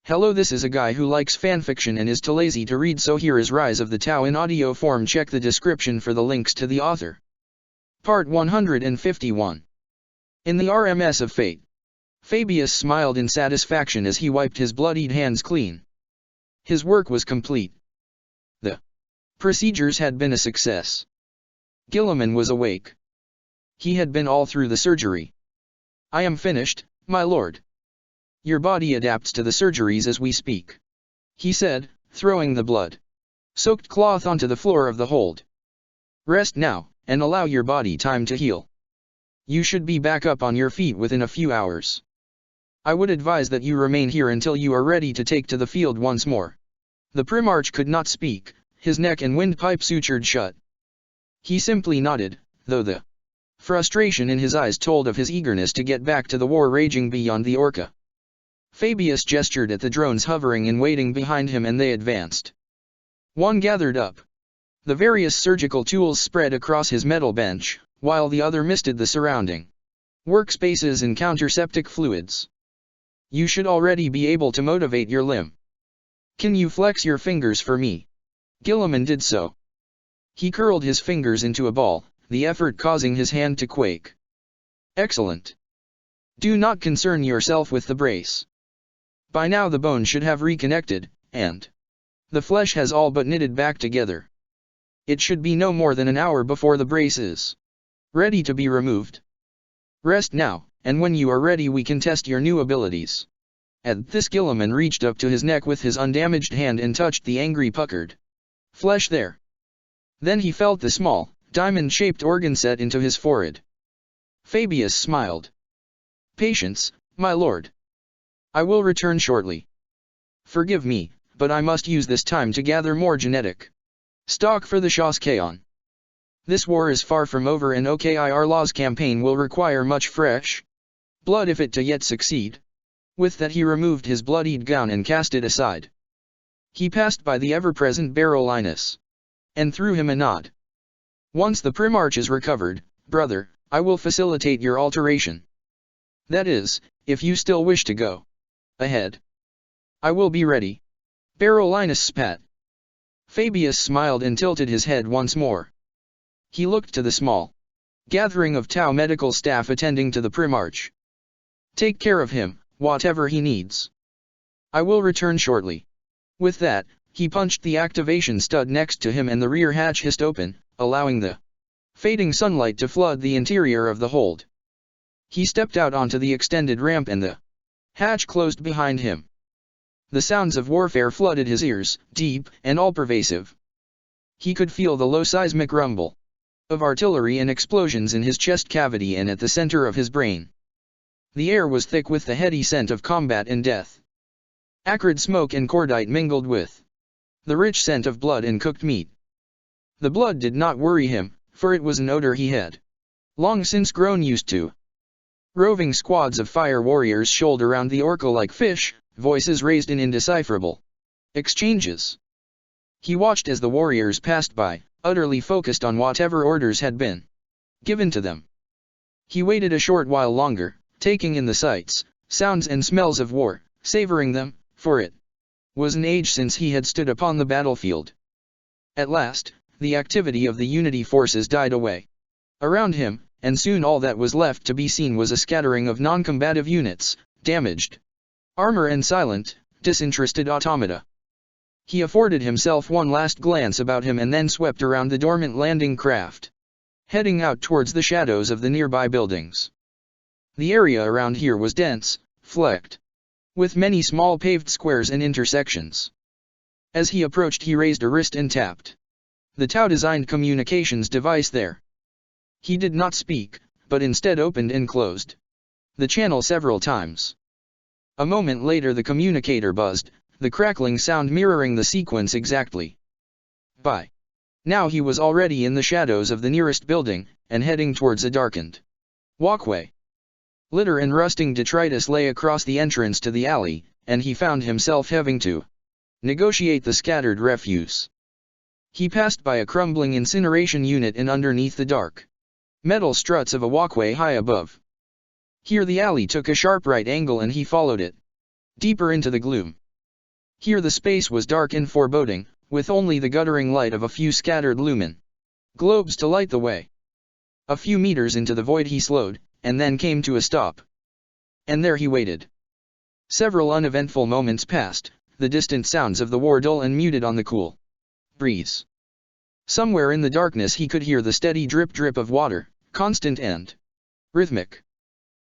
Hello, this is a guy who likes fanfiction and is too lazy to read, so here is Rise of the Tau in audio form. Check the description for the links to the author. Part 151. In the RMS of Fate. Fabius smiled in satisfaction as he wiped his bloodied hands clean. His work was complete. The procedures had been a success. Guilliman was awake. He had been all through the surgery. I am finished, my lord. Your body adapts to the surgeries as we speak, he said, throwing the blood-soaked cloth onto the floor of the hold. Rest now, and allow your body time to heal. You should be back up on your feet within a few hours. I would advise that you remain here until you are ready to take to the field once more. The Primarch could not speak, his neck and windpipe sutured shut. He simply nodded, though the frustration in his eyes told of his eagerness to get back to the war raging beyond the Orca. Fabius gestured at the drones hovering and waiting behind him, and they advanced. One gathered up the various surgical tools spread across his metal bench, while the other misted the surrounding workspaces and counterseptic fluids. You should already be able to motivate your limb. Can you flex your fingers for me? Guilliman did so. He curled his fingers into a ball, the effort causing his hand to quake. Excellent. Do not concern yourself with the brace. By now the bone should have reconnected, and the flesh has all but knitted back together. It should be no more than an hour before the brace is ready to be removed. Rest now, and when you are ready we can test your new abilities. At this, Guilliman reached up to his neck with his undamaged hand and touched the angry puckered flesh there. Then he felt the small, diamond-shaped organ set into his forehead. Fabius smiled. Patience, my lord. I will return shortly. Forgive me, but I must use this time to gather more genetic stock for the Shaskaon. This war is far from over, and OKIR campaign will require much fresh blood if it to yet succeed. With that he removed his bloodied gown and cast it aside. He passed by the ever-present Barolinus, and threw him a nod. Once the Primarch is recovered, brother, I will facilitate your alteration. That is, if you still wish to go ahead. I will be ready. Barolinus spat. Fabius smiled and tilted his head once more. He looked to the small gathering of Tau medical staff attending to the Primarch. Take care of him, whatever he needs. I will return shortly. With that, he punched the activation stud next to him and the rear hatch hissed open, allowing the fading sunlight to flood the interior of the hold. He stepped out onto the extended ramp and the hatch closed behind him. The sounds of warfare flooded his ears, deep and all-pervasive. He could feel the low seismic rumble of artillery and explosions in his chest cavity and at the center of his brain. The air was thick with the heady scent of combat and death. Acrid smoke and cordite mingled with the rich scent of blood and cooked meat. The blood did not worry him, for it was an odor he had long since grown used to. Roving squads of fire warriors shoaled around the Orca like fish, voices raised in indecipherable exchanges. He watched as the warriors passed by, utterly focused on whatever orders had been given to them. He waited a short while longer, taking in the sights, sounds and smells of war, savoring them, for it was an age since he had stood upon the battlefield. At last, the activity of the Unity forces died away around him, and soon all that was left to be seen was a scattering of non-combative units, damaged armor and silent, disinterested automata. He afforded himself one last glance about him and then swept around the dormant landing craft, heading out towards the shadows of the nearby buildings. The area around here was dense, flecked with many small paved squares and intersections. As he approached, he raised a wrist and tapped the Tau-designed communications device there. He did not speak, but instead opened and closed the channel several times. A moment later the communicator buzzed, the crackling sound mirroring the sequence exactly. By now he was already in the shadows of the nearest building, and heading towards a darkened walkway. Litter and rusting detritus lay across the entrance to the alley, and he found himself having to negotiate the scattered refuse. He passed by a crumbling incineration unit and underneath the dark metal struts of a walkway high above. Here the alley took a sharp right angle and he followed it deeper into the gloom. Here the space was dark and foreboding, with only the guttering light of a few scattered lumen globes to light the way. A few meters into the void he slowed, and then came to a stop. And there he waited. Several uneventful moments passed, the distant sounds of the war dull and muted on the cool breeze. Somewhere in the darkness he could hear the steady drip-drip of water, constant and rhythmic.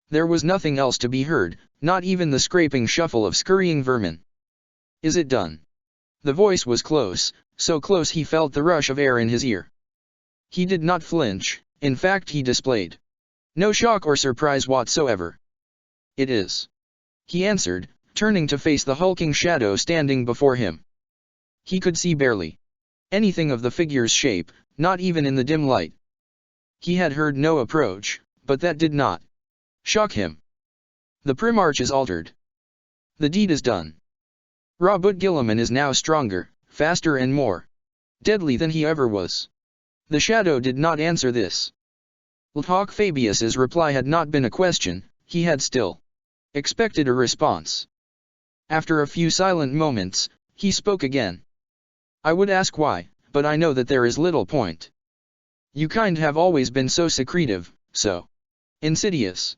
There was nothing else to be heard, not even the scraping shuffle of scurrying vermin. Is it done? The voice was close, so close he felt the rush of air in his ear. He did not flinch, in fact he displayed no shock or surprise whatsoever. It is, he answered, turning to face the hulking shadow standing before him. He could see barely anything of the figure's shape, not even in the dim light. He had heard no approach, but that did not shock him. The Primarch is altered. The deed is done. Robert Guilliman is now stronger, faster and more deadly than he ever was. The shadow did not answer this. Lhawk Fabius's reply had not been a question, he had still expected a response. After a few silent moments, he spoke again. I would ask why, but I know that there is little point. You kind have always been so secretive, so insidious.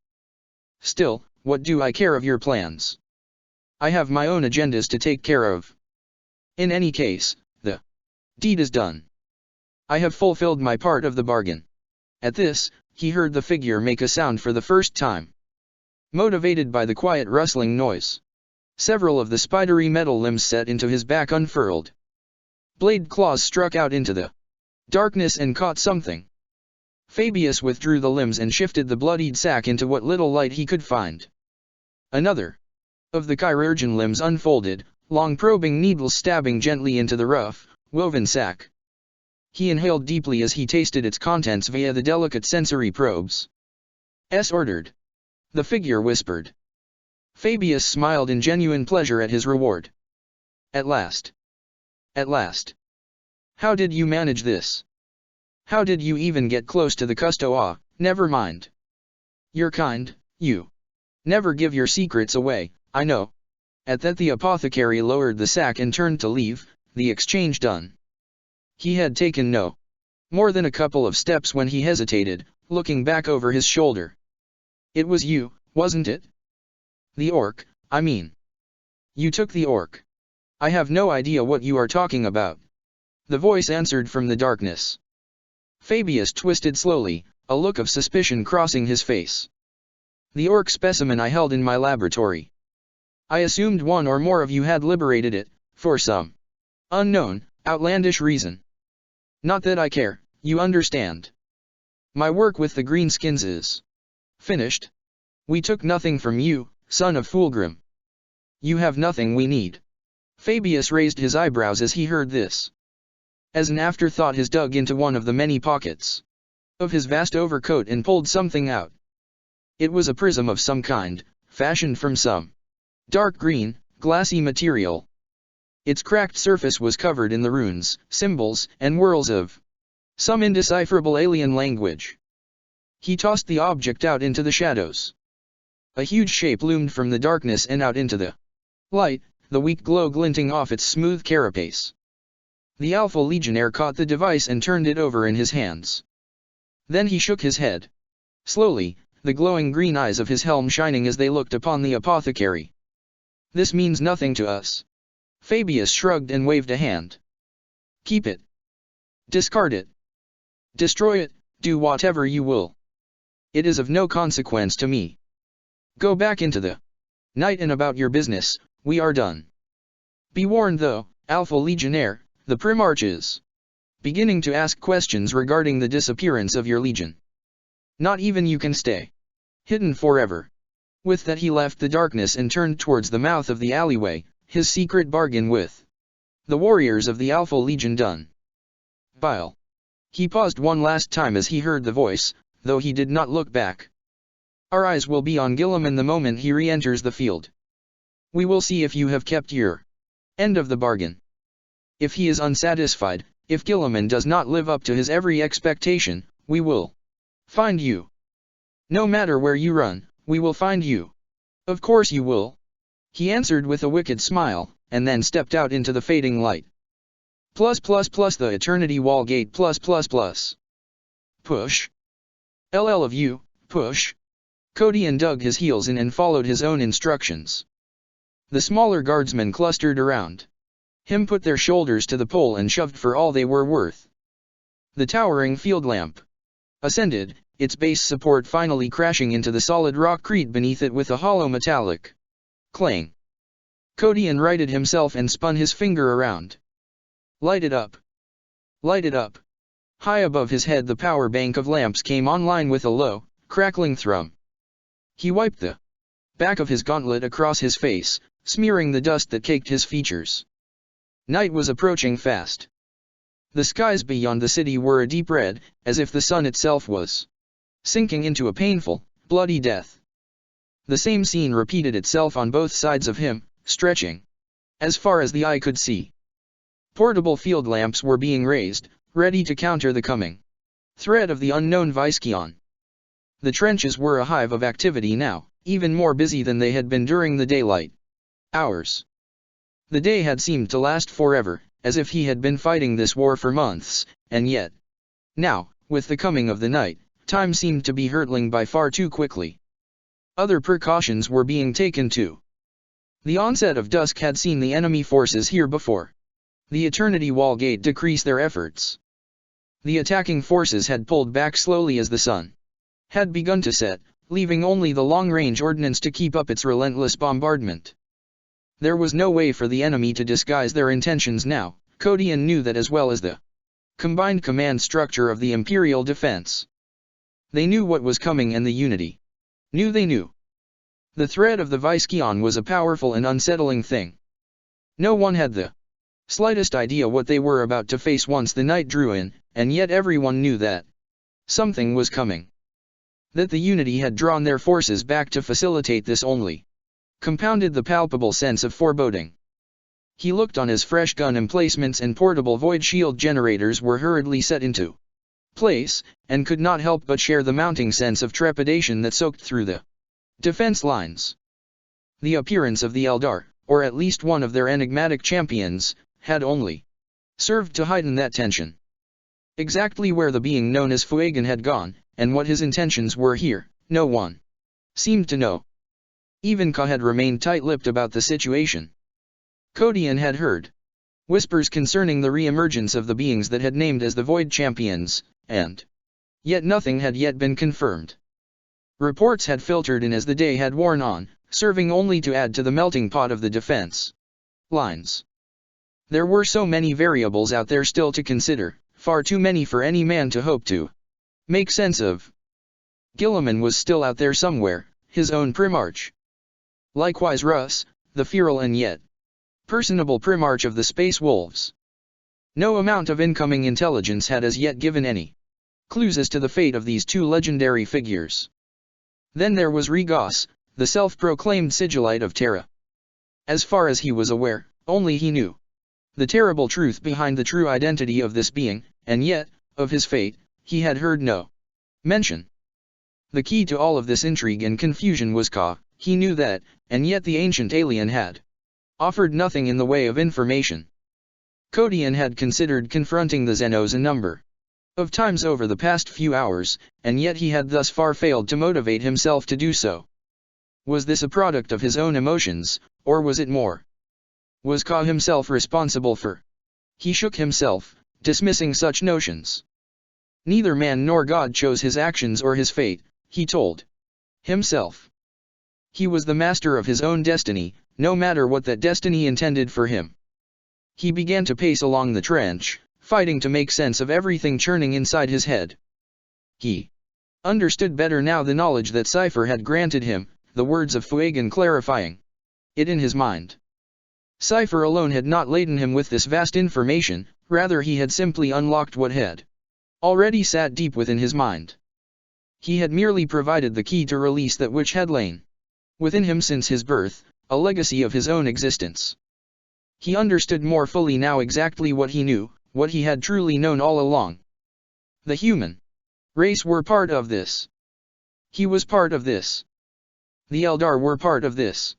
Still, what do I care of your plans? I have my own agendas to take care of. In any case, the deed is done. I have fulfilled my part of the bargain. At this, he heard the figure make a sound for the first time. Motivated by the quiet rustling noise, several of the spidery metal limbs set into his back unfurled. Blade claws struck out into the darkness and caught something. Fabius withdrew the limbs and shifted the bloodied sack into what little light he could find. Another of the chirurgeon limbs unfolded, long probing needles stabbing gently into the rough, woven sack. He inhaled deeply as he tasted its contents via the delicate sensory probes. "S ordered," the figure whispered. Fabius smiled in genuine pleasure at his reward. At last. At last. How did you manage this? How did you even get close to the Custoa? Never mind. You're kind, you never give your secrets away, I know. At that the apothecary lowered the sack and turned to leave, the exchange done. He had taken no more than a couple of steps when he hesitated, looking back over his shoulder. It was you, wasn't it? The orc, I mean. You took the orc. I have no idea what you are talking about. The voice answered from the darkness. Fabius twisted slowly, a look of suspicion crossing his face. The orc specimen I held in my laboratory. I assumed one or more of you had liberated it, for some unknown, outlandish reason. Not that I care, you understand. My work with the Greenskins is finished. We took nothing from you, son of Fulgrim. You have nothing we need. Fabius raised his eyebrows as he heard this. As an afterthought he dug into one of the many pockets of his vast overcoat and pulled something out. It was a prism of some kind, fashioned from some dark green, glassy material. Its cracked surface was covered in the runes, symbols, and whirls of some indecipherable alien language. He tossed the object out into the shadows. A huge shape loomed from the darkness and out into the light, the weak glow glinting off its smooth carapace. The Alpha Legionnaire caught the device and turned it over in his hands. Then he shook his head. Slowly, the glowing green eyes of his helm shining as they looked upon the apothecary. This means nothing to us. Fabius shrugged and waved a hand. Keep it. Discard it. Destroy it, do whatever you will. It is of no consequence to me. Go back into the night and about your business, we are done. Be warned though, Alpha Legionnaire, the Primarch is beginning to ask questions regarding the disappearance of your legion. Not even you can stay hidden forever. With that he left the darkness and turned towards the mouth of the alleyway, his secret bargain with the warriors of the Alpha Legion done. Bile. He paused one last time as he heard the voice, though he did not look back. Our eyes will be on Guilliman the moment he re-enters the field. We will see if you have kept your end of the bargain. If he is unsatisfied, if Guilliman does not live up to his every expectation, we will find you. No matter where you run, we will find you. Of course you will. He answered with a wicked smile, and then stepped out into the fading light. The Eternity Wall Gate Push. LL of you, push. Codian dug his heels in and followed his own instructions. The smaller guardsmen clustered around him, put their shoulders to the pole and shoved for all they were worth. The towering field lamp ascended, its base support finally crashing into the solid rockcrete beneath it with a hollow metallic clang. Codian righted himself and spun his finger around. Light it up. Light it up. High above his head the power bank of lamps came online with a low, crackling thrum. He wiped the back of his gauntlet across his face, smearing the dust that caked his features. Night was approaching fast. The skies beyond the city were a deep red, as if the sun itself was sinking into a painful, bloody death. The same scene repeated itself on both sides of him, stretching as far as the eye could see. Portable field lamps were being raised, ready to counter the coming threat of the unknown Viscion. The trenches were a hive of activity now, even more busy than they had been during the daylight hours. The day had seemed to last forever, as if he had been fighting this war for months, and yet, now, with the coming of the night, time seemed to be hurtling by far too quickly. Other precautions were being taken too. The onset of dusk had seen the enemy forces here before. The Eternity Wall Gate decreased their efforts. The attacking forces had pulled back slowly as the sun had begun to set, leaving only the long-range ordnance to keep up its relentless bombardment. There was no way for the enemy to disguise their intentions now. Codian knew that as well as the combined command structure of the Imperial Defense. They knew what was coming, and the Unity knew they knew. The threat of the Viscion was a powerful and unsettling thing. No one had the slightest idea what they were about to face once the night drew in, and yet everyone knew that something was coming. That the Unity had drawn their forces back to facilitate this only compounded the palpable sense of foreboding. He looked on as fresh gun emplacements and portable void shield generators were hurriedly set into place, and could not help but share the mounting sense of trepidation that soaked through the defense lines. The appearance of the Eldar, or at least one of their enigmatic champions, had only served to heighten that tension. Exactly where the being known as Fuegan had gone, and what his intentions were here, no one seemed to know. Even Ka had remained tight-lipped about the situation. Codian had heard whispers concerning the re-emergence of the beings that had named as the Void Champions, and yet nothing had yet been confirmed. Reports had filtered in as the day had worn on, serving only to add to the melting pot of the defense lines. There were so many variables out there still to consider, far too many for any man to hope to make sense of. Guilliman was still out there somewhere, his own Primarch. Likewise Russ, the feral and yet personable Primarch of the Space Wolves. No amount of incoming intelligence had as yet given any clues as to the fate of these two legendary figures. Then there was Regos, the self-proclaimed Sigillite of Terra. As far as he was aware, only he knew the terrible truth behind the true identity of this being, and yet, of his fate, he had heard no mention. The key to all of this intrigue and confusion was Ka. He knew that, and yet the ancient alien had offered nothing in the way of information. Codian had considered confronting the Xenos a number of times over the past few hours, and yet he had thus far failed to motivate himself to do so. Was this a product of his own emotions, or was it more? Was Ka himself responsible for? He shook himself, dismissing such notions. Neither man nor God chose his actions or his fate, he told himself. He was the master of his own destiny, no matter what that destiny intended for him. He began to pace along the trench, fighting to make sense of everything churning inside his head. He understood better now the knowledge that Cypher had granted him, the words of Fuegan clarifying it in his mind. Cypher alone had not laden him with this vast information, rather he had simply unlocked what had already sat deep within his mind. He had merely provided the key to release that which had lain within him since his birth, a legacy of his own existence. He understood more fully now exactly what he knew, what he had truly known all along. The human race were part of this. He was part of this. The Eldar were part of this.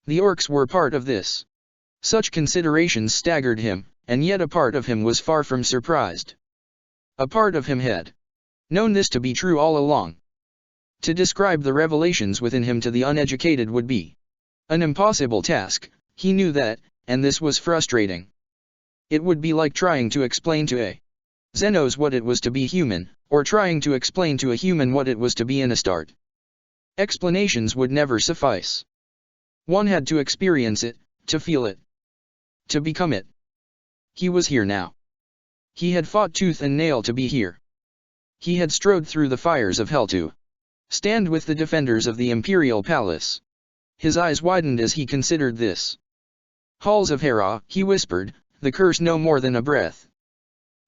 The Orcs were part of this. Such considerations staggered him, and yet a part of him was far from surprised. A part of him had known this to be true all along. To describe the revelations within him to the uneducated would be an impossible task, he knew that, and this was frustrating. It would be like trying to explain to a Xenos what it was to be human, or trying to explain to a human what it was to be an Astarte. Explanations would never suffice. One had to experience it, to feel it, to become it. He was here now. He had fought tooth and nail to be here. He had strode through the fires of hell to stand with the defenders of the Imperial Palace. His eyes widened as he considered this. Halls of Hera, he whispered, the curse no more than a breath.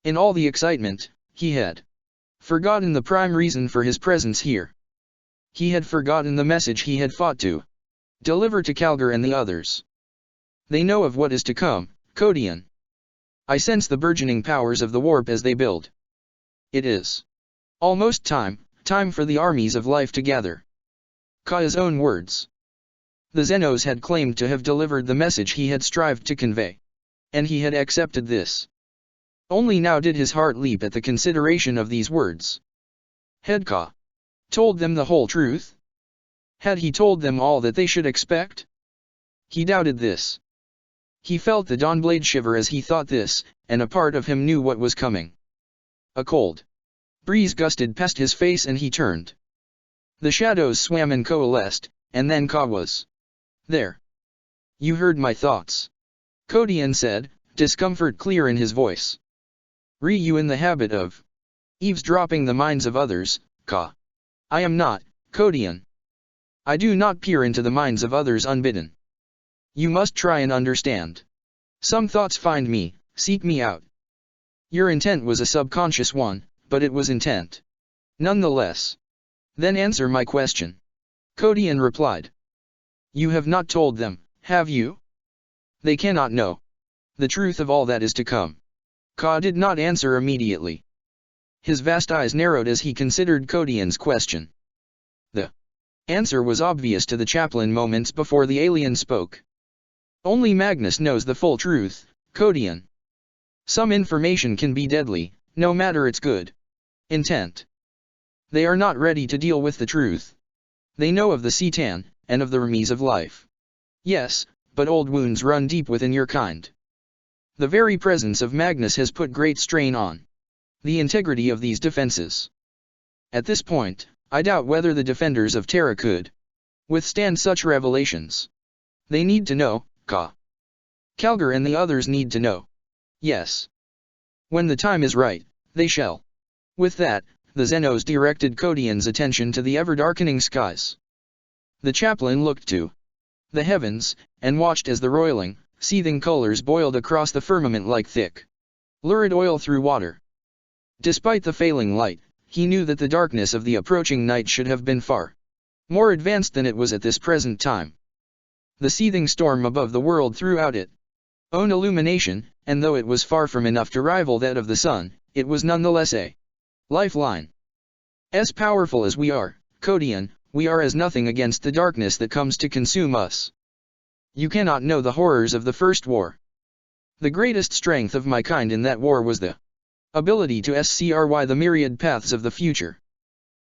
In all the excitement, he had forgotten the prime reason for his presence here. He had forgotten the message he had fought to deliver to Calgar and the others. They know of what is to come, Codian. I sense the burgeoning powers of the warp as they build. It is almost time for the armies of life to gather. Ka's own words. The Xenos had claimed to have delivered the message he had strived to convey. And he had accepted this. Only now did his heart leap at the consideration of these words. Had Ka told them the whole truth? Had he told them all that they should expect? He doubted this. He felt the Dawnblade shiver as he thought this, and a part of him knew what was coming. A cold breeze gusted past his face and he turned. The shadows swam and coalesced, and then Ka was there. You heard my thoughts, Codian said, discomfort clear in his voice. You in the habit of eavesdropping the minds of others, Ka? I am not, Codian. I do not peer into the minds of others unbidden. You must try and understand. Some thoughts find me, seek me out. Your intent was a subconscious one, but it was intent. Nonetheless. Then answer my question. Codian replied. You have not told them, have you? They cannot know the truth of all that is to come. Ka did not answer immediately. His vast eyes narrowed as he considered Codian's question. The answer was obvious to the chaplain moments before the alien spoke. Only Magnus knows the full truth, Codian. Some information can be deadly, no matter its good intent. They are not ready to deal with the truth. They know of the Citan, and of the remes of life. Yes, but old wounds run deep within your kind. The very presence of Magnus has put great strain on the integrity of these defenses. At this point, I doubt whether the defenders of Terra could withstand such revelations. They need to know, Ka. Calgar and the others need to know. Yes. When the time is right, they shall. With that, the Xenos directed Codian's attention to the ever-darkening skies. The chaplain looked to the heavens, and watched as the roiling, seething colors boiled across the firmament like thick, lurid oil through water. Despite the failing light, he knew that the darkness of the approaching night should have been far more advanced than it was at this present time. The seething storm above the world threw out its own illumination, and though it was far from enough to rival that of the sun, it was nonetheless a lifeline. As powerful as we are, Codian, we are as nothing against the darkness that comes to consume us. You cannot know the horrors of the First War. The greatest strength of my kind in that war was the ability to scry the myriad paths of the future.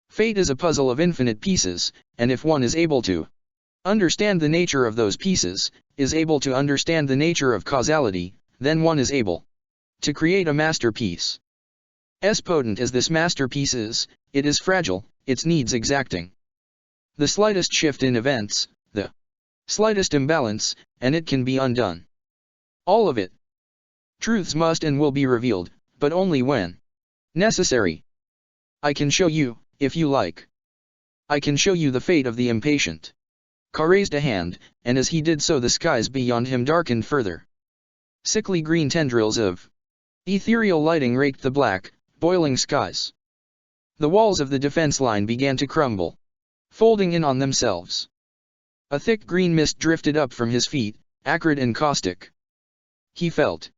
Fate is a puzzle of infinite pieces, and if one is able to understand the nature of those pieces, is able to understand the nature of causality, then one is able to create a masterpiece. As potent as this masterpiece is, it is fragile, its needs exacting. The slightest shift in events, the slightest imbalance, and it can be undone. All of it. Truths must and will be revealed, but only when necessary. I can show you, if you like. I can show you the fate of the impatient. Ka raised a hand, and as he did so the skies beyond him darkened further. Sickly green tendrils of ethereal lighting raked the black, boiling skies. The walls of the defense line began to crumble, folding in on themselves. A thick green mist drifted up from his feet, acrid and caustic. He felt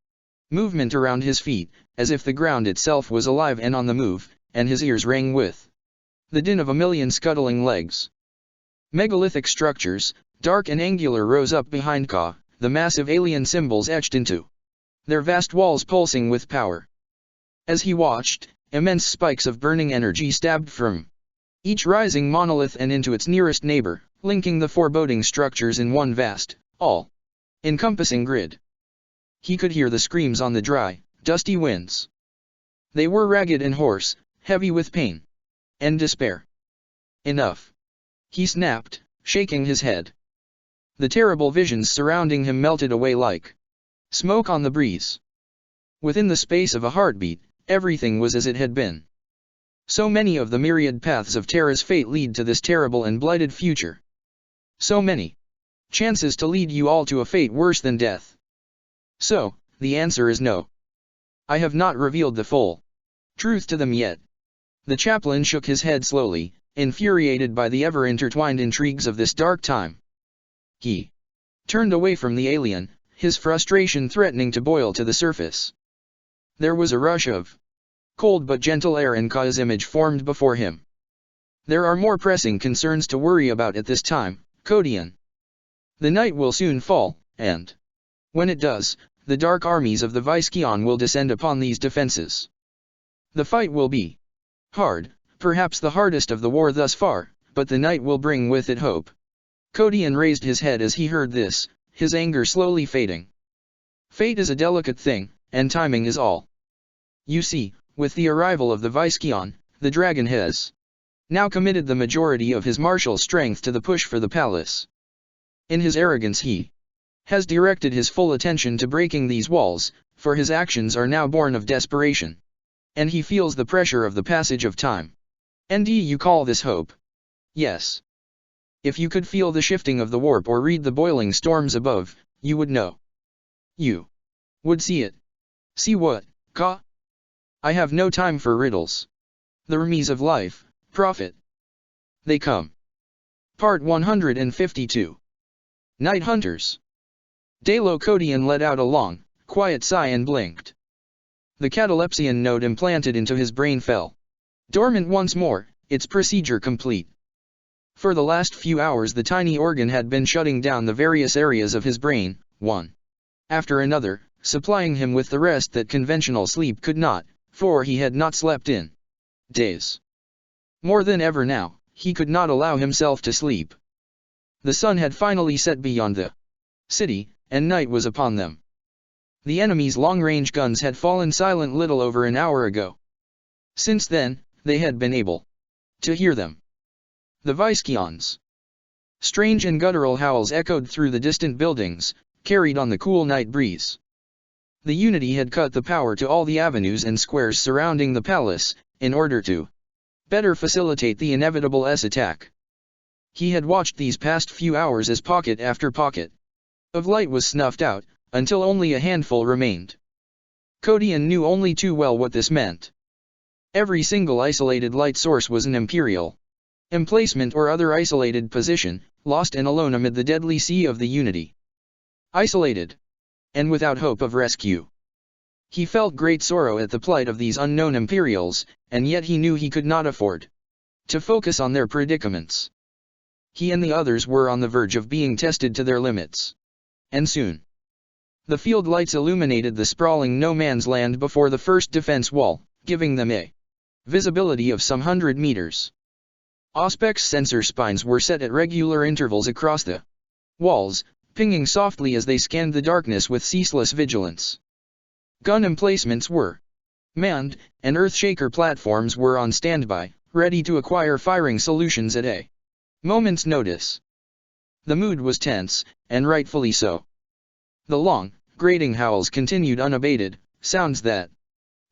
movement around his feet, as if the ground itself was alive and on the move, and his ears rang with the din of a million scuttling legs. Megalithic structures, dark and angular, rose up behind Ka, the massive alien symbols etched into their vast walls pulsing with power. As he watched, immense spikes of burning energy stabbed from each rising monolith and into its nearest neighbor, linking the foreboding structures in one vast, all-encompassing grid. He could hear the screams on the dry, dusty winds. They were ragged and hoarse, heavy with pain and despair. Enough! He snapped, shaking his head. The terrible visions surrounding him melted away like smoke on the breeze. Within the space of a heartbeat, everything was as it had been. So many of the myriad paths of Terra's fate lead to this terrible and blighted future. So many chances to lead you all to a fate worse than death. So, the answer is no. I have not revealed the full truth to them yet. The chaplain shook his head slowly, infuriated by the ever-intertwined intrigues of this dark time. He turned away from the alien, his frustration threatening to boil to the surface. There was a rush of cold but gentle air and Ka's image formed before him. There are more pressing concerns to worry about at this time, Kodian. The night will soon fall, and when it does, the dark armies of the Viskeon will descend upon these defenses. The fight will be hard, perhaps the hardest of the war thus far, but the night will bring with it hope. Kodian raised his head as he heard this, his anger slowly fading. Fate is a delicate thing, and timing is all. You see, with the arrival of the Viskeon, the dragon has now committed the majority of his martial strength to the push for the palace. In his arrogance he has directed his full attention to breaking these walls, for his actions are now born of desperation. And he feels the pressure of the passage of time. And you call this hope? Yes. If you could feel the shifting of the warp or read the boiling storms above, you would know. You would see it. See what, Ka? I have no time for riddles. The remes of life, prophet. They come. Part 152. Night Hunters. Dalo Kodian let out a long, quiet sigh and blinked. The catalepsian node implanted into his brain fell dormant once more, its procedure complete. For the last few hours the tiny organ had been shutting down the various areas of his brain, one after another, supplying him with the rest that conventional sleep could not, for he had not slept in days. More than ever now, he could not allow himself to sleep. The sun had finally set beyond the city, and night was upon them. The enemy's long-range guns had fallen silent little over an hour ago. Since then, they had been able to hear them. The Viskeon's strange and guttural howls echoed through the distant buildings, carried on the cool night breeze. The Unity had cut the power to all the avenues and squares surrounding the palace, in order to better facilitate the inevitable attack. He had watched these past few hours as pocket after pocket of light was snuffed out, until only a handful remained. Kodian knew only too well what this meant. Every single isolated light source was an Imperial emplacement or other isolated position, lost and alone amid the deadly sea of the Unity. Isolated. And without hope of rescue. He felt great sorrow at the plight of these unknown Imperials, and yet he knew he could not afford to focus on their predicaments. He and the others were on the verge of being tested to their limits. And soon. The field lights illuminated the sprawling no-man's land before the first defense wall, giving them a visibility of some 100 meters. Auspex sensor spines were set at regular intervals across the walls, pinging softly as they scanned the darkness with ceaseless vigilance. Gun emplacements were manned, and Earthshaker platforms were on standby, ready to acquire firing solutions at a moment's notice. The mood was tense, and rightfully so. The long, grating howls continued unabated, sounds that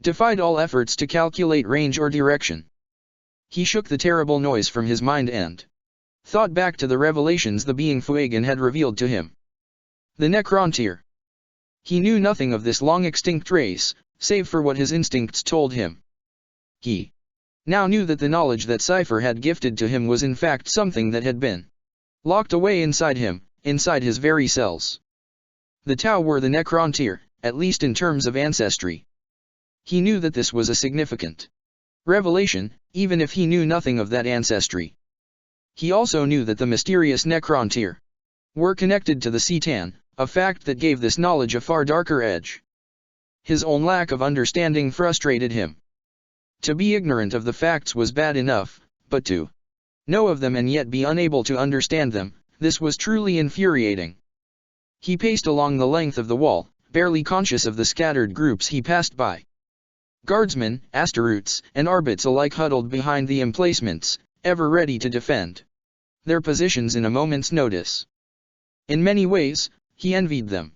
defied all efforts to calculate range or direction. He shook the terrible noise from his mind and thought back to the revelations the being Fuegan had revealed to him. The Necrontyr. He knew nothing of this long-extinct race, save for what his instincts told him. He now knew that the knowledge that Cypher had gifted to him was in fact something that had been locked away inside him, inside his very cells. The Tau were the Necrontyr, at least in terms of ancestry. He knew that this was a significant revelation, even if he knew nothing of that ancestry. He also knew that the mysterious Necrontyr were connected to the C'tan, a fact that gave this knowledge a far darker edge. His own lack of understanding frustrated him. To be ignorant of the facts was bad enough, but to know of them and yet be unable to understand them, this was truly infuriating. He paced along the length of the wall, barely conscious of the scattered groups he passed by. Guardsmen, Asteroutes, and Arbits alike huddled behind the emplacements, ever ready to defend their positions in a moment's notice. In many ways, he envied them.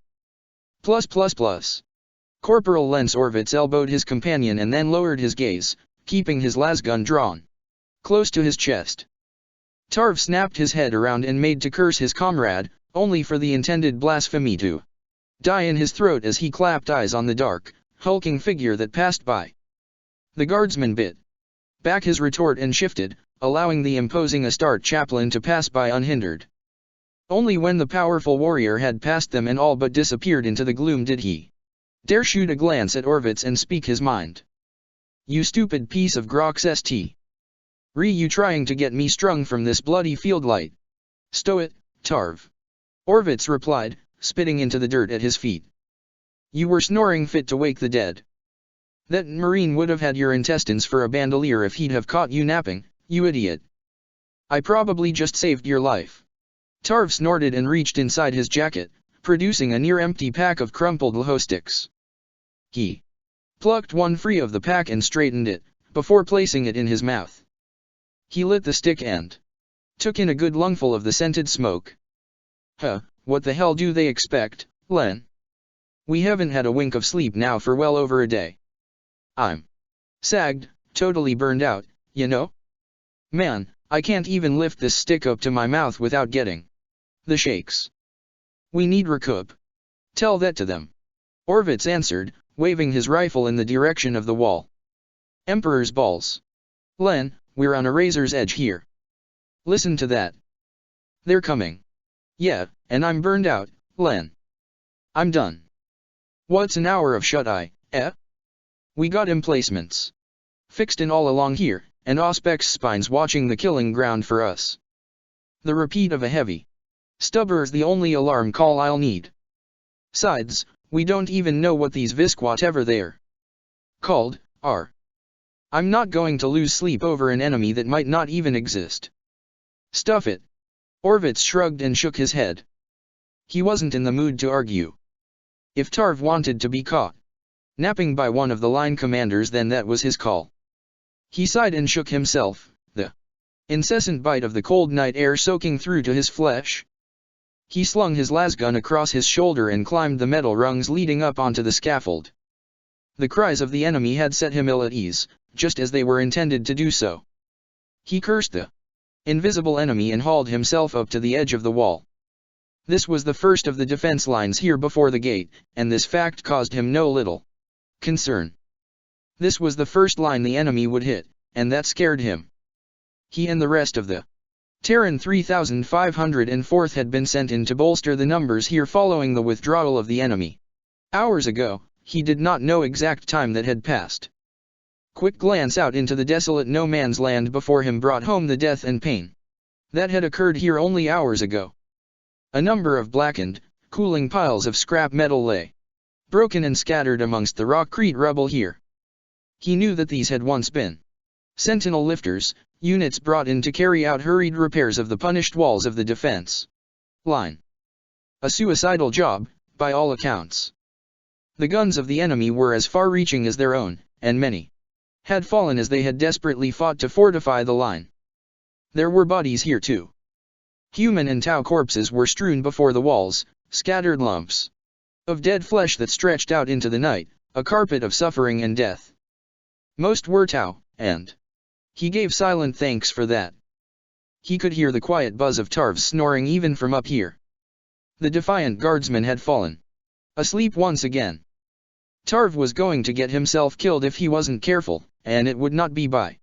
Corporal Lance Orvitz elbowed his companion and then lowered his gaze, keeping his lasgun drawn close to his chest. Tarv snapped his head around and made to curse his comrade, only for the intended blasphemy to die in his throat as he clapped eyes on the dark, hulking figure that passed by. The guardsman bit back his retort and shifted, allowing the imposing Astarte chaplain to pass by unhindered. Only when the powerful warrior had passed them and all but disappeared into the gloom did he dare shoot a glance at Orvitz and speak his mind. "You stupid piece of Grox St. You trying to get me strung from this bloody field light?" "Stow it, Tarv," Orvitz replied, spitting into the dirt at his feet. "You were snoring fit to wake the dead. That Marine would have had your intestines for a bandolier if he'd have caught you napping, you idiot. I probably just saved your life." Tarv snorted and reached inside his jacket, producing a near-empty pack of crumpled Lho sticks. He plucked one free of the pack and straightened it, before placing it in his mouth. He lit the stick and took in a good lungful of the scented smoke. "Huh, what the hell do they expect, Len? We haven't had a wink of sleep now for well over a day. I'm sagged, totally burned out, you know? Man, I can't even lift this stick up to my mouth without getting the shakes. We need recoup. Tell that to them," Orvitz answered, waving his rifle in the direction of the wall. "Emperor's balls. Len, we're on a razor's edge here. Listen to that. They're coming. Yeah, and I'm burned out, Len. I'm done. What's an hour of shut-eye, eh? We got emplacements fixed in all along here, and Auspex spines watching the killing ground for us. The repeat of a heavy stubber's the only alarm call I'll need. Sides, we don't even know what these Visquat-ever they're called are. I'm not going to lose sleep over an enemy that might not even exist." "Stuff it." Orvitz shrugged and shook his head. He wasn't in the mood to argue. If Tarv wanted to be caught napping by one of the line commanders, then that was his call. He sighed and shook himself, the incessant bite of the cold night air soaking through to his flesh. He slung his lasgun across his shoulder and climbed the metal rungs leading up onto the scaffold. The cries of the enemy had set him ill at ease, just as they were intended to do so. He cursed the invisible enemy and hauled himself up to the edge of the wall. This was the first of the defense lines here before the gate, and this fact caused him no little concern. This was the first line the enemy would hit, and that scared him. He and the rest of the Terran 3504th had been sent in to bolster the numbers here following the withdrawal of the enemy. Hours ago, he did not know exact time that had passed. Quick glance out into the desolate no man's land before him brought home the death and pain that had occurred here only hours ago. A number of blackened, cooling piles of scrap metal lay broken and scattered amongst the rockcrete rubble here. He knew that these had once been sentinel lifters, units brought in to carry out hurried repairs of the punished walls of the defense line. A suicidal job, by all accounts. The guns of the enemy were as far-reaching as their own, and many had fallen as they had desperately fought to fortify the line. There were bodies here too. Human and Tau corpses were strewn before the walls, scattered lumps of dead flesh that stretched out into the night, a carpet of suffering and death. Most were Tau, and he gave silent thanks for that. He could hear the quiet buzz of Tarv's snoring even from up here. The defiant guardsman had fallen asleep once again. Tarv was going to get himself killed if he wasn't careful, and it would not be by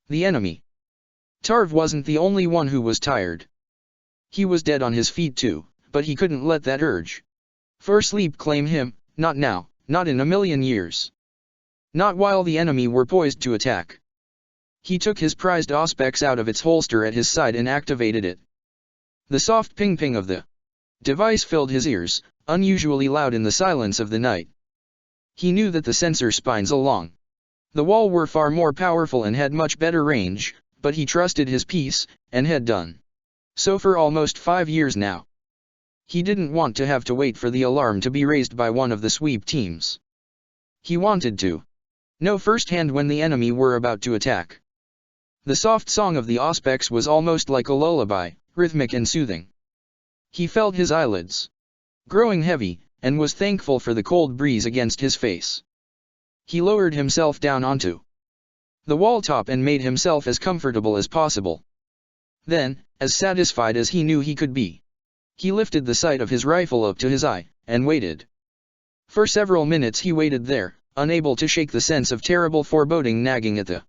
the enemy. Tarv wasn't the only one who was tired. He was dead on his feet too, but he couldn't let that urge for sleep claim him, not now, not in a million years. Not while the enemy were poised to attack. He took his prized Auspex out of its holster at his side and activated it. The soft ping-ping of the device filled his ears, unusually loud in the silence of the night. He knew that the sensor spines along the wall were far more powerful and had much better range, but he trusted his piece, and had done so for almost 5 years now. He didn't want to have to wait for the alarm to be raised by one of the sweep teams. He wanted to know firsthand when the enemy were about to attack. The soft song of the Auspex was almost like a lullaby, rhythmic and soothing. He felt his eyelids growing heavy, and was thankful for the cold breeze against his face. He lowered himself down onto the wall top and made himself as comfortable as possible. Then, as satisfied as he knew he could be, he lifted the sight of his rifle up to his eye, and waited. For several minutes he waited there, unable to shake the sense of terrible foreboding nagging at the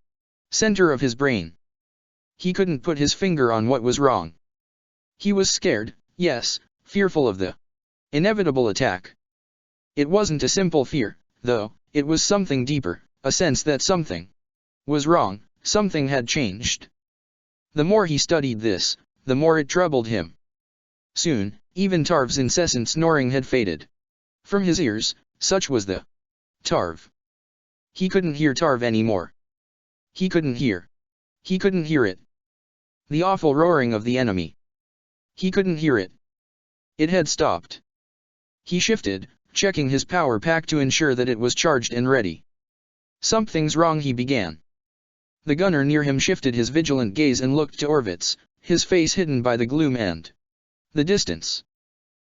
center of his brain. He couldn't put his finger on what was wrong. He was scared, yes, fearful of the inevitable attack. It wasn't a simple fear, though, it was something deeper, a sense that something was wrong, something had changed. The more he studied this, the more it troubled him. Soon, even Tarv's incessant snoring had faded from his ears, such was the Tarv. He couldn't hear Tarv anymore. He couldn't hear it. The awful roaring of the enemy. He couldn't hear it. It had stopped. He shifted, checking his power pack to ensure that it was charged and ready. Something's wrong, he began. The gunner near him shifted his vigilant gaze and looked to Orvitz, his face hidden by the gloom and the distance.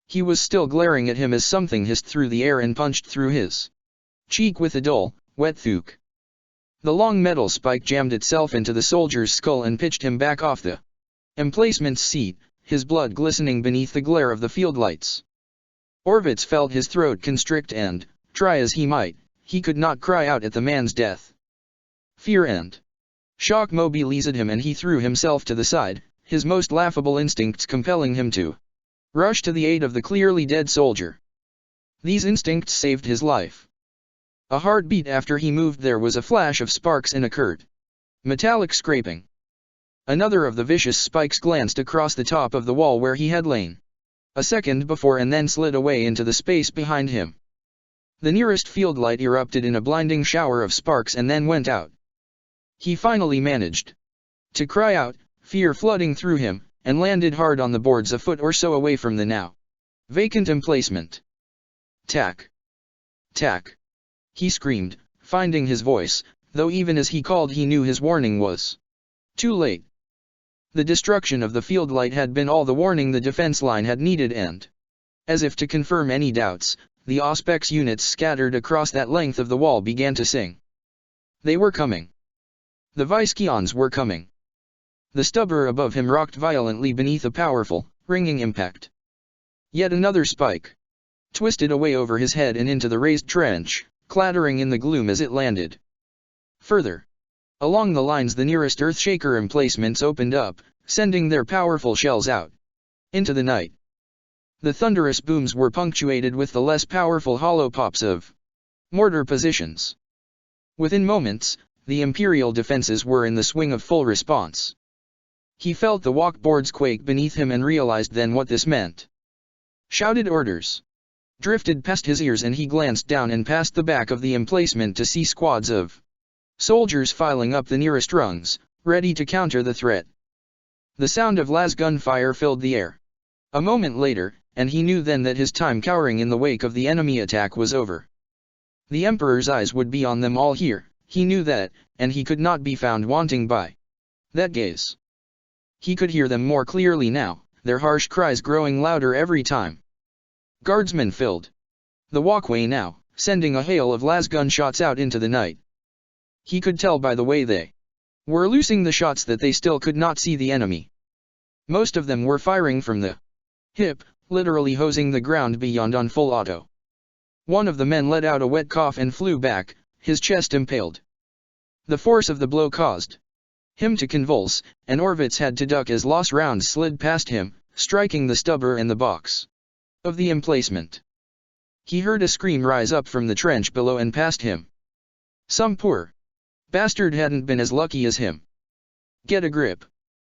He was still glaring at him as something hissed through the air and punched through his cheek with a dull, wet thunk. The long metal spike jammed itself into the soldier's skull and pitched him back off the emplacement's seat, his blood glistening beneath the glare of the field lights. Orvitz felt his throat constrict and, try as he might, he could not cry out at the man's death. Fear and shock mobilized him and he threw himself to the side, his most laughable instincts compelling him to rush to the aid of the clearly dead soldier. These instincts saved his life. A heartbeat after he moved there was a flash of sparks and a curt metallic scraping. Another of the vicious spikes glanced across the top of the wall where he had lain a second before and then slid away into the space behind him. The nearest field light erupted in a blinding shower of sparks and then went out. He finally managed to cry out, fear flooding through him, and landed hard on the boards a foot or so away from the now vacant emplacement. Tack! Tack! He screamed, finding his voice, though even as he called he knew his warning was too late. The destruction of the field light had been all the warning the defense line had needed and, as if to confirm any doubts, the Auspex units scattered across that length of the wall began to sing. They were coming. The Viskeons were coming. The stubber above him rocked violently beneath a powerful, ringing impact. Yet another spike twisted away over his head and into the raised trench, clattering in the gloom as it landed. Further along the lines the nearest Earthshaker emplacements opened up, sending their powerful shells out into the night. The thunderous booms were punctuated with the less powerful hollow pops of mortar positions. Within moments, the Imperial defenses were in the swing of full response. He felt the walkboards quake beneath him and realized then what this meant. Shouted orders drifted past his ears and he glanced down and past the back of the emplacement to see squads of soldiers filing up the nearest rungs, ready to counter the threat. The sound of las gunfire filled the air. A moment later, and he knew then that his time cowering in the wake of the enemy attack was over. The Emperor's eyes would be on them all here, he knew that, and he could not be found wanting by that gaze. He could hear them more clearly now, their harsh cries growing louder every time. Guardsmen filled the walkway now, sending a hail of las gunshots out into the night. He could tell by the way they were loosing the shots that they still could not see the enemy. Most of them were firing from the hip, literally hosing the ground beyond on full auto. One of the men let out a wet cough and flew back, his chest impaled. The force of the blow caused him to convulse, and Orvitz had to duck as lost rounds slid past him, striking the stubber and the box of the emplacement. He heard a scream rise up from the trench below and past him. Some poor bastard hadn't been as lucky as him. Get a grip!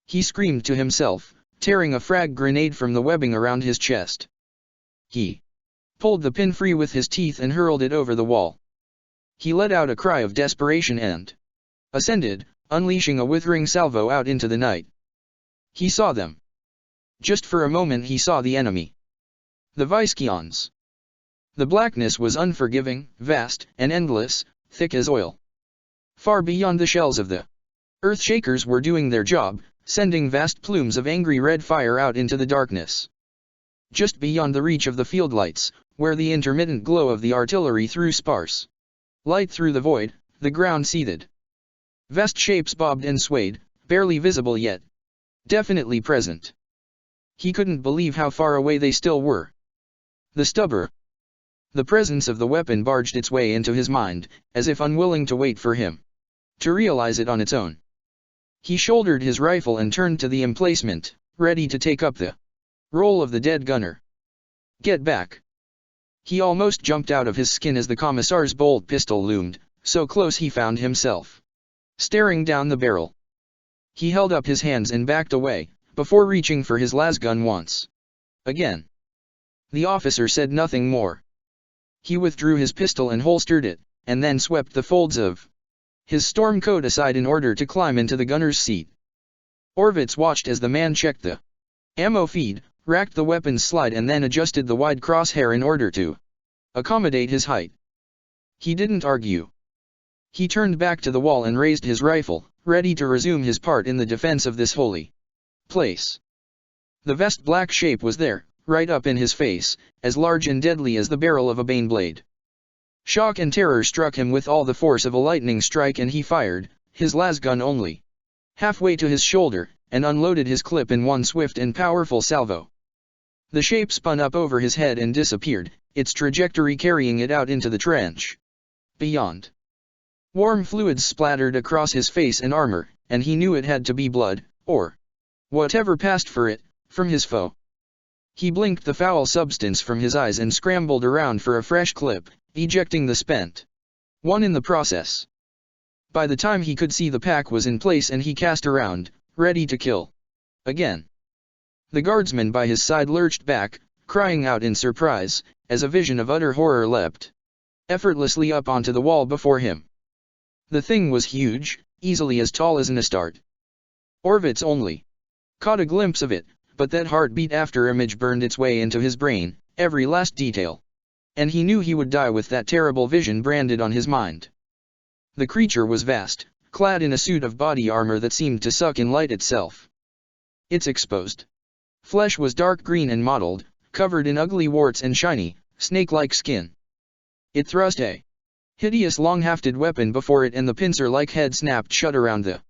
He screamed to himself, tearing a frag grenade from the webbing around his chest. He pulled the pin free with his teeth and hurled it over the wall. He let out a cry of desperation and ascended, unleashing a withering salvo out into the night. He saw them. Just for a moment he saw the enemy. The Viskeons. The blackness was unforgiving, vast, and endless, thick as oil. Far beyond the shells of the Earthshakers were doing their job, sending vast plumes of angry red fire out into the darkness. Just beyond the reach of the field lights, where the intermittent glow of the artillery threw sparse light through the void, the ground seethed. Vast shapes bobbed and swayed, barely visible yet definitely present. He couldn't believe how far away they still were. The stubber. The presence of the weapon barged its way into his mind, as if unwilling to wait for him to realize it on its own. He shouldered his rifle and turned to the emplacement, ready to take up the role of the dead gunner. Get back. He almost jumped out of his skin as the commissar's bolt pistol loomed, so close he found himself staring down the barrel. He held up his hands and backed away, before reaching for his lasgun once again. The officer said nothing more. He withdrew his pistol and holstered it, and then swept the folds of his storm coat aside in order to climb into the gunner's seat. Orvitz watched as the man checked the ammo feed, racked the weapon's slide and then adjusted the wide crosshair in order to accommodate his height. He didn't argue. He turned back to the wall and raised his rifle, ready to resume his part in the defense of this holy place. The vast black shape was there, right up in his face, as large and deadly as the barrel of a bane blade. Shock and terror struck him with all the force of a lightning strike and he fired, his lasgun only halfway to his shoulder, and unloaded his clip in one swift and powerful salvo. The shape spun up over his head and disappeared, its trajectory carrying it out into the trench beyond. Warm fluids splattered across his face and armor, and he knew it had to be blood, or whatever passed for it, from his foe. He blinked the foul substance from his eyes and scrambled around for a fresh clip, ejecting the spent one in the process. By the time he could see, the pack was in place and he cast around, ready to kill again. The guardsman by his side lurched back, crying out in surprise, as a vision of utter horror leapt effortlessly up onto the wall before him. The thing was huge, easily as tall as an Astarte. Orvitz only caught a glimpse of it, but that heartbeat after image burned its way into his brain, every last detail. And he knew he would die with that terrible vision branded on his mind. The creature was vast, clad in a suit of body armor that seemed to suck in light itself. Its exposed flesh was dark green and mottled, covered in ugly warts and shiny, snake-like skin. It thrust a hideous long-hafted weapon before it and the pincer-like head snapped shut around the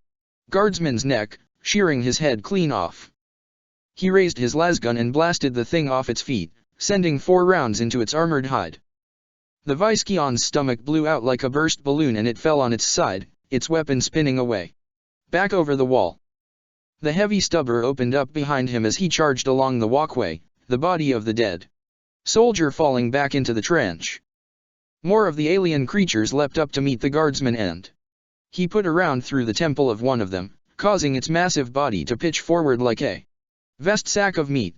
guardsman's neck, shearing his head clean off. He raised his lasgun and blasted the thing off its feet, sending 4 rounds into its armored hide. The Viskeon's stomach blew out like a burst balloon and it fell on its side, its weapon spinning away back over the wall. The heavy stubber opened up behind him as he charged along the walkway, the body of the dead soldier falling back into the trench. More of the alien creatures leapt up to meet the guardsman and he put a round through the temple of one of them, causing its massive body to pitch forward like a vast sack of meat.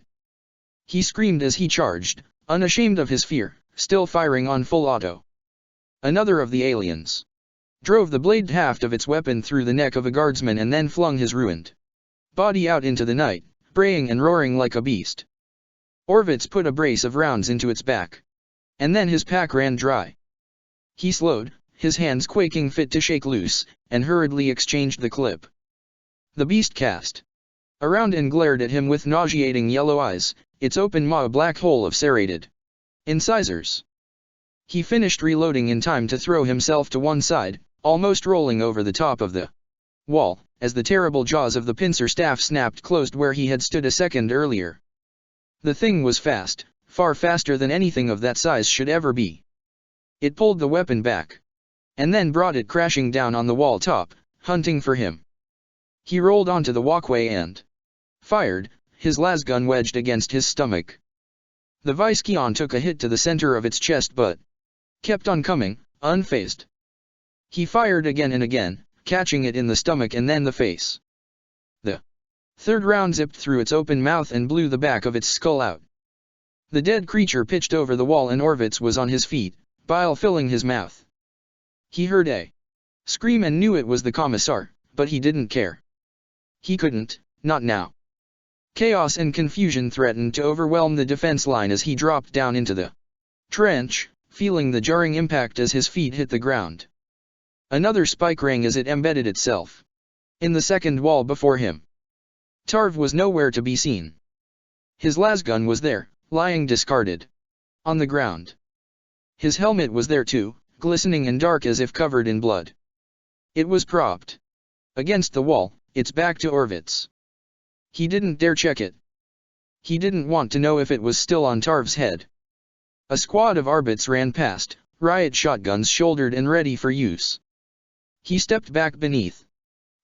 He screamed as he charged, unashamed of his fear, still firing on full auto. Another of the aliens drove the blade haft of its weapon through the neck of a guardsman and then flung his ruined body out into the night, braying and roaring like a beast. Orvitz put a brace of rounds into its back. And then his pack ran dry. He slowed, his hands quaking fit to shake loose, and hurriedly exchanged the clip. The beast cast around and glared at him with nauseating yellow eyes, its open maw a black hole of serrated incisors. He finished reloading in time to throw himself to one side, almost rolling over the top of the wall, as the terrible jaws of the pincer staff snapped closed where he had stood a second earlier. The thing was fast, far faster than anything of that size should ever be. It pulled the weapon back, and then brought it crashing down on the wall top, hunting for him. He rolled onto the walkway and fired, his lasgun wedged against his stomach. The Viskeon took a hit to the center of its chest but kept on coming, unfazed. He fired again and again, catching it in the stomach and then the face. The third round zipped through its open mouth and blew the back of its skull out. The dead creature pitched over the wall and Orvitz was on his feet, bile filling his mouth. He heard a scream and knew it was the commissar, but he didn't care. He couldn't, not now. Chaos and confusion threatened to overwhelm the defense line as he dropped down into the trench, feeling the jarring impact as his feet hit the ground. Another spike rang as it embedded itself in the second wall before him. Tarv was nowhere to be seen. His lasgun was there, lying discarded on the ground. His helmet was there too, glistening and dark as if covered in blood. It was propped against the wall, its back to Orvitz. He didn't dare check it. He didn't want to know if it was still on Tarv's head. A squad of Arbits ran past, riot shotguns shouldered and ready for use. He stepped back beneath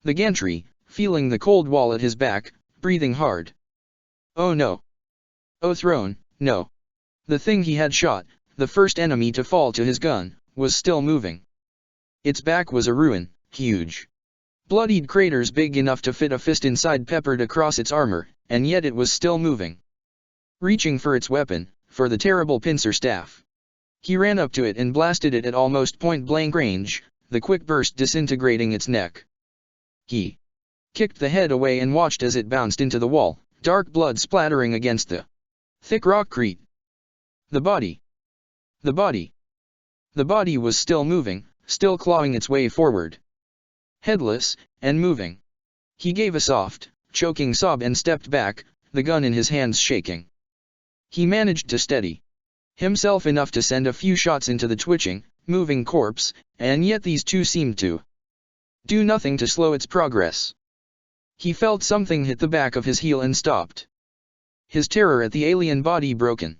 the gantry, feeling the cold wall at his back, breathing hard. Oh no. Oh Throne, no. The thing he had shot, the first enemy to fall to his gun, was still moving. Its back was a ruin, huge. Bloodied craters big enough to fit a fist inside peppered across its armor, and yet it was still moving. Reaching for its weapon, for the terrible pincer staff. He ran up to it and blasted it at almost point-blank range, the quick burst disintegrating its neck. He kicked the head away and watched as it bounced into the wall, dark blood splattering against the thick rockcrete. The body. The body. The body was still moving, still clawing its way forward. Headless, and moving. He gave a soft, choking sob and stepped back, the gun in his hands shaking. He managed to steady himself enough to send a few shots into the twitching, moving corpse, and yet these two seemed to do nothing to slow its progress. He felt something hit the back of his heel and stopped. His terror at the alien body broken.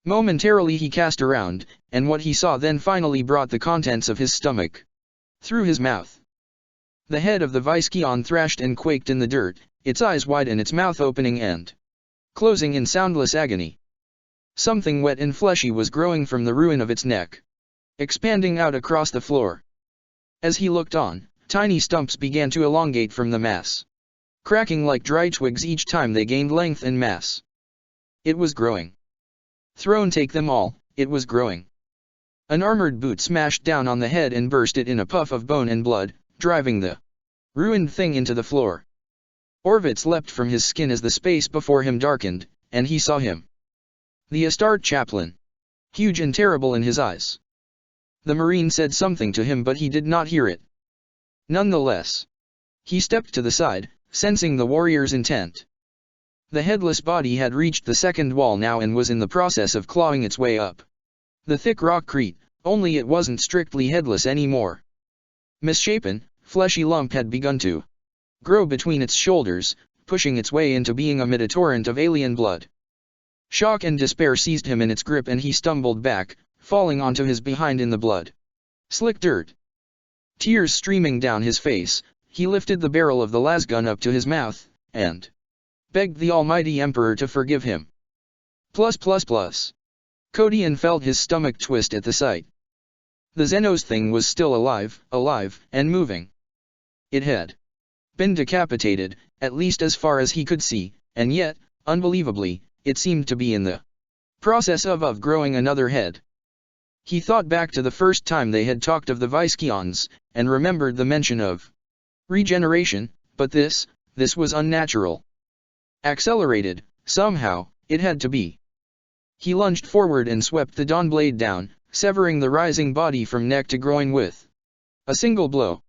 Momentarily he cast around, and what he saw then finally brought the contents of his stomach through his mouth. The head of the Viskeon thrashed and quaked in the dirt, its eyes wide and its mouth opening and closing in soundless agony. Something wet and fleshy was growing from the ruin of its neck, expanding out across the floor. As he looked on, tiny stumps began to elongate from the mass, cracking like dry twigs each time they gained length and mass. It was growing. Throne take them all, it was growing. An armored boot smashed down on the head and burst it in a puff of bone and blood, driving the ruined thing into the floor. Orvitz leapt from his skin as the space before him darkened, and he saw him. The Astarte chaplain. Huge and terrible in his eyes. The Marine said something to him but he did not hear it. Nonetheless, he stepped to the side, sensing the warrior's intent. The headless body had reached the second wall now and was in the process of clawing its way up the thick rockcrete, only it wasn't strictly headless anymore. Misshapen, fleshy lump had begun to grow between its shoulders, pushing its way into being amid a torrent of alien blood. Shock and despair seized him in its grip and he stumbled back, falling onto his behind in the blood. Slick dirt. Tears streaming down his face, he lifted the barrel of the lasgun up to his mouth, and begged the almighty Emperor to forgive him. Codian felt his stomach twist at the sight. The Xenos thing was still alive, and moving. It had been decapitated, at least as far as he could see, and yet, unbelievably, it seemed to be in the process of growing another head. He thought back to the first time they had talked of the Viskeons, and remembered the mention of regeneration, but this was unnatural. Accelerated, somehow, it had to be. He lunged forward and swept the dawn blade down, severing the rising body from neck to groin with a single blow.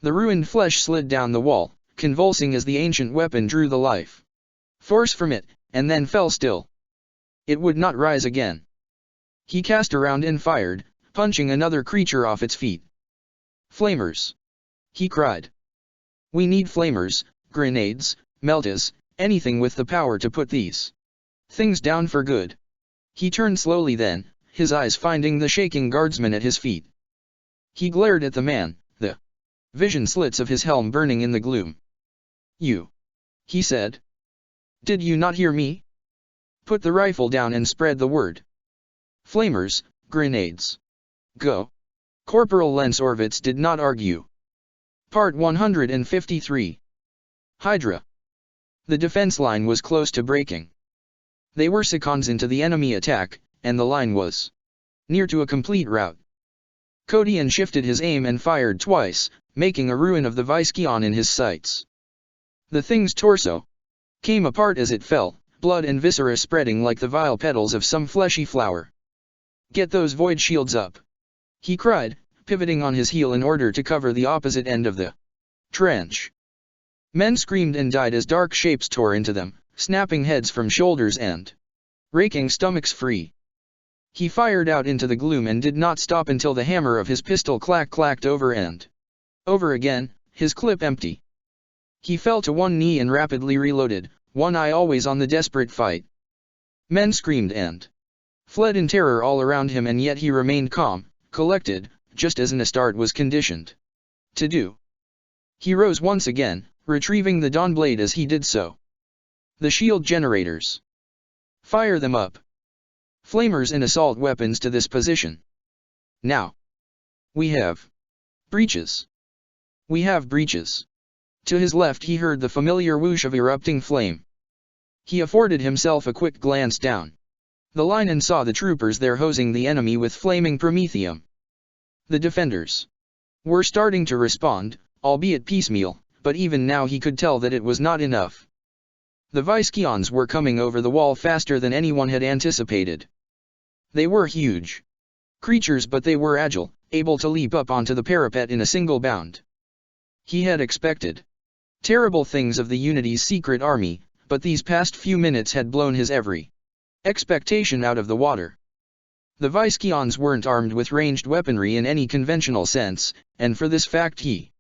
The ruined flesh slid down the wall, convulsing as the ancient weapon drew the life force from it, and then fell still. It would not rise again. He cast around and fired, punching another creature off its feet. Flamers! He cried. We need flamers, grenades, meltas, anything with the power to put these things down for good. He turned slowly then, his eyes finding the shaking guardsman at his feet. He glared at the man, the vision slits of his helm burning in the gloom. You, he said. Did you not hear me? Put the rifle down and spread the word. Flamers, grenades. Go. Corporal Lance Orvitz did not argue. Part 153. Hydra. The defense line was close to breaking. They were seconds into the enemy attack, and the line was near to a complete rout. Kodian shifted his aim and fired twice, making a ruin of the Viscyon in his sights. The thing's torso came apart as it fell, blood and viscera spreading like the vile petals of some fleshy flower. "Get those void shields up!" he cried, pivoting on his heel in order to cover the opposite end of the trench. Men screamed and died as dark shapes tore into them, snapping heads from shoulders and raking stomachs free. He fired out into the gloom and did not stop until the hammer of his pistol clacked over and over again, his clip empty. He fell to one knee and rapidly reloaded, one eye always on the desperate fight. Men screamed and fled in terror all around him, and yet he remained calm, collected, just as an Astarte was conditioned to do. He rose once again, retrieving the Dawnblade as he did so. "The shield generators. Fire them up. Flamers and assault weapons to this position. Now. We have breaches. We have breaches." To his left he heard the familiar whoosh of erupting flame. He afforded himself a quick glance down the line and saw the troopers there hosing the enemy with flaming promethium. The defenders were starting to respond, albeit piecemeal, but even now he could tell that it was not enough. The Viscyons were coming over the wall faster than anyone had anticipated. They were huge creatures, but they were agile, able to leap up onto the parapet in a single bound. He had expected terrible things of the Unity's secret army, but these past few minutes had blown his every expectation out of the water. The Viscyons weren't armed with ranged weaponry in any conventional sense, and for this fact he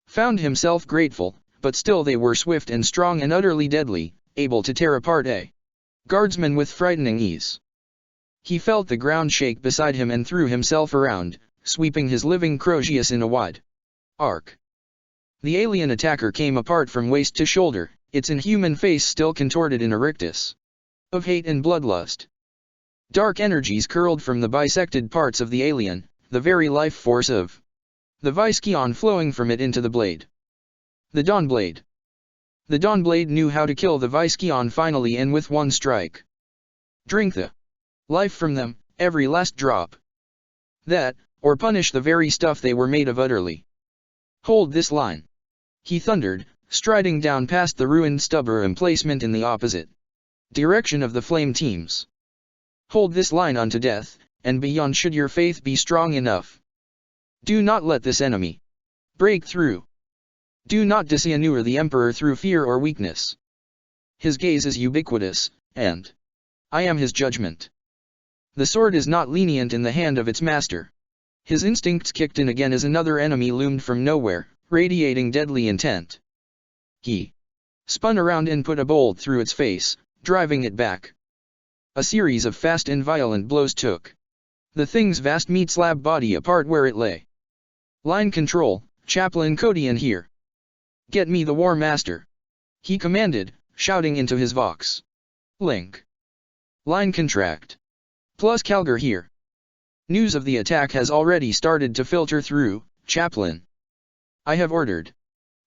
found himself grateful, but still they were swift and strong and utterly deadly, able to tear apart a guardsman with frightening ease. He felt the ground shake beside him and threw himself around, sweeping his living Crozius in a wide arc. The alien attacker came apart from waist to shoulder, its inhuman face still contorted in a rictus of hate and bloodlust. Dark energies curled from the bisected parts of the alien, the very life force of the Viscyon flowing from it into the blade. The Dawnblade. The Dawnblade knew how to kill the Viscyon finally, and with one strike. Drink the life from them, every last drop. That, or punish the very stuff they were made of utterly. "Hold this line," he thundered, striding down past the ruined stubber emplacement in the opposite direction of the flame teams. "Hold this line unto death, and beyond should your faith be strong enough. Do not let this enemy break through. Do not disinnure the Emperor through fear or weakness. His gaze is ubiquitous, and I am his judgment. The sword is not lenient in the hand of its master." His instincts kicked in again as another enemy loomed from nowhere, radiating deadly intent. He spun around and put a bolt through its face, driving it back. A series of fast and violent blows took the thing's vast meat slab body apart where it lay. "Line control, Chaplain Kodian here. Get me the War Master," he commanded, shouting into his vox. "Link. Line contract. Plus Calgar here. News of the attack has already started to filter through, Chaplain. I have ordered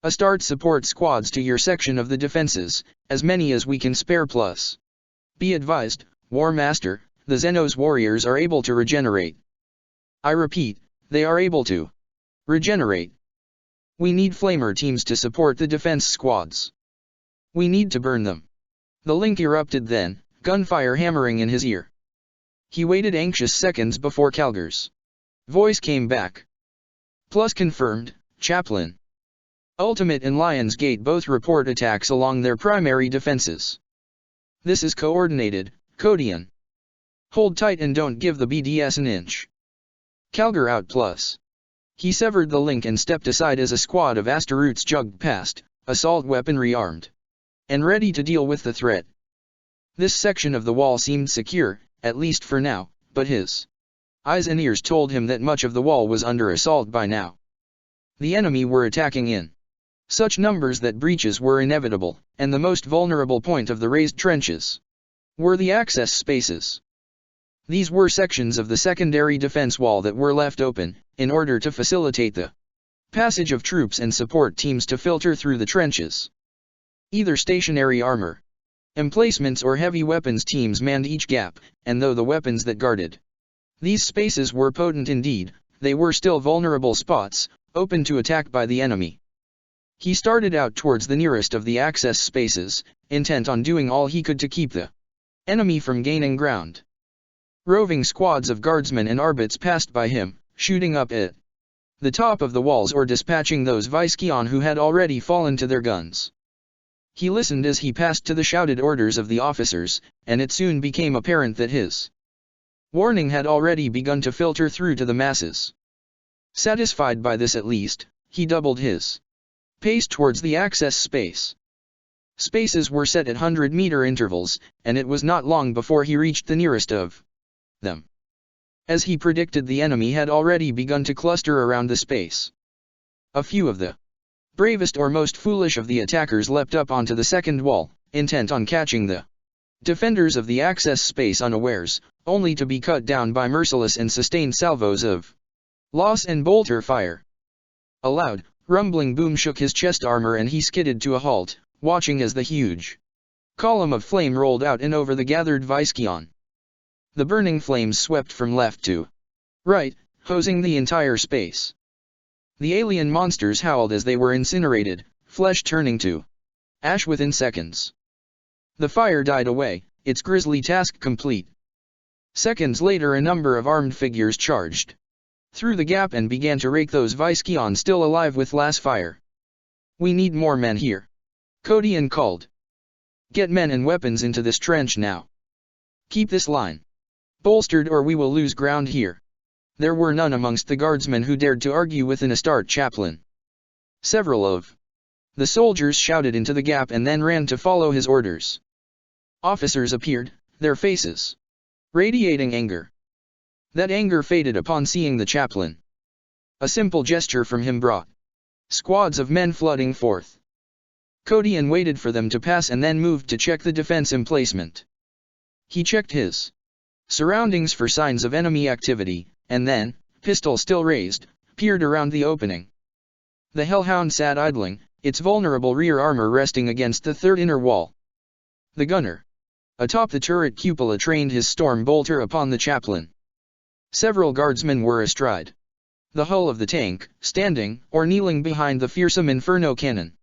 Astarte support squads to your section of the defenses, as many as we can spare. Plus, be advised, War Master, the Xenos warriors are able to regenerate. I repeat, they are able to regenerate. We need flamer teams to support the defense squads. We need to burn them." The Link erupted then, gunfire hammering in his ear. He waited anxious seconds before Calgar's voice came back. "Plus confirmed, Chaplain. Ultimate and Lion's Gate both report attacks along their primary defenses. This is coordinated, Kodian. Hold tight and don't give the BDS an inch. Calgar out." Plus. He severed the link and stepped aside as a squad of Astaroths jogged past, assault weaponry armed and ready to deal with the threat. This section of the wall seemed secure, at least for now, but his eyes and ears told him that much of the wall was under assault by now. The enemy were attacking in such numbers that breaches were inevitable, and the most vulnerable point of the raised trenches were the access spaces. These were sections of the secondary defense wall that were left open, in order to facilitate the passage of troops and support teams to filter through the trenches. Either stationary armor Emplacements or heavy weapons teams manned each gap, and though the weapons that guarded these spaces were potent indeed, they were still vulnerable spots, open to attack by the enemy. He started out towards the nearest of the access spaces, intent on doing all he could to keep the enemy from gaining ground. Roving squads of guardsmen and arbits passed by him, shooting up at the top of the walls or dispatching those Viscount who had already fallen to their guns. He listened as he passed to the shouted orders of the officers, and it soon became apparent that his warning had already begun to filter through to the masses. Satisfied by this at least, he doubled his pace towards the access space. Spaces were set at 100-meter intervals, and it was not long before he reached the nearest of them. As he predicted, the enemy had already begun to cluster around the space. A few of the bravest or most foolish of the attackers leapt up onto the second wall, intent on catching the defenders of the access space unawares, only to be cut down by merciless and sustained salvos of loss and bolter fire. A loud, rumbling boom shook his chest armor and he skidded to a halt, watching as the huge column of flame rolled out and over the gathered Viscount. The burning flames swept from left to right, hosing the entire space. The alien monsters howled as they were incinerated, flesh turning to ash within seconds. The fire died away, its grisly task complete. Seconds later, a number of armed figures charged through the gap and began to rake those Viscount still alive with last fire. "We need more men here," Codian called. "Get men and weapons into this trench now. Keep this line bolstered or we will lose ground here." There were none amongst the guardsmen who dared to argue with an Astarte chaplain. Several of the soldiers shouted into the gap and then ran to follow his orders. Officers appeared, their faces radiating anger. That anger faded upon seeing the chaplain. A simple gesture from him brought squads of men flooding forth. Codian waited for them to pass and then moved to check the defense emplacement. He checked his surroundings for signs of enemy activity, and then, pistol still raised, peered around the opening. The Hellhound sat idling, its vulnerable rear armor resting against the third inner wall. The gunner atop the turret cupola trained his storm bolter upon the chaplain. Several guardsmen were astride the hull of the tank, standing or kneeling behind the fearsome Inferno cannon.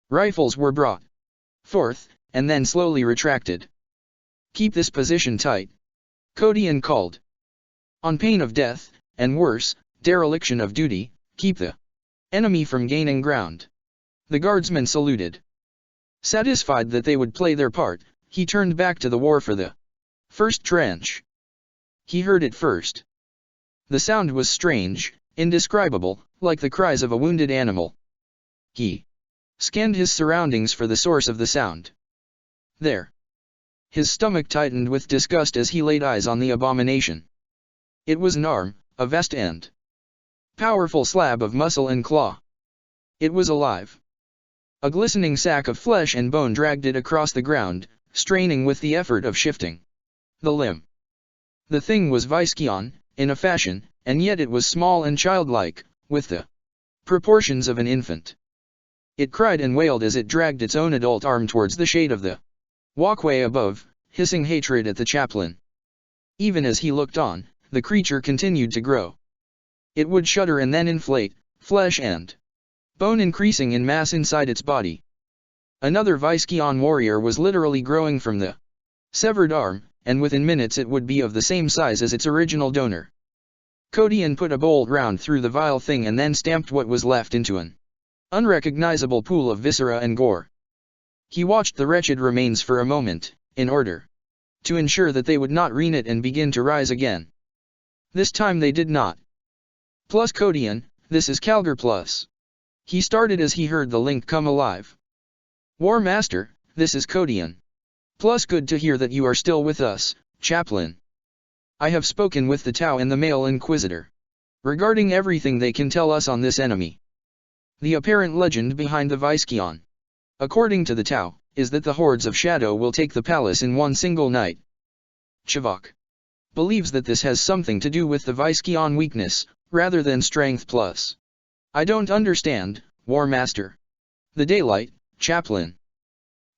Rifles were brought forth, and then slowly retracted. "Keep this position tight," Codian called. "On pain of death, and worse, dereliction of duty, keep the enemy from gaining ground." The guardsmen saluted. Satisfied that they would play their part, he turned back to the war for the first trench. He heard it first. The sound was strange, indescribable, like the cries of a wounded animal. He scanned his surroundings for the source of the sound. There. His stomach tightened with disgust as he laid eyes on the abomination. It was an arm, a vast and powerful slab of muscle and claw. It was alive. A glistening sack of flesh and bone dragged it across the ground, straining with the effort of shifting the limb. The thing was Viscount, in a fashion, and yet it was small and childlike, with the proportions of an infant. It cried and wailed as it dragged its own adult arm towards the shade of the walkway above, hissing hatred at the chaplain. Even as he looked on, the creature continued to grow. It would shudder and then inflate, flesh and bone increasing in mass inside its body. Another Viscount warrior was literally growing from the severed arm, and within minutes it would be of the same size as its original donor. Codian put a bolt round through the vile thing and then stamped what was left into an unrecognizable pool of viscera and gore. He watched the wretched remains for a moment, in order to ensure that they would not reknit and begin to rise again. This time they did not. "Plus Codian, this is Calgar Plus." He started as he heard the link come alive. "War Master, this is Codian. Plus good to hear that you are still with us, chaplain. I have spoken with the Tau and the male Inquisitor regarding everything they can tell us on this enemy. The apparent legend behind the Viscount, according to the Tau, is that the hordes of Shadow will take the palace in one single night. Chivok believes that this has something to do with the Viscount weakness, rather than strength plus. I don't understand, War Master. The daylight, chaplain.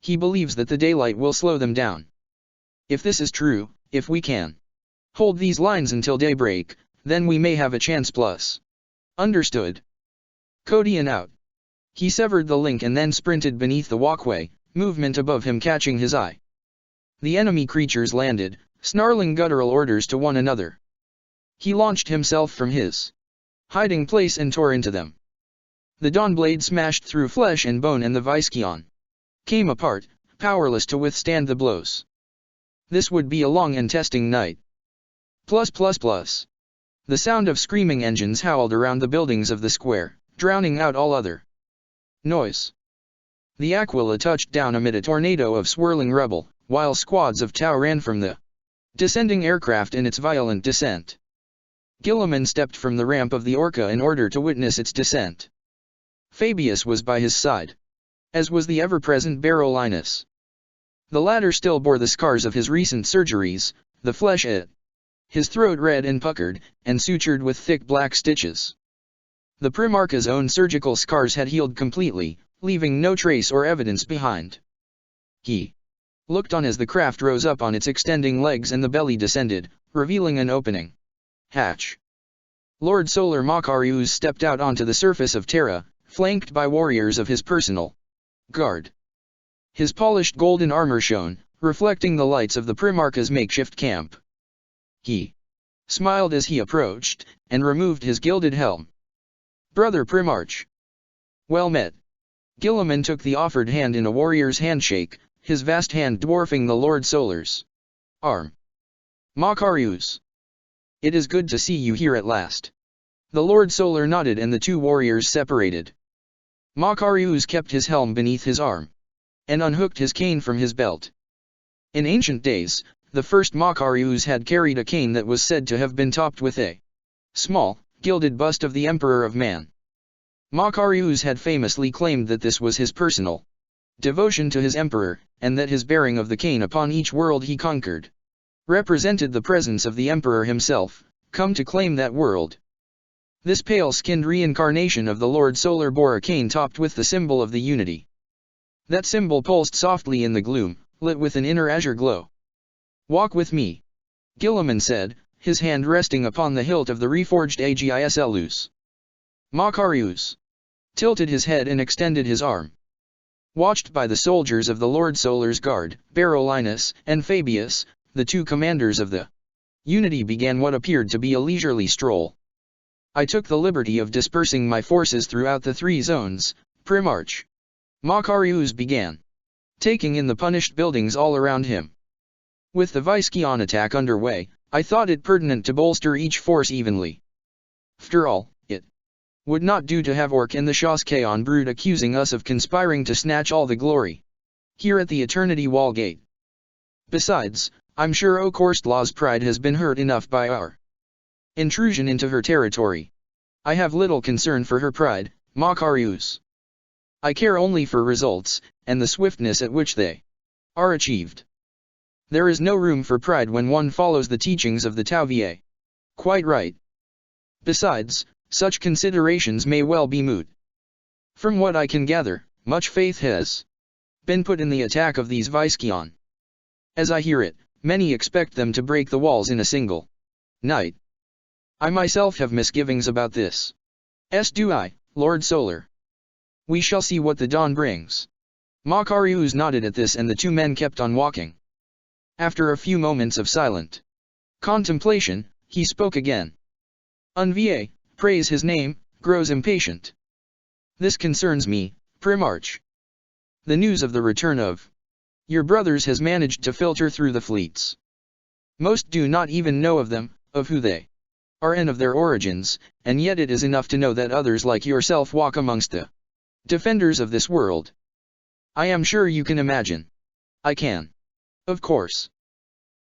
He believes that the daylight will slow them down. If this is true, if we can hold these lines until daybreak, then we may have a chance plus. Understood. Kodian out. He severed the link and then sprinted beneath the walkway, movement above him catching his eye. The enemy creatures landed, snarling guttural orders to one another. He launched himself from his hiding place and tore into them. The Dawnblade smashed through flesh and bone and the Viscyon came apart, powerless to withstand the blows. This would be a long and testing night. The sound of screaming engines howled around the buildings of the square, drowning out all other noise. The Aquila touched down amid a tornado of swirling rubble, while squads of Tau ran from the descending aircraft in its violent descent. Guilliman stepped from the ramp of the Orca in order to witness its descent. Fabius was by his side, as was the ever-present Barolinus. The latter still bore the scars of his recent surgeries, the flesh at his throat red and puckered, and sutured with thick black stitches. The Primarch's own surgical scars had healed completely, leaving no trace or evidence behind. He looked on as the craft rose up on its extending legs and the belly descended, revealing an opening hatch. Lord Solar Makarios stepped out onto the surface of Terra, flanked by warriors of his personal guard. His polished golden armor shone, reflecting the lights of the Primarch's makeshift camp. He smiled as he approached, and removed his gilded helm. "Brother Primarch." "Well met." Guilliman took the offered hand in a warrior's handshake, his vast hand dwarfing the Lord Solar's arm. "Makarios. It is good to see you here at last." The Lord Solar nodded and the two warriors separated. Makarios kept his helm beneath his arm, and unhooked his cane from his belt. In ancient days, the first Makarios had carried a cane that was said to have been topped with a small, gilded bust of the Emperor of Man. Makarios had famously claimed that this was his personal devotion to his emperor, and that his bearing of the cane upon each world he conquered represented the presence of the emperor himself, come to claim that world. This pale-skinned reincarnation of the Lord Solar bore a cane topped with the symbol of the unity. That symbol pulsed softly in the gloom, lit with an inner azure glow. "Walk with me," Guilliman said, his hand resting upon the hilt of the reforged Agislus. Makarios tilted his head and extended his arm. Watched by the soldiers of the Lord Solar's guard, Barolinus and Fabius, the two commanders of the Unity began what appeared to be a leisurely stroll. "I took the liberty of dispersing my forces throughout the three zones, Primarch," Makarios began, taking in the punished buildings all around him. "With the Viscyon attack underway, I thought it pertinent to bolster each force evenly. After all, it would not do to have Orc and the Shoskaon brood accusing us of conspiring to snatch all the glory here at the Eternity Wall Gate. Besides, I'm sure Okorstlaw's pride has been hurt enough by our intrusion into her territory. I have little concern for her pride, Makarios. I care only for results, and the swiftness at which they are achieved. There is no room for pride when one follows the teachings of the Tau Va. Quite right. Besides, such considerations may well be moot. From what I can gather, much faith has been put in the attack of these Viscyon. As I hear it, many expect them to break the walls in a single night. I myself have misgivings about this. As do I, Lord Solar. We shall see what the dawn brings." Makarios nodded at this and the two men kept on walking. After a few moments of silent contemplation, he spoke again. "Unva, praise his name, grows impatient. This concerns me, Primarch. The news of the return of your brothers has managed to filter through the fleets. Most do not even know of them, of who they are and of their origins, and yet it is enough to know that others like yourself walk amongst the defenders of this world. I am sure you can imagine." "I can. Of course."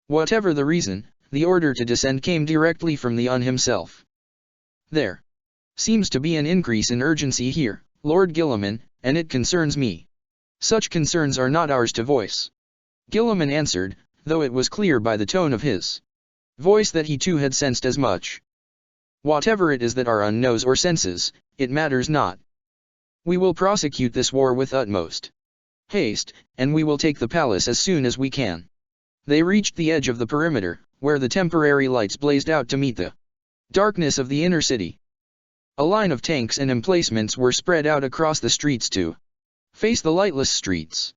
Whatever the reason, the order to descend came directly from the Un himself. "There seems to be an increase in urgency here, Lord Guilliman, and it concerns me." "Such concerns are not ours to voice," Guilliman answered, though it was clear by the tone of his voice that he too had sensed as much. "Whatever it is that our Un knows or senses, it matters not. We will prosecute this war with utmost Haste, and we will take the palace as soon as we can. They reached the edge of the perimeter, where the temporary lights blazed out to meet the darkness of the inner city. A line of tanks and emplacements were spread out across the streets to face the lightless streets.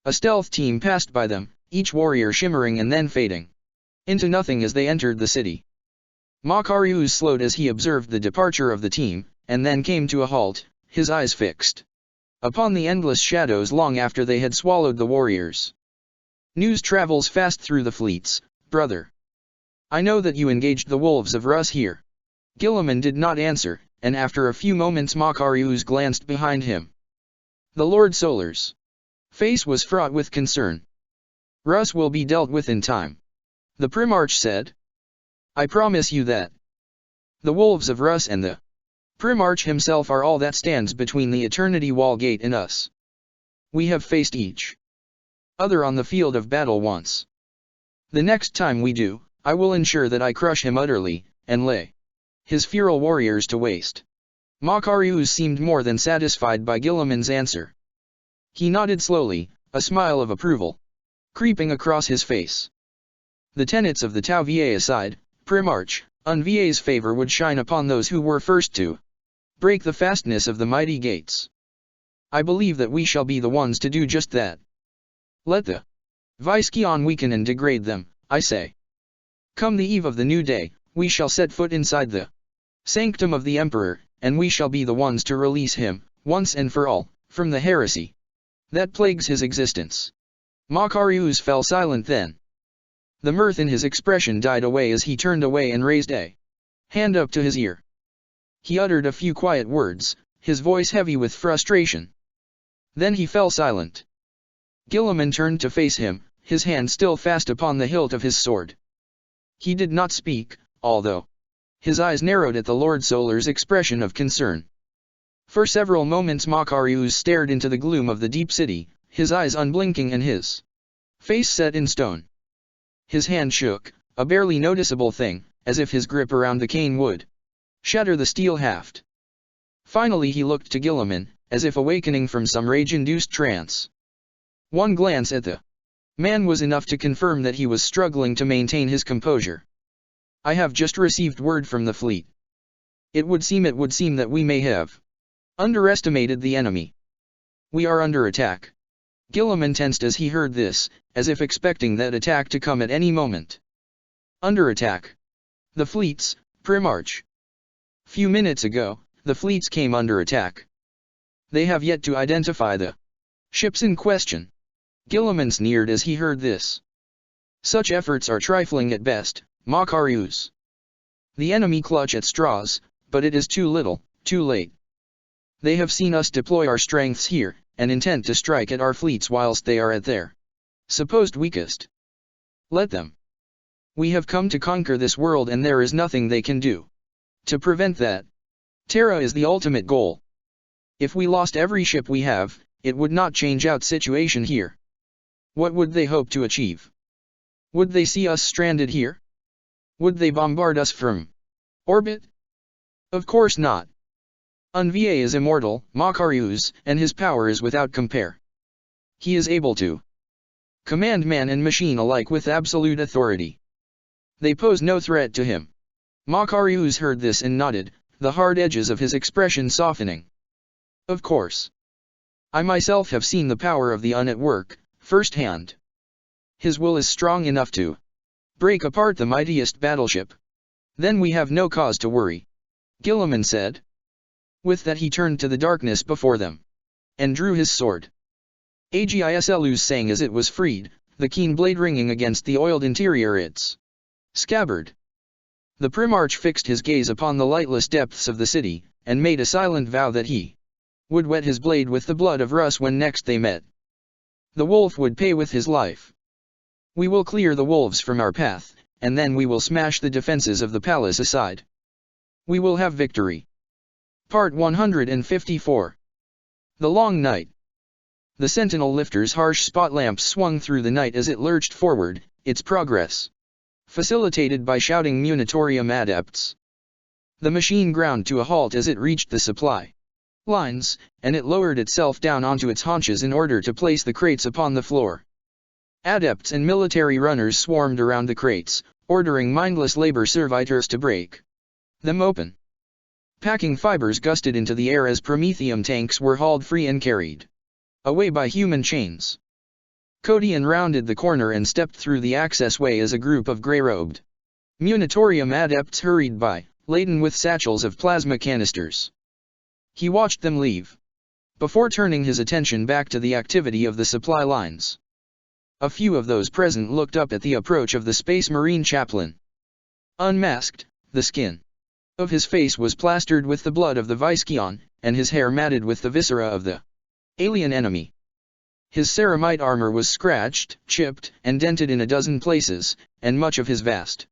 A stealth team passed by them, each warrior shimmering and then fading into nothing as they entered the city. Makarios slowed as he observed the departure of the team, and then came to a halt, his eyes fixed upon the endless shadows long after they had swallowed the warriors. News travels fast through the fleets, brother. I know that you engaged the wolves of Rus here. Gilliman did not answer, and after a few moments Makarios glanced behind him. The Lord Solar's face was fraught with concern. Rus will be dealt with in time, the Primarch said. I promise you that. The wolves of Rus and the Primarch himself are all that stands between the Eternity Wall Gate and us. We have faced each other on the field of battle once. The next time we do, I will ensure that I crush him utterly, and lay his feral warriors to waste. Makarios seemed more than satisfied by Gilliman's answer. He nodded slowly, a smile of approval creeping across his face. The tenets of the Tau Va aside, Primarch, on Va's favor would shine upon those who were first to break the fastness of the mighty gates. I believe that we shall be the ones to do just that. Let the Viscion weaken and degrade them, I say. Come the eve of the new day, we shall set foot inside the sanctum of the Emperor, and we shall be the ones to release him, once and for all, from the heresy that plagues his existence. Makarios fell silent then. The mirth in his expression died away as he turned away and raised a hand up to his ear. He uttered a few quiet words, his voice heavy with frustration. Then he fell silent. Gilliman turned to face him, his hand still fast upon the hilt of his sword. He did not speak, although his eyes narrowed at the Lord Solar's expression of concern. For several moments Makarios stared into the gloom of the deep city, his eyes unblinking and his face set in stone. His hand shook, a barely noticeable thing, as if his grip around the cane would shatter the steel haft. Finally he looked to Gilliman, as if awakening from some rage-induced trance. One glance at the man was enough to confirm that he was struggling to maintain his composure. I have just received word from the fleet. It would seem that we may have underestimated the enemy. We are under attack. Gilliman tensed as he heard this, as if expecting that attack to come at any moment. Under attack. The fleets, Primarch. Few minutes ago, the fleets came under attack. They have yet to identify the ships in question. Gilliman sneered as he heard this. Such efforts are trifling at best, Makarios. The enemy clutch at straws, but it is too little, too late. They have seen us deploy our strengths here, and intend to strike at our fleets whilst they are at their supposed weakest. Let them. We have come to conquer this world and there is nothing they can do to prevent that. Terra is the ultimate goal. If we lost every ship we have, it would not change out situation here. What would they hope to achieve? Would they see us stranded here? Would they bombard us from orbit? Of course not. Unva is immortal, Makarios, and his power is without compare. He is able to command man and machine alike with absolute authority. They pose no threat to him. Makarios heard this and nodded, the hard edges of his expression softening. Of course. I myself have seen the power of the Un at work, firsthand. His will is strong enough to break apart the mightiest battleship. Then we have no cause to worry, Gilliman said. With that he turned to the darkness before them and drew his sword. Agislus sang as it was freed, the keen blade ringing against the oiled interior its scabbard. The Primarch fixed his gaze upon the lightless depths of the city, and made a silent vow that he would wet his blade with the blood of Rus when next they met. The wolf would pay with his life. We will clear the wolves from our path, and then we will smash the defenses of the palace aside. We will have victory. Part 154. The Long Night. The sentinel lifter's harsh spot lamps swung through the night as it lurched forward, its progress facilitated by shouting Munitorium adepts. The machine ground to a halt as it reached the supply lines, and it lowered itself down onto its haunches in order to place the crates upon the floor. Adepts and military runners swarmed around the crates, ordering mindless labor servitors to break them open. Packing fibers gusted into the air as Promethium tanks were hauled free and carried away by human chains. Codian rounded the corner and stepped through the access-way as a group of grey-robed Munitorium adepts hurried by, laden with satchels of plasma canisters. He watched them leave, before turning his attention back to the activity of the supply lines. A few of those present looked up at the approach of the Space Marine chaplain. Unmasked, the skin of his face was plastered with the blood of the Viscion, and his hair matted with the viscera of the alien enemy. His ceramite armor was scratched, chipped, and dented in a dozen places, and much of his vast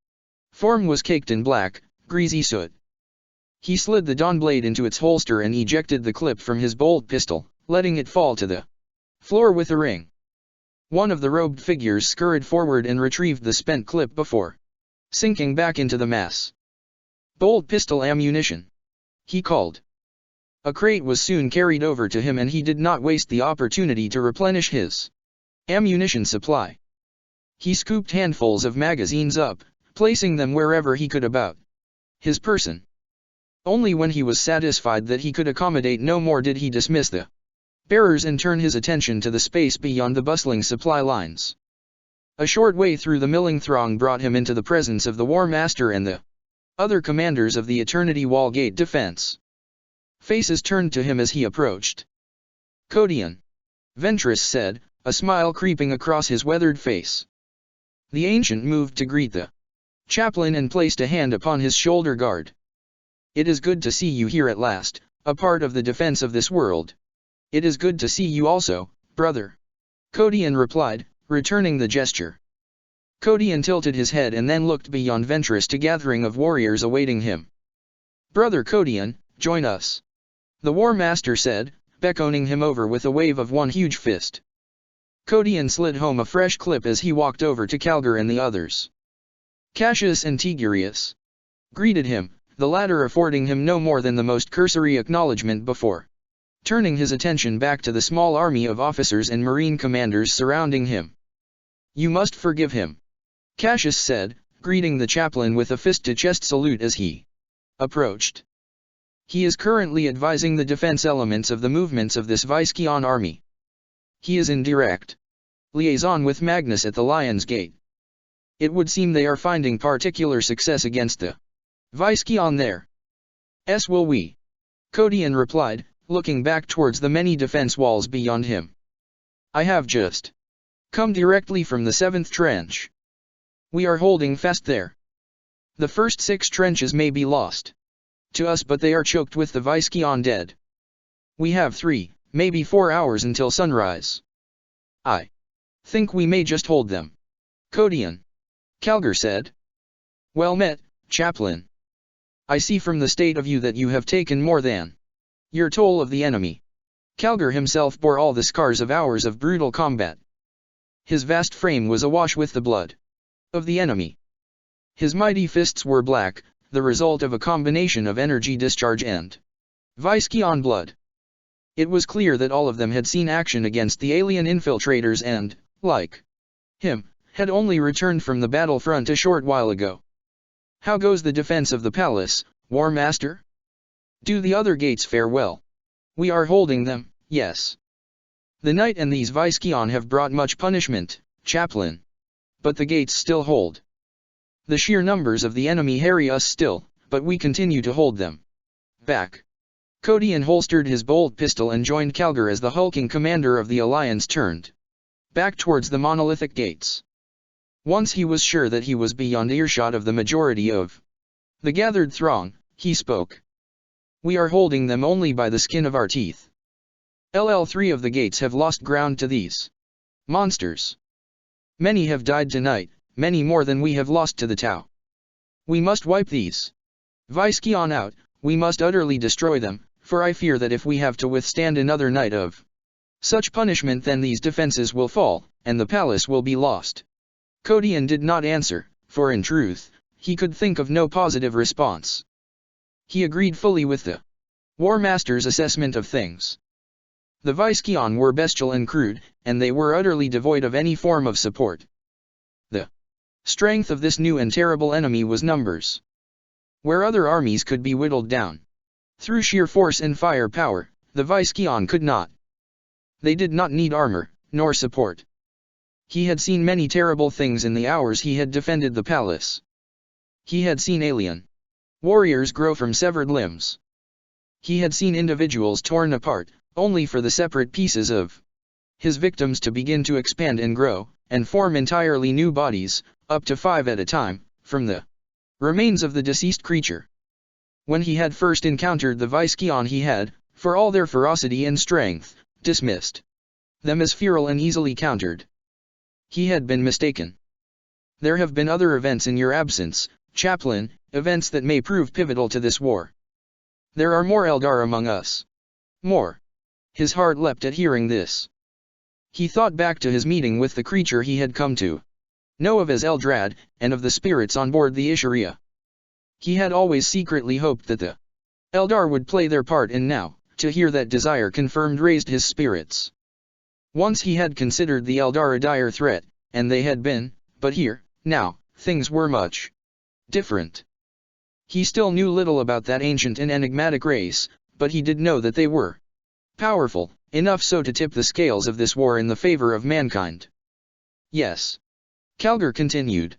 form was caked in black, greasy soot. He slid the dawn blade into its holster and ejected the clip from his bolt pistol, letting it fall to the floor with a ring. One of the robed figures scurried forward and retrieved the spent clip before sinking back into the mass. "Bolt pistol ammunition," he called. A crate was soon carried over to him and he did not waste the opportunity to replenish his ammunition supply. He scooped handfuls of magazines up, placing them wherever he could about his person. Only when he was satisfied that he could accommodate no more did he dismiss the bearers and turn his attention to the space beyond the bustling supply lines. A short way through the milling throng brought him into the presence of the War Master and the other commanders of the Eternity Wall Gate defense. Faces turned to him as he approached. "Codian," Ventress said, a smile creeping across his weathered face. The ancient moved to greet the chaplain and placed a hand upon his shoulder guard. "It is good to see you here at last, a part of the defense of this world." "It is good to see you also, brother," Codian replied, returning the gesture. Codian tilted his head and then looked beyond Ventress to gathering of warriors awaiting him. "Brother Codian, join us," the War Master said, beckoning him over with a wave of one huge fist. Codian slid home a fresh clip as he walked over to Calgar and the others. Cassius and Tigurius greeted him, the latter affording him no more than the most cursory acknowledgement before turning his attention back to the small army of officers and marine commanders surrounding him. "You must forgive him," Cassius said, greeting the chaplain with a fist-to-chest salute as he approached. "He is currently advising the defense elements of the movements of this Viscion army. He is in direct liaison with Magnus at the Lion's Gate. It would seem they are finding particular success against the Viscion there." "As will we," Codian replied, looking back towards the many defense walls beyond him. "I have just come directly from the 7th trench. We are holding fast there. The first 6 trenches may be lost to us, but they are choked with the Viscion dead. We have 3, maybe 4 hours until sunrise. I think we may just hold them." "Codian," Calgar said. "Well met, chaplain. I see from the state of you that you have taken more than your toll of the enemy." Calgar himself bore all the scars of hours of brutal combat. His vast frame was awash with the blood of the enemy. His mighty fists were black, the result of a combination of energy discharge and Viscion blood. It was clear that all of them had seen action against the alien infiltrators and, like him, had only returned from the battlefront a short while ago. "How goes the defense of the palace, War Master? Do the other gates fare well?" "We are holding them, yes. The Knight and these Viscion have brought much punishment, chaplain. But the gates still hold. The sheer numbers of the enemy harry us still, but we continue to hold them back." Codian holstered his bolt pistol and joined Calgar as the hulking commander of the Alliance turned back towards the monolithic gates. Once he was sure that he was beyond earshot of the majority of the gathered throng, he spoke. "We are holding them only by the skin of our teeth. LL3 of the gates have lost ground to these monsters. Many have died tonight, many more than we have lost to the Tau. We must wipe these Viscion out, we must utterly destroy them, for I fear that if we have to withstand another night of such punishment then these defenses will fall, and the palace will be lost." Codian did not answer, for in truth, he could think of no positive response. He agreed fully with the War Master's assessment of things. The Viskeon were bestial and crude, and they were utterly devoid of any form of support. The strength of this new and terrible enemy was numbers. Where other armies could be whittled down through sheer force and firepower, the Viskeon could not. They did not need armor, nor support. He had seen many terrible things in the hours he had defended the palace. He had seen alien warriors grow from severed limbs. He had seen individuals torn apart, only for the separate pieces of his victims to begin to expand and grow, and form entirely new bodies, up to 5 at a time, from the remains of the deceased creature. When he had first encountered the Viskeon he had, for all their ferocity and strength, dismissed them as feral and easily countered. He had been mistaken. There have been other events in your absence, Chaplain, events that may prove pivotal to this war. There are more Eldar among us. More. His heart leapt at hearing this. He thought back to his meeting with the creature he had come to know of as Eldrad, and of the spirits on board the Isharia. He had always secretly hoped that the Eldar would play their part, and now, to hear that desire confirmed raised his spirits. Once he had considered the Eldar a dire threat, and they had been, but here, now, things were much different. He still knew little about that ancient and enigmatic race, but he did know that they were powerful, enough so to tip the scales of this war in the favor of mankind. Yes. Calgar continued.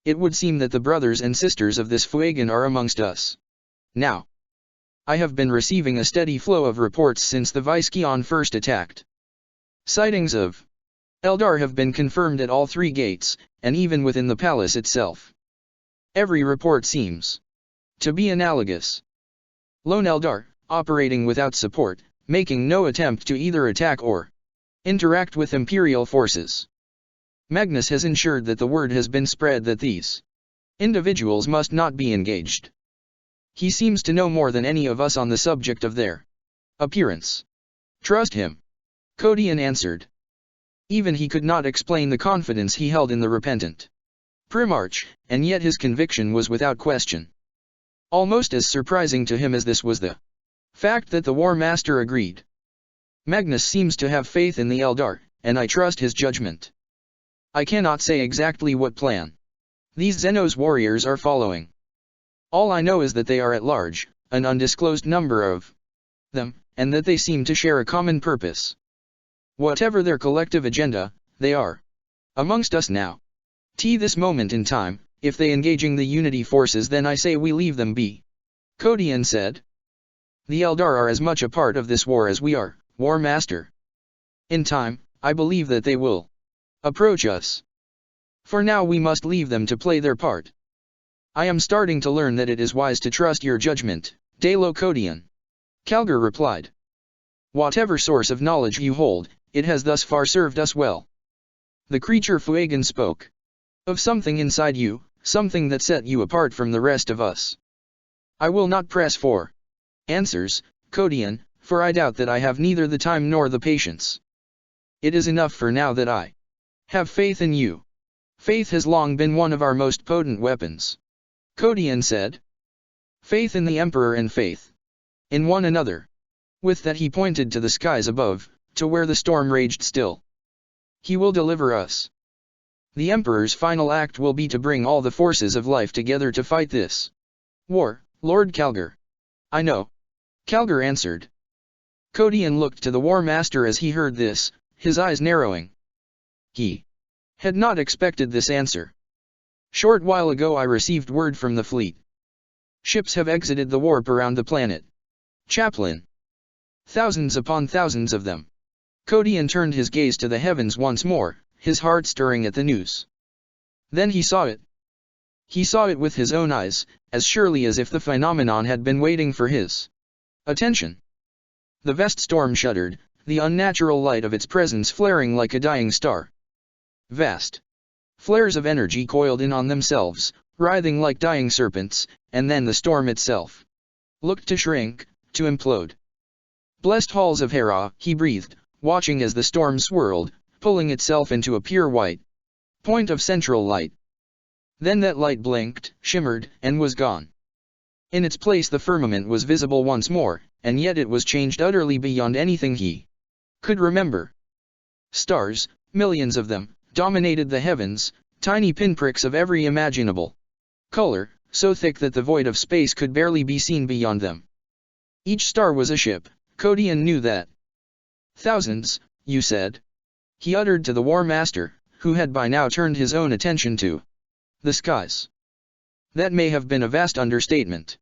It would seem that the brothers and sisters of this Fuegan are amongst us. Now, I have been receiving a steady flow of reports since the Viskeon first attacked. Sightings of Eldar have been confirmed at all 3 gates, and even within the palace itself. Every report seems to be analogous. Lone Eldar, operating without support, making no attempt to either attack or interact with Imperial forces. Magnus has ensured that the word has been spread that these individuals must not be engaged. He seems to know more than any of us on the subject of their appearance. Trust him. Codian answered. Even he could not explain the confidence he held in the repentant Primarch, and yet his conviction was without question. Almost as surprising to him as this was the fact that the War Master agreed. Magnus seems to have faith in the Eldar, and I trust his judgment. I cannot say exactly what plan these Xenos warriors are following. All I know is that they are at large, an undisclosed number of them, and that they seem to share a common purpose. Whatever their collective agenda, they are amongst us now. This moment in time, if they engaging the Unity forces, then I say we leave them be. Codian said. The Eldar are as much a part of this war as we are, War Master. In time, I believe that they will approach us. For now we must leave them to play their part. I am starting to learn that it is wise to trust your judgment, Dalo Codian. Calgar replied. Whatever source of knowledge you hold, it has thus far served us well. The creature Fuegan spoke of something inside you, something that set you apart from the rest of us. I will not press for answers, Codian, for I doubt that I have neither the time nor the patience. It is enough for now that I have faith in you. Faith has long been one of our most potent weapons. Codian said. Faith in the Emperor and faith in one another. With that he pointed to the skies above, to where the storm raged still. He will deliver us. The Emperor's final act will be to bring all the forces of life together to fight this war, Lord Calgar. I know. Calgar answered. Codian looked to the War Master as he heard this, his eyes narrowing. He had not expected this answer. Short while ago I received word from the fleet. Ships have exited the warp around the planet. Chaplain. Thousands upon thousands of them. Codian turned his gaze to the heavens once more, his heart stirring at the news. Then he saw it. He saw it with his own eyes, as surely as if the phenomenon had been waiting for his attention. The vast storm shuddered, the unnatural light of its presence flaring like a dying star. Vast flares of energy coiled in on themselves, writhing like dying serpents, and then the storm itself looked to shrink, to implode. Blessed halls of Hera, he breathed, watching as the storm swirled, pulling itself into a pure white point of central light. Then that light blinked, shimmered, and was gone. In its place the firmament was visible once more, and yet it was changed utterly beyond anything he could remember. Stars, millions of them, dominated the heavens, tiny pinpricks of every imaginable color, so thick that the void of space could barely be seen beyond them. Each star was a ship. Kodian knew that. Thousands, you said? He uttered to the War Master, who had by now turned his own attention to the skies. That may have been a vast understatement.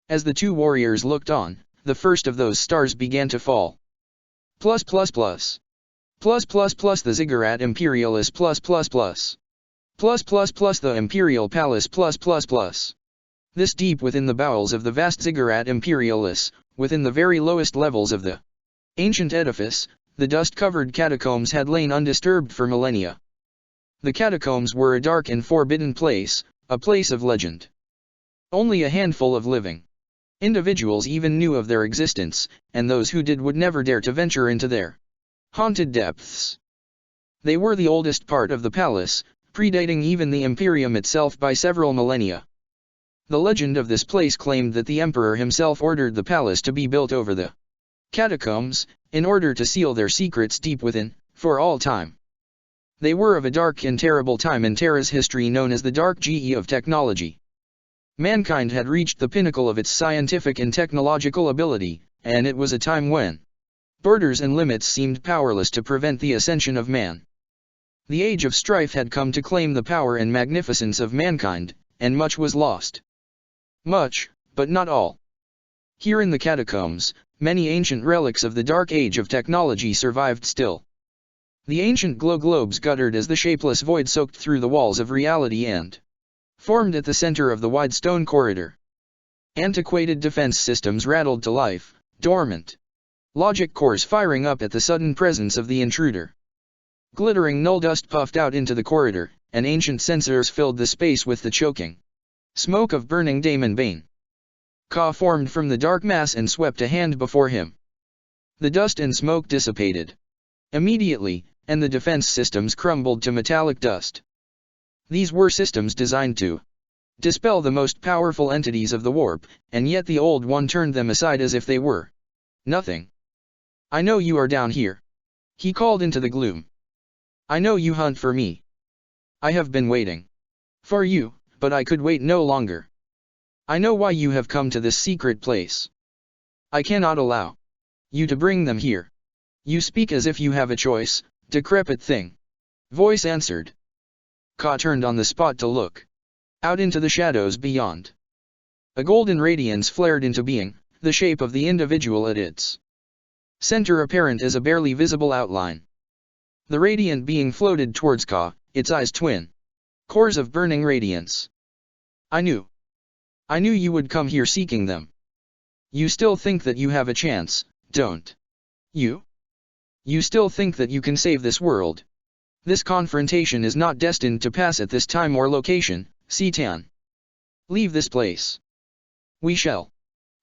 As the two warriors looked on, the first of those stars began to fall. Plus plus plus. Plus plus plus the Ziggurat Imperialis plus plus plus. Plus plus plus the Imperial Palace plus plus plus. This deep within the bowels of the vast Ziggurat Imperialis, within the very lowest levels of the ancient edifice, the dust-covered catacombs had lain undisturbed for millennia. The catacombs were a dark and forbidden place, a place of legend. Only a handful of living individuals even knew of their existence, and those who did would never dare to venture into their haunted depths. They were the oldest part of the palace, predating even the Imperium itself by several millennia. The legend of this place claimed that the Emperor himself ordered the palace to be built over the catacombs, in order to seal their secrets deep within, for all time. They were of a dark and terrible time in Terra's history known as the Dark Age of technology. Mankind had reached the pinnacle of its scientific and technological ability, and it was a time when borders and limits seemed powerless to prevent the ascension of man. The age of strife had come to claim the power and magnificence of mankind, and much was lost. Much, but not all. Here in the catacombs, many ancient relics of the dark age of technology survived still. The ancient glow globes guttered as the shapeless void soaked through the walls of reality and formed at the center of the wide stone corridor. Antiquated defense systems rattled to life, dormant logic cores firing up at the sudden presence of the intruder. Glittering null dust puffed out into the corridor, and ancient sensors filled the space with the choking smoke of burning Daemon Bane. Ka formed from the dark mass and swept a hand before him. The dust and smoke dissipated immediately, and the defense systems crumbled to metallic dust. These were systems designed to dispel the most powerful entities of the warp, and yet the old one turned them aside as if they were nothing. I know you are down here. He called into the gloom. I know you hunt for me. I have been waiting for you, but I could wait no longer. I know why you have come to this secret place. I cannot allow you to bring them here. You speak as if you have a choice, decrepit thing. Voice answered. Ka turned on the spot to look out into the shadows beyond. A golden radiance flared into being, the shape of the individual at its center apparent as a barely visible outline. The radiant being floated towards Ka, its eyes twin cores of burning radiance. I knew you would come here seeking them. You still think that you have a chance, don't you? You still think that you can save this world. This confrontation is not destined to pass at this time or location, Citan. Leave this place. We shall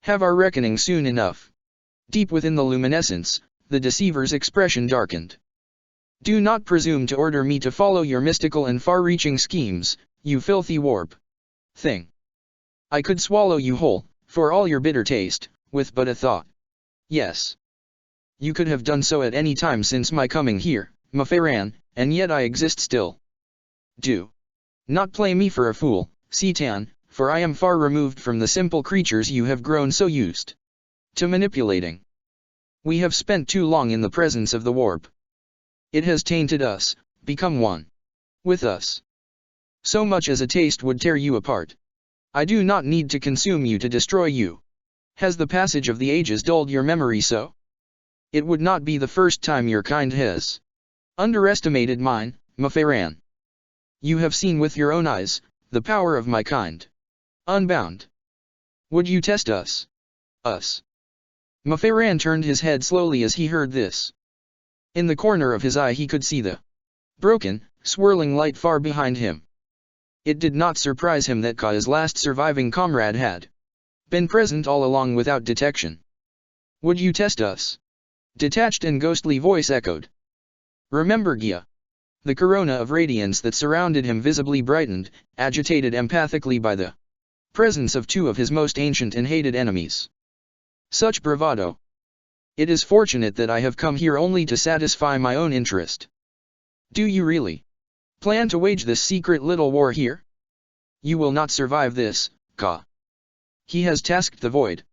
have our reckoning soon enough. Deep within the luminescence, the deceiver's expression darkened. Do not presume to order me to follow your mystical and far-reaching schemes, you filthy warp thing. I could swallow you whole, for all your bitter taste, with but a thought. Yes. You could have done so at any time since my coming here, Mafaran, and yet I exist still. Do not play me for a fool, Citan, for I am far removed from the simple creatures you have grown so used to manipulating. We have spent too long in the presence of the warp. It has tainted us, become one with us. So much as a taste would tear you apart. I do not need to consume you to destroy you. Has the passage of the ages dulled your memory so? It would not be the first time your kind has underestimated mine, Mafaran. You have seen with your own eyes the power of my kind. Unbound. Would you test us? Us. Mafaran turned his head slowly as he heard this. In the corner of his eye he could see the broken, swirling light far behind him. It did not surprise him that Ka's last surviving comrade had been present all along without detection. Would you test us? Detached and ghostly voice echoed. Remember Gia. The corona of radiance that surrounded him visibly brightened, agitated empathically by the presence of two of his most ancient and hated enemies. Such bravado! It is fortunate that I have come here only to satisfy my own interest. Do you really plan to wage this secret little war here? You will not survive this, Ka. He has tasked the Void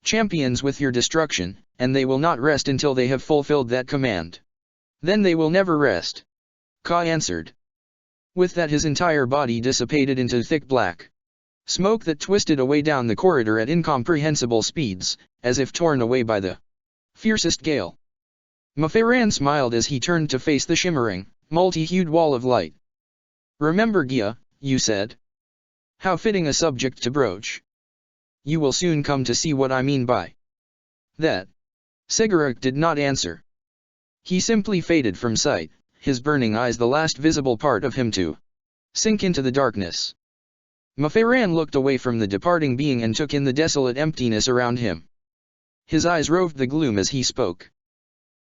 Champions with your destruction, and they will not rest until they have fulfilled that command. Then they will never rest. Ka answered. With that his entire body dissipated into thick black smoke that twisted away down the corridor at incomprehensible speeds, as if torn away by the fiercest gale. Maferan smiled as he turned to face the shimmering, multi-hued wall of light. Remember Gia, you said? How fitting a subject to broach. You will soon come to see what I mean by that. Sigarak did not answer. He simply faded from sight, his burning eyes the last visible part of him to sink into the darkness. Maferan looked away from the departing being and took in the desolate emptiness around him. His eyes roved the gloom as he spoke.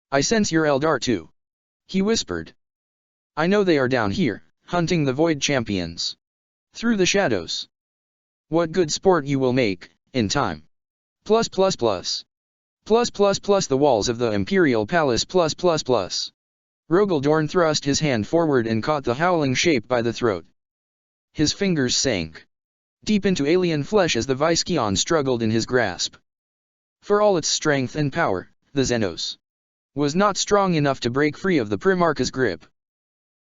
I sense your Eldar too, he whispered. I know they are down here, hunting the Void Champions through the shadows. What good sport you will make, in time. The walls of the Imperial Palace Rogaldorn thrust his hand forward and caught the howling shape by the throat. His fingers sank deep into alien flesh as the Visceon struggled in his grasp. For all its strength and power, the Xenos was not strong enough to break free of the Primarch's grip.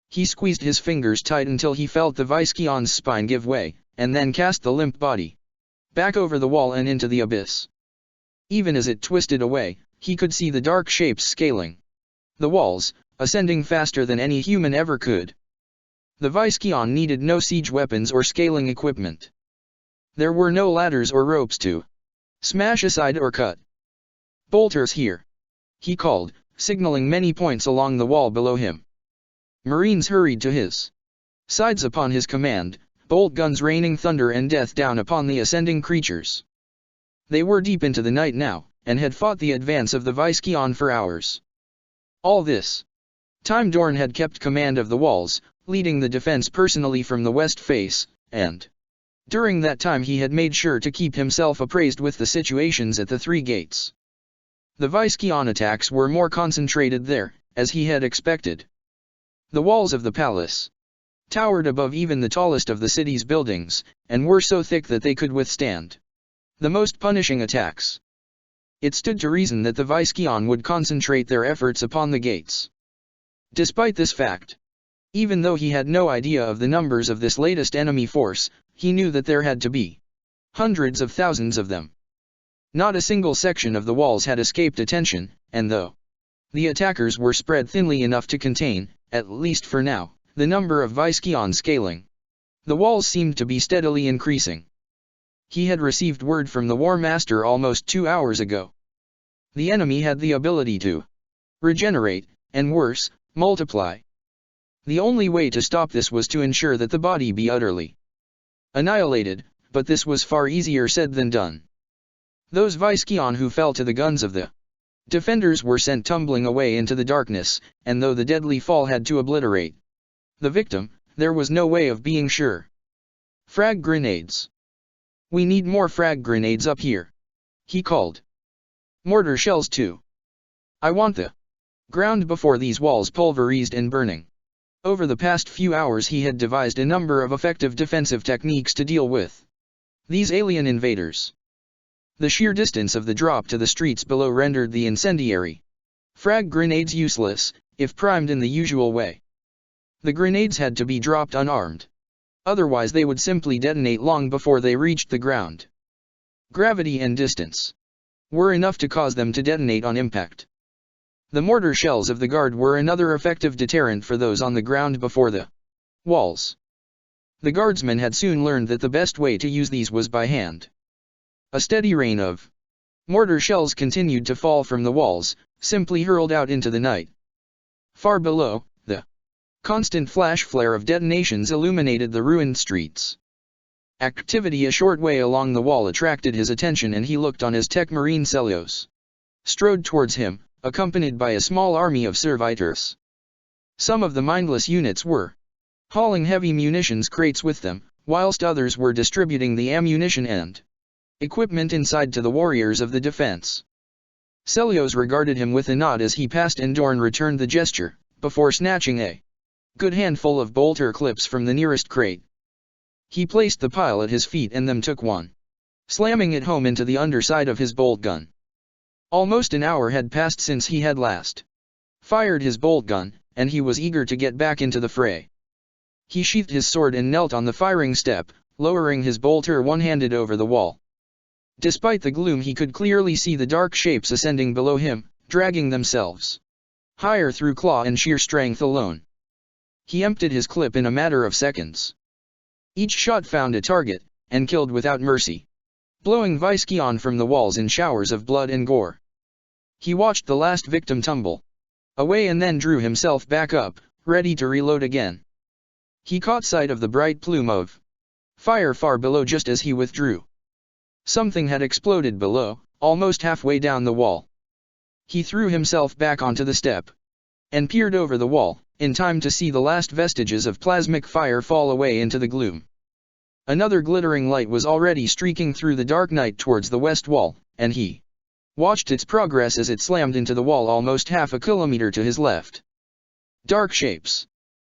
He squeezed his fingers tight until he felt the Visceon's spine give way, and then cast the limp body back over the wall and into the abyss. Even as it twisted away, he could see the dark shapes scaling the walls, ascending faster than any human ever could. The Visceon needed no siege weapons or scaling equipment. There were no ladders or ropes to smash aside or cut. Bolters here, he called, signaling many points along the wall below him. Marines hurried to his sides upon his command, bolt guns raining thunder and death down upon the ascending creatures. They were deep into the night now, and had fought the advance of the Visceon for hours. All this time Dorn had kept command of the walls, leading the defense personally from the west face, and during that time he had made sure to keep himself appraised with the situations at the three gates. The Visceon attacks were more concentrated there, as he had expected. The walls of the palace towered above even the tallest of the city's buildings, and were so thick that they could withstand the most punishing attacks. It stood to reason that the Visceon would concentrate their efforts upon the gates. Despite this fact, even though he had no idea of the numbers of this latest enemy force, he knew that there had to be hundreds of thousands of them. Not a single section of the walls had escaped attention, and though the attackers were spread thinly enough to contain, at least for now, the number of Visceon scaling, the walls seemed to be steadily increasing. He had received word from the War Master almost 2 hours ago. The enemy had the ability to regenerate, and worse, multiply. The only way to stop this was to ensure that the body be utterly annihilated, but this was far easier said than done. Those Visceon who fell to the guns of the defenders were sent tumbling away into the darkness, and though the deadly fall had to obliterate the victim, there was no way of being sure. Frag grenades. We need more frag grenades up here, he called. Mortar shells too. I want the ground before these walls pulverized and burning. Over the past few hours he had devised a number of effective defensive techniques to deal with these alien invaders. The sheer distance of the drop to the streets below rendered the incendiary frag grenades useless, if primed in the usual way. The grenades had to be dropped unarmed. Otherwise they would simply detonate long before they reached the ground. Gravity and distance were enough to cause them to detonate on impact. The mortar shells of the guard were another effective deterrent for those on the ground before the walls. The guardsmen had soon learned that the best way to use these was by hand. A steady rain of mortar shells continued to fall from the walls, simply hurled out into the night. Far below, the constant flash flare of detonations illuminated the ruined streets. Activity a short way along the wall attracted his attention, and he looked on as Tech Marine Celios strode towards him, accompanied by a small army of servitors. Some of the mindless units were hauling heavy munitions crates with them, whilst others were distributing the ammunition and equipment inside to the warriors of the defense. Celios regarded him with a nod as he passed and Dorn returned the gesture, before snatching a good handful of bolter clips from the nearest crate. He placed the pile at his feet and then took one, slamming it home into the underside of his bolt gun. Almost an hour had passed since he had last fired his bolt gun, and he was eager to get back into the fray. He sheathed his sword and knelt on the firing step, lowering his bolter one-handed over the wall. Despite the gloom he could clearly see the dark shapes ascending below him, dragging themselves higher through claw and sheer strength alone. He emptied his clip in a matter of seconds. Each shot found a target, and killed without mercy, blowing Viscion from the walls in showers of blood and gore. He watched the last victim tumble away and then drew himself back up, ready to reload again. He caught sight of the bright plume of fire far below just as he withdrew. Something had exploded below, almost halfway down the wall. He threw himself back onto the step and peered over the wall, in time to see the last vestiges of plasmic fire fall away into the gloom. Another glittering light was already streaking through the dark night towards the west wall, and he watched its progress as it slammed into the wall almost half a kilometer to his left. Dark shapes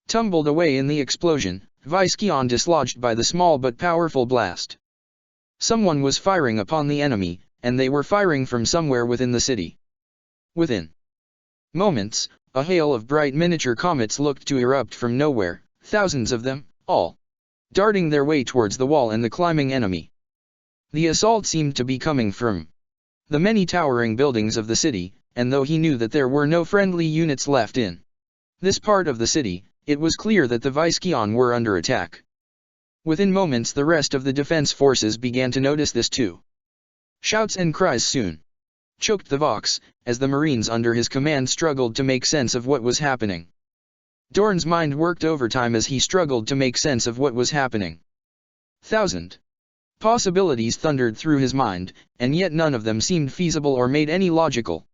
tumbled away in the explosion, Viscion dislodged by the small but powerful blast. Someone was firing upon the enemy, and they were firing from somewhere within the city. Within moments, a hail of bright miniature comets looked to erupt from nowhere, thousands of them, all darting their way towards the wall and the climbing enemy. The assault seemed to be coming from the many towering buildings of the city, and though he knew that there were no friendly units left in this part of the city, it was clear that the Viscion were under attack. Within moments the rest of the defense forces began to notice this too. Shouts and cries soon choked the Vox, as the Marines under his command struggled to make sense of what was happening. Dorn's mind worked overtime as he struggled to make sense of what was happening. Thousand possibilities thundered through his mind, and yet none of them seemed feasible or made any logical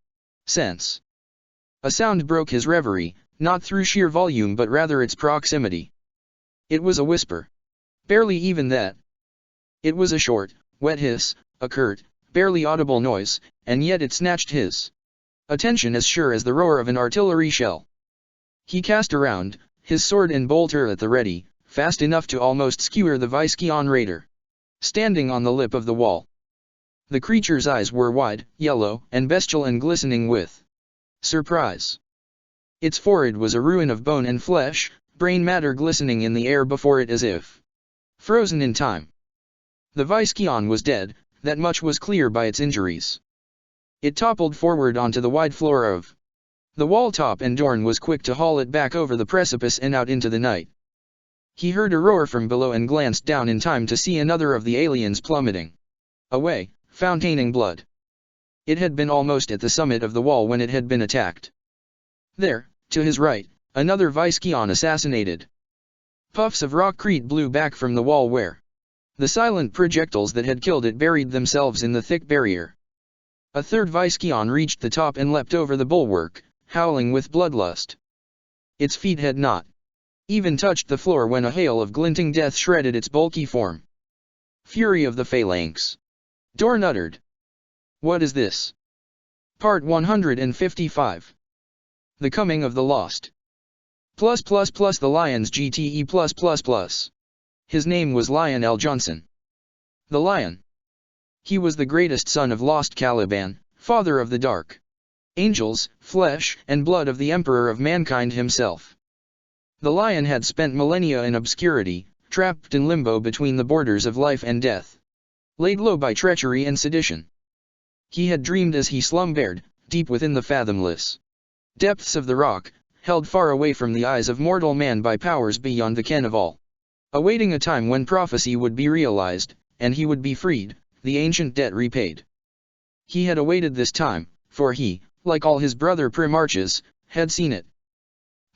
sense. A sound broke his reverie, not through sheer volume but rather its proximity. It was a whisper. Barely even that. It was a short, wet hiss, a curt, barely audible noise, and yet it snatched his attention as sure as the roar of an artillery shell. He cast around, his sword and bolter at the ready, fast enough to almost skewer the Viscion raider standing on the lip of the wall. The creature's eyes were wide, yellow, and bestial and glistening with surprise. Its forehead was a ruin of bone and flesh, brain matter glistening in the air before it as if frozen in time. The Viscion was dead, that much was clear by its injuries. It toppled forward onto the wide floor of the wall top and Dorn was quick to haul it back over the precipice and out into the night. He heard a roar from below and glanced down in time to see another of the aliens plummeting away, fontaining blood. It had been almost at the summit of the wall when it had been attacked. There, to his right, another Viscion assassinated. Puffs of rockcrete blew back from the wall where the silent projectiles that had killed it buried themselves in the thick barrier. A third Viscion reached the top and leapt over the bulwark, howling with bloodlust. Its feet had not even touched the floor when a hail of glinting death shredded its bulky form. Fury of the Phalanx. Dorn uttered. What is this? Part 155. The Coming of the Lost. The Lion's GTE+++. His name was Lionel Johnson. The Lion. He was the greatest son of Lost Caliban, father of the dark angels, flesh and blood of the Emperor of mankind himself. The Lion had spent millennia in obscurity, trapped in limbo between the borders of life and death, laid low by treachery and sedition. He had dreamed as he slumbered, deep within the fathomless depths of the rock, held far away from the eyes of mortal man by powers beyond the ken of all, awaiting a time when prophecy would be realized, and he would be freed, the ancient debt repaid. He had awaited this time, for he, like all his brother Primarchs, had seen it.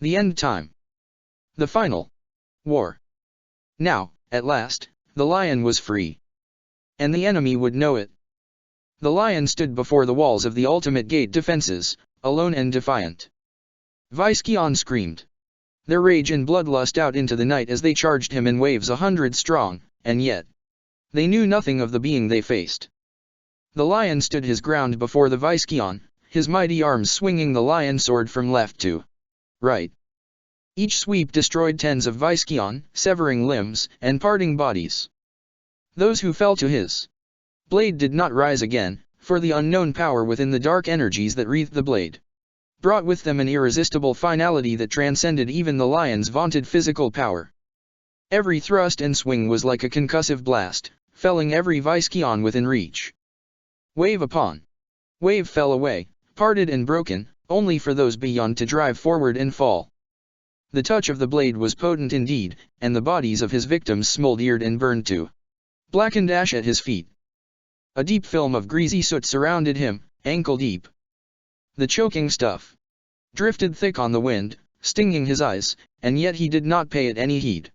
The end time. The final war. Now, at last, the Lion was free. And the enemy would know it. The Lion stood before the walls of the ultimate gate defenses, alone and defiant. Viscion screamed their rage and bloodlust out into the night as they charged him in waves 100 strong, and yet They knew nothing of the being they faced. The lion stood his ground before the Viscyon, his mighty arms swinging the lion sword from left to right. Each sweep destroyed tens of Viscyon, severing limbs and parting bodies. Those who fell to his blade did not rise again, for the unknown power within the dark energies that wreathed the blade brought with them an irresistible finality that transcended even the lion's vaunted physical power. Every thrust and swing was like a concussive blast, felling every Viscyon within reach. Wave upon wave fell away, parted and broken, only for those beyond to drive forward and fall. The touch of the blade was potent indeed, and the bodies of his victims smoldered and burned to blackened ash at his feet. A deep film of greasy soot surrounded him, ankle deep. The choking stuff drifted thick on the wind, stinging his eyes, and yet he did not pay it any heed.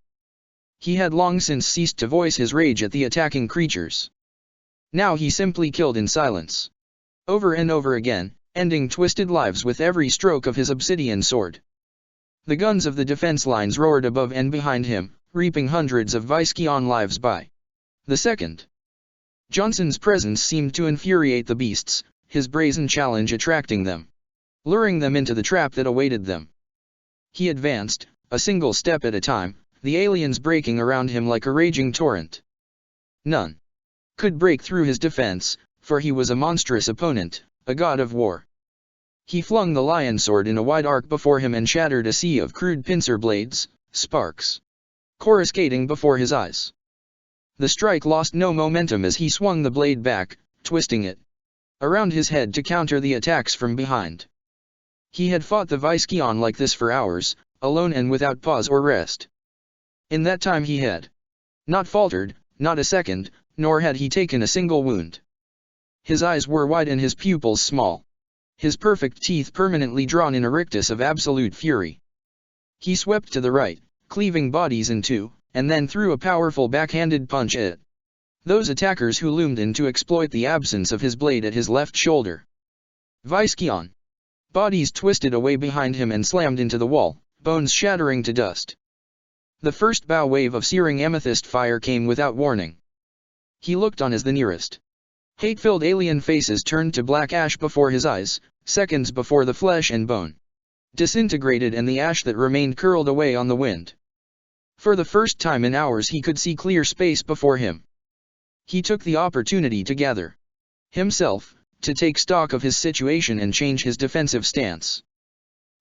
He had long since ceased to voice his rage at the attacking creatures. Now he simply killed in silence, over and over again, ending twisted lives with every stroke of his obsidian sword. The guns of the defense lines roared above and behind him, reaping hundreds of Viscyon lives by the second. Johnson's presence seemed to infuriate the beasts, his brazen challenge attracting them, luring them into the trap that awaited them. He advanced, a single step at a time, the aliens breaking around him like a raging torrent. None could break through his defense, for he was a monstrous opponent, a god of war. He flung the lion sword in a wide arc before him and shattered a sea of crude pincer blades, sparks coruscating before his eyes. The strike lost no momentum as he swung the blade back, twisting it around his head to counter the attacks from behind. He had fought the Viscyon like this for hours, alone and without pause or rest. In that time he had not faltered, not a second, nor had he taken a single wound. His eyes were wide and his pupils small, his perfect teeth permanently drawn in a rictus of absolute fury. He swept to the right, cleaving bodies in two, and then threw a powerful backhanded punch at those attackers who loomed in to exploit the absence of his blade at his left shoulder. Viscyon bodies twisted away behind him and slammed into the wall, bones shattering to dust. The first bow wave of searing amethyst fire came without warning. He looked on as the nearest hate-filled alien faces turned to black ash before his eyes, seconds before the flesh and bone disintegrated and the ash that remained curled away on the wind. For the first time in hours he could see clear space before him. He took the opportunity to gather himself, to take stock of his situation and change his defensive stance.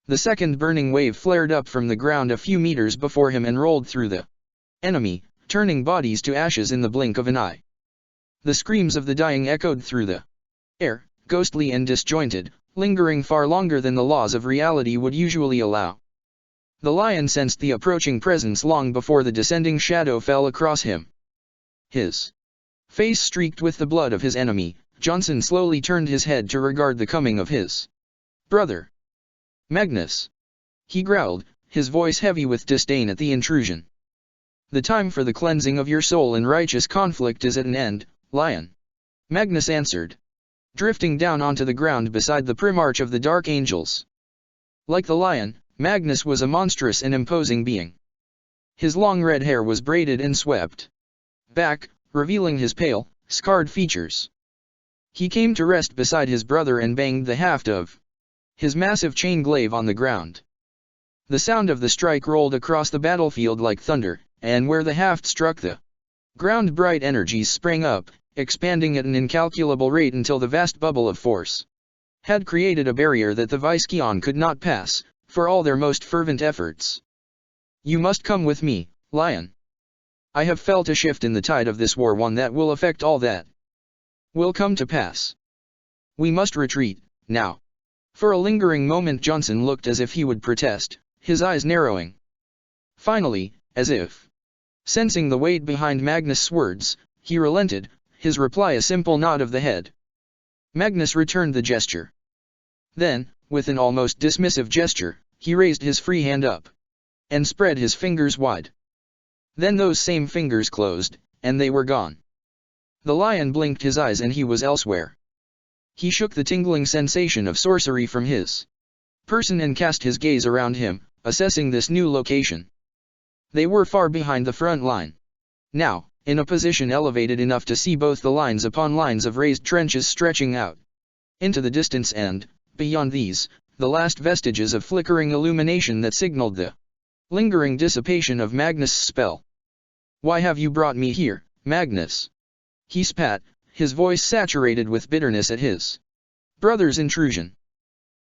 The second burning wave flared up from the ground a few meters before him and rolled through the enemy, turning bodies to ashes in the blink of an eye. The screams of the dying echoed through the air, ghostly and disjointed, lingering far longer than the laws of reality would usually allow. The lion sensed the approaching presence long before the descending shadow fell across him. His face streaked with the blood of his enemy, Johnson slowly turned his head to regard the coming of his brother. Magnus, he growled, his voice heavy with disdain at the intrusion. The time for the cleansing of your soul in righteous conflict is at an end, lion. Magnus answered, drifting down onto the ground beside the Primarch of the Dark Angels. Like the lion, Magnus was a monstrous and imposing being. His long red hair was braided and swept back, revealing his pale, scarred features. He came to rest beside his brother and banged the haft of his massive chain glaive on the ground. The sound of the strike rolled across the battlefield like thunder, and where the haft struck the ground bright energies sprang up, expanding at an incalculable rate until the vast bubble of force had created a barrier that the Viscyon could not pass, for all their most fervent efforts. You must come with me, lion. I have felt a shift in the tide of this war, one that will affect all that will come to pass. We must retreat, now. For a lingering moment Johnson looked as if he would protest, his eyes narrowing. Finally, as if sensing the weight behind Magnus' words, he relented, his reply a simple nod of the head. Magnus returned the gesture. Then, with an almost dismissive gesture, he raised his free hand up and spread his fingers wide. Then those same fingers closed, and they were gone. The lion blinked his eyes and he was elsewhere. He shook the tingling sensation of sorcery from his person and cast his gaze around him, assessing this new location. They were far behind the front line. Now, in a position elevated enough to see both the lines upon lines of raised trenches stretching out into the distance and, beyond these, the last vestiges of flickering illumination that signaled the lingering dissipation of Magnus' spell. "Why have you brought me here, Magnus?" he spat, his voice saturated with bitterness at his brother's intrusion.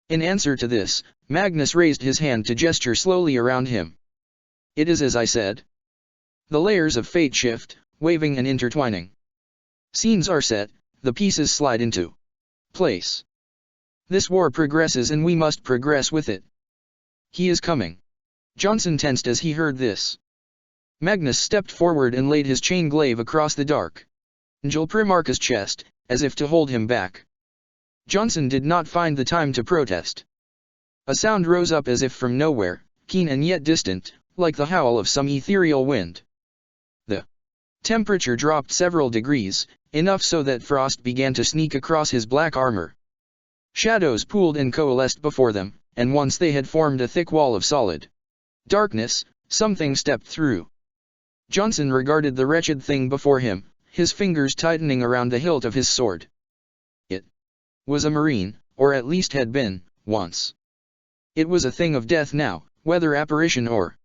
In answer to this, Magnus raised his hand to gesture slowly around him. "It is as I said. The layers of fate shift, waving and intertwining. Scenes are set, the pieces slide into place. This war progresses and we must progress with it. He is coming." Johnson tensed as he heard this. Magnus stepped forward and laid his chain glaive across the dark Angel Primarch's chest, as if to hold him back. Johnson did not find the time to protest. A sound rose up as if from nowhere, keen and yet distant, like the howl of some ethereal wind. The temperature dropped several degrees, enough so that frost began to sneak across his black armor. Shadows pooled and coalesced before them, and once they had formed a thick wall of solid darkness, something stepped through. Johnson regarded the wretched thing before him, his fingers tightening around the hilt of his sword. It was a marine, or at least had been, once. It was a thing of death now, whether apparition or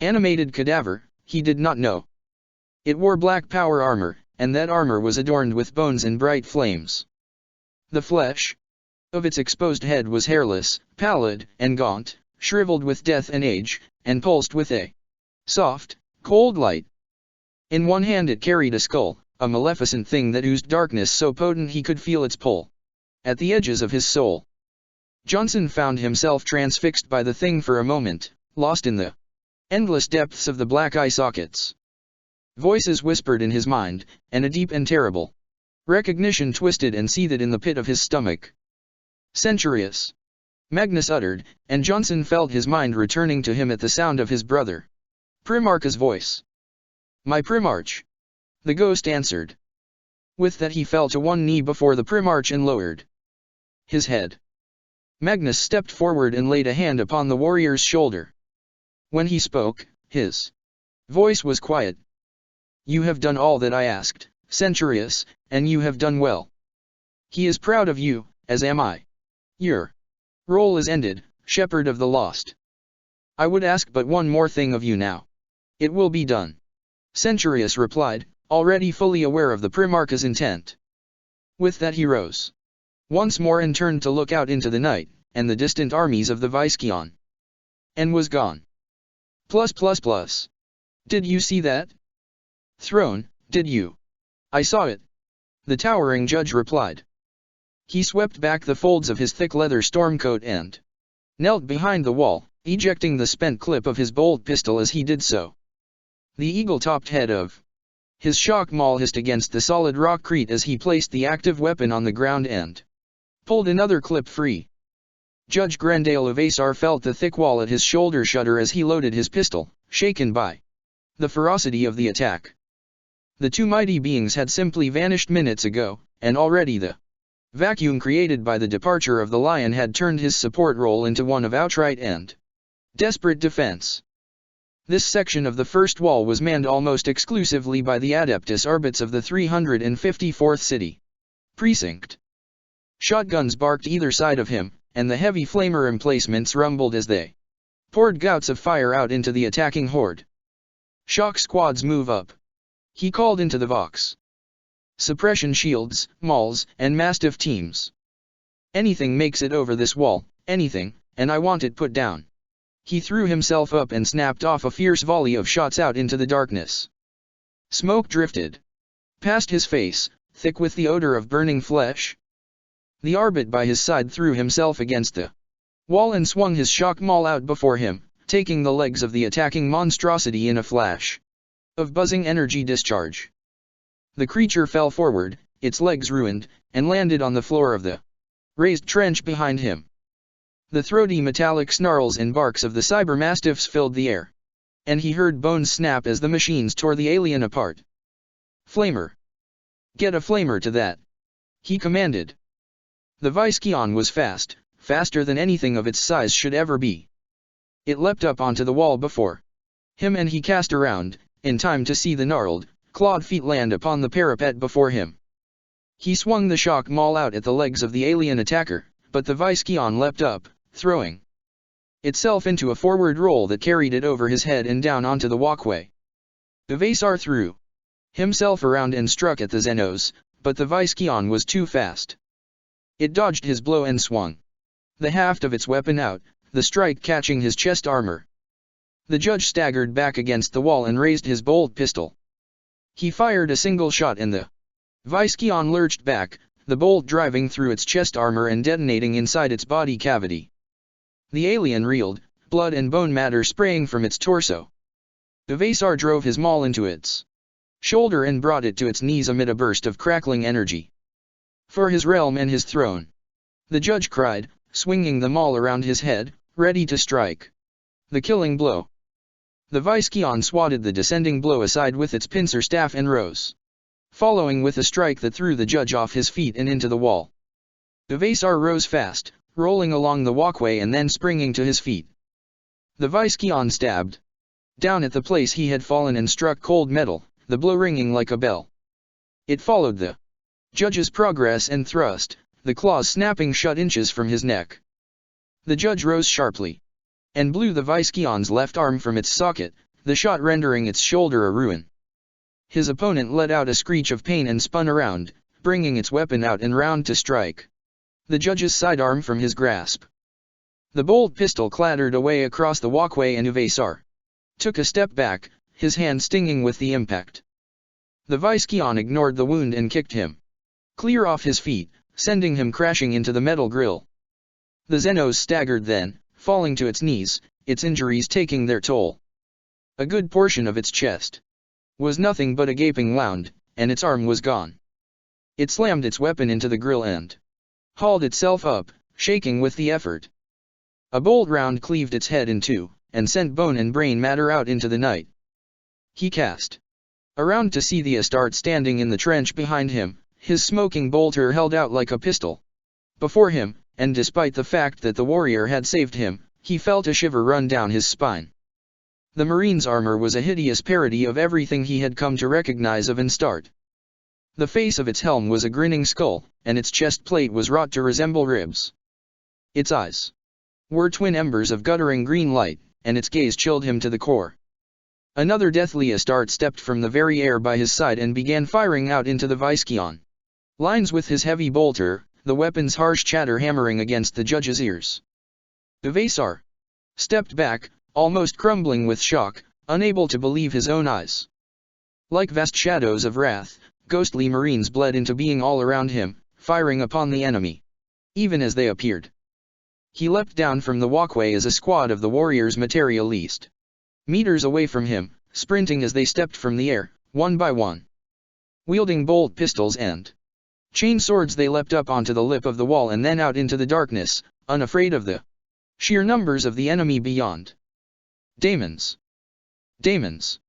animated cadaver, he did not know. It wore black power armor, and that armor was adorned with bones and bright flames. The flesh of its exposed head was hairless, pallid, and gaunt, shriveled with death and age, and pulsed with a soft, cold light. In one hand it carried a skull, a maleficent thing that oozed darkness so potent he could feel its pull at the edges of his soul. Johnson found himself transfixed by the thing for a moment, lost in the endless depths of the black eye sockets. Voices whispered in his mind, and a deep and terrible recognition twisted and seethed in the pit of his stomach. "Centurius," Magnus uttered, and Johnson felt his mind returning to him at the sound of his brother Primarch's voice. "My Primarch," the ghost answered. With that he fell to one knee before the Primarch and lowered his head. Magnus stepped forward and laid a hand upon the warrior's shoulder. When he spoke, his voice was quiet. "You have done all that I asked, Centurius, and you have done well. He is proud of you, as am I. Your role is ended, shepherd of the lost. I would ask but one more thing of you now. It will be done." Centurius replied, already fully aware of the Primarch's intent. With that he rose once more and turned to look out into the night, and the distant armies of the Viscion. And was gone. Did you see that throne, did you?" "I saw it," the towering judge replied. He swept back the folds of his thick leather stormcoat and knelt behind the wall, ejecting the spent clip of his bolt pistol as he did so. The eagle-topped head of his shock maul hissed against the solid rockcrete as he placed the active weapon on the ground and pulled another clip free. Judge Grandale of Aesar felt the thick wall at his shoulder shudder as he loaded his pistol, shaken by the ferocity of the attack. The two mighty beings had simply vanished minutes ago, and already the vacuum created by the departure of the lion had turned his support role into one of outright and desperate defense. This section of the first wall was manned almost exclusively by the Adeptus Arbites of the 354th City Precinct. Shotguns barked either side of him, and the heavy flamer emplacements rumbled as they poured gouts of fire out into the attacking horde. "Shock squads move up," he called into the Vox. "Suppression shields, mauls, and mastiff teams. Anything makes it over this wall, anything, and I want it put down." He threw himself up and snapped off a fierce volley of shots out into the darkness. Smoke drifted past his face, thick with the odor of burning flesh. The Arbit by his side threw himself against the wall and swung his shock maul out before him, taking the legs of the attacking monstrosity in a flash of buzzing energy discharge. The creature fell forward, its legs ruined, and landed on the floor of the raised trench behind him. The throaty metallic snarls and barks of the cybermastiffs filled the air, and he heard bones snap as the machines tore the alien apart. "Flamer! Get a flamer to that!" he commanded. The Viscion was fast, faster than anything of its size should ever be. It leapt up onto the wall before him and he cast around, in time to see the gnarled, clawed feet land upon the parapet before him. He swung the shock maul out at the legs of the alien attacker, but the Visceon leapt up, throwing itself into a forward roll that carried it over his head and down onto the walkway. Ivasaur threw himself around and struck at the Xenos, but the Visceon was too fast. It dodged his blow and swung the haft of its weapon out, the strike catching his chest armor. The judge staggered back against the wall and raised his bolt pistol. He fired a single shot and the Visceon lurched back, the bolt driving through its chest armor and detonating inside its body cavity. The alien reeled, blood and bone matter spraying from its torso. Ivasaur drove his maul into its shoulder and brought it to its knees amid a burst of crackling energy. For his realm and his throne, the judge cried, swinging the maul around his head, ready to strike the killing blow. The Visceon swatted the descending blow aside with its pincer staff and rose, following with a strike that threw the judge off his feet and into the wall. Ivasaur rose fast, rolling along the walkway and then springing to his feet. The Visceon stabbed down at the place he had fallen and struck cold metal, the blow ringing like a bell. It followed the judge's progress and thrust, the claws snapping shut inches from his neck. The judge rose sharply and blew the Visceon's left arm from its socket, the shot rendering its shoulder a ruin. His opponent let out a screech of pain and spun around, bringing its weapon out and round to strike the judge's sidearm from his grasp. The bolt pistol clattered away across the walkway and Ivasaur took a step back, his hand stinging with the impact. The Visceon ignored the wound and kicked him clear off his feet, sending him crashing into the metal grill. The Xenos staggered then, falling to its knees, its injuries taking their toll. A good portion of its chest was nothing but a gaping wound, and its arm was gone. It slammed its weapon into the grill and hauled itself up, shaking with the effort. A bolt round cleaved its head in two, and sent bone and brain matter out into the night. He cast around to see the Astarte standing in the trench behind him, his smoking bolter held out like a pistol before him, and despite the fact that the warrior had saved him, he felt a shiver run down his spine. The Marine's armor was a hideous parody of everything he had come to recognize of Astarte. The face of its helm was a grinning skull, and its chest plate was wrought to resemble ribs. Its eyes were twin embers of guttering green light, and its gaze chilled him to the core. Another deathly Astarte stepped from the very air by his side and began firing out into the Visceon lines with his heavy bolter, the weapon's harsh chatter hammering against the judge's ears. Ivasaur stepped back, almost crumbling with shock, unable to believe his own eyes. Like vast shadows of wrath, ghostly Marines bled into being all around him, firing upon the enemy. Even as they appeared, he leapt down from the walkway as a squad of the warriors materialized meters away from him, sprinting as they stepped from the air, one by one. Wielding bolt pistols and chain swords, they leapt up onto the lip of the wall and then out into the darkness, unafraid of the sheer numbers of the enemy beyond. Daemons! Daemons!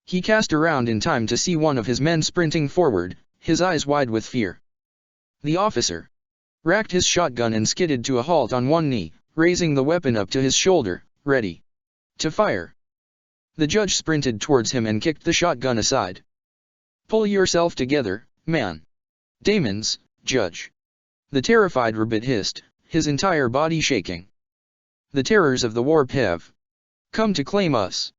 He cast around in time to see one of his men sprinting forward, his eyes wide with fear. The officer racked his shotgun and skidded to a halt on one knee, raising the weapon up to his shoulder, ready to fire. The judge sprinted towards him and kicked the shotgun aside. "Pull yourself together, man." "Daemons, Judge." The terrified rabbit hissed, his entire body shaking. "The terrors of the warp have come to claim us.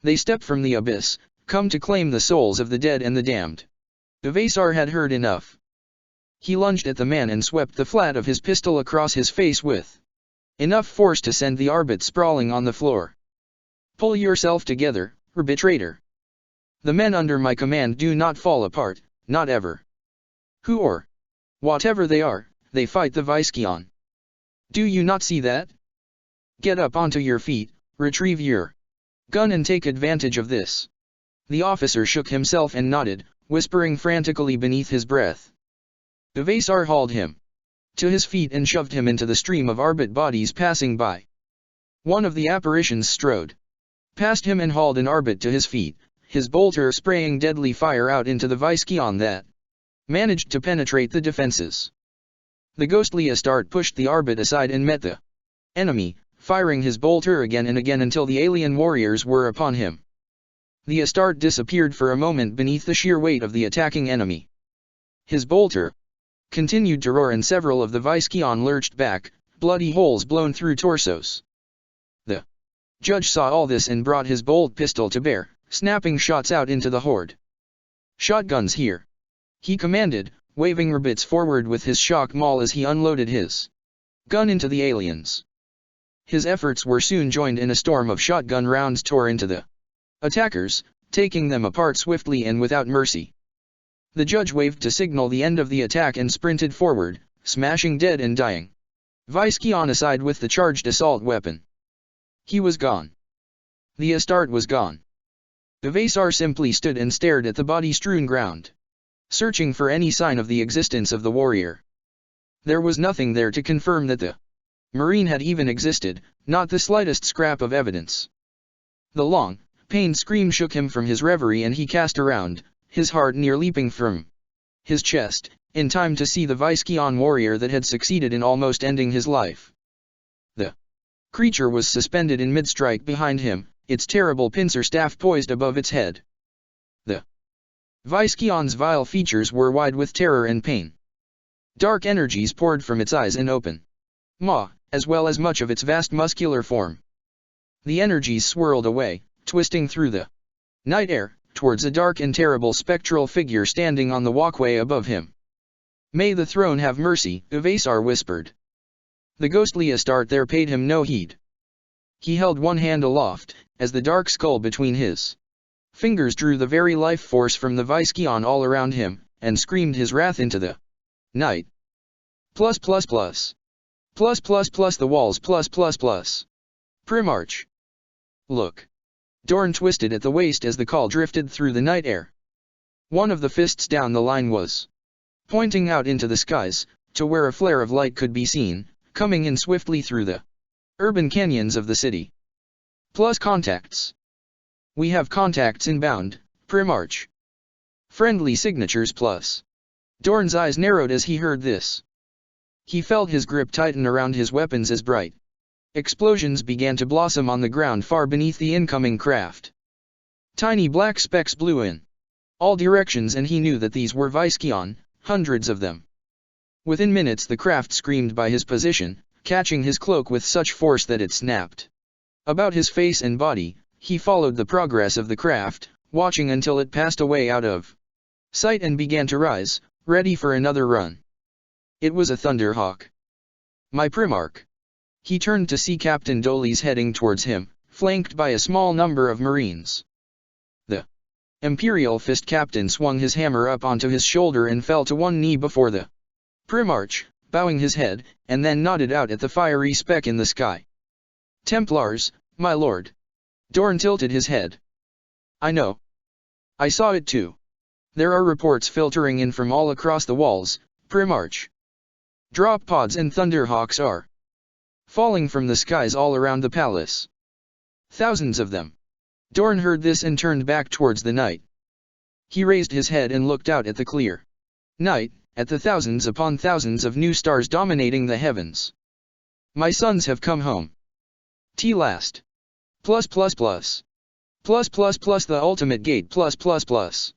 They step from the abyss, come to claim the souls of the dead and the damned." Ivasaur had heard enough. He lunged at the man and swept the flat of his pistol across his face with enough force to send the arbit sprawling on the floor. "Pull yourself together, arbitrator. The men under my command do not fall apart, not ever. Who or whatever they are, they fight the Visceon. Do you not see that? Get up onto your feet, retrieve your gun and take advantage of this." The officer shook himself and nodded, whispering frantically beneath his breath. Ivasaur hauled him to his feet and shoved him into the stream of arbit bodies passing by. One of the apparitions strode past him and hauled an arbit to his feet, his bolter spraying deadly fire out into the Visceon that managed to penetrate the defenses. The ghostly Astarte pushed the arbit aside and met the enemy, firing his bolter again and again until the alien warriors were upon him. The Astarte disappeared for a moment beneath the sheer weight of the attacking enemy. His bolter continued to roar and several of the Viscyon lurched back, bloody holes blown through torsos. The judge saw all this and brought his bold pistol to bear, snapping shots out into the horde. "Shotguns here!" he commanded, waving rabbits forward with his shock maul as he unloaded his gun into the aliens. His efforts were soon joined in a storm of shotgun rounds tore into the attackers, taking them apart swiftly and without mercy. The judge waved to signal the end of the attack and sprinted forward, smashing dead and dying Viscyon aside with the charged assault weapon. He was gone. The Astarte was gone. Uvasar simply stood and stared at the body-strewn ground, searching for any sign of the existence of the warrior. There was nothing there to confirm that the Marine had even existed, not the slightest scrap of evidence. The long, pained scream shook him from his reverie and he cast around, his heart near leaping from his chest, in time to see the Viscyon warrior that had succeeded in almost ending his life. The creature was suspended in mid-strike behind him, its terrible pincer staff poised above its head. The Viscyon's vile features were wide with terror and pain. Dark energies poured from its eyes and open maw, as well as much of its vast muscular form. The energies swirled away, twisting through the night air, towards a dark and terrible spectral figure standing on the walkway above him. "May the throne have mercy," Uvasar whispered. The ghostly Astarte there paid him no heed. He held one hand aloft, as the dark skull between his fingers drew the very life force from the Viscyon all around him, and screamed his wrath into the night. Plus plus plus. Plus plus plus the walls plus plus plus. Primarch. Look. Dorn twisted at the waist as the call drifted through the night air. One of the fists down the line was pointing out into the skies, to where a flare of light could be seen, coming in swiftly through the urban canyons of the city. Plus contacts. We have contacts inbound, Primarch. Friendly signatures plus. Dorn's eyes narrowed as he heard this. He felt his grip tighten around his weapons as bright explosions began to blossom on the ground far beneath the incoming craft. Tiny black specks blew in all directions and he knew that these were Viscyon, hundreds of them. Within minutes the craft screamed by his position, catching his cloak with such force that it snapped about his face and body. He followed the progress of the craft, watching until it passed away out of sight and began to rise, ready for another run. It was a Thunderhawk. My Primarch. He turned to see Captain Doles heading towards him, flanked by a small number of Marines. The Imperial Fist Captain swung his hammer up onto his shoulder and fell to one knee before the Primarch, bowing his head, and then nodded out at the fiery speck in the sky. Templars, my lord. Dorn tilted his head. I know. I saw it too. There are reports filtering in from all across the walls, Primarch. Drop pods and Thunderhawks are falling from the skies all around the palace. Thousands of them. Dorn heard this and turned back towards the night. He raised his head and looked out at the clear night, at the thousands upon thousands of new stars dominating the heavens. My sons have come home. T-last. Plus plus plus. Plus plus plus the ultimate gate plus plus plus.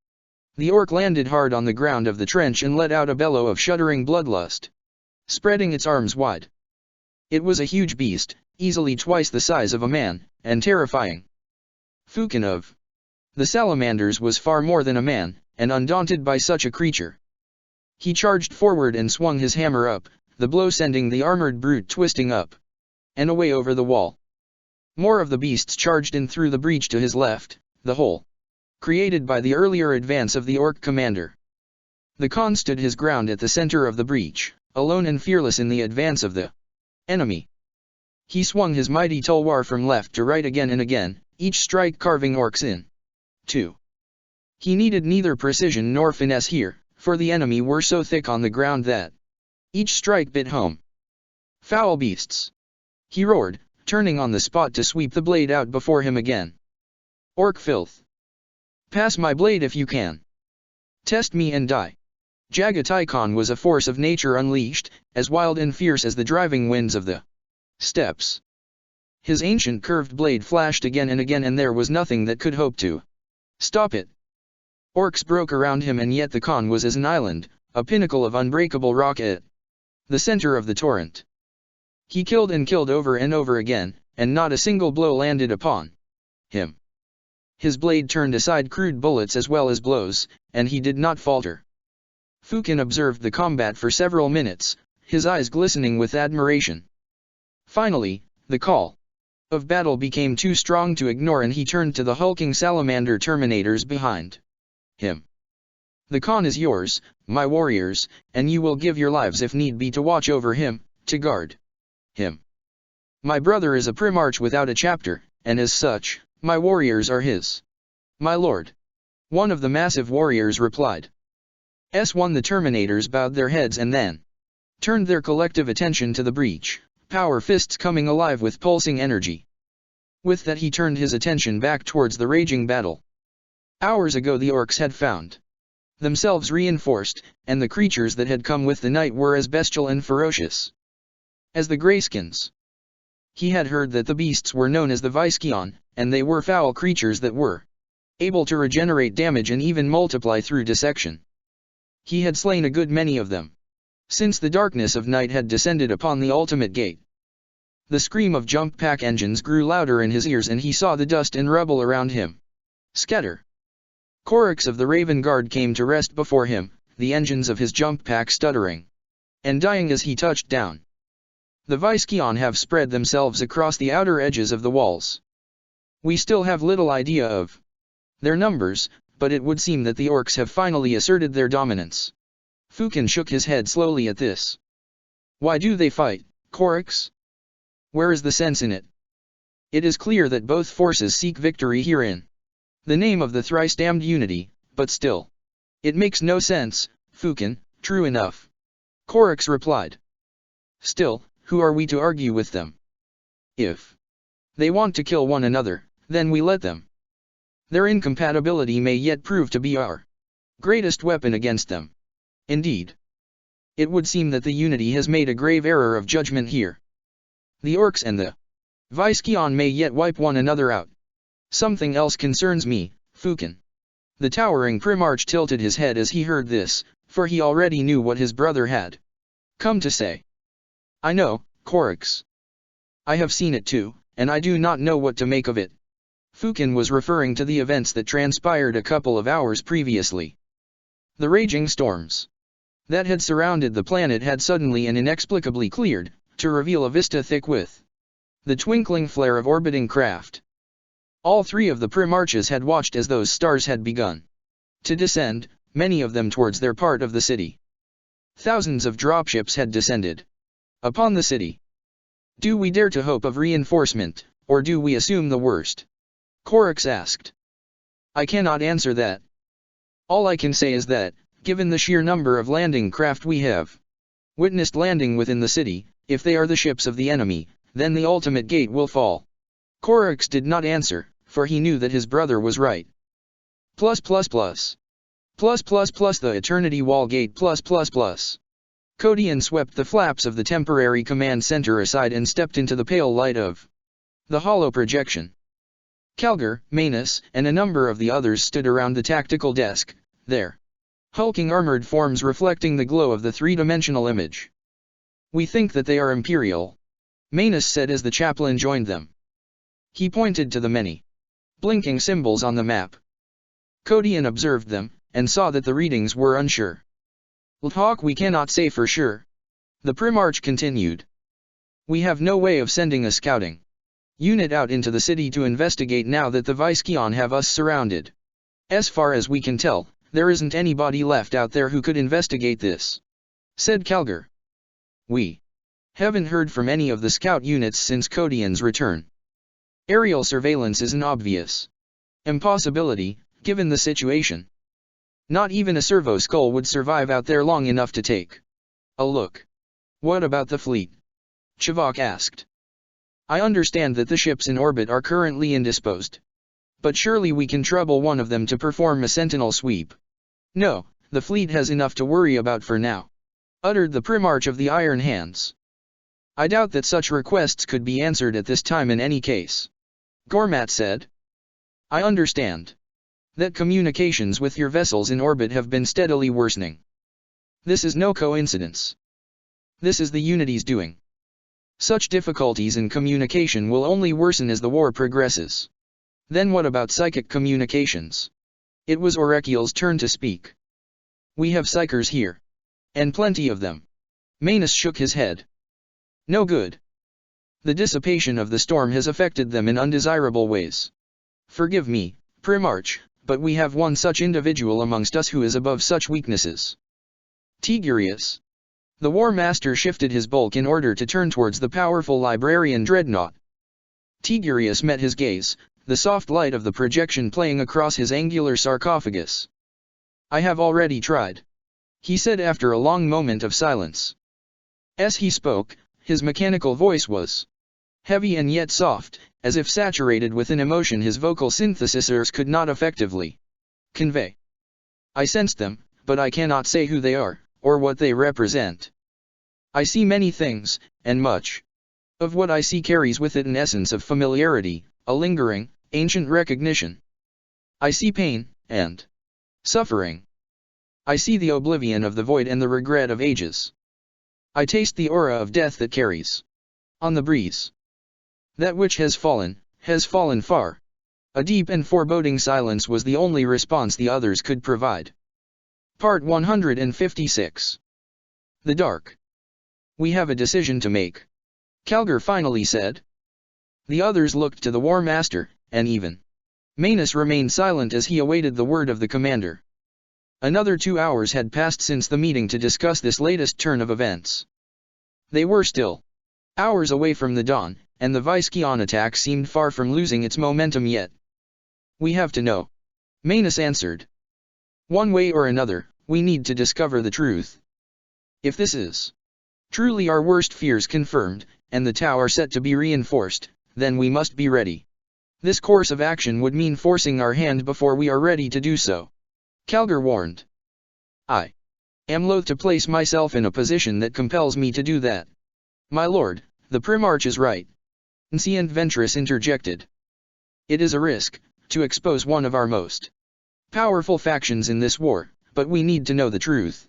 The orc landed hard on the ground of the trench and let out a bellow of shuddering bloodlust, spreading its arms wide. It was a huge beast, easily twice the size of a man, and terrifying. Fukin of the salamanders was far more than a man, and undaunted by such a creature. He charged forward and swung his hammer up, the blow sending the armored brute twisting up and away over the wall. More of the beasts charged in through the breach to his left, the hole created by the earlier advance of the orc commander. The Khan stood his ground at the center of the breach, alone and fearless in the advance of the enemy. He swung his mighty tulwar from left to right again and again, each strike carving orcs in two. He needed neither precision nor finesse here, for the enemy were so thick on the ground that each strike bit home. Foul beasts! He roared, turning on the spot to sweep the blade out before him again. Orc filth! Pass my blade if you can. Test me and die. Jagatai Khan was a force of nature unleashed, as wild and fierce as the driving winds of the steppes. His ancient curved blade flashed again and again and there was nothing that could hope to Stop it! Orcs broke around him, and yet the Khan was as an island, a pinnacle of unbreakable rock at the center of the torrent. He killed and killed over and over again, and not a single blow landed upon him. His blade turned aside crude bullets as well as blows, and he did not falter. Fukin observed the combat for several minutes, his eyes glistening with admiration. Finally, the call of battle became too strong to ignore, and he turned to the hulking salamander terminators behind him. The Khan is yours, my warriors, and you will give your lives if need be to watch over him, to guard him. My brother is a Primarch without a chapter, and as such, my warriors are his. My lord. One of the massive warriors replied. S1 The Terminators bowed their heads and then turned their collective attention to the breach, power fists coming alive with pulsing energy. With that he turned his attention back towards the raging battle. Hours ago the orcs had found themselves reinforced, and the creatures that had come with the night were as bestial and ferocious as the Greyskins. He had heard that the beasts were known as the Viskeon, and they were foul creatures that were able to regenerate damage and even multiply through dissection. He had slain a good many of them since the darkness of night had descended upon the ultimate gate. The scream of jump pack engines grew louder in his ears, and he saw the dust and rubble around him scatter. Korix of the Raven Guard came to rest before him, the engines of his jump pack stuttering and dying as he touched down. The Viskeon have spread themselves across the outer edges of the walls. We still have little idea of their numbers, but it would seem that the orcs have finally asserted their dominance. Fukin shook his head slowly at this. Why do they fight, Korix? Where is the sense in it? It is clear that both forces seek victory herein the name of the thrice-damned unity, but still. It makes no sense, Fukin. True enough. Korix replied. Still, who are we to argue with them? If they want to kill one another, then we let them. Their incompatibility may yet prove to be our greatest weapon against them. Indeed, it would seem that the unity has made a grave error of judgment here. The orcs and the Viskeon may yet wipe one another out. Something else concerns me, Fukin. The towering Primarch tilted his head as he heard this, for he already knew what his brother had come to say. I know, Korix. I have seen it too, and I do not know what to make of it. Fukin was referring to the events that transpired a couple of hours previously. The raging storms that had surrounded the planet had suddenly and inexplicably cleared, to reveal a vista thick with the twinkling flare of orbiting craft. All three of the Primarches had watched as those stars had begun to descend, many of them towards their part of the city. Thousands of dropships had descended upon the city. Do we dare to hope of reinforcement, or do we assume the worst? Korix asked. I cannot answer that. All I can say is that, given the sheer number of landing craft we have witnessed landing within the city, if they are the ships of the enemy, then the ultimate gate will fall. Korix did not answer, for he knew that his brother was right. The Eternity Wall Gate Codian swept the flaps of the temporary command center aside and stepped into the pale light of the hollow projection. Calgar, Manus, and a number of the others stood around the tactical desk, their hulking armored forms reflecting the glow of the three-dimensional image. We think that they are Imperial, Manus said as the chaplain joined them. He pointed to the many blinking symbols on the map. Codian observed them, and saw that the readings were unsure. Lthawk, we cannot say for sure. The Primarch continued. We have no way of sending a scouting unit out into the city to investigate now that the Viskeon have us surrounded. As far as we can tell, there isn't anybody left out there who could investigate this, said Calgar. We haven't heard from any of the scout units since Codian's return. Aerial surveillance is an obvious impossibility, given the situation. Not even a servo skull would survive out there long enough to take a look. What about the fleet? Chivok asked. I understand that the ships in orbit are currently indisposed. But surely we can trouble one of them to perform a sentinel sweep. No, the fleet has enough to worry about for now, uttered the Primarch of the Iron Hands. I doubt that such requests could be answered at this time in any case, Gormat said. I understand. that communications with your vessels in orbit have been steadily worsening. This is no coincidence. This is the Unity's doing. Such difficulties in communication will only worsen as the war progresses. Then what about psychic communications? It was Orakiel's turn to speak. We have psychers here. And plenty of them. Manus shook his head. No good. The dissipation of the storm has affected them in undesirable ways. Forgive me, Primarch, but we have one such individual amongst us who is above such weaknesses. Tigurius. The War Master shifted his bulk in order to turn towards the powerful librarian Dreadnought. Tigurius met his gaze, the soft light of the projection playing across his angular sarcophagus. I have already tried, he said after a long moment of silence. As he spoke, his mechanical voice was heavy and yet soft, as if saturated with an emotion his vocal synthesizers could not effectively convey. I sensed them, but I cannot say who they are, or what they represent. I see many things, and much of what I see carries with it an essence of familiarity, a lingering, ancient recognition. I see pain, and suffering. I see the oblivion of the void and the regret of ages. I taste the aura of death that carries on the breeze. That which has fallen far. A deep and foreboding silence was the only response the others could provide. Part 156. The Dark. We have a decision to make, Calgar finally said. The others looked to the War Master, and even Manus remained silent as he awaited the word of the commander. Another 2 hours had passed since the meeting to discuss this latest turn of events. They were still hours away from the dawn, and the Visceon attack seemed far from losing its momentum yet. We have to know, Manus answered. One way or another, we need to discover the truth. If this is truly our worst fears confirmed, and the Tau are set to be reinforced, then we must be ready. This course of action would mean forcing our hand before we are ready to do so, Calgar warned. I am loath to place myself in a position that compels me to do that. My lord, the Primarch is right, Ancient Ventress interjected. It is a risk, to expose one of our most powerful factions in this war, but we need to know the truth.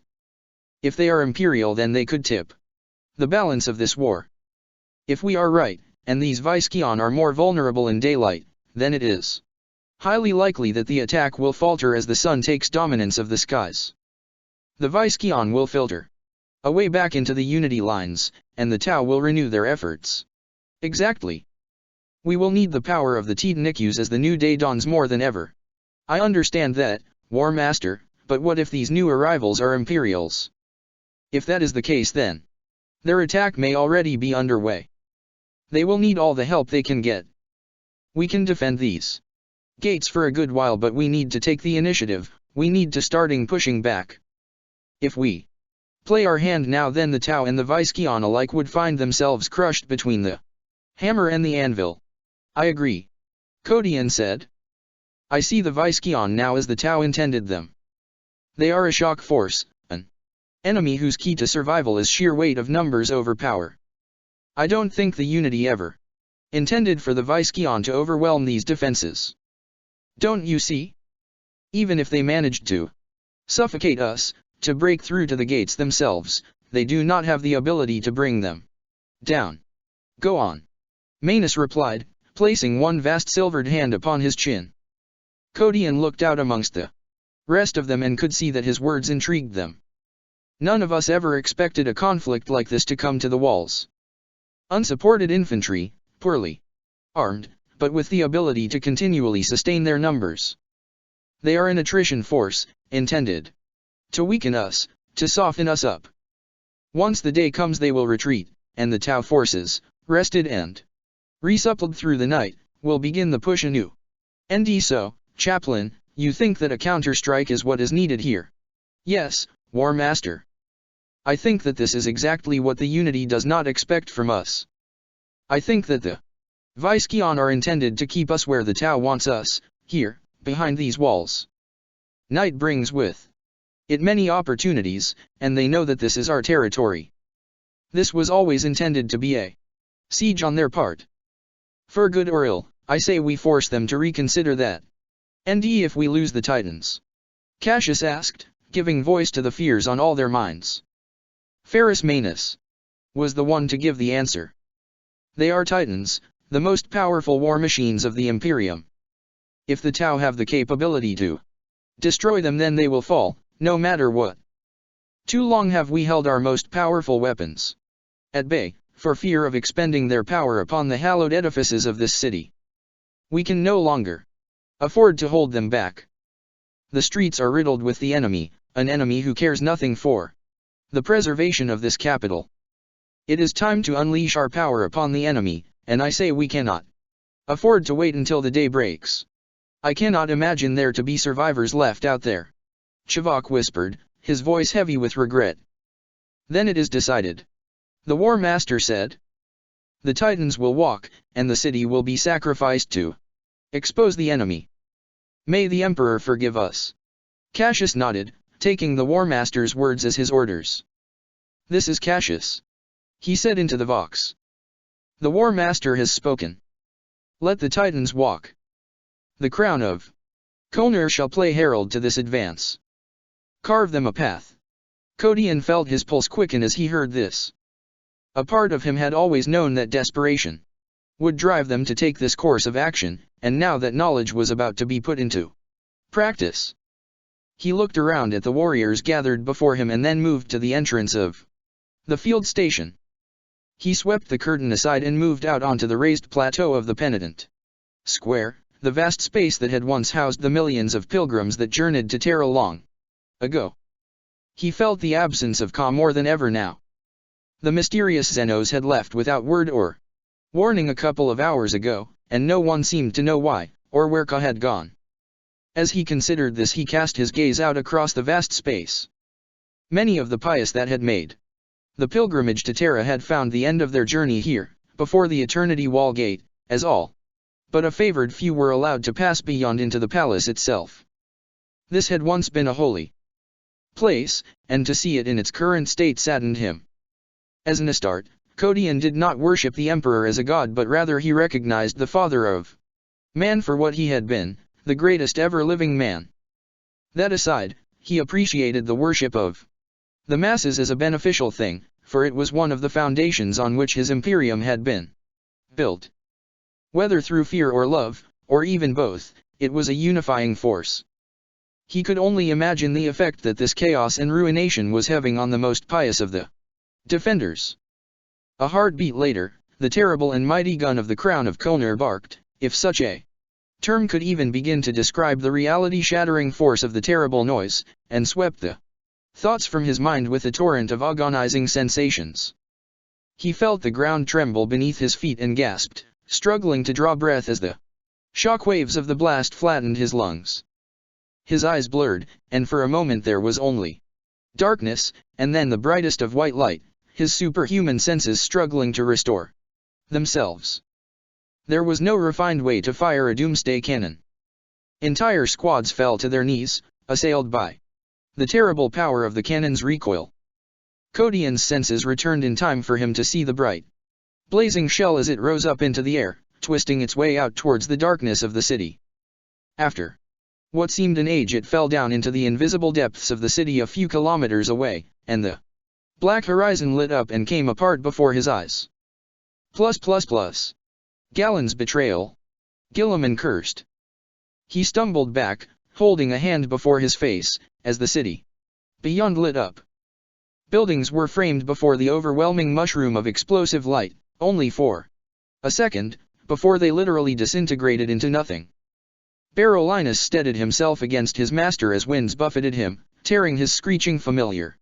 If they are Imperial, then they could tip the balance of this war. If we are right, and these Visceon are more vulnerable in daylight, then it is highly likely that the attack will falter as the sun takes dominance of the skies. The Visceon will filter away back into the Unity lines, and the Tau will renew their efforts. Exactly. We will need the power of the Titanicus as the new day dawns more than ever. I understand that, War Master, but what if these new arrivals are Imperials? If that is the case, then their attack may already be underway. They will need all the help they can get. We can defend these gates for a good while, but we need to take the initiative. We need to starting pushing back. If we play our hand now, then the Tau and the Visceon alike would find themselves crushed between the hammer and the anvil. I agree, Codian said. I see the Visceon now as the Tau intended them. They are a shock force, an enemy whose key to survival is sheer weight of numbers over power. I don't think the Unity ever intended for the Visceon to overwhelm these defenses. Don't you see? Even if they managed to suffocate us, to break through to the gates themselves, they do not have the ability to bring them down. Go on, Manus replied, placing one vast silvered hand upon his chin. Codian looked out amongst the rest of them and could see that his words intrigued them. None of us ever expected a conflict like this to come to the walls. Unsupported infantry, poorly armed, but with the ability to continually sustain their numbers. They are an attrition force, intended to weaken us, to soften us up. Once the day comes, they will retreat, and the Tau forces, rested and resuppled through the night, will begin the push anew. And so, Chaplain, you think that a counter-strike is what is needed here? Yes, War Master. I think that this is exactly what the Unity does not expect from us. I think that the Visceon are intended to keep us where the Tau wants us, here, behind these walls. Night brings with it many opportunities, and they know that this is our territory. This was always intended to be a siege on their part. For good or ill, I say we force them to reconsider that. And if we lose the Titans? Cassius asked, giving voice to the fears on all their minds. Pharasmanes was the one to give the answer. They are Titans, the most powerful war machines of the Imperium. If the Tau have the capability to destroy them, then they will fall, no matter what. Too long have we held our most powerful weapons at bay, for fear of expending their power upon the hallowed edifices of this city. We can no longer afford to hold them back. The streets are riddled with the enemy, an enemy who cares nothing for the preservation of this capital. It is time to unleash our power upon the enemy, and I say we cannot afford to wait until the day breaks. I cannot imagine there to be survivors left out there. Chivok whispered, his voice heavy with regret. Then it is decided, the War Master said. The Titans will walk, and the city will be sacrificed to expose the enemy. May the Emperor forgive us. Cassius nodded, taking the War Master's words as his orders. This is Cassius, he said into the Vox. The War Master has spoken. Let the Titans walk. The crown of Konur shall play herald to this advance. Carve them a path. Kodian felt his pulse quicken as he heard this. A part of him had always known that desperation would drive them to take this course of action, and now that knowledge was about to be put into practice. He looked around at the warriors gathered before him and then moved to the entrance of the field station. He swept the curtain aside and moved out onto the raised plateau of the Penitent Square, the vast space that had once housed the millions of pilgrims that journeyed to Terra long ago. He felt the absence of Ka more than ever now. The mysterious Xenos had left without word or warning a couple of hours ago, and no one seemed to know why, or where Ka had gone. As he considered this, he cast his gaze out across the vast space. Many of the pious that had made the pilgrimage to Terra had found the end of their journey here, before the Eternity Wall Gate, as all but a favored few were allowed to pass beyond into the palace itself. This had once been a holy place, and to see it in its current state saddened him. As an Astarte, Kodian did not worship the Emperor as a god, but rather he recognized the father of man for what he had been, the greatest ever living man. That aside, he appreciated the worship of the masses as a beneficial thing, for it was one of the foundations on which his Imperium had been built. Whether through fear or love, or even both, it was a unifying force. He could only imagine the effect that this chaos and ruination was having on the most pious of the defenders. A heartbeat later, the terrible and mighty gun of the Crown of Konur barked, if such a term could even begin to describe the reality-shattering force of the terrible noise, and swept the thoughts from his mind with a torrent of agonizing sensations. He felt the ground tremble beneath his feet and gasped, struggling to draw breath as the shockwaves of the blast flattened his lungs. His eyes blurred, and for a moment there was only darkness, and then the brightest of white light, his superhuman senses struggling to restore themselves. There was no refined way to fire a doomsday cannon. Entire squads fell to their knees, assailed by the terrible power of the cannon's recoil. Kodian's senses returned in time for him to see the bright, blazing shell as it rose up into the air, twisting its way out towards the darkness of the city. After what seemed an age, it fell down into the invisible depths of the city a few kilometers away, and the black horizon lit up and came apart before his eyes. Galen's betrayal. Guilliman cursed. He stumbled back, holding a hand before his face, as the city beyond lit up. Buildings were framed before the overwhelming mushroom of explosive light, only for a second, before they literally disintegrated into nothing. Barolinus steadied himself against his master as winds buffeted him, tearing his screeching familiar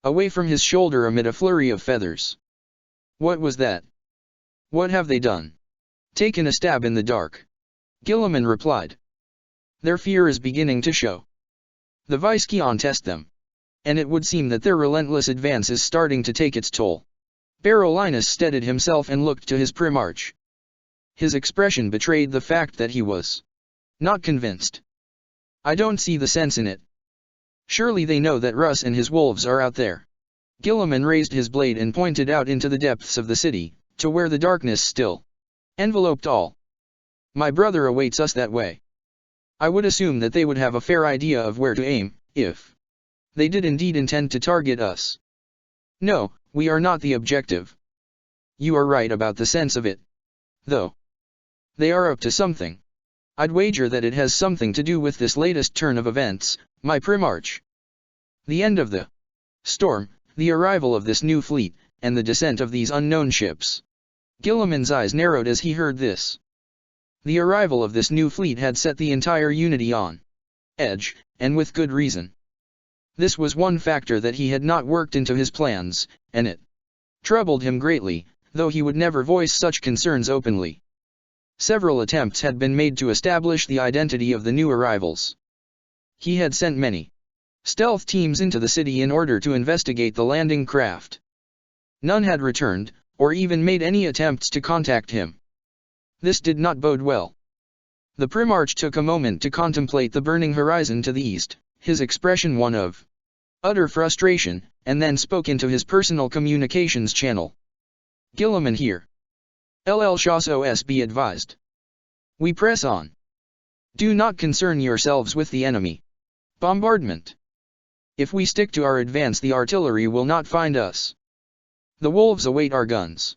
away from his shoulder amid a flurry of feathers. What was that? What have they done? Taken a stab in the dark. Guilliman replied. Their fear is beginning to show. The Viscount test them. And it would seem that their relentless advance is starting to take its toll. Barolinus steadied himself and looked to his Primarch. His expression betrayed the fact that he was not convinced. I don't see the sense in it. Surely they know that Russ and his wolves are out there. Guilliman raised his blade and pointed out into the depths of the city, to where the darkness still enveloped all. My brother awaits us that way. I would assume that they would have a fair idea of where to aim, if they did indeed intend to target us. No, we are not the objective. You are right about the sense of it. Though they are up to something. I'd wager that it has something to do with this latest turn of events, my Primarch. The end of the storm, the arrival of this new fleet, and the descent of these unknown ships. Guilliman's eyes narrowed as he heard this. The arrival of this new fleet had set the entire Unity on edge, and with good reason. This was one factor that he had not worked into his plans, and it troubled him greatly, though he would never voice such concerns openly. Several attempts had been made to establish the identity of the new arrivals. He had sent many stealth teams into the city in order to investigate the landing craft. None had returned, or even made any attempts to contact him. This did not bode well. The Primarch took a moment to contemplate the burning horizon to the east, his expression one of utter frustration, and then spoke into his personal communications channel. Guilliman here. LL Shaw's be advised. We press on. Do not concern yourselves with the enemy. Bombardment. If we stick to our advance, the artillery will not find us. The wolves await our guns.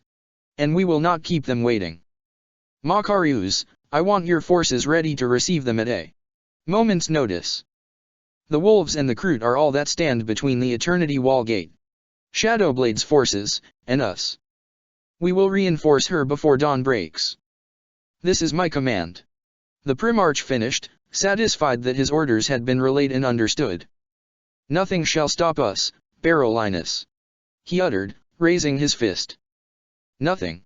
And we will not keep them waiting. Makarios, I want your forces ready to receive them at a moment's notice. The wolves and the Kroot are all that stand between the Eternity Wall Gate, Shadowblade's forces, and us. We will reinforce her before dawn breaks. This is my command. The Primarch finished, satisfied that his orders had been relayed and understood. Nothing shall stop us, Barolinus, he uttered, raising his fist. Nothing.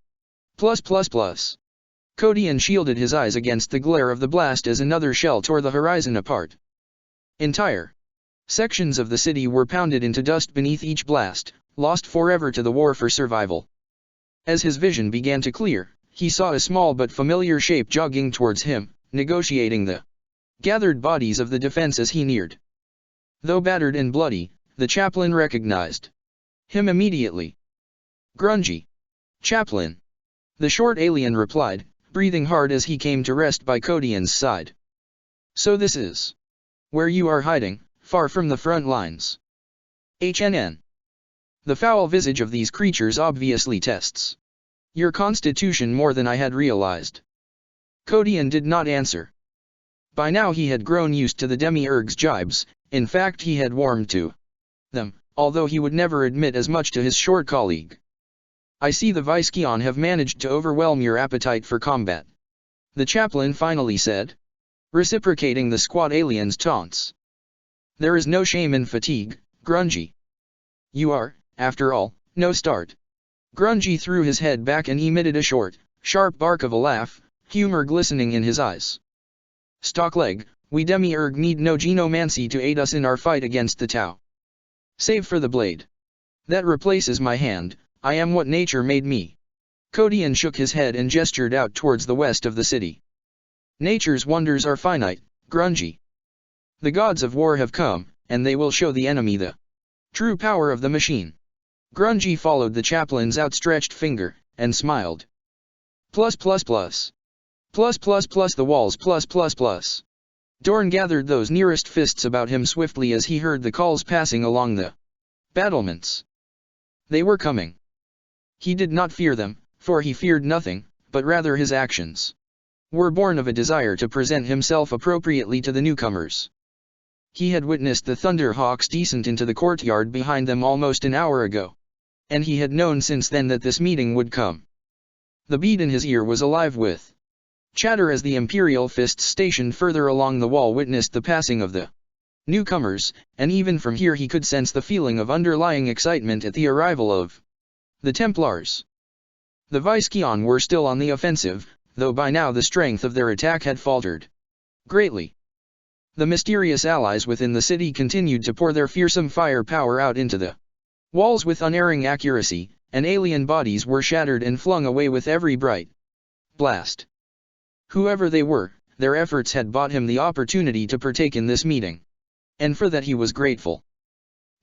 Codian shielded his eyes against the glare of the blast as another shell tore the horizon apart. Entire sections of the city were pounded into dust beneath each blast, lost forever to the war for survival. As his vision began to clear, he saw a small but familiar shape jogging towards him, negotiating the gathered bodies of the defense as he neared. Though battered and bloody, the chaplain recognized him immediately. Grungy. Chaplain. The short alien replied, breathing hard as he came to rest by Codian's side. So this is where you are hiding, far from the front lines. HNN. The foul visage of these creatures obviously tests your constitution more than I had realized. Codian did not answer. By now he had grown used to the demiurge's jibes, in fact he had warmed to them, although he would never admit as much to his short colleague. I see the Visceon have managed to overwhelm your appetite for combat, the chaplain finally said, reciprocating the squat alien's taunts. There is no shame in fatigue, Grungy. You are, after all, no start. Grungy threw his head back and emitted a short, sharp bark of a laugh, humor glistening in his eyes. Stockleg, we demiurge need no genomancy to aid us in our fight against the Tau. Save for the blade. That replaces my hand, I am what nature made me. Codian shook his head and gestured out towards the west of the city. Nature's wonders are finite, Grungy. The gods of war have come, and they will show the enemy the true power of the machine. Grungy followed the chaplain's outstretched finger, and smiled. The walls. Dorn gathered those nearest fists about him swiftly as he heard the calls passing along the battlements. They were coming. He did not fear them, for he feared nothing, but rather his actions were born of a desire to present himself appropriately to the newcomers. He had witnessed the Thunderhawks descent into the courtyard behind them almost an hour ago, and he had known since then that this meeting would come. The bead in his ear was alive with chatter as the Imperial fists stationed further along the wall witnessed the passing of the newcomers, and even from here he could sense the feeling of underlying excitement at the arrival of the Templars. The Visceon were still on the offensive, though by now the strength of their attack had faltered greatly. The mysterious allies within the city continued to pour their fearsome firepower out into the walls with unerring accuracy, and alien bodies were shattered and flung away with every bright blast. Whoever they were, their efforts had bought him the opportunity to partake in this meeting, and for that he was grateful.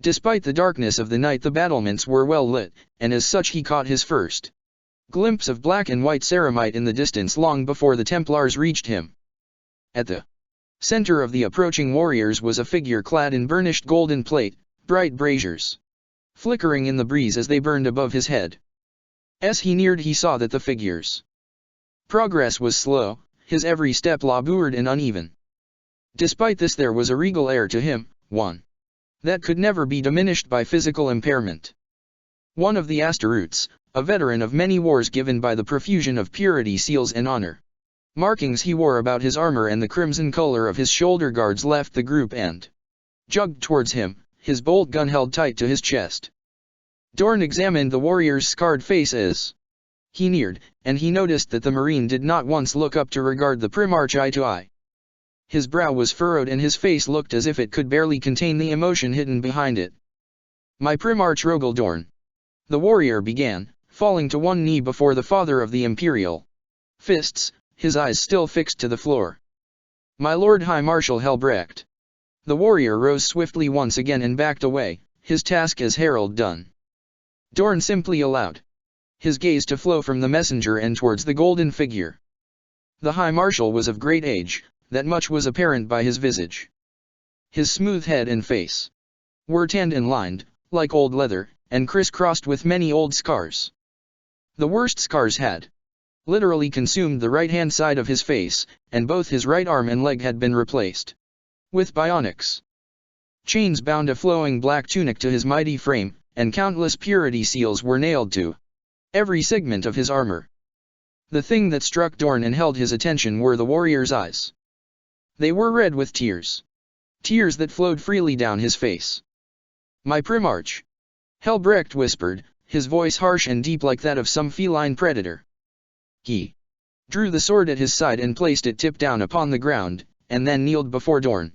Despite the darkness of the night, the battlements were well lit, and as such he caught his first glimpse of black and white ceramite in the distance long before the Templars reached him. At the Center of the approaching warriors was a figure clad in burnished golden plate, bright braziers flickering in the breeze as they burned above his head. As he neared, he saw that the figure's progress was slow, his every step labored and uneven. Despite this, there was a regal air to him, one that could never be diminished by physical impairment. One of the Astaroutes, a veteran of many wars given by the profusion of purity seals and honor markings he wore about his armor and the crimson color of his shoulder guards, left the group and jogged towards him, his bolt gun held tight to his chest. Dorn examined the warrior's scarred face as he neared, and he noticed that the Marine did not once look up to regard the Primarch eye to eye. His brow was furrowed and his face looked as if it could barely contain the emotion hidden behind it. "My Primarch Rogal Dorn," the warrior began, falling to one knee before the father of the Imperial fists, his eyes still fixed to the floor. "My Lord High Marshal Helbrecht." The warrior rose swiftly once again and backed away, his task as herald done. Dorn simply allowed his gaze to flow from the messenger and towards the golden figure. The High Marshal was of great age, that much was apparent by his visage. His smooth head and face were tanned and lined, like old leather, and crisscrossed with many old scars. The worst scars had literally consumed the right-hand side of his face, and both his right arm and leg had been replaced with bionics. Chains bound a flowing black tunic to his mighty frame, and countless purity seals were nailed to every segment of his armor. The thing that struck Dorn and held his attention were the warrior's eyes. They were red with tears. Tears that flowed freely down his face. "My Primarch," Helbrecht whispered, his voice harsh and deep like that of some feline predator. He drew the sword at his side and placed it tip down upon the ground, and then kneeled before Dorn.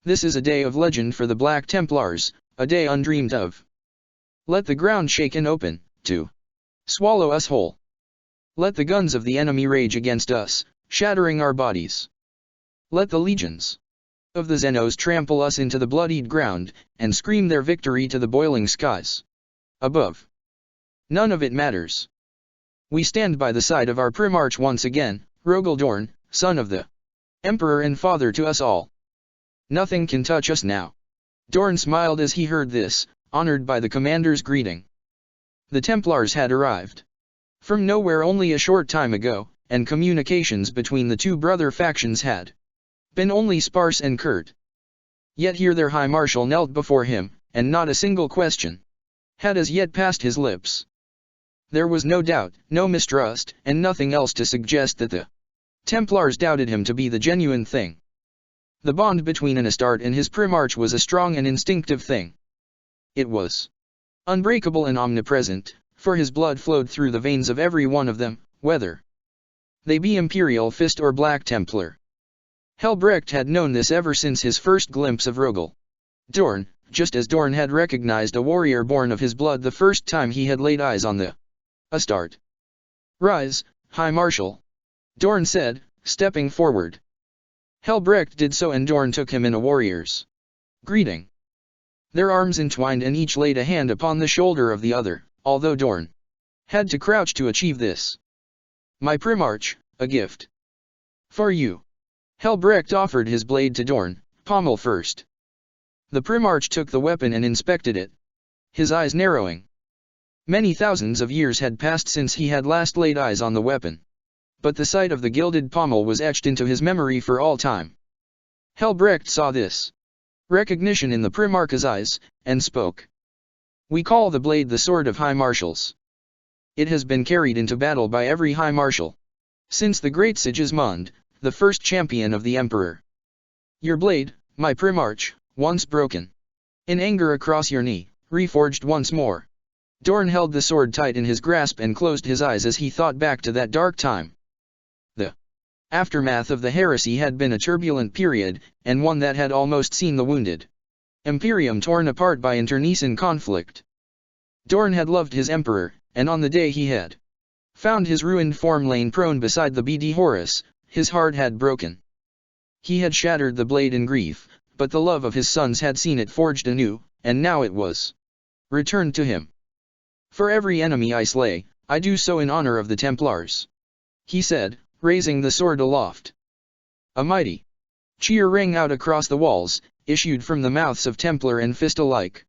"This is a day of legend for the Black Templars, a day undreamed of. Let the ground shake and open, to swallow us whole. Let the guns of the enemy rage against us, shattering our bodies. Let the legions of the Xenos trample us into the bloodied ground, and scream their victory to the boiling skies above. None of it matters. We stand by the side of our Primarch once again, Rogal Dorn, son of the Emperor and father to us all. Nothing can touch us now." Dorn smiled as he heard this, honored by the commander's greeting. The Templars had arrived from nowhere only a short time ago, and communications between the two brother factions had been only sparse and curt. Yet here their High Marshal knelt before him, and not a single question had as yet passed his lips. There was no doubt, no mistrust, and nothing else to suggest that the Templars doubted him to be the genuine thing. The bond between an Astarte and his Primarch was a strong and instinctive thing. It was unbreakable and omnipresent, for his blood flowed through the veins of every one of them, whether they be Imperial Fist or Black Templar. Helbrecht had known this ever since his first glimpse of Rogal Dorn, just as Dorn had recognized a warrior born of his blood the first time he had laid eyes on the Astarte. "Rise, High Marshal," Dorn said, stepping forward. Helbrecht did so, and Dorn took him in a warrior's greeting. Their arms entwined and each laid a hand upon the shoulder of the other, although Dorn had to crouch to achieve this. "My Primarch, a gift for you." Helbrecht offered his blade to Dorn, pommel first. The Primarch took the weapon and inspected it, his eyes narrowing. Many thousands of years had passed since he had last laid eyes on the weapon, but the sight of the gilded pommel was etched into his memory for all time. Helbrecht saw this recognition in the Primarch's eyes, and spoke. "We call the blade the Sword of High Marshals. It has been carried into battle by every High Marshal since the great Sigismund, the first champion of the Emperor. Your blade, my Primarch, once broken in anger across your knee, reforged once more." Dorn held the sword tight in his grasp and closed his eyes as he thought back to that dark time. The aftermath of the heresy had been a turbulent period, and one that had almost seen the wounded Imperium torn apart by internecine conflict. Dorn had loved his Emperor, and on the day he had found his ruined form laying prone beside the BD Horus, his heart had broken. He had shattered the blade in grief, but the love of his sons had seen it forged anew, and now it was returned to him. "For every enemy I slay, I do so in honor of the Templars," he said, raising the sword aloft. A mighty Cheer rang out across the walls, issued from the mouths of Templar and Fist alike.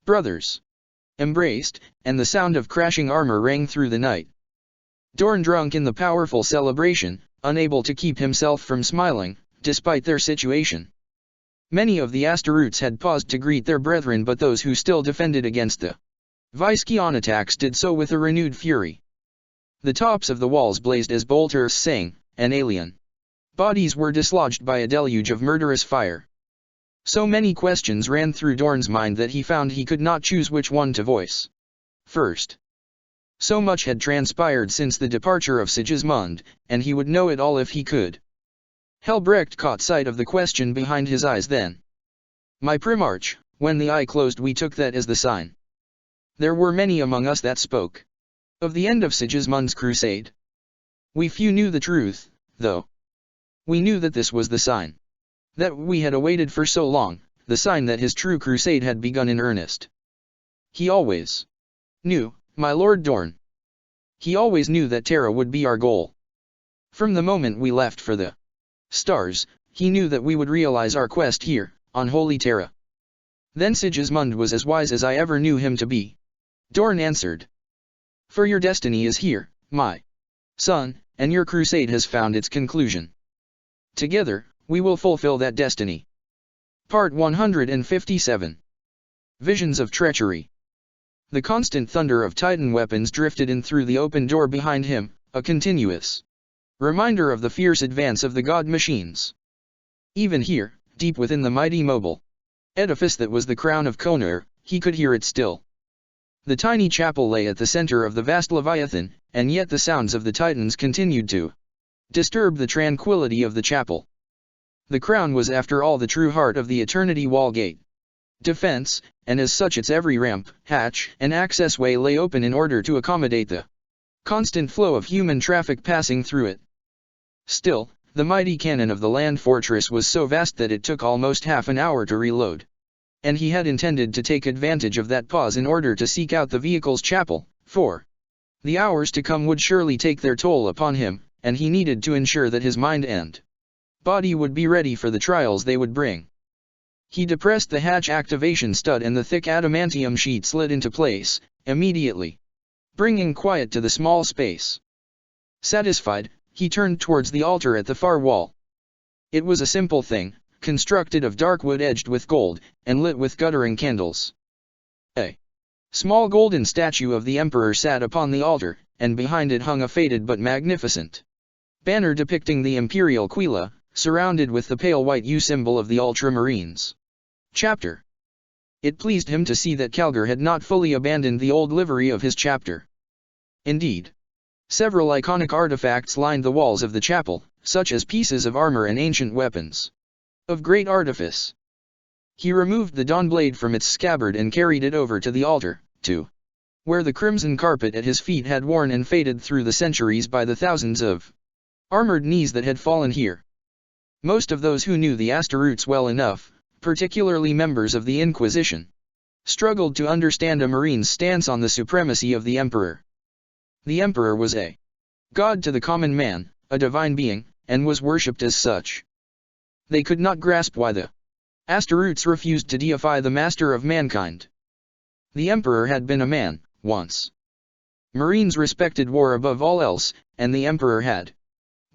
Brothers embraced, and the sound of crashing armor rang through the night. Dorn drunk in the powerful celebration, unable to keep himself from smiling, despite their situation. Many of the Astaroths had paused to greet their brethren, but those who still defended against the Viscion attacks did so with a renewed fury. The tops of the walls blazed as bolters sang, and alien bodies were dislodged by a deluge of murderous fire. So many questions ran through Dorn's mind that he found he could not choose which one to voice first. So much had transpired since the departure of Sigismund, and he would know it all if he could. Helbrecht caught sight of the question behind his eyes then. My Primarch, when the eye closed we took that as the sign. There were many among us that spoke of the end of Sigismund's crusade. We few knew the truth, though. We knew that this was the sign that we had awaited for so long, the sign that his true crusade had begun in earnest. He always knew, my Lord Dorn. He always knew that Terra would be our goal. From the moment we left for the stars, he knew that we would realize our quest here, on Holy Terra. Then Sigismund was as wise as I ever knew him to be. Dorn answered. For your destiny is here, my son, and your crusade has found its conclusion. Together, we will fulfill that destiny. Part 157. Visions of Treachery. The constant thunder of Titan weapons drifted in through the open door behind him, a continuous reminder of the fierce advance of the god machines. Even here, deep within the mighty mobile edifice that was the crown of Konur, he could hear it still. The tiny chapel lay at the center of the vast Leviathan, and yet the sounds of the Titans continued to disturb the tranquility of the chapel. The crown was after all the true heart of the Eternity Wall Gate defense, and as such its every ramp, hatch, and access way lay open in order to accommodate the constant flow of human traffic passing through it. Still, the mighty cannon of the land fortress was so vast that it took almost half an hour to reload. And he had intended to take advantage of that pause in order to seek out the vehicle's chapel, for the hours to come would surely take their toll upon him, and he needed to ensure that his mind and body would be ready for the trials they would bring. He depressed the hatch activation stud and the thick adamantium sheet slid into place, immediately bringing quiet to the small space. Satisfied, he turned towards the altar at the far wall. It was a simple thing, constructed of dark wood edged with gold, and lit with guttering candles. A small golden statue of the Emperor sat upon the altar, and behind it hung a faded but magnificent banner depicting the Imperial Quila, surrounded with the pale white U symbol of the Ultramarines. Chapter. It pleased him to see that Calgar had not fully abandoned the old livery of his chapter. Indeed, several iconic artifacts lined the walls of the chapel, such as pieces of armor and ancient weapons of great artifice. He removed the Dawnblade from its scabbard and carried it over to the altar, where the crimson carpet at his feet had worn and faded through the centuries by the thousands of armored knees that had fallen here. Most of those who knew the Astaroths well enough, particularly members of the Inquisition, struggled to understand a Marine's stance on the supremacy of the Emperor. The Emperor was a god to the common man, a divine being, and was worshipped as such. They could not grasp why the Astaroths refused to deify the master of mankind. The Emperor had been a man, once. Marines respected war above all else, and the Emperor had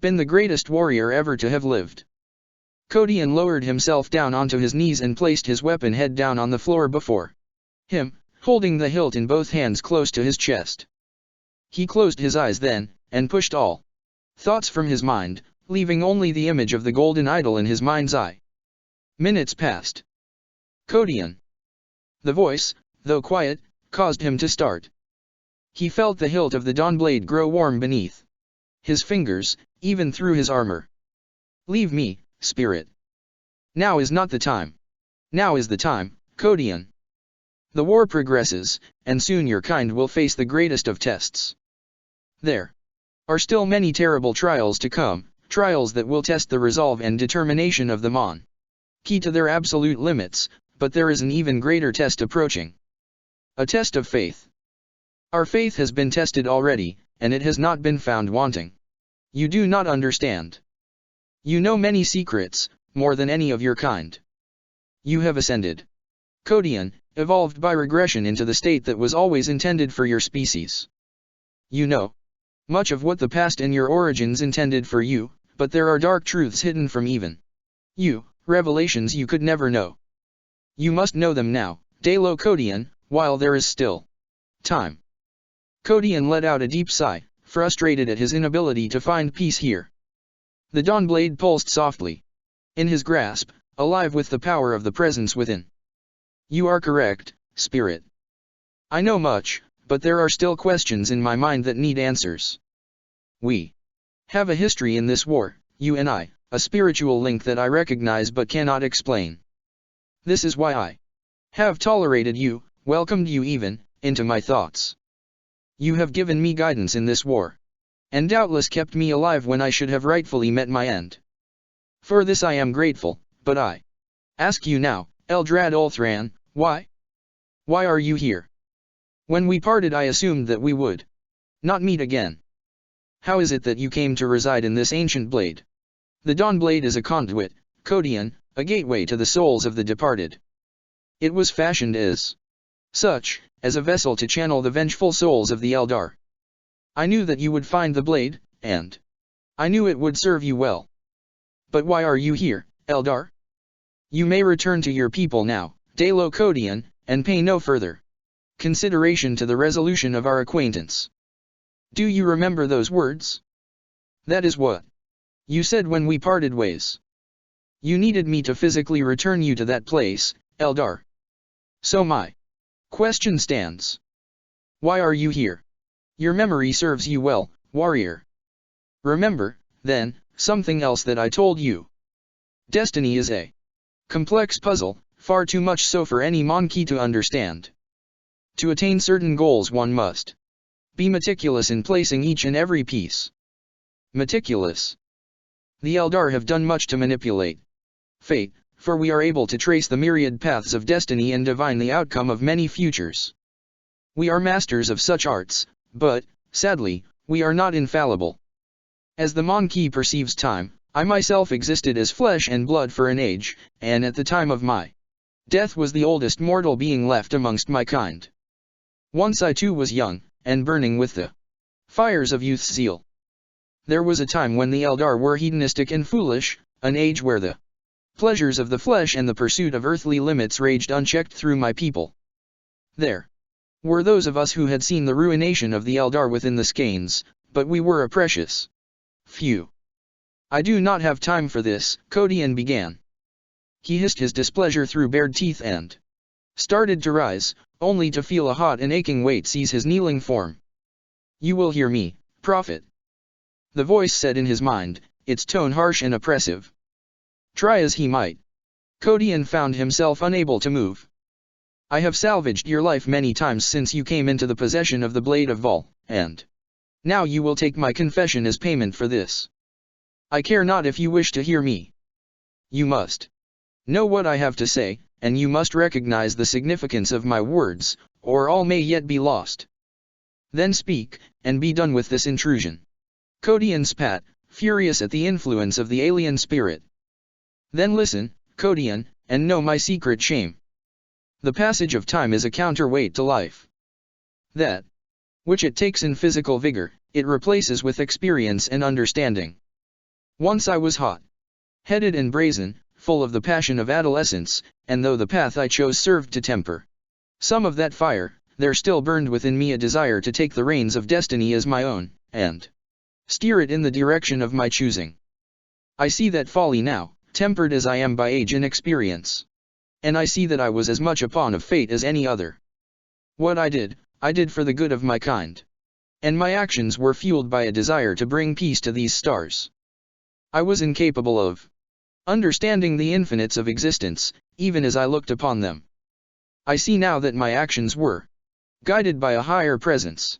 been the greatest warrior ever to have lived. Codian lowered himself down onto his knees and placed his weapon head down on the floor before him, holding the hilt in both hands close to his chest. He closed his eyes then, and pushed all thoughts from his mind, leaving only the image of the golden idol in his mind's eye. Minutes passed. Codian. The voice, though quiet, caused him to start. He felt the hilt of the Dawnblade grow warm beneath his fingers, even through his armor. Leave me, spirit. Now is not the time. Now is the time, Codian. The war progresses, and soon your kind will face the greatest of tests. There are still many terrible trials to come, trials that will test the resolve and determination of the Mon. Key to their absolute limits, but there is an even greater test approaching. A test of faith. Our faith has been tested already, and it has not been found wanting. You do not understand. You know many secrets, more than any of your kind. You have ascended. Kodian, evolved by regression into the state that was always intended for your species. You know much of what the past and your origins intended for you, but there are dark truths hidden from even you, revelations you could never know. You must know them now, Dalo Kodian, while there is still time. Kodian let out a deep sigh, frustrated at his inability to find peace here. The Dawnblade pulsed softly in his grasp, alive with the power of the presence within. You are correct, Spirit. I know much, but there are still questions in my mind that need answers. We have a history in this war, you and I, a spiritual link that I recognize but cannot explain. This is why I have tolerated you, welcomed you even, into my thoughts. You have given me guidance in this war, and doubtless kept me alive when I should have rightfully met my end. For this I am grateful, but I ask you now, Eldrad Ulthran, why? Why are you here? When we parted I assumed that we would not meet again. How is it that you came to reside in this ancient blade? The Dawnblade is a conduit, Kodian, a gateway to the souls of the departed. It was fashioned as such, as a vessel to channel the vengeful souls of the Eldar. I knew that you would find the blade, and I knew it would serve you well. But why are you here, Eldar? You may return to your people now, Dalo Kodian, and pay no further consideration to the resolution of our acquaintance. Do you remember those words? That is what you said when we parted ways. You needed me to physically return you to that place, Eldar. So my question stands. Why are you here? Your memory serves you well, warrior. Remember, then, something else that I told you. Destiny is a complex puzzle, far too much so for any Monkey to understand. To attain certain goals one must be meticulous in placing each and every piece. Meticulous. The Eldar have done much to manipulate fate, for we are able to trace the myriad paths of destiny and divine the outcome of many futures. We are masters of such arts, but, sadly, we are not infallible. As the Monkey perceives time, I myself existed as flesh and blood for an age, and at the time of my death was the oldest mortal being left amongst my kind. Once I too was young, and burning with the fires of youth's zeal. There was a time when the Eldar were hedonistic and foolish, an age where the pleasures of the flesh and the pursuit of earthly limits raged unchecked through my people. There were those of us who had seen the ruination of the Eldar within the skeins, but we were a precious few. I do not have time for this, Kodian began. He hissed his displeasure through bared teeth and started to rise, only to feel a hot and aching weight seize his kneeling form. You will hear me, prophet. The voice said in his mind, its tone harsh and oppressive. Try as he might, Kodian found himself unable to move. I have salvaged your life many times since you came into the possession of the Blade of Vol, and now you will take my confession as payment for this. I care not if you wish to hear me. You must know what I have to say, and you must recognize the significance of my words, or all may yet be lost. Then speak, and be done with this intrusion. Kodian spat, furious at the influence of the alien spirit. Then listen, Kodian, and know my secret shame. The passage of time is a counterweight to life. That which it takes in physical vigor, it replaces with experience and understanding. Once I was hot-headed and brazen, full of the passion of adolescence, and though the path I chose served to temper some of that fire, there still burned within me a desire to take the reins of destiny as my own, and steer it in the direction of my choosing. I see that folly now, tempered as I am by age and experience. And I see that I was as much a pawn of fate as any other. What I did for the good of my kind. And my actions were fueled by a desire to bring peace to these stars. I was incapable of understanding the infinites of existence, even as I looked upon them. I see now that my actions were guided by a higher presence.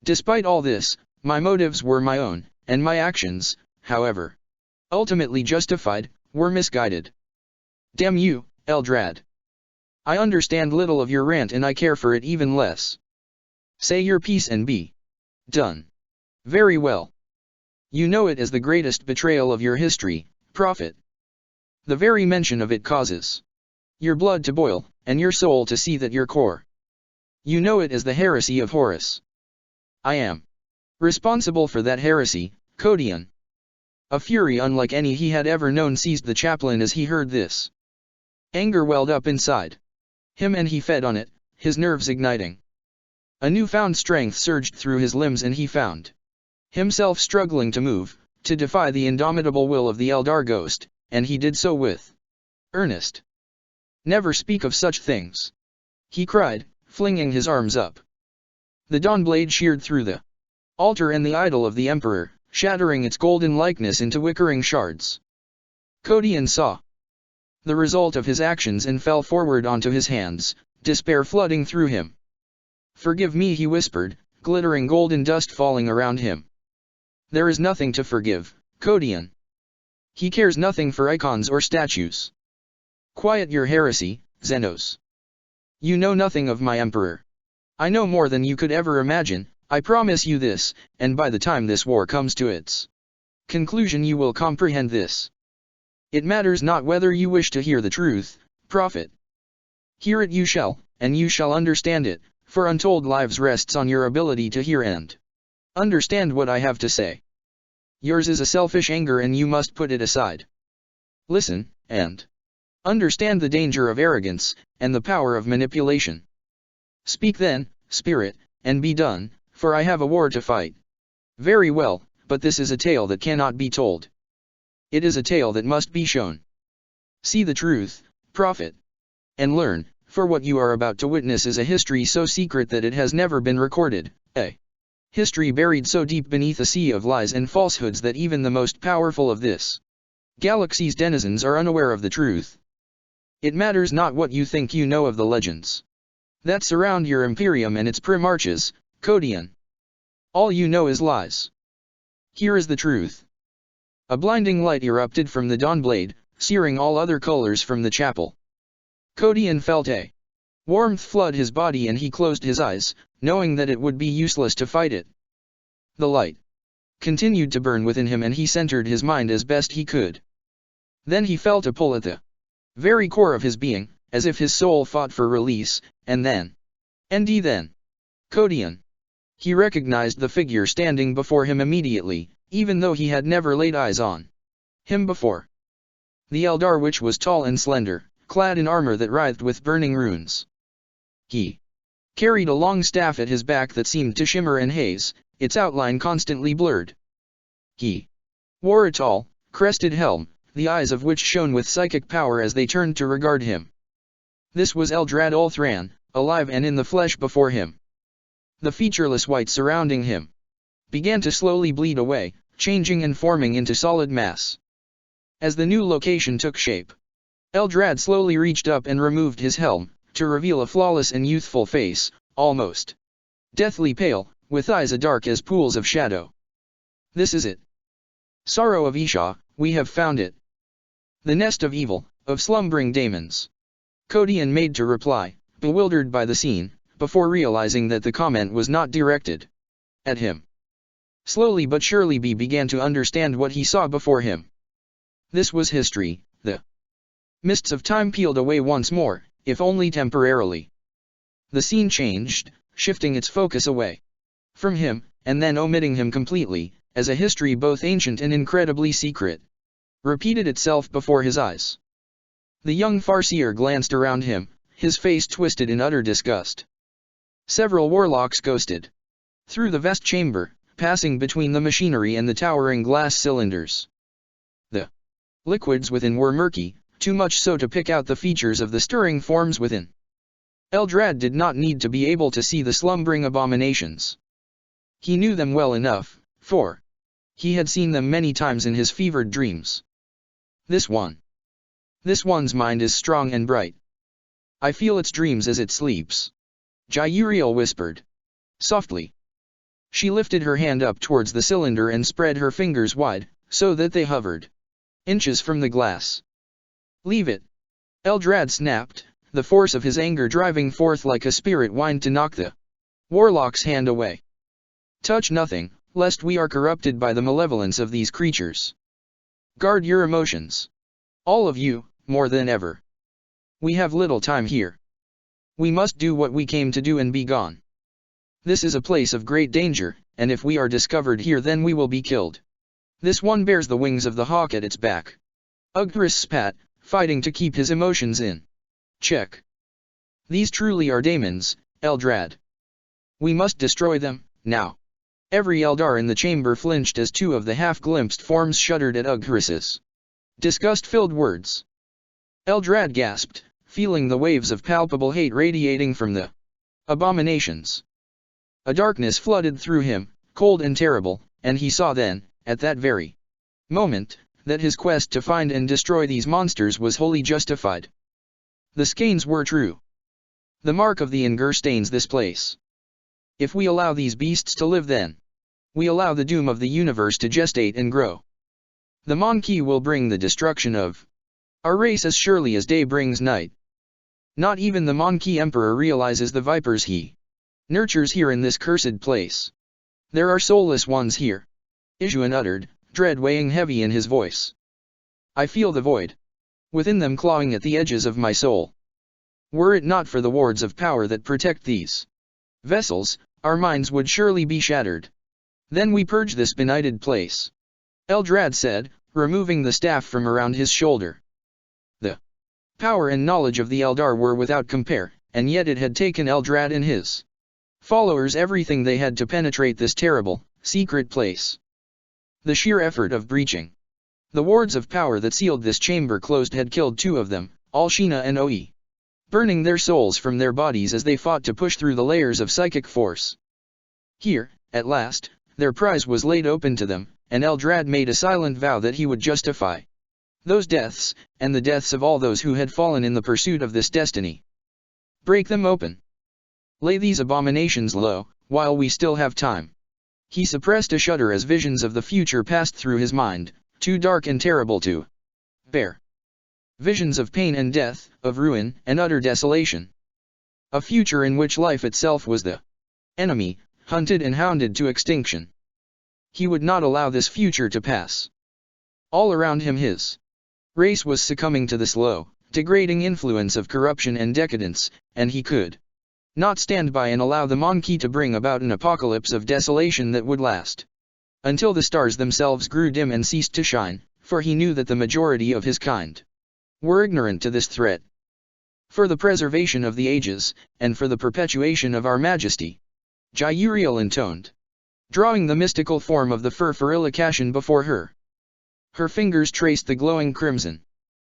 Despite all this, my motives were my own, and my actions, however ultimately justified, were misguided. Damn you, Eldrad. I understand little of your rant and I care for it even less. Say your piece and be done. Very well. You know it as the greatest betrayal of your history, prophet. The very mention of it causes your blood to boil, and your soul to seethe at your core. You know it as the heresy of Horus. I am responsible for that heresy, Codion. A fury unlike any he had ever known seized the chaplain as he heard this. Anger welled up inside him and he fed on it, his nerves igniting. A newfound strength surged through his limbs and he found himself struggling to move, to defy the indomitable will of the Eldar ghost, and he did so with earnest. Never speak of such things, he cried, flinging his arms up. The dawn blade sheared through the altar and the idol of the emperor, shattering its golden likeness into wickering shards. Codion saw the result of his actions and fell forward onto his hands, despair flooding through him. Forgive me, he whispered, glittering golden dust falling around him. There is nothing to forgive, Codion. He cares nothing for icons or statues. Quiet your heresy, Xenos. You know nothing of my emperor. I know more than you could ever imagine, I promise you this, and by the time this war comes to its conclusion you will comprehend this. It matters not whether you wish to hear the truth, prophet. Hear it you shall, and you shall understand it, for untold lives rests on your ability to hear and understand what I have to say. Yours is a selfish anger and you must put it aside. Listen, and understand the danger of arrogance, and the power of manipulation. Speak then, spirit, and be done, for I have a war to fight. Very well, but this is a tale that cannot be told. It is a tale that must be shown. See the truth, prophet, and learn, for what you are about to witness is a history so secret that it has never been recorded, a history buried so deep beneath a sea of lies and falsehoods that even the most powerful of this galaxy's denizens are unaware of the truth. It matters not what you think you know of the legends that surround your Imperium and its primarches, Codion. All you know is lies. Here is the truth. A blinding light erupted from the dawn blade, searing all other colors from the chapel. Codion felt a warmth flood his body and he closed his eyes, knowing that it would be useless to fight it. The light continued to burn within him and he centered his mind as best he could. Then he felt a pull at the very core of his being, as if his soul fought for release, and then Codion. He recognized the figure standing before him immediately, even though he had never laid eyes on him before. The Eldar Witch was tall and slender, clad in armor that writhed with burning runes. He carried a long staff at his back that seemed to shimmer and haze, its outline constantly blurred. He wore a tall, crested helm, the eyes of which shone with psychic power as they turned to regard him. This was Eldrad Ulthran, alive and in the flesh before him. The featureless white surrounding him began to slowly bleed away, changing and forming into solid mass. As the new location took shape, Eldrad slowly reached up and removed his helm, to reveal a flawless and youthful face, almost deathly pale, with eyes as dark as pools of shadow. This is it. Sorrow of Isha, we have found it. The nest of evil, of slumbering daemons. Codion made to reply, bewildered by the scene, before realizing that the comment was not directed at him. Slowly but surely he began to understand what he saw before him. This was history, the mists of time peeled away once more, if only temporarily. The scene changed, shifting its focus away from him, and then omitting him completely, as a history both ancient and incredibly secret repeated itself before his eyes. The young Farseer glanced around him, his face twisted in utter disgust. Several warlocks ghosted through the vest chamber, passing between the machinery and the towering glass cylinders. The liquids within were murky, too much so to pick out the features of the stirring forms within. Eldrad did not need to be able to see the slumbering abominations. He knew them well enough, for he had seen them many times in his fevered dreams. This one's mind is strong and bright. I feel its dreams as it sleeps, Jyuriel whispered softly. She lifted her hand up towards the cylinder and spread her fingers wide, so that they hovered inches from the glass. Leave it. Eldrad snapped, the force of his anger driving forth like a spirit wind to knock the warlock's hand away. Touch nothing, lest we are corrupted by the malevolence of these creatures. Guard your emotions. All of you, more than ever. We have little time here. We must do what we came to do and be gone. This is a place of great danger, and if we are discovered here then we will be killed. This one bears the wings of the hawk at its back. Ughrus spat, fighting to keep his emotions in check. These truly are daemons, Eldrad. We must destroy them, now. Every Eldar in the chamber flinched as two of the half-glimpsed forms shuddered at Ughrus's disgust-filled words. Eldrad gasped, feeling the waves of palpable hate radiating from the abominations. A darkness flooded through him, cold and terrible, and he saw then, at that very moment, that his quest to find and destroy these monsters was wholly justified. The skeins were true. The mark of the Anger stains this place. If we allow these beasts to live then, we allow the doom of the universe to gestate and grow. The Monkey will bring the destruction of our race as surely as day brings night. Not even the Monkey Emperor realizes the vipers he nurtures here in this cursed place. There are soulless ones here, Ishuan uttered, dread weighing heavy in his voice. I feel the void within them clawing at the edges of my soul. Were it not for the wards of power that protect these vessels, our minds would surely be shattered. Then we purge this benighted place, Eldrad said, removing the staff from around his shoulder. The power and knowledge of the Eldar were without compare, and yet it had taken Eldrad and his followers everything they had to penetrate this terrible, secret place. The sheer effort of breaching the wards of power that sealed this chamber closed had killed two of them, Alshina and Oe, burning their souls from their bodies as they fought to push through the layers of psychic force. Here, at last, their prize was laid open to them, and Eldrad made a silent vow that he would justify those deaths, and the deaths of all those who had fallen in the pursuit of this destiny. Break them open. Lay these abominations low, while we still have time. He suppressed a shudder as visions of the future passed through his mind, too dark and terrible to bear. Visions of pain and death, of ruin and utter desolation. A future in which life itself was the enemy, hunted and hounded to extinction. He would not allow this future to pass. All around him his race was succumbing to the slow, degrading influence of corruption and decadence, and he could not stand by and allow the Monkey to bring about an apocalypse of desolation that would last until the stars themselves grew dim and ceased to shine, for he knew that the majority of his kind were ignorant to this threat. For the preservation of the ages, and for the perpetuation of our majesty, Jyuriel intoned, drawing the mystical form of the Furfurilakashan before her. Her fingers traced the glowing crimson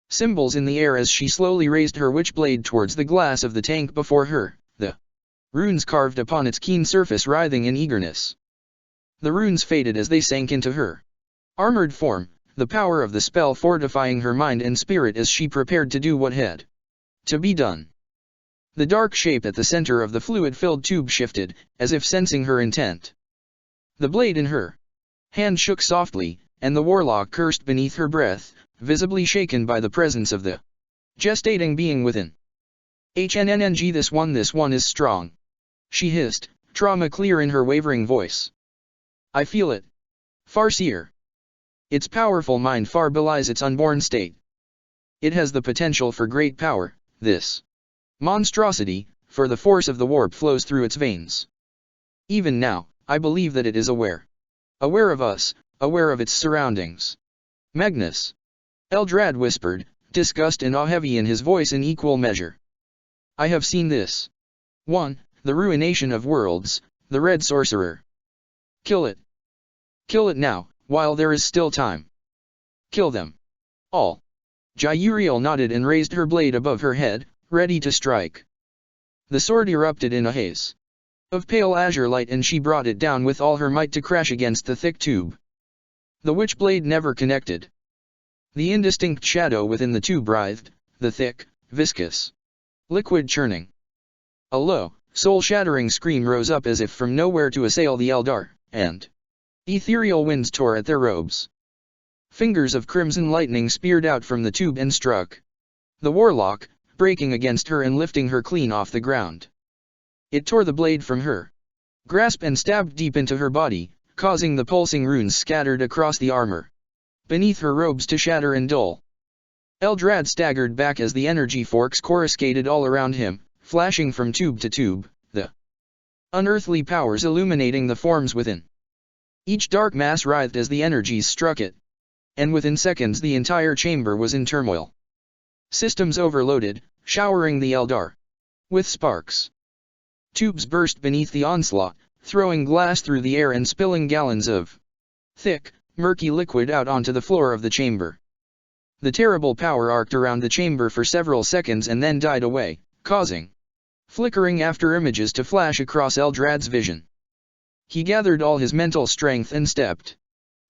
symbols in the air as she slowly raised her witchblade towards the glass of the tank before her, the runes carved upon its keen surface writhing in eagerness. The runes faded as they sank into her armored form, the power of the spell fortifying her mind and spirit as she prepared to do what had to be done. The dark shape at the center of the fluid-filled tube shifted, as if sensing her intent. The blade in her hand shook softly, and the warlock cursed beneath her breath, visibly shaken by the presence of the gestating being within. HNNNG this one is strong. She hissed, trauma clear in her wavering voice. I feel it. Farseer. Its powerful mind far belies its unborn state. It has the potential for great power, this monstrosity, for the force of the warp flows through its veins. Even now, I believe that it is aware. Aware of us, aware of its surroundings. Magnus. Eldrad whispered, disgust and awe heavy in his voice in equal measure. I have seen this. 1. The ruination of worlds, the Red Sorcerer. Kill it. Kill it now, while there is still time. Kill them. All. Jyuriel nodded and raised her blade above her head, ready to strike. The sword erupted in a haze of pale azure light and she brought it down with all her might to crash against the thick tube. The witchblade never connected. The indistinct shadow within the tube writhed, the thick, viscous liquid churning. A low, soul-shattering scream rose up as if from nowhere to assail the Eldar, and ethereal winds tore at their robes. Fingers of crimson lightning speared out from the tube and struck the warlock, breaking against her and lifting her clean off the ground. It tore the blade from her grasp and stabbed deep into her body, causing the pulsing runes scattered across the armor beneath her robes to shatter and dull. Eldrad staggered back as the energy forks coruscated all around him, flashing from tube to tube, the unearthly powers illuminating the forms within. Each dark mass writhed as the energies struck it, and within seconds the entire chamber was in turmoil. Systems overloaded, showering the Eldar with sparks. Tubes burst beneath the onslaught, throwing glass through the air and spilling gallons of thick, murky liquid out onto the floor of the chamber. The terrible power arced around the chamber for several seconds and then died away, causing flickering after images to flash across Eldrad's vision. He gathered all his mental strength and stepped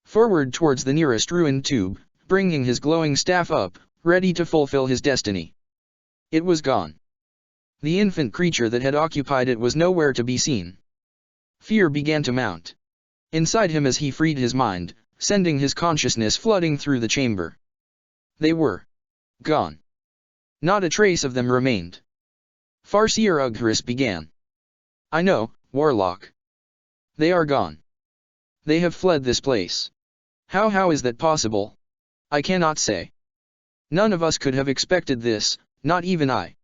forward towards the nearest ruined tube, bringing his glowing staff up, ready to fulfill his destiny. It was gone. The infant creature that had occupied it was nowhere to be seen. Fear began to mount inside him as he freed his mind, sending his consciousness flooding through the chamber. They were gone. Not a trace of them remained. Farseer Ughtris began. I know, Warlock. They are gone. They have fled this place. How is that possible? I cannot say. None of us could have expected this, not even I.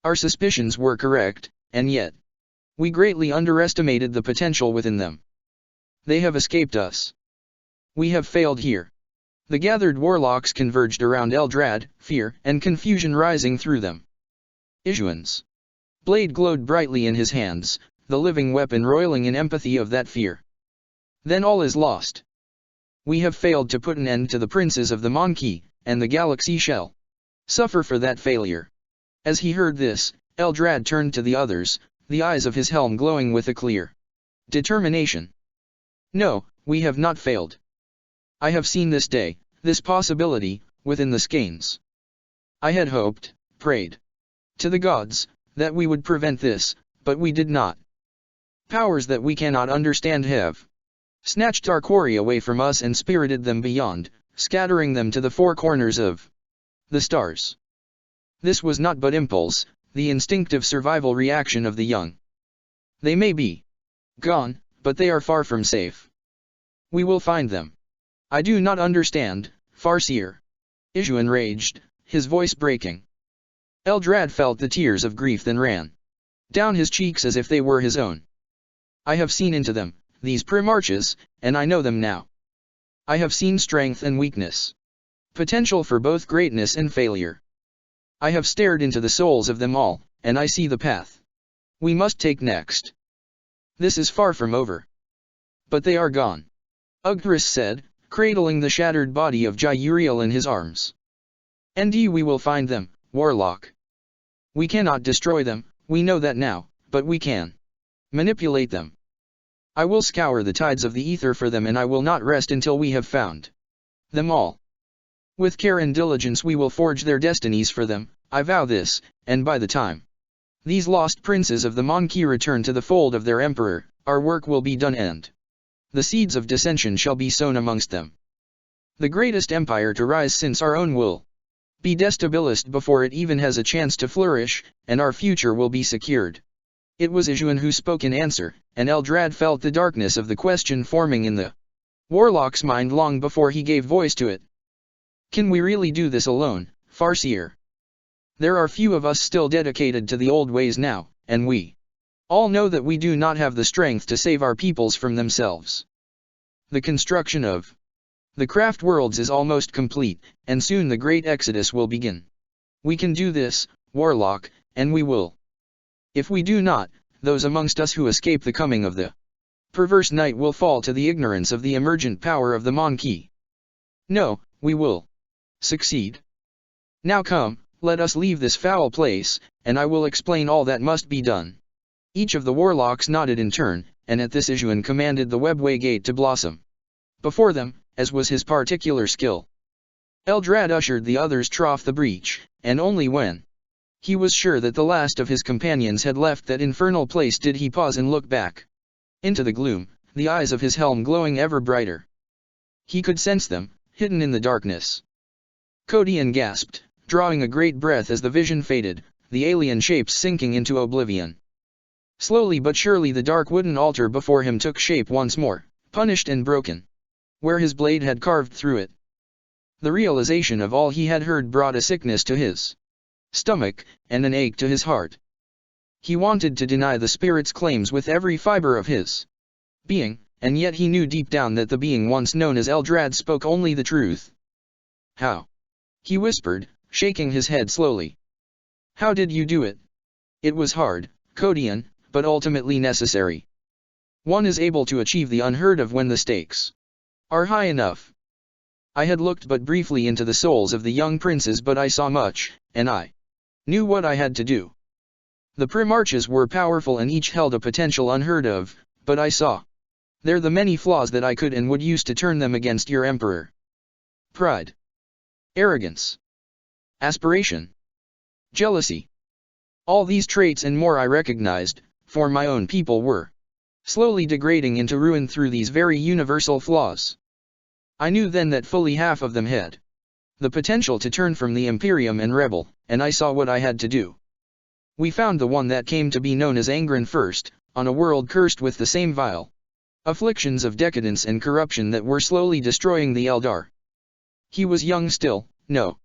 Our suspicions were correct, and yet we greatly underestimated the potential within them. They have escaped us. We have failed here. The gathered warlocks converged around Eldrad, fear and confusion rising through them. Ishuan's blade glowed brightly in his hands, the living weapon roiling in empathy of that fear. Then all is lost. We have failed to put an end to the princes of the Monkey, and the galaxy shall suffer for that failure. As he heard this, Eldrad turned to the others, the eyes of his helm glowing with a clear determination. No, we have not failed. I have seen this day, this possibility, within the skeins. I had hoped, prayed to the gods, that we would prevent this, but we did not. Powers that we cannot understand have snatched our quarry away from us and spirited them beyond, scattering them to the four corners of the stars. This was not but impulse, the instinctive survival reaction of the young. They may be gone, but they are far from safe. We will find them. I do not understand, Farseer. Ishuan raged, his voice breaking. Eldrad felt the tears of grief then ran down his cheeks as if they were his own. I have seen into them, these Primarches, and I know them now. I have seen strength and weakness. Potential for both greatness and failure. I have stared into the souls of them all, and I see the path we must take next. This is far from over. But they are gone. Ughtris said, cradling the shattered body of Jyuriel in his arms. And we will find them, Warlock. We cannot destroy them, we know that now, but we can manipulate them. I will scour the tides of the ether for them, and I will not rest until we have found them all. With care and diligence we will forge their destinies for them, I vow this, and by the time these lost princes of the Monkey return to the fold of their emperor, our work will be done and the seeds of dissension shall be sown amongst them. The greatest empire to rise since our own will be destabilized before it even has a chance to flourish, and our future will be secured. It was Ishuan who spoke in answer, and Eldrad felt the darkness of the question forming in the Warlock's mind long before he gave voice to it. Can we really do this alone, Farseer? There are few of us still dedicated to the old ways now, and we all know that we do not have the strength to save our peoples from themselves. The construction of the craft worlds is almost complete, and soon the great exodus will begin. We can do this, Warlock, and we will. If we do not, those amongst us who escape the coming of the perverse night will fall to the ignorance of the emergent power of the Monkey. No, we will succeed. Now come, let us leave this foul place, and I will explain all that must be done. Each of the warlocks nodded in turn, and at this Ishuan commanded the webway gate to blossom before them, as was his particular skill. Eldrad ushered the others trough the breach, and only when he was sure that the last of his companions had left that infernal place did he pause and look back into the gloom, the eyes of his helm glowing ever brighter. He could sense them, hidden in the darkness. Codian gasped, drawing a great breath as the vision faded, the alien shapes sinking into oblivion. Slowly but surely the dark wooden altar before him took shape once more, punished and broken where his blade had carved through it. The realization of all he had heard brought a sickness to his stomach, and an ache to his heart. He wanted to deny the spirit's claims with every fiber of his being, and yet he knew deep down that the being once known as Eldrad spoke only the truth. "How?" he whispered, shaking his head slowly. "How did you do it?" "It was hard, Codian, but ultimately necessary. One is able to achieve the unheard of when the stakes are high enough." I had looked but briefly into the souls of the young princes, but I saw much, and I knew what I had to do. The Primarchs were powerful and each held a potential unheard of, but I saw there the many flaws that I could and would use to turn them against your emperor. Pride, arrogance, aspiration, jealousy. All these traits and more I recognized, for my own people were slowly degrading into ruin through these very universal flaws. I knew then that fully half of them had the potential to turn from the Imperium and rebel, and I saw what I had to do. We found the one that came to be known as Angren first, on a world cursed with the same vile afflictions of decadence and corruption that were slowly destroying the Eldar. He was young still, no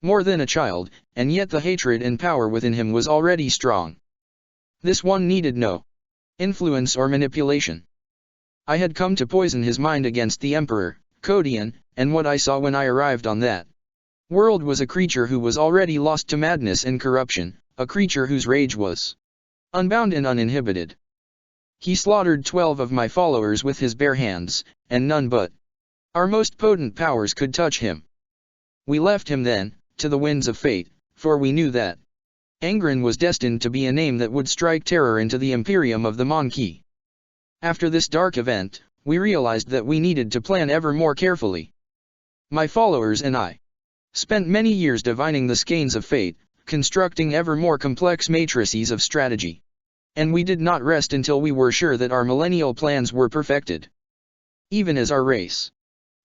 more than a child, and yet the hatred and power within him was already strong. This one needed no influence or manipulation. I had come to poison his mind against the Emperor, Codian, and what I saw when I arrived on that world was a creature who was already lost to madness and corruption, a creature whose rage was unbound and uninhibited. He slaughtered 12 of my followers with his bare hands, and none but our most potent powers could touch him. We left him then, to the winds of fate, for we knew that Angren was destined to be a name that would strike terror into the Imperium of the Monkey. After this dark event, we realized that we needed to plan ever more carefully. My followers and I spent many years divining the skeins of fate, constructing ever more complex matrices of strategy. And we did not rest until we were sure that our millennial plans were perfected. Even as our race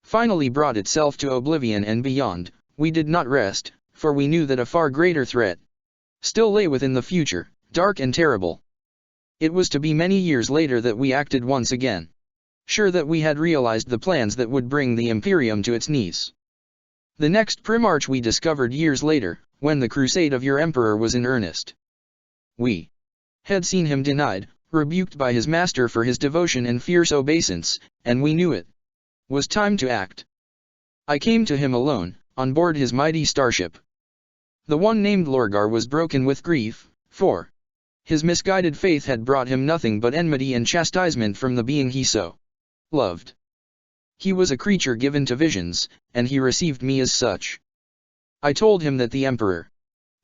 finally brought itself to oblivion and beyond, we did not rest, for we knew that a far greater threat still lay within the future, dark and terrible. It was to be many years later that we acted once again, sure that we had realized the plans that would bring the Imperium to its knees. The next Primarch we discovered years later, when the crusade of your emperor was in earnest. We had seen him denied, rebuked by his master for his devotion and fierce obeisance, and we knew it was time to act. I came to him alone, on board his mighty starship. The one named Lorgar was broken with grief, for his misguided faith had brought him nothing but enmity and chastisement from the being he so loved. He was a creature given to visions, and he received me as such. I told him that the Emperor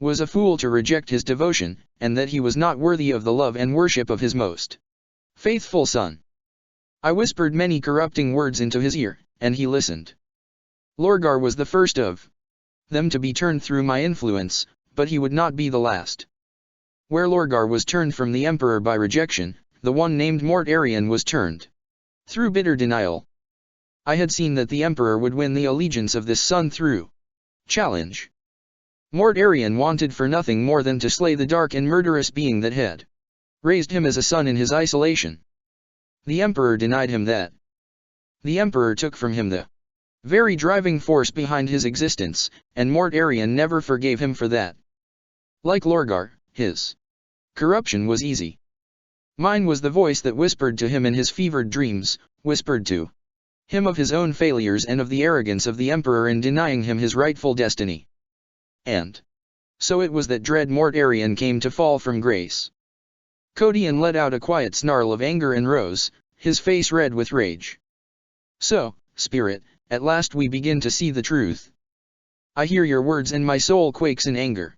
was a fool to reject his devotion, and that he was not worthy of the love and worship of his most faithful son. I whispered many corrupting words into his ear, and he listened. Lorgar was the first of them to be turned through my influence, but he would not be the last. Where Lorgar was turned from the Emperor by rejection, the one named Mort Arian was turned through bitter denial. I had seen that the Emperor would win the allegiance of this son through challenge. Mort Arian wanted for nothing more than to slay the dark and murderous being that had raised him as a son in his isolation. The Emperor denied him that. The Emperor took from him the very driving force behind his existence, and Mort Arian never forgave him for that. Like Lorgar, his corruption was easy. Mine was the voice that whispered to him in his fevered dreams, whispered to him of his own failures and of the arrogance of the Emperor in denying him his rightful destiny. And so it was that dread Mort Arian came to fall from grace. Codian let out a quiet snarl of anger and rose, his face red with rage. So, Spirit, at last we begin to see the truth. I hear your words and my soul quakes in anger.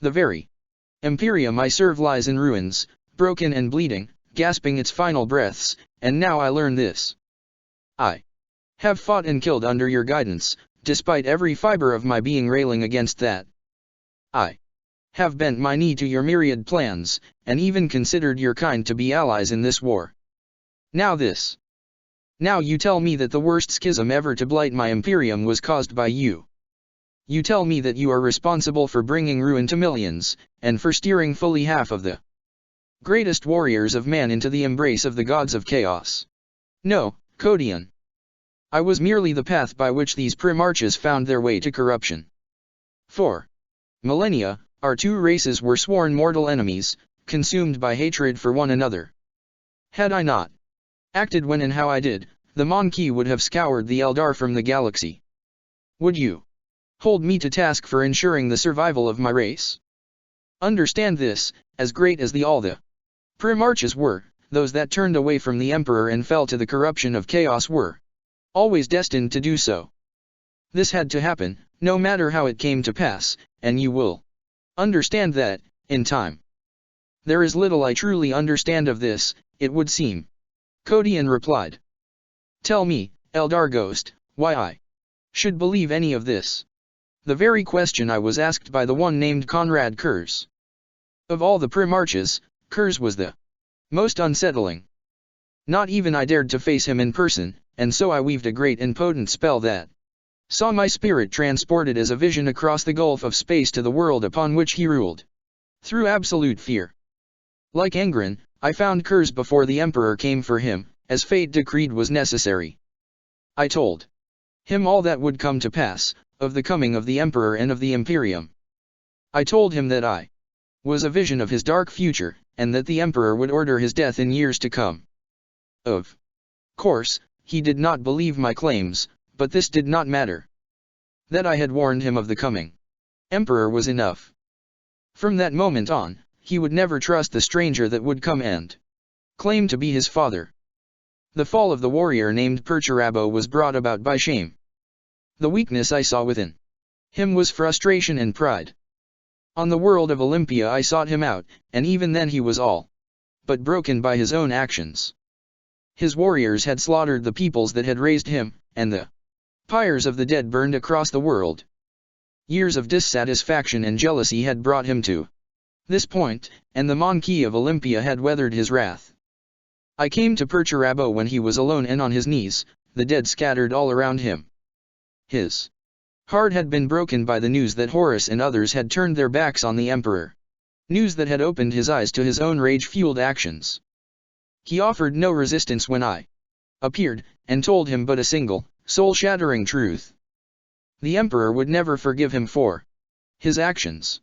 The very Imperium I serve lies in ruins, broken and bleeding, gasping its final breaths, and now I learn this. I have fought and killed under your guidance, despite every fiber of my being railing against that. I have bent my knee to your myriad plans, and even considered your kind to be allies in this war. Now you tell me that the worst schism ever to blight my Imperium was caused by you. You tell me that you are responsible for bringing ruin to millions, and for steering fully half of the greatest warriors of man into the embrace of the gods of chaos. No, Codian. I was merely the path by which these Primarchs found their way to corruption. For millennia, our two races were sworn mortal enemies, consumed by hatred for one another. Had I not acted when and how I did, the Monkey would have scoured the Eldar from the galaxy. Would you hold me to task for ensuring the survival of my race? Understand this, as great as all the Primarchs were, those that turned away from the Emperor and fell to the corruption of chaos were always destined to do so. This had to happen, no matter how it came to pass, and you will understand that, in time. There is little I truly understand of this, it would seem. Codian replied. Tell me, Eldar Ghost, why I should believe any of this. The very question I was asked by the one named Conrad Kurz. Of all the Primarchs, Kurz was the most unsettling. Not even I dared to face him in person, and so I weaved a great and potent spell that saw my spirit transported as a vision across the gulf of space to the world upon which he ruled. Through absolute fear. Like Angren, I found Kurz before the Emperor came for him, as fate decreed was necessary. I told him all that would come to pass, of the coming of the Emperor and of the Imperium. I told him that I was a vision of his dark future, and that the Emperor would order his death in years to come. Of course, he did not believe my claims, but this did not matter. That I had warned him of the coming Emperor was enough. From that moment on, he would never trust the stranger that would come and claim to be his father. The fall of the warrior named Perturabo was brought about by shame. The weakness I saw within him was frustration and pride. On the world of Olympia I sought him out, and even then he was all but broken by his own actions. His warriors had slaughtered the peoples that had raised him, and the pyres of the dead burned across the world. Years of dissatisfaction and jealousy had brought him to this point, and the Monkey of Olympia had weathered his wrath. I came to Perturabo when he was alone and on his knees, the dead scattered all around him. His heart had been broken by the news that Horus and others had turned their backs on the Emperor. News that had opened his eyes to his own rage-fueled actions. He offered no resistance when I appeared, and told him but a single, soul-shattering truth. The Emperor would never forgive him for his actions.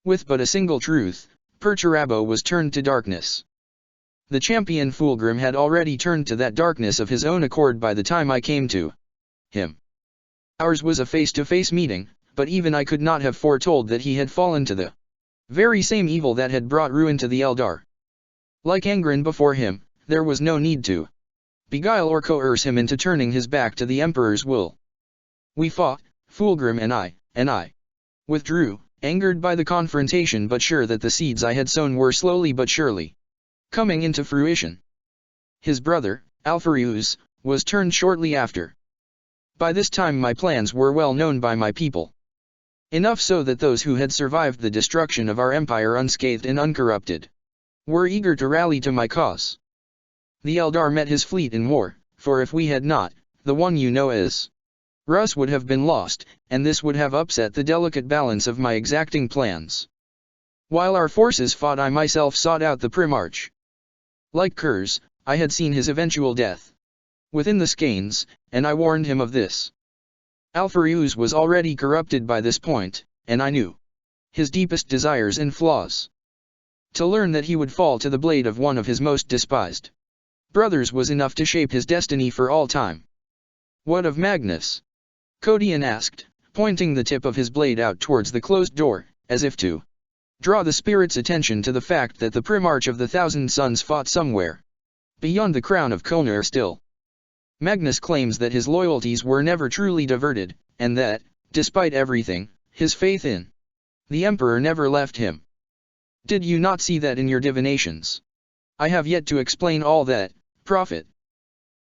With but a single truth, Perturabo was turned to darkness. The champion Fulgrim had already turned to that darkness of his own accord by the time I came to him. Ours was a face-to-face meeting, but even I could not have foretold that he had fallen to the very same evil that had brought ruin to the Eldar. Like Angren before him, there was no need to beguile or coerce him into turning his back to the Emperor's will. We fought, Fulgrim and I withdrew, angered by the confrontation but sure that the seeds I had sown were slowly but surely coming into fruition. His brother, Alpharius, was turned shortly after. By this time my plans were well known by my people. Enough so that those who had survived the destruction of our empire unscathed and uncorrupted were eager to rally to my cause. The Eldar met his fleet in war, for if we had not, the one you know as Rus would have been lost, and this would have upset the delicate balance of my exacting plans. While our forces fought I myself sought out the Primarch. Like Kurz, I had seen his eventual death within the skeins, and I warned him of this. Alpharius was already corrupted by this point, and I knew his deepest desires and flaws. To learn that he would fall to the blade of one of his most despised brothers was enough to shape his destiny for all time. What of Magnus? Codian asked, pointing the tip of his blade out towards the closed door, as if to draw the spirit's attention to the fact that the Primarch of the Thousand Suns fought somewhere beyond the crown of Konur still. Magnus claims that his loyalties were never truly diverted, and that, despite everything, his faith in the Emperor never left him. Did you not see that in your divinations? I have yet to explain all that, Prophet.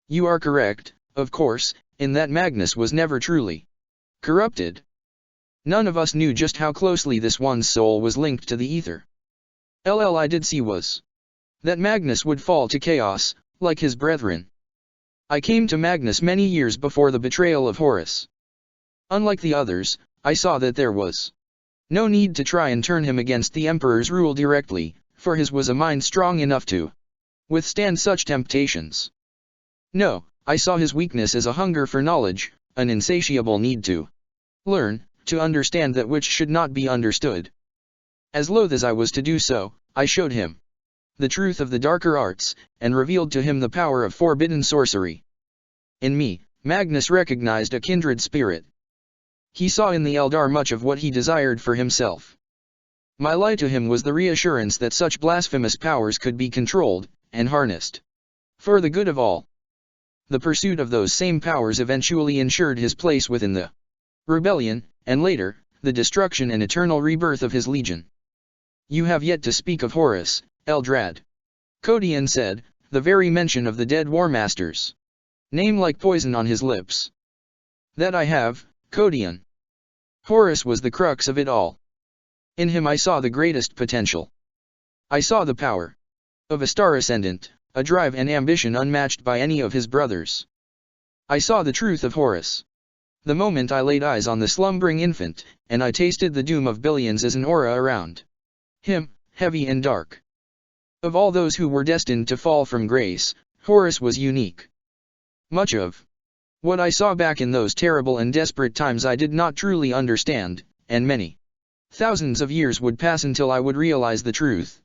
You are correct, of course, in that Magnus was never truly corrupted. None of us knew just how closely this one's soul was linked to the ether. All I did see was that Magnus would fall to chaos, like his brethren. I came to Magnus many years before the betrayal of Horus. Unlike the others, I saw that there was no need to try and turn him against the Emperor's rule directly, for his was a mind strong enough to withstand such temptations. No, I saw his weakness as a hunger for knowledge, an insatiable need to learn, to understand that which should not be understood. As loath as I was to do so, I showed him the truth of the darker arts, and revealed to him the power of forbidden sorcery. In me, Magnus recognized a kindred spirit. He saw in the Eldar much of what he desired for himself. My lie to him was the reassurance that such blasphemous powers could be controlled, and harnessed for the good of all. The pursuit of those same powers eventually ensured his place within the rebellion, and later, the destruction and eternal rebirth of his legion. You have yet to speak of Horus, Eldrad. Codion said, the very mention of the dead War Master's name like poison on his lips. That I have, Codion. Horus was the crux of it all. In him I saw the greatest potential. I saw the power of a star ascendant, a drive and ambition unmatched by any of his brothers. I saw the truth of Horus the moment I laid eyes on the slumbering infant, and I tasted the doom of billions as an aura around him, heavy and dark. Of all those who were destined to fall from grace, Horus was unique. Much of what I saw back in those terrible and desperate times I did not truly understand, and many thousands of years would pass until I would realize the truth.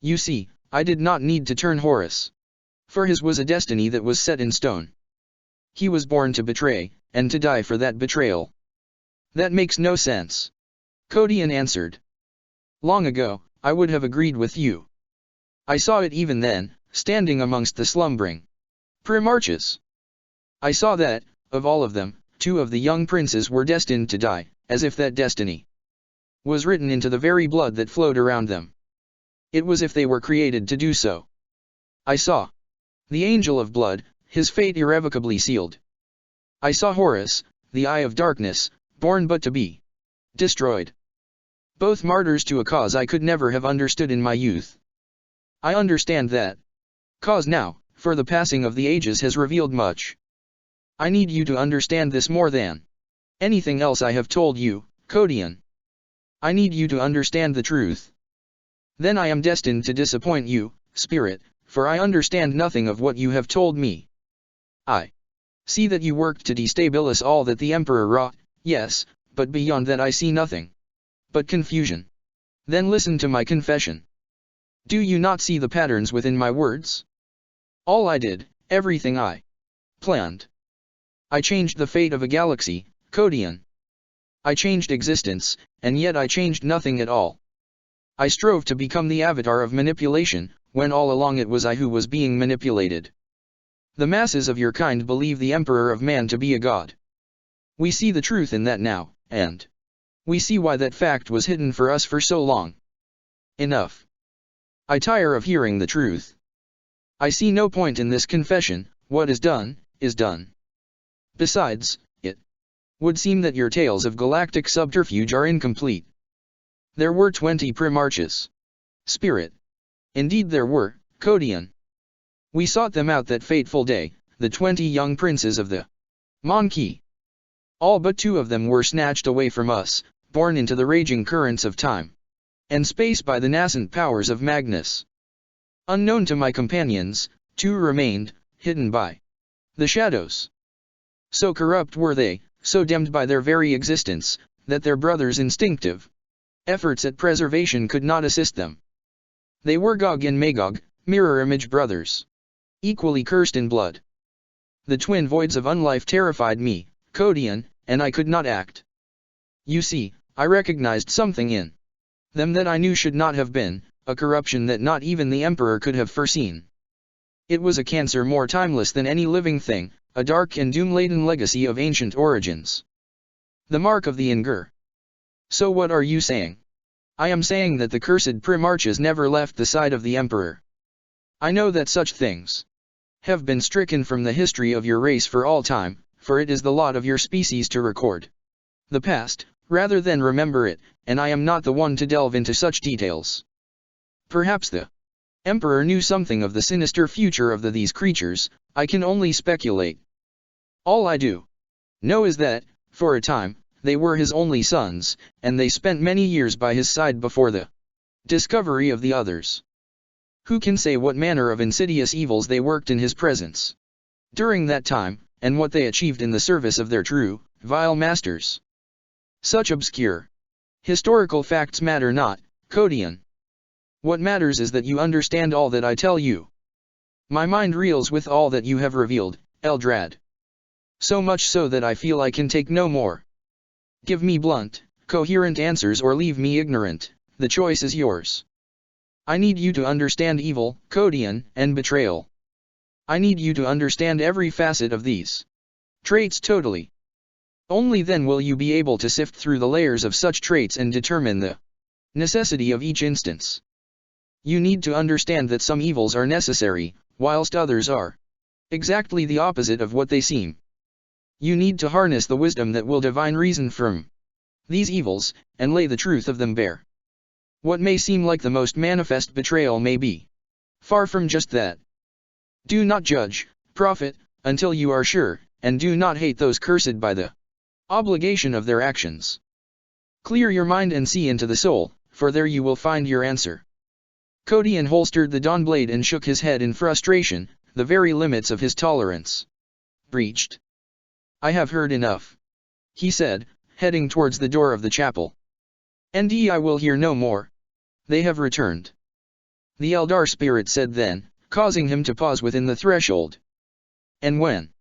You see, I did not need to turn Horus, for his was a destiny that was set in stone. He was born to betray, and to die for that betrayal. That makes no sense. Codion answered. Long ago, I would have agreed with you. I saw it even then, standing amongst the slumbering Primarchs. I saw that, of all of them, 2 of the young princes were destined to die, as if that destiny was written into the very blood that flowed around them. It was if they were created to do so. I saw the Angel of Blood, his fate irrevocably sealed. I saw Horus, the Eye of Darkness, born but to be destroyed. Both martyrs to a cause I could never have understood in my youth. I understand that cause now, for the passing of the ages has revealed much. I need you to understand this more than anything else I have told you, Codion. I need you to understand the truth. Then I am destined to disappoint you, Spirit, for I understand nothing of what you have told me. I see that you worked to destabilize all that the Emperor wrought, yes, but beyond that I see nothing but confusion. Then listen to my confession. Do you not see the patterns within my words? All I did, everything I planned. I changed the fate of a galaxy, Codion. I changed existence, and yet I changed nothing at all. I strove to become the avatar of manipulation, when all along it was I who was being manipulated. The masses of your kind believe the Emperor of Man to be a god. We see the truth in that now, and we see why that fact was hidden for us for so long. Enough. I tire of hearing the truth. I see no point in this confession. What is done, is done. Besides, it would seem that your tales of galactic subterfuge are incomplete. There were 20 Primarchs. Spirit. Indeed there were, Codion. We sought them out that fateful day, the 20 young princes of the Monarchy. All but 2 of them were snatched away from us, borne into the raging currents of time and space by the nascent powers of Magnus. Unknown to my companions, 2 remained, hidden by the shadows. So corrupt were they, so dimmed by their very existence, that their brothers' instinctive efforts at preservation could not assist them. They were Gog and Magog, mirror-image brothers, equally cursed in blood. The twin voids of unlife terrified me, Codion, and I could not act. You see, I recognized something in them that I knew should not have been, a corruption that not even the Emperor could have foreseen. It was a cancer more timeless than any living thing, a dark and doom-laden legacy of ancient origins. The mark of the Ingur. So what are you saying? I am saying that the cursed Primarchs never left the side of the Emperor. I know that such things have been stricken from the history of your race for all time, for it is the lot of your species to record the past, rather than remember it, and I am not the one to delve into such details. Perhaps the Emperor knew something of the sinister future of these creatures. I can only speculate. All I do know is that, for a time, they were his only sons, and they spent many years by his side before the discovery of the others. Who can say what manner of insidious evils they worked in his presence? during that time, and what they achieved in the service of their true, vile masters. Such obscure historical facts matter not, Codion. What matters is that you understand all that I tell you. My mind reels with all that you have revealed, Eldrad. So much so that I feel I can take no more. Give me blunt, coherent answers or leave me ignorant, the choice is yours. I need you to understand evil, Codion, and betrayal. I need you to understand every facet of these traits totally. Only then will you be able to sift through the layers of such traits and determine the necessity of each instance. You need to understand that some evils are necessary, whilst others are exactly the opposite of what they seem. You need to harness the wisdom that will divine reason from these evils, and lay the truth of them bare. What may seem like the most manifest betrayal may be far from just that. Do not judge, prophet, until you are sure, and do not hate those cursed by the obligation of their actions. Clear your mind and see into the soul, for there you will find your answer. Codion holstered the Dawnblade and shook his head in frustration, the very limits of his tolerance breached. I have heard enough, he said, heading towards the door of the chapel. And I will hear no more. They have returned. The Eldar spirit said then, causing him to pause within the threshold. And when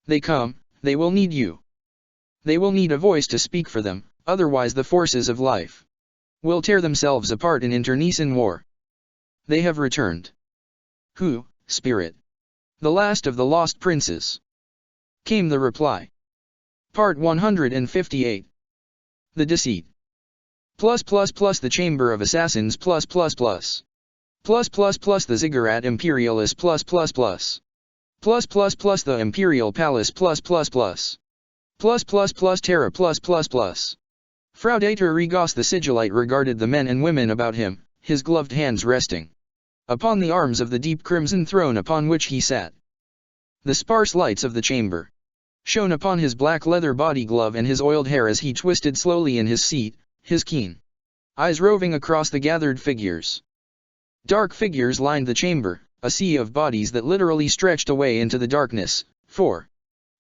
they come, they will need you. They will need a voice to speak for them, otherwise the forces of life will tear themselves apart in internecine war. They have returned. Who, spirit? The last of the lost princes. Came the reply. Part 158. The deceit. The Chamber of Assassins the Ziggurat Imperialis the Imperial Palace Terra Fraudator Regos the Sigillite regarded the men and women about him, his gloved hands resting upon the arms of the deep crimson throne upon which he sat. The sparse lights of the chamber shone upon his black leather body glove and his oiled hair as he twisted slowly in his seat, his keen eyes roving across the gathered figures. Dark figures lined the chamber, a sea of bodies that literally stretched away into the darkness, for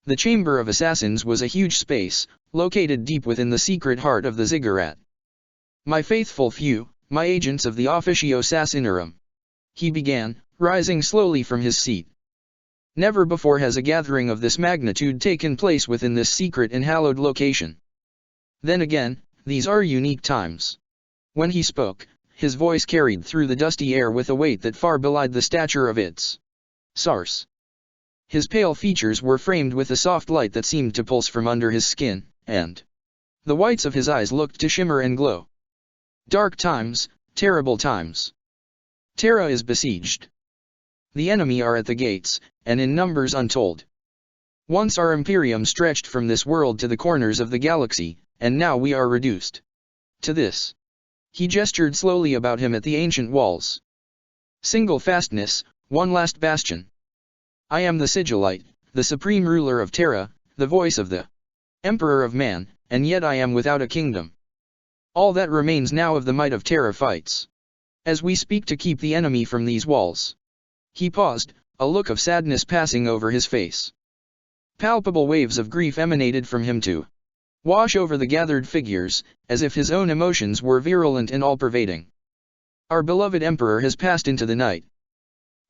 the Chamber of Assassins was a huge space, located deep within the secret heart of the Ziggurat. My faithful few, my agents of the Officio Assassinorum, he began, rising slowly from his seat. Never before has a gathering of this magnitude taken place within this secret and hallowed location. Then again, these are unique times. When he spoke, his voice carried through the dusty air with a weight that far belied the stature of its source. His pale features were framed with a soft light that seemed to pulse from under his skin, and the whites of his eyes looked to shimmer and glow. Dark times, terrible times. Terra is besieged. The enemy are at the gates, and in numbers untold. Once our Imperium stretched from this world to the corners of the galaxy, and now we are reduced to this. He gestured slowly about him at the ancient walls. Single fastness, one last bastion. I am the Sigillite, the supreme ruler of Terra, the voice of the Emperor of Man, and yet I am without a kingdom. All that remains now of the might of Terra fights as we speak to keep the enemy from these walls. He paused, a look of sadness passing over his face. Palpable waves of grief emanated from him to wash over the gathered figures, as if his own emotions were virulent and all-pervading. Our beloved Emperor has passed into the night.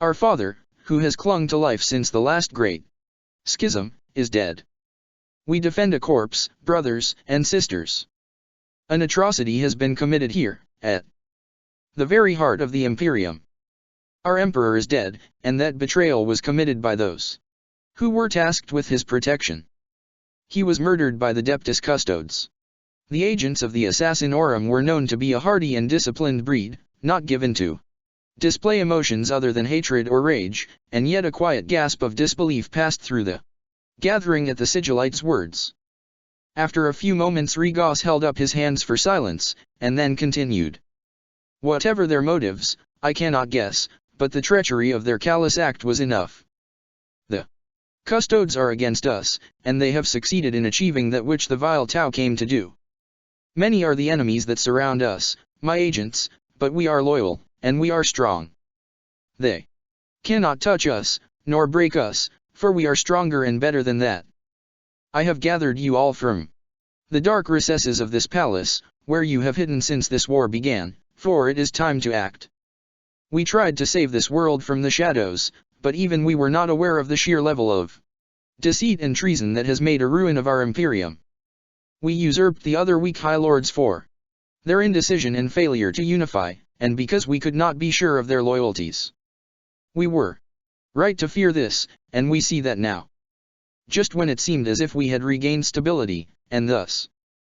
Our father, who has clung to life since the last great schism, is dead. We defend a corpse, brothers and sisters. An atrocity has been committed here, at the very heart of the Imperium. Our Emperor is dead, and that betrayal was committed by those who were tasked with his protection. He was murdered by the Deptus Custodes. The agents of the Assassinorum were known to be a hardy and disciplined breed, not given to display emotions other than hatred or rage, and yet a quiet gasp of disbelief passed through the gathering at the Sigillite's words. After a few moments Regos held up his hands for silence, and then continued. Whatever their motives, I cannot guess, but the treachery of their callous act was enough. The Custodes are against us, and they have succeeded in achieving that which the vile Tau came to do. Many are the enemies that surround us, my agents, but we are loyal, and we are strong. They cannot touch us, nor break us, for we are stronger and better than that. I have gathered you all from the dark recesses of this palace, where you have hidden since this war began, for it is time to act. We tried to save this world from the shadows, but even we were not aware of the sheer level of deceit and treason that has made a ruin of our imperium. We usurped the other weak High Lords for their indecision and failure to unify, and because we could not be sure of their loyalties. We were right to fear this, and we see that now. Just when it seemed as if we had regained stability, and thus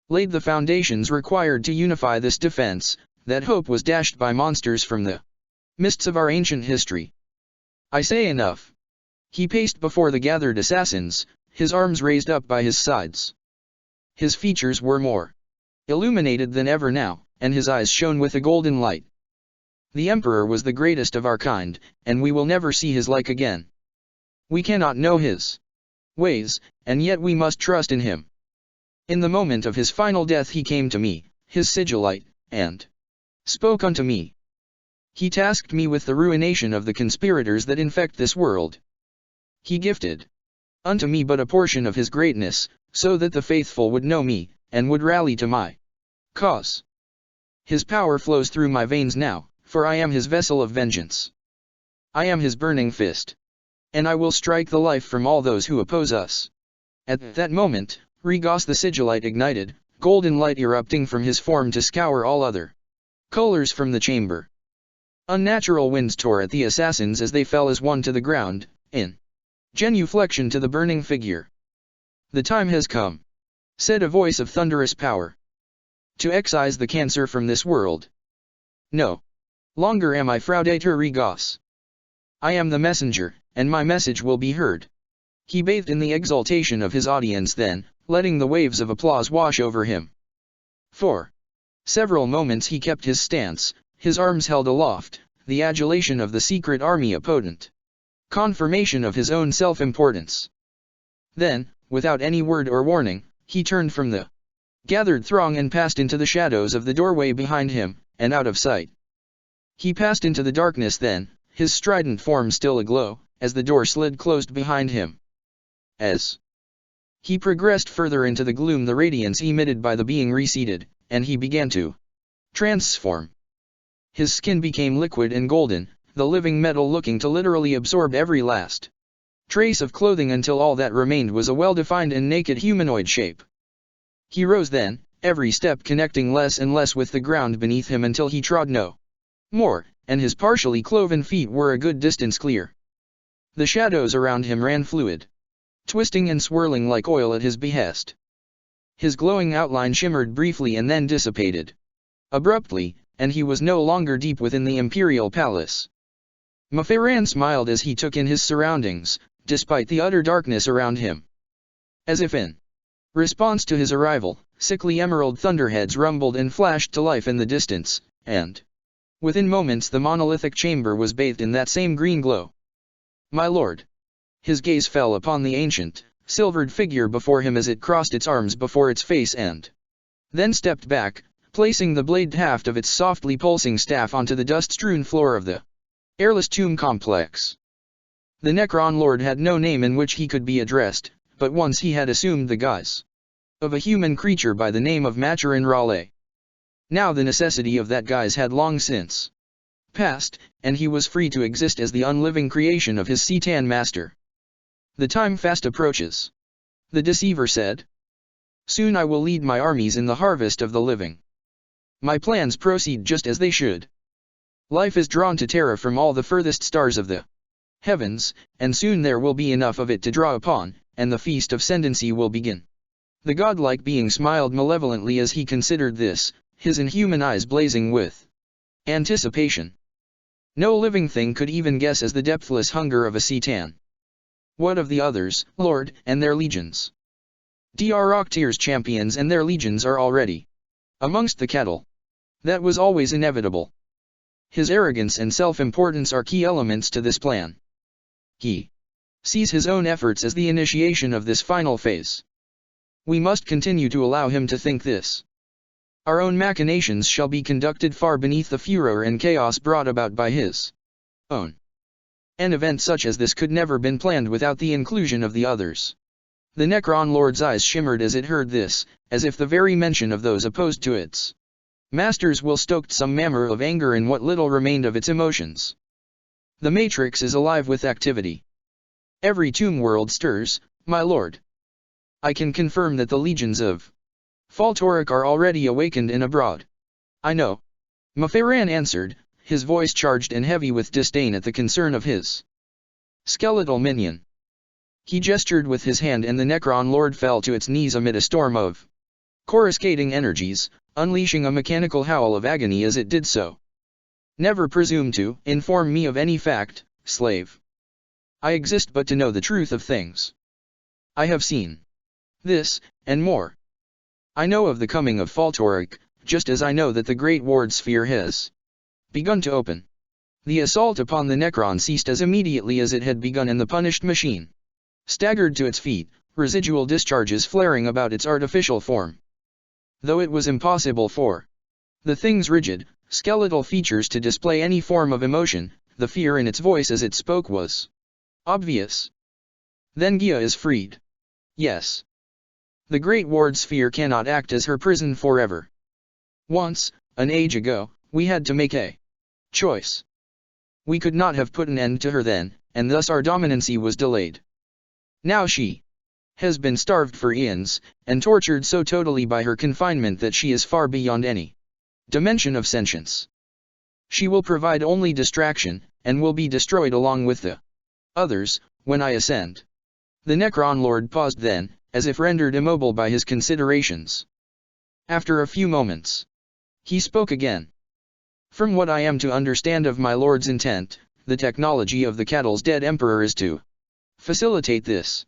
laid the foundations required to unify this defense, that hope was dashed by monsters from the mists of our ancient history. I say enough. He paced before the gathered assassins, his arms raised up by his sides. His features were more illuminated than ever now, and his eyes shone with a golden light. The Emperor was the greatest of our kind, and we will never see his like again. We cannot know his ways, and yet we must trust in him. In the moment of his final death he came to me, his sigillite, and spoke unto me. He tasked me with the ruination of the conspirators that infect this world. He gifted unto me but a portion of his greatness, so that the faithful would know me, and would rally to my cause. His power flows through my veins now, for I am his vessel of vengeance. I am his burning fist. And I will strike the life from all those who oppose us. At that moment, Regos the sigillite ignited, golden light erupting from his form to scour all other colors from the chamber. Unnatural winds tore at the assassins as they fell as one to the ground, in genuflection to the burning figure. The time has come, said a voice of thunderous power, to excise the cancer from this world. No longer am I Fraudator Regos. I am the messenger, and my message will be heard. He bathed in the exultation of his audience then, letting the waves of applause wash over him. For several moments he kept his stance, his arms held aloft, the adulation of the secret army a potent confirmation of his own self-importance. Then, without any word or warning, he turned from the gathered throng and passed into the shadows of the doorway behind him, and out of sight. He passed into the darkness then, his strident form still aglow, as the door slid closed behind him. As he progressed further into the gloom, the radiance emitted by the being receded, and he began to transform. His skin became liquid and golden, the living metal looking to literally absorb every last trace of clothing until all that remained was a well-defined and naked humanoid shape. He rose then, every step connecting less and less with the ground beneath him until he trod no more, and his partially cloven feet were a good distance clear. The shadows around him ran fluid, twisting and swirling like oil at his behest. His glowing outline shimmered briefly and then dissipated abruptly, and he was no longer deep within the imperial palace. Maferan smiled as he took in his surroundings, despite the utter darkness around him. As if in response to his arrival, sickly emerald thunderheads rumbled and flashed to life in the distance, and within moments the monolithic chamber was bathed in that same green glow. My lord. His gaze fell upon the ancient, silvered figure before him as it crossed its arms before its face and then stepped back, placing the blade haft of its softly pulsing staff onto the dust-strewn floor of the airless tomb complex. The Necron Lord had no name in which he could be addressed, but once he had assumed the guise of a human creature by the name of Macherin Raleigh. Now the necessity of that guise had long since passed, and he was free to exist as the unliving creation of his Citan master. The time fast approaches, the deceiver said. Soon I will lead my armies in the harvest of the living. My plans proceed just as they should. Life is drawn to Terra from all the furthest stars of the heavens, and soon there will be enough of it to draw upon, and the feast of Ascendancy will begin. The godlike being smiled malevolently as he considered this, his inhuman eyes blazing with anticipation. No living thing could even guess as the depthless hunger of a Citan. What of the others, Lord, and their legions? Dr. champions and their legions are already amongst the cattle. That was always inevitable. His arrogance and self-importance are key elements to this plan. He sees his own efforts as the initiation of this final phase. We must continue to allow him to think this. Our own machinations shall be conducted far beneath the furor and chaos brought about by his own An event such as this could never been planned without the inclusion of the others. The Necron Lord's eyes shimmered as it heard this, as if the very mention of those opposed to its masters will stoked some murmur of anger in what little remained of its emotions. The Matrix is alive with activity. Every tomb world stirs, my lord. I can confirm that the legions of Faltoric are already awakened and abroad. I know. Mafaran answered, his voice charged and heavy with disdain at the concern of his skeletal minion. He gestured with his hand and the Necron Lord fell to its knees amid a storm of coruscating energies, unleashing a mechanical howl of agony as it did so. Never presume to inform me of any fact, slave. I exist but to know the truth of things. I have seen this, and more. I know of the coming of Faltoric, just as I know that the Great Ward Sphere has begun to open. The assault upon the Necron ceased as immediately as it had begun and the punished machine staggered to its feet, residual discharges flaring about its artificial form. Though it was impossible for the thing's rigid, skeletal features to display any form of emotion, the fear in its voice as it spoke was obvious. Then Gia is freed. Yes. The Great Ward Sphere cannot act as her prison forever. Once, an age ago, we had to make a choice. We could not have put an end to her then, and thus our dominancy was delayed. Now she has been starved for eons, and tortured so totally by her confinement that she is far beyond any dimension of sentience. She will provide only distraction, and will be destroyed along with the others, when I ascend. The Necron Lord paused then, as if rendered immobile by his considerations. After a few moments, he spoke again. From what I am to understand of my lord's intent, the technology of the Cattle's dead emperor is to facilitate this.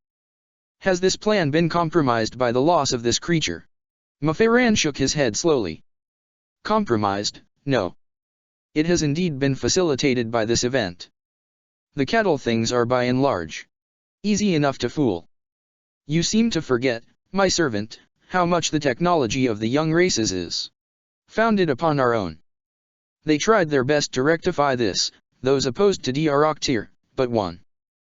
Has this plan been compromised by the loss of this creature? Mafaran shook his head slowly. Compromised? No. It has indeed been facilitated by this event. The Cattle things are by and large easy enough to fool. You seem to forget, my servant, how much the technology of the young races is founded upon our own. They tried their best to rectify this, those opposed to Dr. but one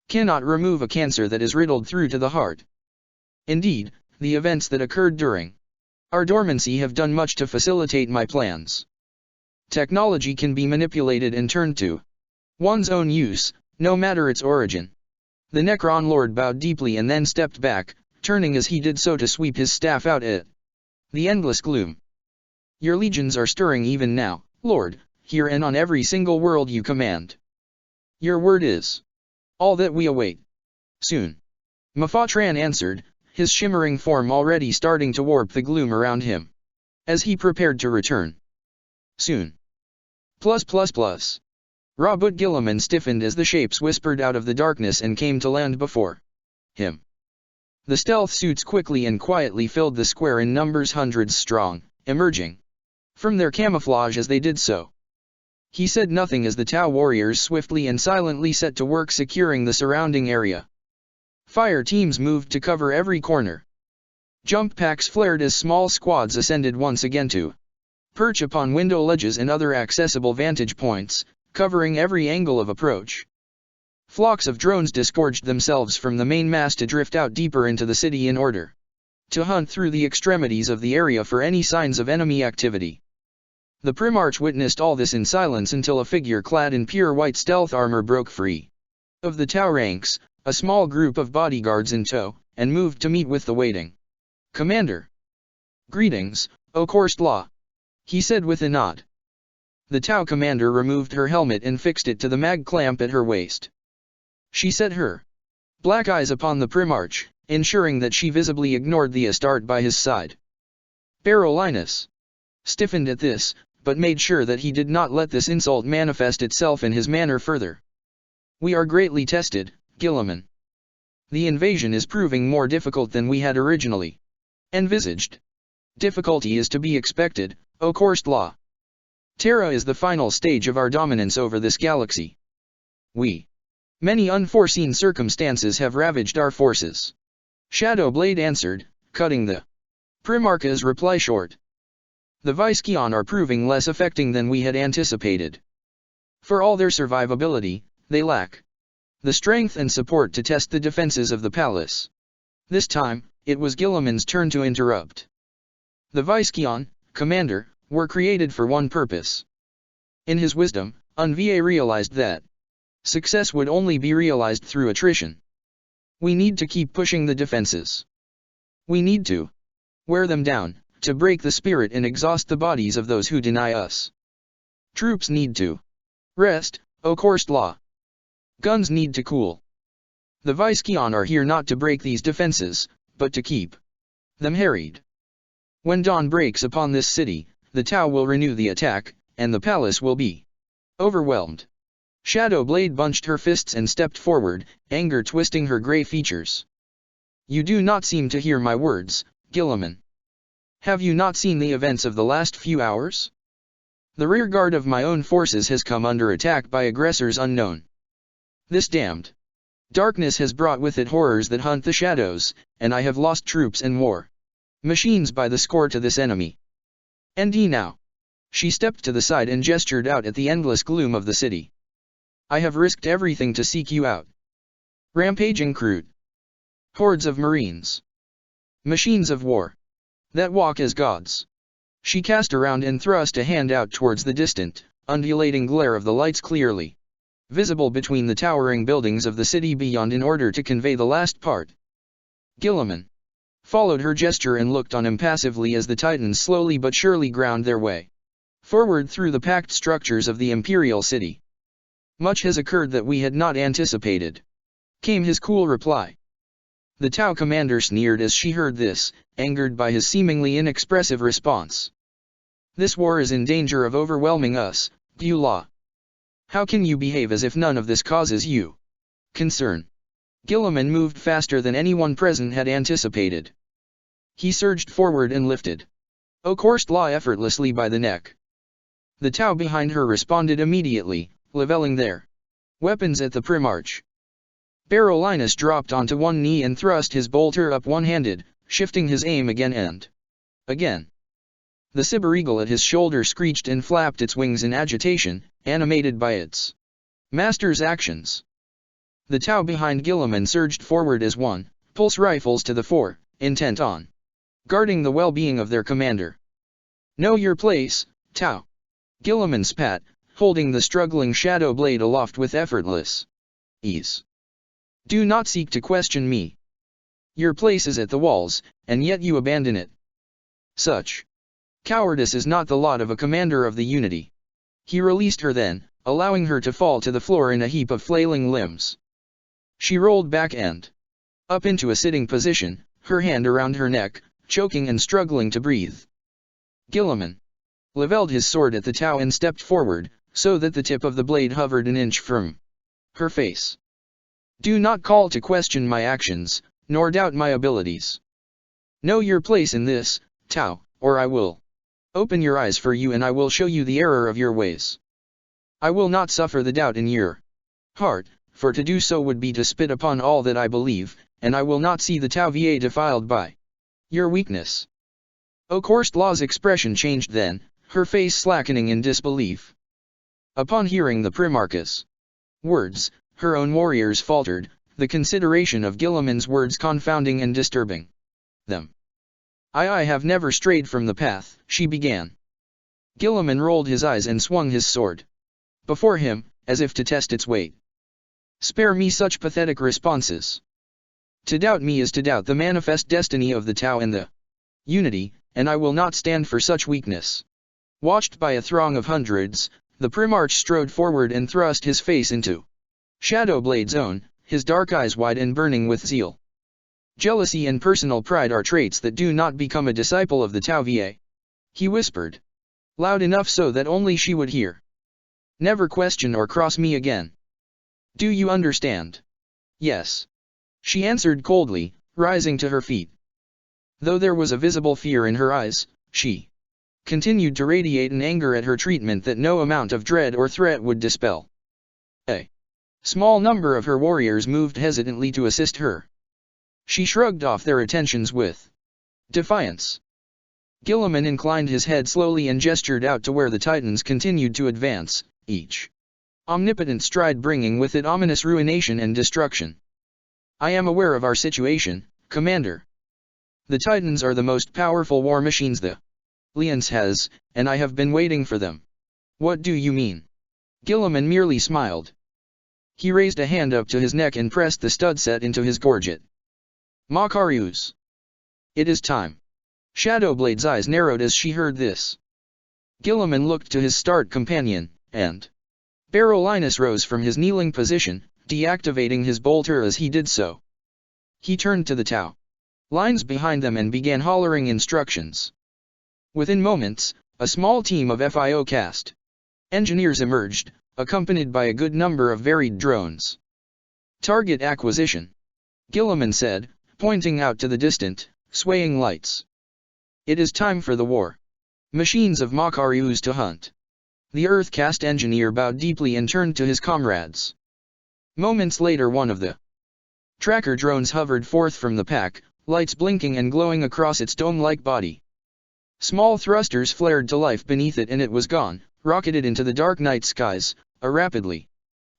cannot remove a cancer that is riddled through to the heart. Indeed, the events that occurred during our dormancy have done much to facilitate my plans. Technology can be manipulated and turned to one's own use, no matter its origin. The Necron Lord bowed deeply and then stepped back, turning as he did so to sweep his staff out at the endless gloom. Your legions are stirring even now, Lord, here and on every single world you command. Your word is all that we await. Soon. Mafatran answered, his shimmering form already starting to warp the gloom around him, as he prepared to return. Soon. Rabut Gilliman stiffened as the shapes whispered out of the darkness and came to land before him. The stealth suits quickly and quietly filled the square in numbers hundreds strong, emerging from their camouflage as they did so. He said nothing as the Tau warriors swiftly and silently set to work securing the surrounding area. Fire teams moved to cover every corner. Jump packs flared as small squads ascended once again to perch upon window ledges and other accessible vantage points, covering every angle of approach. Flocks of drones disgorged themselves from the main mass to drift out deeper into the city in order to hunt through the extremities of the area for any signs of enemy activity. The Primarch witnessed all this in silence until a figure clad in pure white stealth armor broke free of the Tau ranks, a small group of bodyguards in tow, and moved to meet with the waiting commander. Greetings, O Korstlaw, he said with a nod. The Tau commander removed her helmet and fixed it to the mag clamp at her waist. She set her black eyes upon the Primarch, ensuring that she visibly ignored the Astarte by his side. Barolinus stiffened at this, but made sure that he did not let this insult manifest itself in his manner further. We are greatly tested, Gilliman. The invasion is proving more difficult than we had originally envisaged. Difficulty is to be expected, O Korstlaw. Terra is the final stage of our dominance over this galaxy. Many unforeseen circumstances have ravaged our forces. Shadowblade answered, cutting the Primarch's reply short. The Visceon are proving less affecting than we had anticipated. For all their survivability, they lack the strength and support to test the defenses of the palace. This time, it was Guilliman's turn to interrupt. The Viscount, commander, were created for one purpose. In his wisdom, Unva realized that success would only be realized through attrition. We need to keep pushing the defenses. We need to wear them down, to break the spirit and exhaust the bodies of those who deny us. Troops need to rest, O Korstla. Guns need to cool. The Viscount are here not to break these defenses, but to keep them harried. When dawn breaks upon this city, the Tau will renew the attack, and the palace will be overwhelmed. Shadowblade bunched her fists and stepped forward, anger twisting her grey features. You do not seem to hear my words, Guilliman. Have you not seen the events of the last few hours? The rearguard of my own forces has come under attack by aggressors unknown. This damned darkness has brought with it horrors that hunt the shadows, and I have lost troops and war machines by the score to this enemy. And now. She stepped to the side and gestured out at the endless gloom of the city. I have risked everything to seek you out. Rampaging crew. Hordes of marines. Machines of war. That walk as gods. She cast around and thrust a hand out towards the distant, undulating glare of the lights clearly visible between the towering buildings of the city beyond in order to convey the last part. Guilliman followed her gesture and looked on impassively as the Titans slowly but surely ground their way forward through the packed structures of the Imperial City. Much has occurred that we had not anticipated, came his cool reply. The Tau commander sneered as she heard this, angered by his seemingly inexpressive response. This war is in danger of overwhelming us, Beulah. How can you behave as if none of this causes you concern? Guilliman moved faster than anyone present had anticipated. He surged forward and lifted O Korstla effortlessly by the neck. The Tau behind her responded immediately, leveling their weapons at the Primarch. Barolinus dropped onto one knee and thrust his bolter up one-handed, shifting his aim again and again. The Cyber-Eagle at his shoulder screeched and flapped its wings in agitation, animated by its master's actions. The Tau behind Guilliman surged forward as one, pulse rifles to the fore, intent on guarding the well-being of their commander. Know your place, Tau. Guilliman spat, holding the struggling shadow blade aloft with effortless ease. Do not seek to question me. Your place is at the walls, and yet you abandon it. Such cowardice is not the lot of a commander of the Unity. He released her then, allowing her to fall to the floor in a heap of flailing limbs. She rolled back and up into a sitting position, her hand around her neck, choking and struggling to breathe. Guilliman leveled his sword at the Tau and stepped forward, so that the tip of the blade hovered an inch from her face. Do not call to question my actions, nor doubt my abilities. Know your place in this, Tau, or I will open your eyes for you and I will show you the error of your ways. I will not suffer the doubt in your heart, for to do so would be to spit upon all that I believe, and I will not see the Tau Va defiled by your weakness. O Korstla's expression changed then, her face slackening in disbelief. Upon hearing the Primarch's words, her own warriors faltered, the consideration of Guilliman's words confounding and disturbing them. I have never strayed from the path, she began. Guilliman rolled his eyes and swung his sword before him, as if to test its weight. Spare me such pathetic responses. To doubt me is to doubt the manifest destiny of the Tau and the Unity, and I will not stand for such weakness. Watched by a throng of hundreds, the Primarch strode forward and thrust his face into Shadowblade's own, his dark eyes wide and burning with zeal. Jealousy and personal pride are traits that do not become a disciple of the Tau Va. He whispered, loud enough so that only she would hear. Never question or cross me again. Do you understand? Yes. She answered coldly, rising to her feet. Though there was a visible fear in her eyes, she continued to radiate an anger at her treatment that no amount of dread or threat would dispel. A small number of her warriors moved hesitantly to assist her. She shrugged off their attentions with defiance. Guilliman inclined his head slowly and gestured out to where the Titans continued to advance, each omnipotent stride bringing with it ominous ruination and destruction. I am aware of our situation, Commander. The Titans are the most powerful war machines the Alliance has, and I have been waiting for them. What do you mean? Guilliman merely smiled. He raised a hand up to his neck and pressed the stud set into his gorget. Makarios. It is time. Shadowblade's eyes narrowed as she heard this. Guilliman looked to his start companion, and Barolinus rose from his kneeling position, deactivating his bolter as he did so. He turned to the Tau lines behind them and began hollering instructions. Within moments, a small team of FIO cast engineers emerged, accompanied by a good number of varied drones. Target acquisition, Guilliman said, pointing out to the distant, swaying lights. It is time for the war. Machines of Makarios to hunt. The Earth-cast engineer bowed deeply and turned to his comrades. Moments later one of the tracker drones hovered forth from the pack, lights blinking and glowing across its dome-like body. Small thrusters flared to life beneath it and it was gone, rocketed into the dark night skies, a rapidly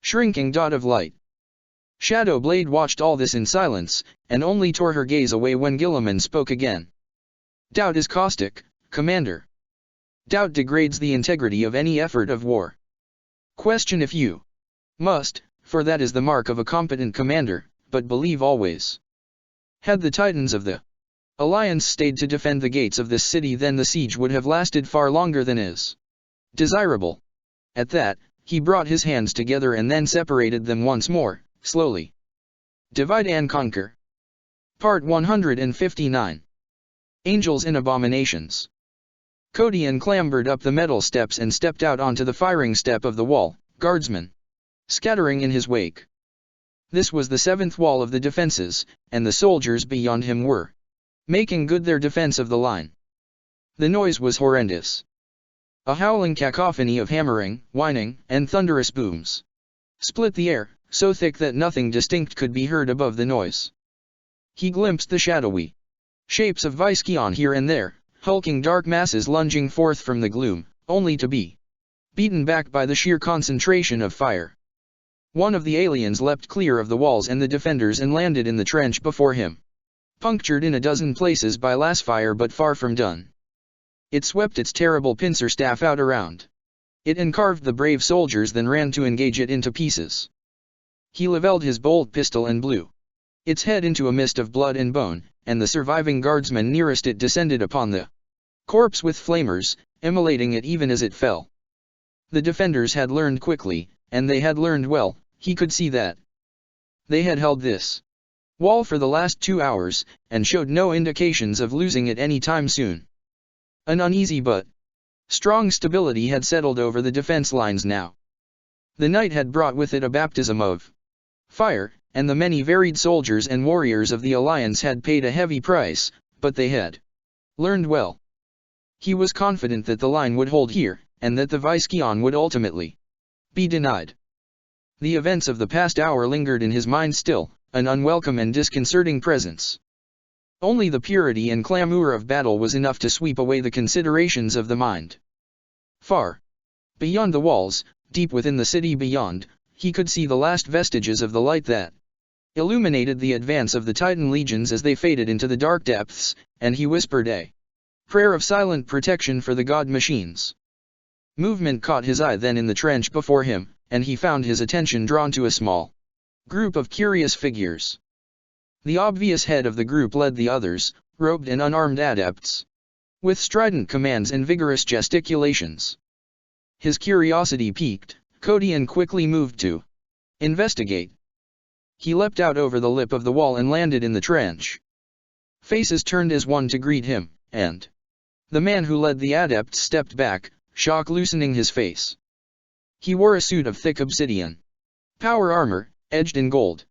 shrinking dot of light. Shadowblade watched all this in silence, and only tore her gaze away when Guilliman spoke again. Doubt is caustic, Commander. Doubt degrades the integrity of any effort of war. Question if you must, for that is the mark of a competent commander, but believe always. Had the Titans of the Alliance stayed to defend the gates of this city, then the siege would have lasted far longer than is desirable. At that, he brought his hands together and then separated them once more, slowly. Divide and Conquer. Part 159. Angels and Abominations. Codian clambered up the metal steps and stepped out onto the firing step of the wall, guardsmen scattering in his wake. This was the seventh wall of the defenses, and the soldiers beyond him were making good their defense of the line. The noise was horrendous. A howling cacophony of hammering, whining, and thunderous booms split the air, so thick that nothing distinct could be heard above the noise. He glimpsed the shadowy shapes of Viscion here and there, hulking dark masses lunging forth from the gloom, only to be beaten back by the sheer concentration of fire. One of the aliens leapt clear of the walls and the defenders and landed in the trench before him. Punctured in a dozen places by lasfire but far from done. It swept its terrible pincer staff out around it and carved the brave soldiers, then ran to engage it into pieces. He levelled his bolt pistol and blew its head into a mist of blood and bone, and the surviving guardsman nearest it descended upon the corpse with flamers, immolating it even as it fell. The defenders had learned quickly, and they had learned well, he could see that. They had held this wall for the last 2 hours, and showed no indications of losing it any time soon. An uneasy but strong stability had settled over the defense lines now. The night had brought with it a baptism of fire, and the many varied soldiers and warriors of the Alliance had paid a heavy price, but they had learned well. He was confident that the line would hold here, and that the Viscion would ultimately be denied. The events of the past hour lingered in his mind still, an unwelcome and disconcerting presence. Only the purity and clamor of battle was enough to sweep away the considerations of the mind. Far beyond the walls, deep within the city beyond, he could see the last vestiges of the light that illuminated the advance of the Titan legions as they faded into the dark depths, and he whispered a prayer of silent protection for the god machines. Movement caught his eye then in the trench before him, and he found his attention drawn to a small group of curious figures. The obvious head of the group led the others, robed and unarmed adepts, with strident commands and vigorous gesticulations. His curiosity piqued, Codian quickly moved to investigate. He leapt out over the lip of the wall and landed in the trench. Faces turned as one to greet him, and the man who led the adepts stepped back, shock loosening his face. He wore a suit of thick obsidian power armor, edged in gold.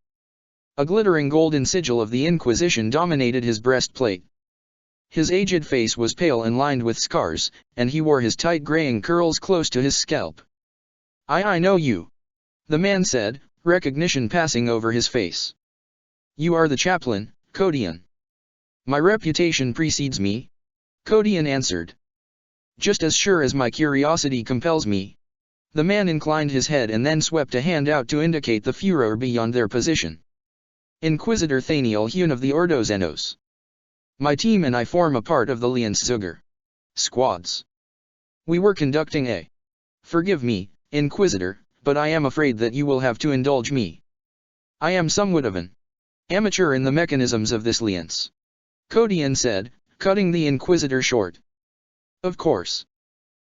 A glittering golden sigil of the Inquisition dominated his breastplate. His aged face was pale and lined with scars, and he wore his tight graying curls close to his scalp. I know you," the man said, recognition passing over his face. "You are the chaplain, Codian." "My reputation precedes me," Codian answered. "Just as sure as my curiosity compels me." The man inclined his head and then swept a hand out to indicate the furor beyond their position. Inquisitor Thaniel Hune of the Ordo Xenos. My team and I form a part of the Leonzuger squads. We were conducting a... Forgive me, Inquisitor, but I am afraid that you will have to indulge me. I am somewhat of an amateur in the mechanisms of this Leonce, Codian said, cutting the Inquisitor short. Of course.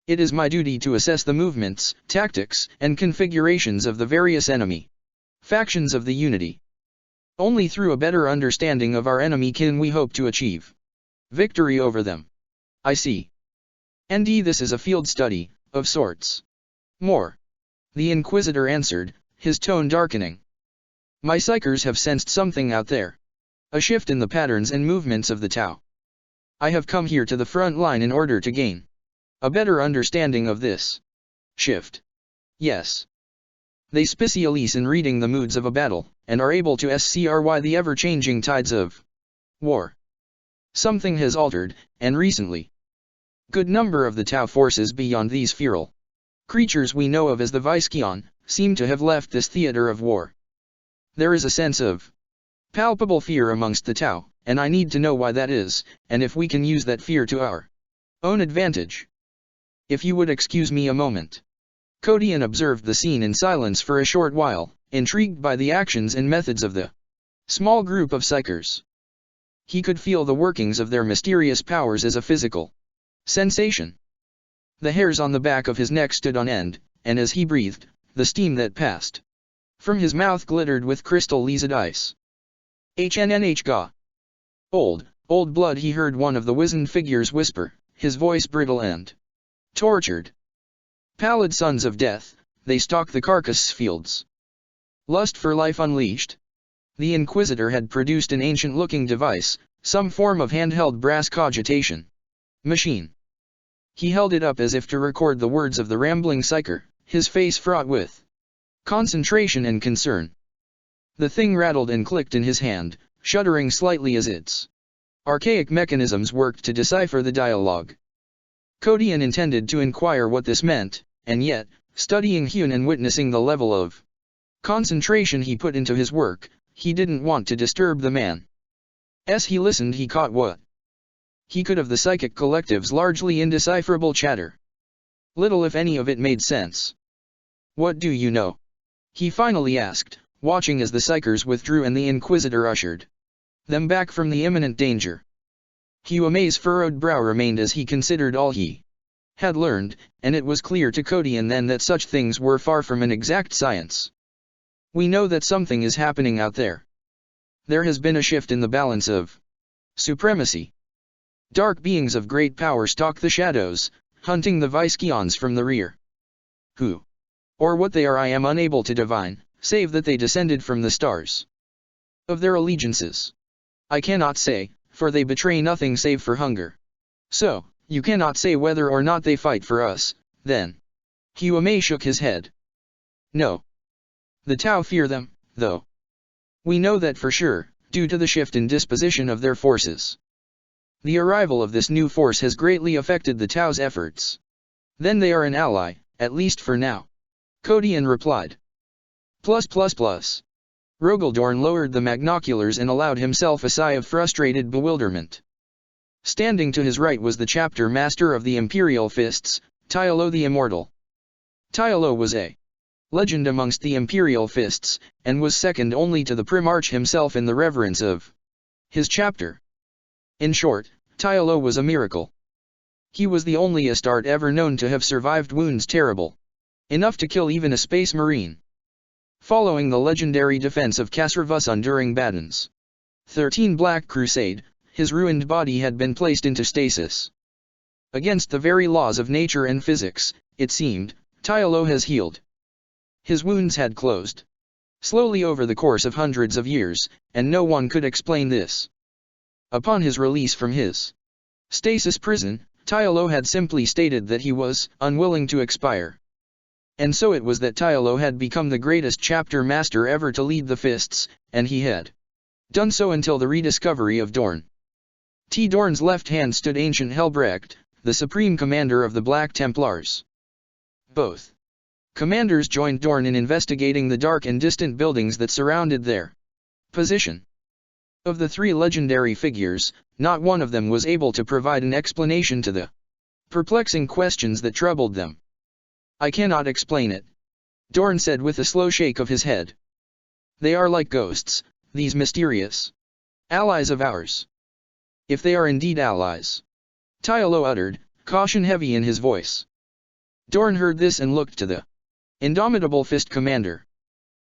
It is my duty to assess the movements, tactics, and configurations of the various enemy factions of the Unity. Only through a better understanding of our enemy can we hope to achieve victory over them. I see. And this is a field study, of sorts. More. The Inquisitor answered, his tone darkening. My psychers have sensed something out there. A shift in the patterns and movements of the Tau. I have come here to the front line in order to gain a better understanding of this shift. Yes. They specialize in reading the moods of a battle, and are able to scry the ever-changing tides of war. Something has altered, and recently. Good number of the Tau forces beyond these feral creatures we know of as the Visceon, seem to have left this theater of war. There is a sense of palpable fear amongst the Tau, and I need to know why that is, and if we can use that fear to our own advantage. If you would excuse me a moment. Codian observed the scene in silence for a short while, intrigued by the actions and methods of the small group of psychers. He could feel the workings of their mysterious powers as a physical sensation. The hairs on the back of his neck stood on end, and as he breathed, the steam that passed from his mouth glittered with crystal lizard ice. HNNH Ga. Old blood, he heard one of the wizened figures whisper, his voice brittle and tortured. Pallid sons of death, they stalk the carcass fields. Lust for life unleashed. The Inquisitor had produced an ancient-looking device, some form of handheld brass cogitation machine. He held it up as if to record the words of the rambling psyker, his face fraught with concentration and concern. The thing rattled and clicked in his hand, shuddering slightly as its archaic mechanisms worked to decipher the dialogue. Codian intended to inquire what this meant, and yet, studying Hune and witnessing the level of concentration he put into his work, he didn't want to disturb the man. As he listened, he caught what he could of the psychic collective's largely indecipherable chatter. Little if any of it made sense. What do you know? He finally asked, watching as the psychers withdrew and the Inquisitor ushered them back from the imminent danger. Huame's furrowed brow remained as he considered all he had learned, and it was clear to Codian then that such things were far from an exact science. We know that something is happening out there. There has been a shift in the balance of supremacy. Dark beings of great power stalk the shadows, hunting the Visceons from the rear. Who or what they are I am unable to divine, save that they descended from the stars. Of their allegiances I cannot say, for they betray nothing save for hunger. So, you cannot say whether or not they fight for us, then. Huame shook his head. No. The Tau fear them, though. We know that for sure, due to the shift in disposition of their forces. The arrival of this new force has greatly affected the Tau's efforts. Then they are an ally, at least for now. Codian replied. Rogaldorn lowered the magnoculars and allowed himself a sigh of frustrated bewilderment. Standing to his right was the chapter master of the Imperial Fists, Tylo the Immortal. Tylo was a legend amongst the Imperial Fists, and was second only to the Primarch himself in the reverence of his chapter. In short, Tylo was a miracle. He was the only Astarte ever known to have survived wounds terrible enough to kill even a space marine. Following the legendary defense of Kasravussun during Baden's 13 Black Crusade, his ruined body had been placed into stasis. Against the very laws of nature and physics, it seemed, Tylo has healed. His wounds had closed slowly over the course of hundreds of years, and no one could explain this. Upon his release from his stasis prison, Tylo had simply stated that he was unwilling to expire. And so it was that Tylo had become the greatest chapter master ever to lead the Fists, and he had done so until the rediscovery of Dorn. Dorn's left hand stood Ancient Helbrecht, the supreme commander of the Black Templars. Both Commanders joined Dorn in investigating the dark and distant buildings that surrounded their position. Of the three legendary figures, not one of them was able to provide an explanation to the perplexing questions that troubled them. "I cannot explain it," Dorn said with a slow shake of his head. "They are like ghosts, these mysterious allies of ours." "If they are indeed allies," Tylo uttered, caution heavy in his voice. Dorn heard this and looked to the indomitable Fist Commander.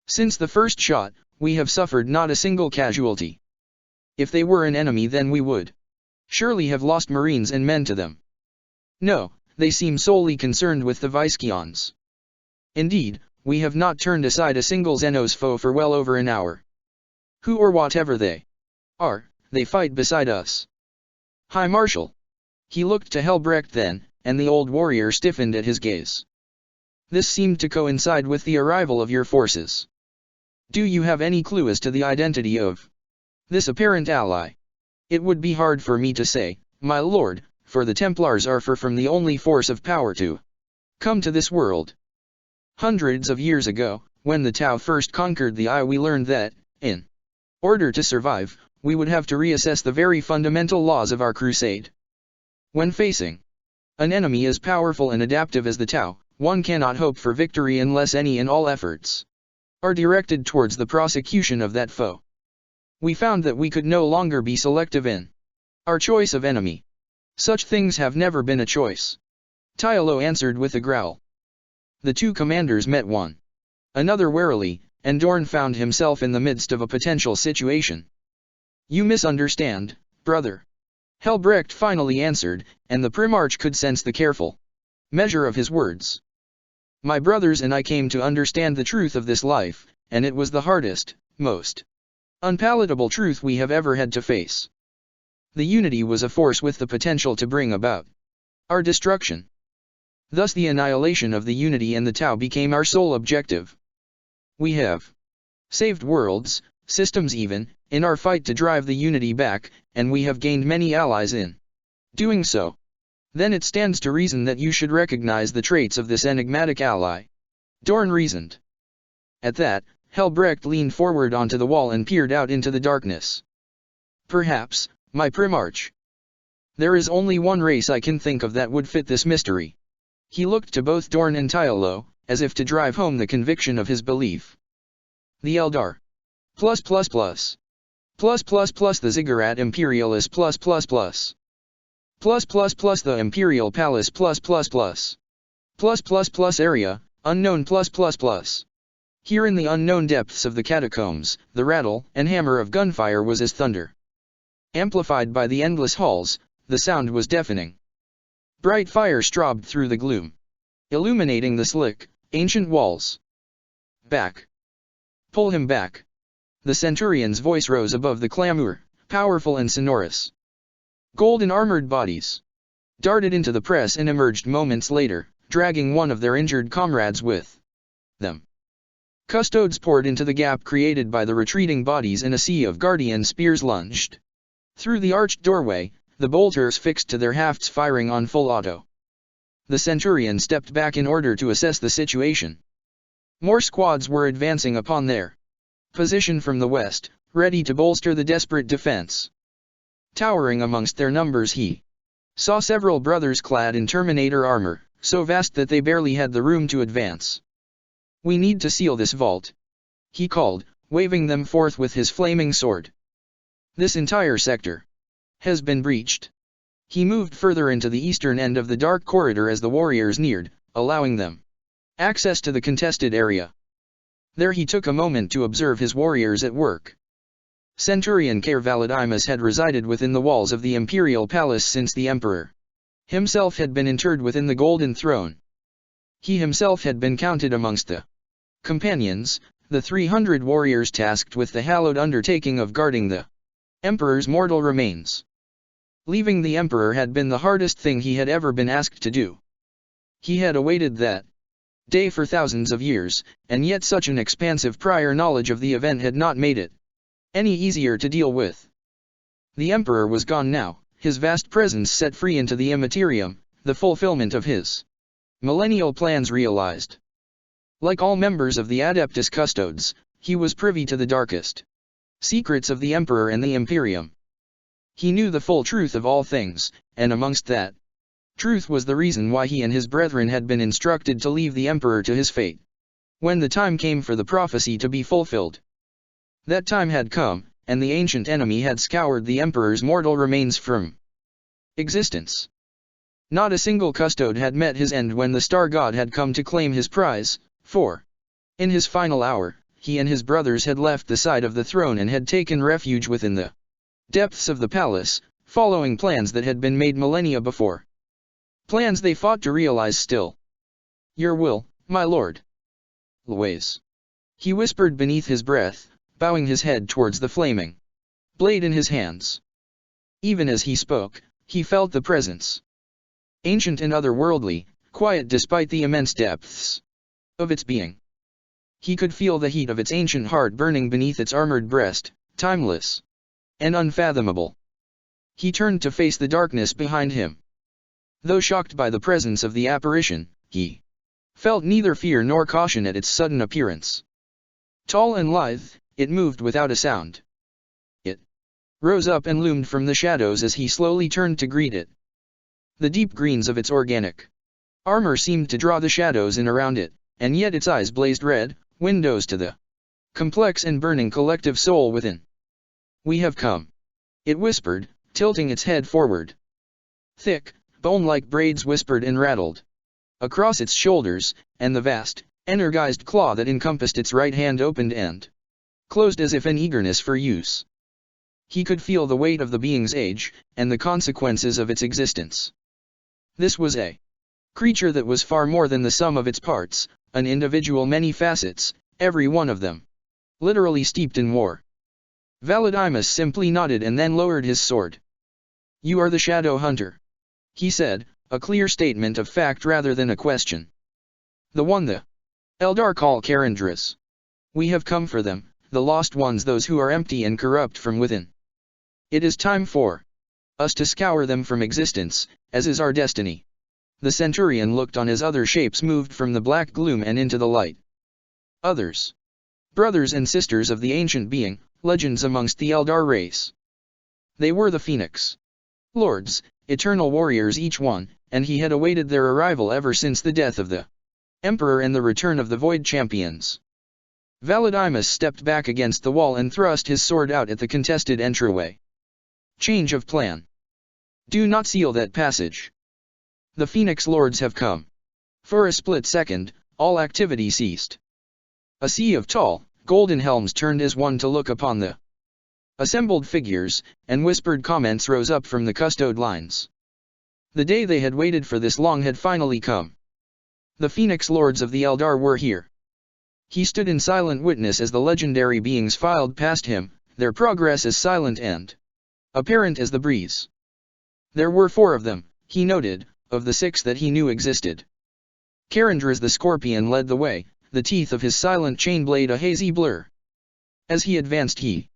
"Since the first shot, we have suffered not a single casualty. If they were an enemy, then we would surely have lost marines and men to them. No, they seem solely concerned with the Viscaons. Indeed, we have not turned aside a single Xenos foe for well over an hour. Who or whatever they are, they fight beside us. High Marshal." He looked to Helbrecht then, and the old warrior stiffened at his gaze. "This seemed to coincide with the arrival of your forces. Do you have any clue as to the identity of this apparent ally?" "It would be hard for me to say, my lord, for the Templars are far from the only force of power to come to this world. Hundreds of years ago, when the Tau first conquered the Eye, we learned that, in order to survive, we would have to reassess the very fundamental laws of our crusade. When facing an enemy as powerful and adaptive as the Tau, one cannot hope for victory unless any and all efforts are directed towards the prosecution of that foe. We found that we could no longer be selective in our choice of enemy. Such things have never been a choice," Tylo answered with a growl. The two commanders met one another warily, and Dorn found himself in the midst of a potential situation. "You misunderstand, brother," Helbrecht finally answered, and the Primarch could sense the careful measure of his words. "My brothers and I came to understand the truth of this life, and it was the hardest, most unpalatable truth we have ever had to face. The Unity was a force with the potential to bring about our destruction. Thus the annihilation of the Unity and the Tau became our sole objective. We have saved worlds, systems even, in our fight to drive the Unity back, and we have gained many allies in doing so. Then it stands to reason that you should recognize the traits of this enigmatic ally," Dorn reasoned. At that, Helbrecht leaned forward onto the wall and peered out into the darkness. "Perhaps, my Primarch. There is only one race I can think of that would fit this mystery." He looked to both Dorn and Tylo, as if to drive home the conviction of his belief. "The Eldar. +++. +++ the Ziggurat Imperialis +++. +++ the Imperial Palace +++. +++ area, unknown +++. Here in the unknown depths of the catacombs, the rattle and hammer of gunfire was as thunder. Amplified by the endless halls, the sound was deafening. Bright fire strobed through the gloom, illuminating the slick, ancient walls. "Back! Pull him back!" The Centurion's voice rose above the clamor, powerful and sonorous. Golden armored bodies darted into the press and emerged moments later, dragging one of their injured comrades with them. Custodes poured into the gap created by the retreating bodies, and a sea of Guardian spears lunged through the arched doorway, the bolters fixed to their hafts firing on full auto. The Centurion stepped back in order to assess the situation. More squads were advancing upon their position from the west, ready to bolster the desperate defense. Towering amongst their numbers he saw several brothers clad in Terminator armor, so vast that they barely had the room to advance. "We need to seal this vault," he called, waving them forth with his flaming sword. "This entire sector has been breached." He moved further into the eastern end of the dark corridor as the warriors neared, allowing them access to the contested area. There he took a moment to observe his warriors at work. Centurion Caer Valadimus had resided within the walls of the Imperial Palace since the Emperor himself had been interred within the Golden Throne. He himself had been counted amongst the companions, the 300 warriors tasked with the hallowed undertaking of guarding the Emperor's mortal remains. Leaving the Emperor had been the hardest thing he had ever been asked to do. He had awaited that day for thousands of years, and yet such an expansive prior knowledge of the event had not made it any easier to deal with. The Emperor was gone now, his vast presence set free into the immaterium, the fulfillment of his millennial plans realized. Like all members of the Adeptus Custodes, he was privy to the darkest secrets of the Emperor and the Imperium. He knew the full truth of all things, and amongst that truth was the reason why he and his brethren had been instructed to leave the Emperor to his fate. When the time came for the prophecy to be fulfilled, that time had come, and the ancient enemy had scoured the Emperor's mortal remains from existence. Not a single custode had met his end when the Star God had come to claim his prize, for, in his final hour, he and his brothers had left the side of the throne and had taken refuge within the depths of the palace, following plans that had been made millennia before. Plans they fought to realize still. "Your will, my lord." "Always," he whispered beneath his breath, bowing his head towards the flaming blade in his hands. Even as he spoke, he felt the presence. Ancient and otherworldly, quiet despite the immense depths of its being. He could feel the heat of its ancient heart burning beneath its armored breast, timeless and unfathomable. He turned to face the darkness behind him. Though shocked by the presence of the apparition, he felt neither fear nor caution at its sudden appearance. Tall and lithe, it moved without a sound. It rose up and loomed from the shadows as he slowly turned to greet it. The deep greens of its organic armor seemed to draw the shadows in around it, and yet its eyes blazed red, windows to the complex and burning collective soul within. "We have come," it whispered, tilting its head forward. Thick, bone-like braids whispered and rattled across its shoulders, and the vast, energized claw that encompassed its right hand opened and closed as if in eagerness for use. He could feel the weight of the being's age, and the consequences of its existence. This was a creature that was far more than the sum of its parts, an individual many facets, every one of them literally steeped in war. Valadimus simply nodded and then lowered his sword. "You are the Shadow Hunter," he said, a clear statement of fact rather than a question. "The one the Eldar call Kharendras. We have come for them, the lost ones, those who are empty and corrupt from within. It is time for us to scour them from existence, as is our destiny." The Centurion looked on as other shapes moved from the black gloom and into the light. Others. Brothers and sisters of the ancient being, legends amongst the Eldar race. They were the Phoenix Lords, eternal warriors each one, and he had awaited their arrival ever since the death of the Emperor and the return of the Void Champions. Valadimus stepped back against the wall and thrust his sword out at the contested entryway. "Change of plan. Do not seal that passage. The Phoenix Lords have come." For a split second, all activity ceased. A sea of tall, golden helms turned as one to look upon the assembled figures, and whispered comments rose up from the custode lines. The day they had waited for this long had finally come. The Phoenix Lords of the Eldar were here. He stood in silent witness as the legendary beings filed past him, their progress as silent and apparent as the breeze. There were 4 of them, he noted, of the 6 that he knew existed. Kharendras the Scorpion led the way, the teeth of his silent chain blade a hazy blur. As he advanced he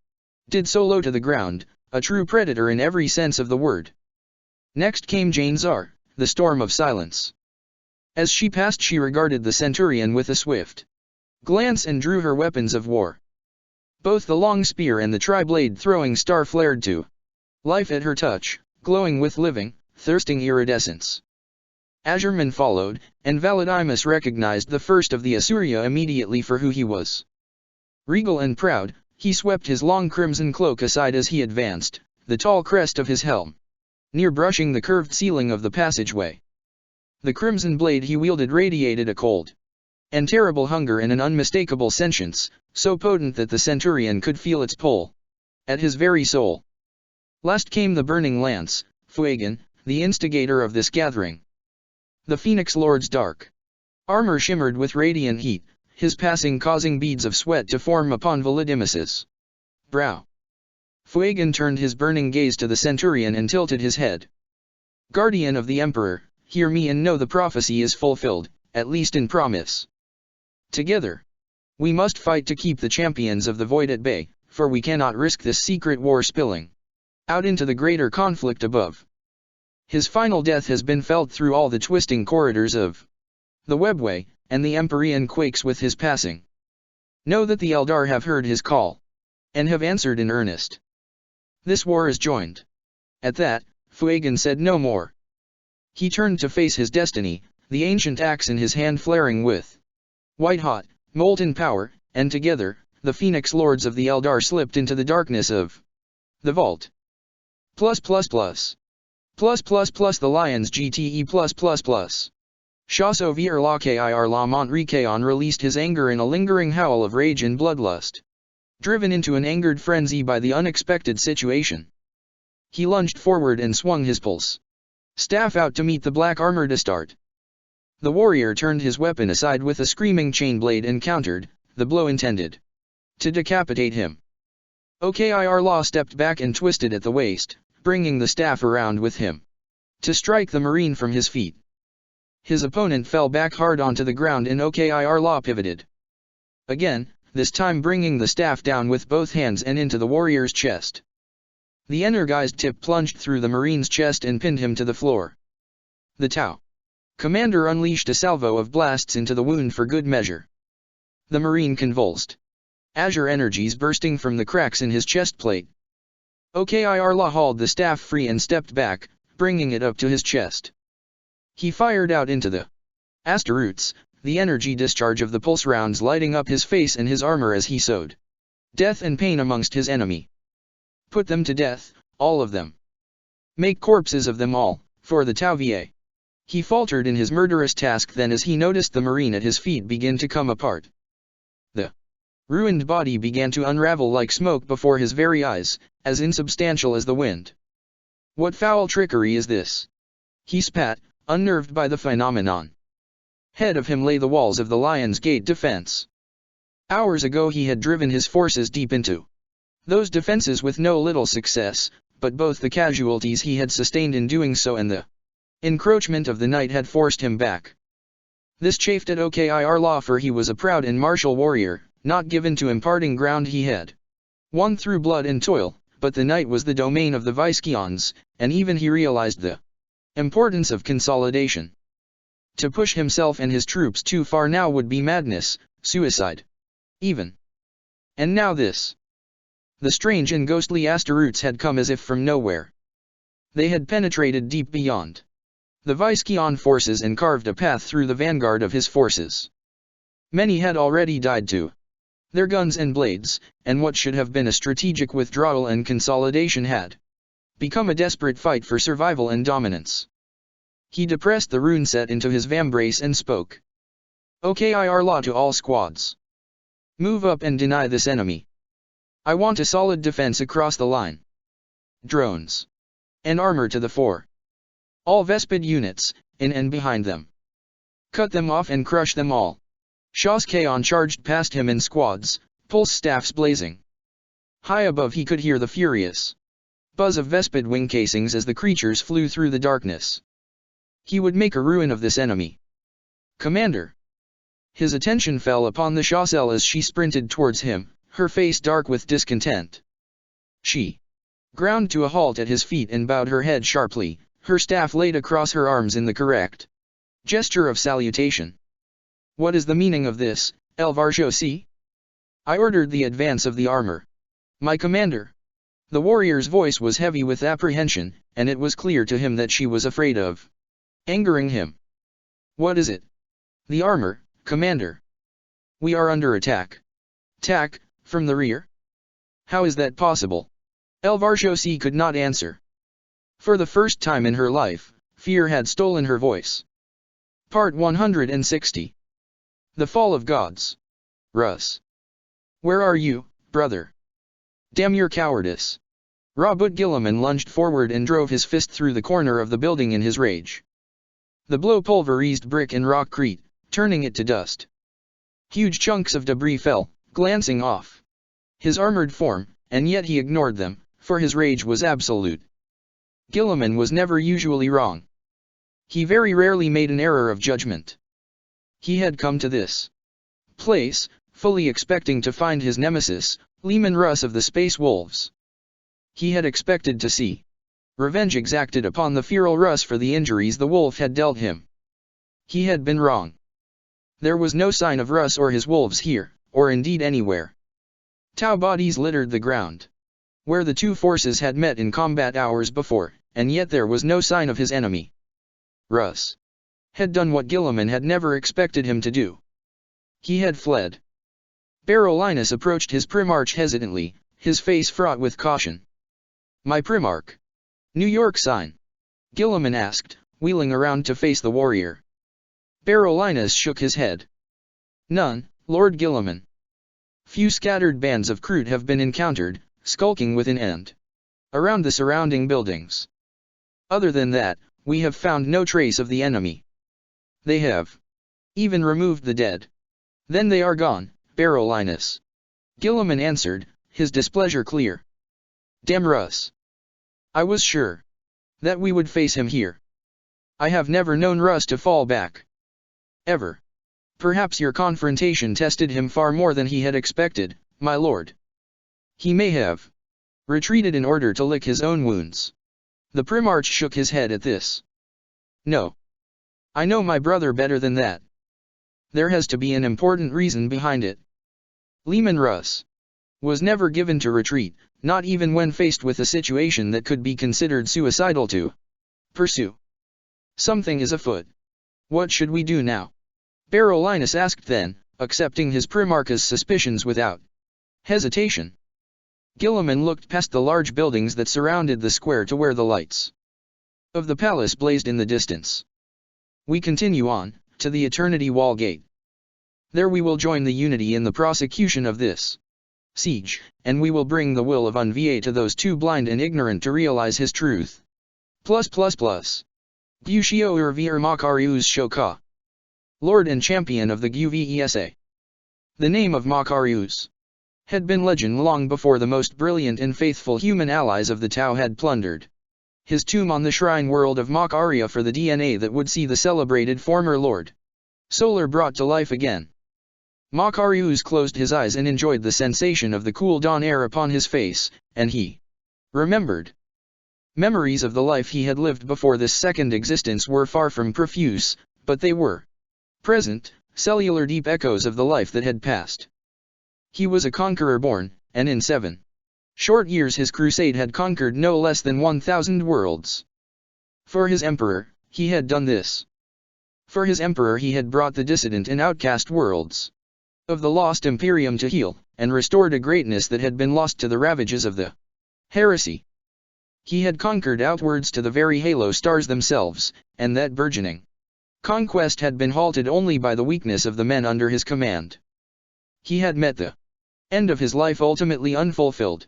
did so low to the ground, a true predator in every sense of the word. Next came Jane Zar, the Storm of Silence. As she passed she regarded the Centurion with a swift glance and drew her weapons of war. Both the long spear and the tri-blade throwing star flared to life at her touch, glowing with living, thirsting iridescence. Azurman followed, and Valadimus recognized the first of the Asuria immediately for who he was. Regal and proud, he swept his long crimson cloak aside as he advanced, the tall crest of his helm near brushing the curved ceiling of the passageway. The crimson blade he wielded radiated a cold and terrible hunger and an unmistakable sentience, so potent that the Centurion could feel its pull at his very soul. Last came the burning lance, Fuegan, the instigator of this gathering. The Phoenix Lord's dark armor shimmered with radiant heat, his passing causing beads of sweat to form upon Valadimus's brow. Fuegan turned his burning gaze to the Centurion and tilted his head. "Guardian of the Emperor, hear me and know the prophecy is fulfilled, at least in promise. Together, we must fight to keep the champions of the Void at bay, for we cannot risk this secret war spilling out into the greater conflict above." His final death has been felt through all the twisting corridors of the webway, and the Empyrean quakes with his passing. Know that the Eldar have heard his call, and have answered in earnest. This war is joined. At that, Fuegan said no more. He turned to face his destiny, the ancient axe in his hand flaring with white-hot, molten power, and together, the Phoenix Lords of the Eldar slipped into the darkness of the vault. The Lions GTE+++. Chasseur la Kir la Montrecaon released his anger in a lingering howl of rage and bloodlust. Driven into an angered frenzy by the unexpected situation, he lunged forward and swung his pulse staff out to meet the black armored Astarte. The warrior turned his weapon aside with a screaming chain blade and countered, the blow intended to decapitate him. Okir La stepped back and twisted at the waist, bringing the staff around with him to strike the Marine from his feet. His opponent fell back hard onto the ground and Okir La pivoted again, this time bringing the staff down with both hands and into the warrior's chest. The energized tip plunged through the Marine's chest and pinned him to the floor. The Tau commander unleashed a salvo of blasts into the wound for good measure. The Marine convulsed, azure energies bursting from the cracks in his chest plate. Okir La hauled the staff free and stepped back, bringing it up to his chest. He fired out into the Astaroths, the energy discharge of the pulse rounds lighting up his face and his armor as he sowed death and pain amongst his enemy. Put them to death, all of them. Make corpses of them all, for the Tau Va. He faltered in his murderous task then as he noticed the Marine at his feet begin to come apart. The ruined body began to unravel like smoke before his very eyes, as insubstantial as the wind. What foul trickery is this? He spat, unnerved by the phenomenon. Ahead of him lay the walls of the Lion's Gate defense. Hours ago he had driven his forces deep into those defenses with no little success, but both the casualties he had sustained in doing so and the encroachment of the night had forced him back. This chafed at Okir La, for he was a proud and martial warrior, not given to imparting ground he had won through blood and toil, but the night was the domain of the Viscaons, and even he realized the importance of consolidation. To push himself and his troops too far now would be madness, suicide. Even. And now this. The strange and ghostly Astaroths had come as if from nowhere. They had penetrated deep beyond the Viscaon forces and carved a path through the vanguard of his forces. Many had already died to their guns and blades, and what should have been a strategic withdrawal and consolidation had become a desperate fight for survival and dominance. He depressed the rune set into his vambrace and spoke. Okir La to all squads. Move up and deny this enemy. I want a solid defense across the line. Drones and armor to the fore. All Vespid units, in and behind them. Cut them off and crush them all. Chasseur charged past him in squads, pulse staffs blazing. High above he could hear the furious buzz of Vespid wing casings as the creatures flew through the darkness. He would make a ruin of this enemy. Commander. His attention fell upon the Chasseur as she sprinted towards him, her face dark with discontent. She ground to a halt at his feet and bowed her head sharply, her staff laid across her arms in the correct gesture of salutation. What is the meaning of this, Elvar Josi? I ordered the advance of the armor. My commander. The warrior's voice was heavy with apprehension, and it was clear to him that she was afraid of angering him. What is it? The armor, commander. We are under attack. Attack, from the rear? How is that possible? Elvar Josi could not answer. For the first time in her life, fear had stolen her voice. Part 160. The Fall of Gods. Russ. Where are you, brother? Damn your cowardice. Robert Guilliman lunged forward and drove his fist through the corner of the building in his rage. The blow pulverized brick and rockcrete, turning it to dust. Huge chunks of debris fell, glancing off his armored form, and yet he ignored them, for his rage was absolute. Guilliman was never usually wrong. He very rarely made an error of judgment. He had come to this place, fully expecting to find his nemesis, Leman Russ of the Space Wolves. He had expected to see revenge exacted upon the feral Russ for the injuries the wolf had dealt him. He had been wrong. There was no sign of Russ or his wolves here, or indeed anywhere. Tau bodies littered the ground, where the two forces had met in combat hours before, and yet there was no sign of his enemy. Russ had done what Guilliman had never expected him to do. He had fled. Berolinis approached his Primarch hesitantly, his face fraught with caution. "My Primarch? New York sign?" Guilliman asked, wheeling around to face the warrior. Berolinis shook his head. "None, Lord Guilliman. Few scattered bands of Kroot have been encountered, skulking within and around the surrounding buildings. Other than that, we have found no trace of the enemy. They have even removed the dead. Then they are gone, Berolinis." Guilliman answered, his displeasure clear. "Damn Russ. I was sure that we would face him here. I have never known Russ to fall back. Ever. Perhaps your confrontation tested him far more than he had expected, my lord. He may have retreated in order to lick his own wounds." The Primarch shook his head at this. "No. I know my brother better than that. There has to be an important reason behind it. Leman Russ was never given to retreat, not even when faced with a situation that could be considered suicidal to pursue. Something is afoot. What should we do now?" Berolinis asked then, accepting his Primarch's suspicions without hesitation. Guilliman looked past the large buildings that surrounded the square to where the lights of the palace blazed in the distance. "We continue on, to the Eternity Wall Gate. There we will join the Unity in the prosecution of this siege, and we will bring the will of Unva to those too blind and ignorant to realize his truth. Gushio Urvir Makarius Shoka. Lord and champion of the Guvesa." The name of Makarius had been legend long before the most brilliant and faithful human allies of the Tau had plundered his tomb on the shrine world of Makaria for the DNA that would see the celebrated former Lord Solar brought to life again. Makarius closed his eyes and enjoyed the sensation of the cool dawn air upon his face, and he remembered. Memories of the life he had lived before this second existence were far from profuse, but they were present, cellular deep echoes of the life that had passed. He was a conqueror born, and in 7 short years his crusade had conquered no less than 1,000 worlds. For his emperor, he had done this. For his emperor he had brought the dissident and outcast worlds of the lost Imperium to heal, and restored a greatness that had been lost to the ravages of the heresy. He had conquered outwards to the very halo stars themselves, and that burgeoning conquest had been halted only by the weakness of the men under his command. He had met the end of his life ultimately unfulfilled.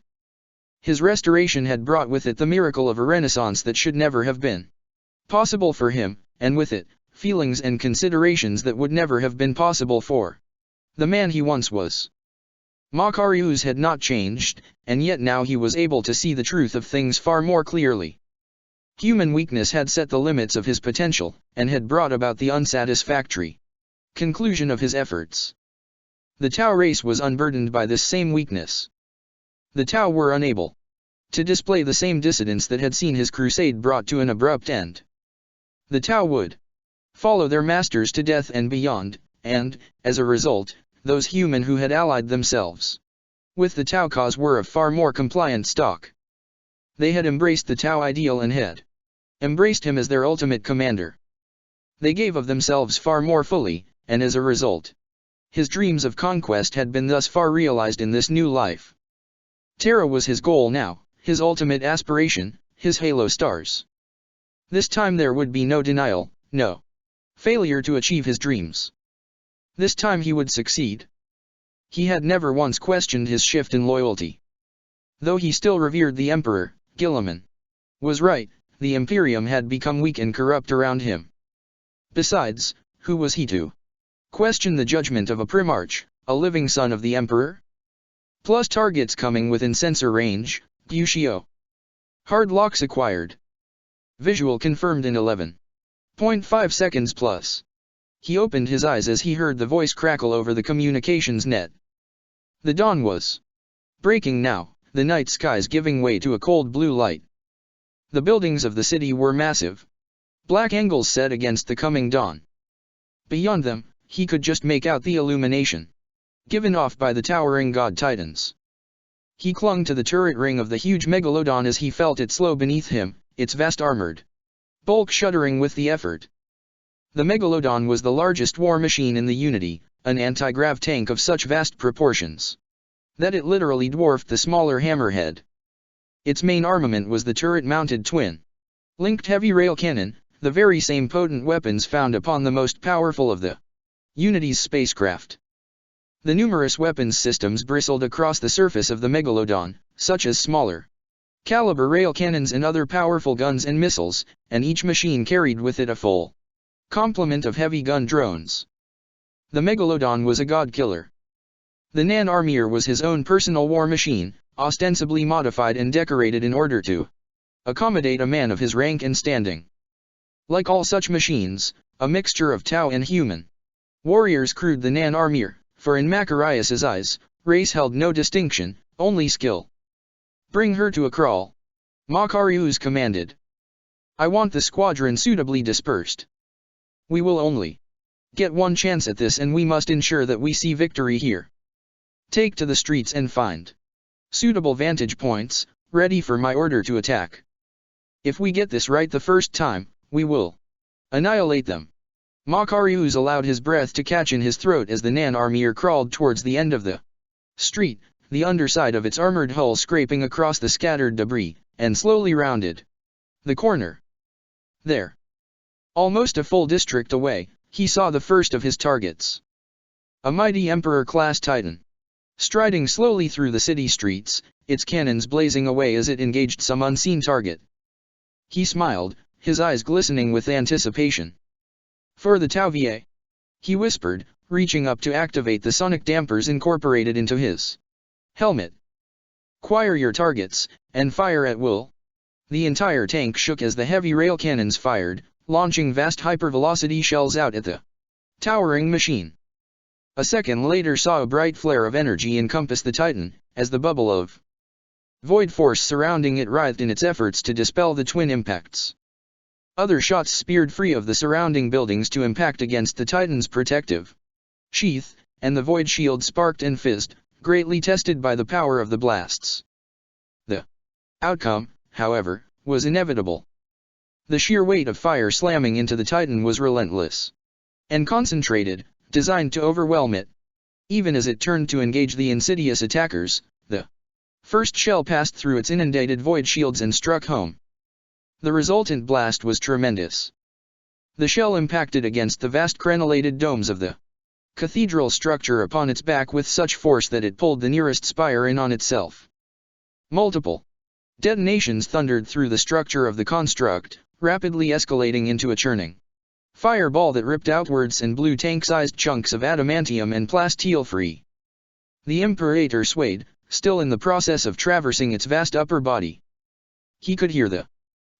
His restoration had brought with it the miracle of a renaissance that should never have been possible for him, and with it, feelings and considerations that would never have been possible for the man he once was. Makarius had not changed, and yet now he was able to see the truth of things far more clearly. Human weakness had set the limits of his potential, and had brought about the unsatisfactory conclusion of his efforts. The Tau race was unburdened by this same weakness. The Tau were unable to display the same dissidence that had seen his crusade brought to an abrupt end. The Tau would follow their masters to death and beyond, and, as a result, those human who had allied themselves with the Tau cause were of far more compliant stock. They had embraced the Tau ideal and had embraced him as their ultimate commander. They gave of themselves far more fully, and as a result, his dreams of conquest had been thus far realized in this new life. Terra was his goal now, his ultimate aspiration, his halo stars. This time there would be no denial, no failure to achieve his dreams. This time he would succeed. He had never once questioned his shift in loyalty. Though he still revered the Emperor, Guilliman was right, the Imperium had become weak and corrupt around him. Besides, who was he to question the judgment of a Primarch, a living son of the Emperor? Plus targets coming within sensor range, Gushio. Hard locks acquired. Visual confirmed in 11.5 seconds plus. He opened his eyes as he heard the voice crackle over the communications net. The dawn was breaking now, the night skies giving way to a cold blue light. The buildings of the city were massive, black angles set against the coming dawn. Beyond them, he could just make out the illumination given off by the towering god titans. He clung to the turret ring of the huge megalodon as he felt it slow beneath him, its vast armored bulk shuddering with the effort. The megalodon was the largest war machine in the Unity, an anti-grav tank of such vast proportions that it literally dwarfed the smaller Hammerhead. Its main armament was the turret-mounted twin-linked heavy rail cannon, the very same potent weapons found upon the most powerful of the Unity's spacecraft. The numerous weapons systems bristled across the surface of the megalodon, such as smaller caliber rail cannons and other powerful guns and missiles, and each machine carried with it a full complement of heavy gun drones. The megalodon was a god killer. The Nan-Armir was his own personal war machine, ostensibly modified and decorated in order to accommodate a man of his rank and standing. Like all such machines, a mixture of Tau and human warriors crewed the Nan-Armir, for in Macarius's eyes, race held no distinction, only skill. "Bring her to a crawl," Macarius commanded. "I want the squadron suitably dispersed. We will only get one chance at this, and we must ensure that we see victory here. Take to the streets and find suitable vantage points, ready for my order to attack. If we get this right the first time, we will annihilate them." Macarius allowed his breath to catch in his throat as the Nan-Armir crawled towards the end of the street, the underside of its armored hull scraping across the scattered debris, and slowly rounded the corner. There, almost a full district away, he saw the first of his targets. A mighty Emperor-class Titan, striding slowly through the city streets, its cannons blazing away as it engaged some unseen target. He smiled, his eyes glistening with anticipation. "For the Tauvier," he whispered, reaching up to activate the sonic dampers incorporated into his helmet. "Acquire your targets, and fire at will." The entire tank shook as the heavy rail cannons fired, launching vast hypervelocity shells out at the towering machine. A second later saw a bright flare of energy encompass the Titan, as the bubble of void force surrounding it writhed in its efforts to dispel the twin impacts. Other shots speared free of the surrounding buildings to impact against the Titan's protective sheath, and the void shield sparked and fizzed, greatly tested by the power of the blasts. The outcome, however, was inevitable. The sheer weight of fire slamming into the Titan was relentless and concentrated, designed to overwhelm it. Even as it turned to engage the insidious attackers, the first shell passed through its inundated void shields and struck home. The resultant blast was tremendous. The shell impacted against the vast crenellated domes of the cathedral structure upon its back with such force that it pulled the nearest spire in on itself. Multiple detonations thundered through the structure of the construct, rapidly escalating into a churning fireball that ripped outwards and blew tank-sized chunks of adamantium and plasteel free. The Imperator swayed, still in the process of traversing its vast upper body. He could hear the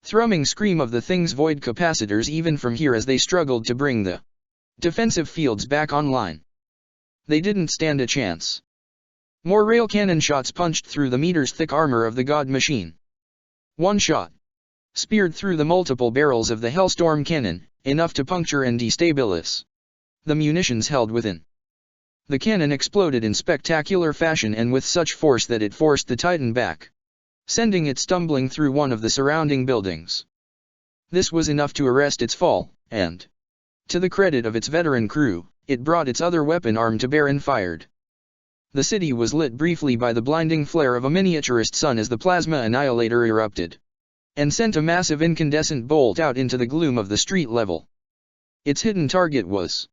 thrumming scream of the thing's void capacitors even from here as they struggled to bring the defensive fields back online. They didn't stand a chance. More rail cannon shots punched through the meters-thick armor of the god machine. One shot speared through the multiple barrels of the Hellstorm cannon, enough to puncture and destabilize the munitions held within. The cannon exploded in spectacular fashion and with such force that it forced the Titan back, sending it stumbling through one of the surrounding buildings. This was enough to arrest its fall, and, to the credit of its veteran crew, it brought its other weapon arm to bear and fired. The city was lit briefly by the blinding flare of a miniaturist sun as the plasma annihilator erupted, and sent a massive incandescent bolt out into the gloom of the street level. Its hidden target was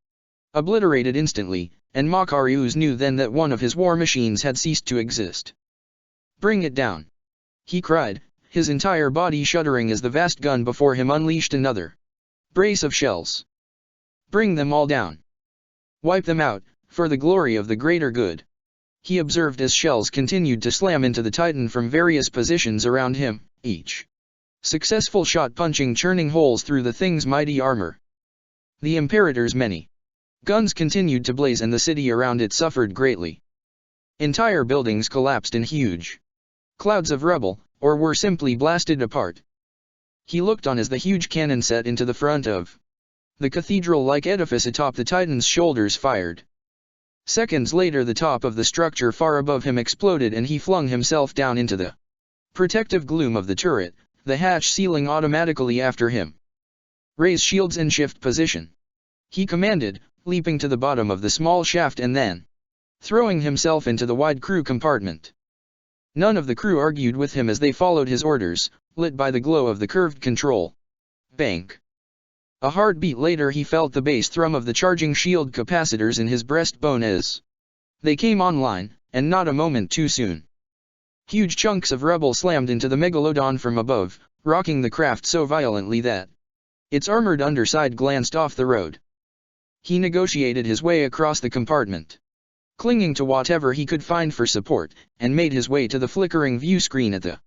obliterated instantly, and Macarius knew then that one of his war machines had ceased to exist. "Bring it down," he cried, his entire body shuddering as the vast gun before him unleashed another brace of shells. "Bring them all down. Wipe them out, for the glory of the greater good," he observed as shells continued to slam into the Titan from various positions around him, each successful shot punching churning holes through the thing's mighty armor. The Imperator's many guns continued to blaze and the city around it suffered greatly. Entire buildings collapsed in huge clouds of rubble, or were simply blasted apart. He looked on as the huge cannon set into the front of The cathedral-like edifice atop the Titan's shoulders fired. Seconds later the top of the structure far above him exploded and he flung himself down into the protective gloom of the turret, the hatch sealing automatically after him. "Raise shields in shift position," he commanded, leaping to the bottom of the small shaft and then throwing himself into the wide crew compartment. None of the crew argued with him as they followed his orders, lit by the glow of the curved control bank. A heartbeat later he felt the bass thrum of the charging shield capacitors in his breastbone as they came online, and not a moment too soon. Huge chunks of rubble slammed into the Megalodon from above, rocking the craft so violently that its armored underside glanced off the road. He negotiated his way across the compartment, clinging to whatever he could find for support, and made his way to the flickering view screen at the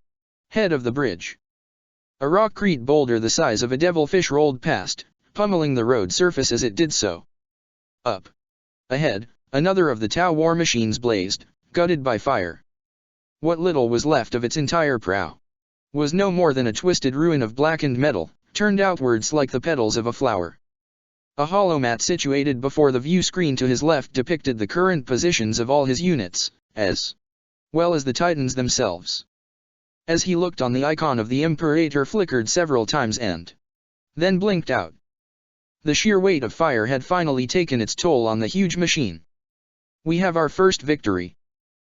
head of the bridge. A rockcrete boulder the size of a devilfish rolled past, pummeling the road surface as it did so. Up ahead, another of the Tau war machines blazed, gutted by fire. What little was left of its entire prow was no more than a twisted ruin of blackened metal, turned outwards like the petals of a flower. A holomat situated before the view screen to his left depicted the current positions of all his units, as well as the Titans themselves. As he looked on, the icon of the Imperator flickered several times and then blinked out. The sheer weight of fire had finally taken its toll on the huge machine. "We have our first victory,"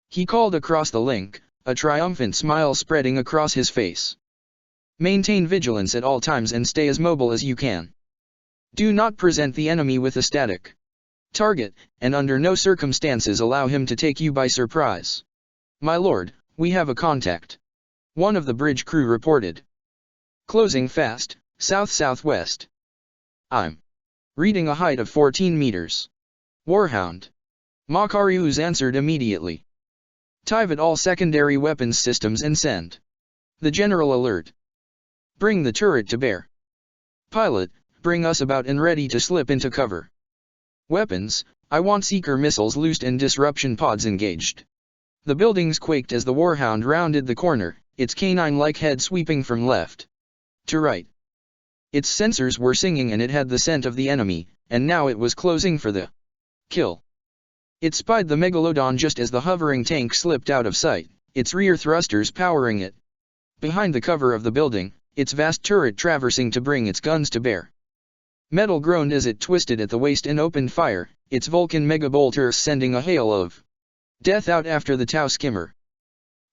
he called across the link, a triumphant smile spreading across his face. "Maintain vigilance at all times and stay as mobile as you can. Do not present the enemy with a static target, and under no circumstances allow him to take you by surprise." "My lord, we have a contact," one of the bridge crew reported. "Closing fast, south-southwest. I'm reading a height of 14 meters. Warhound." Makarios answered immediately. "Pivot all secondary weapons systems and send the general alert. Bring the turret to bear. Pilot, bring us about and ready to slip into cover. Weapons, I want seeker missiles loosed and disruption pods engaged." The buildings quaked as the Warhound rounded the corner, its canine-like head sweeping from left to right. Its sensors were singing and it had the scent of the enemy, and now it was closing for the kill. It spied the Megalodon just as the hovering tank slipped out of sight, its rear thrusters powering it behind the cover of the building, its vast turret traversing to bring its guns to bear. Metal groaned as it twisted at the waist and opened fire, its Vulcan megabolter sending a hail of death out after the Tau skimmer.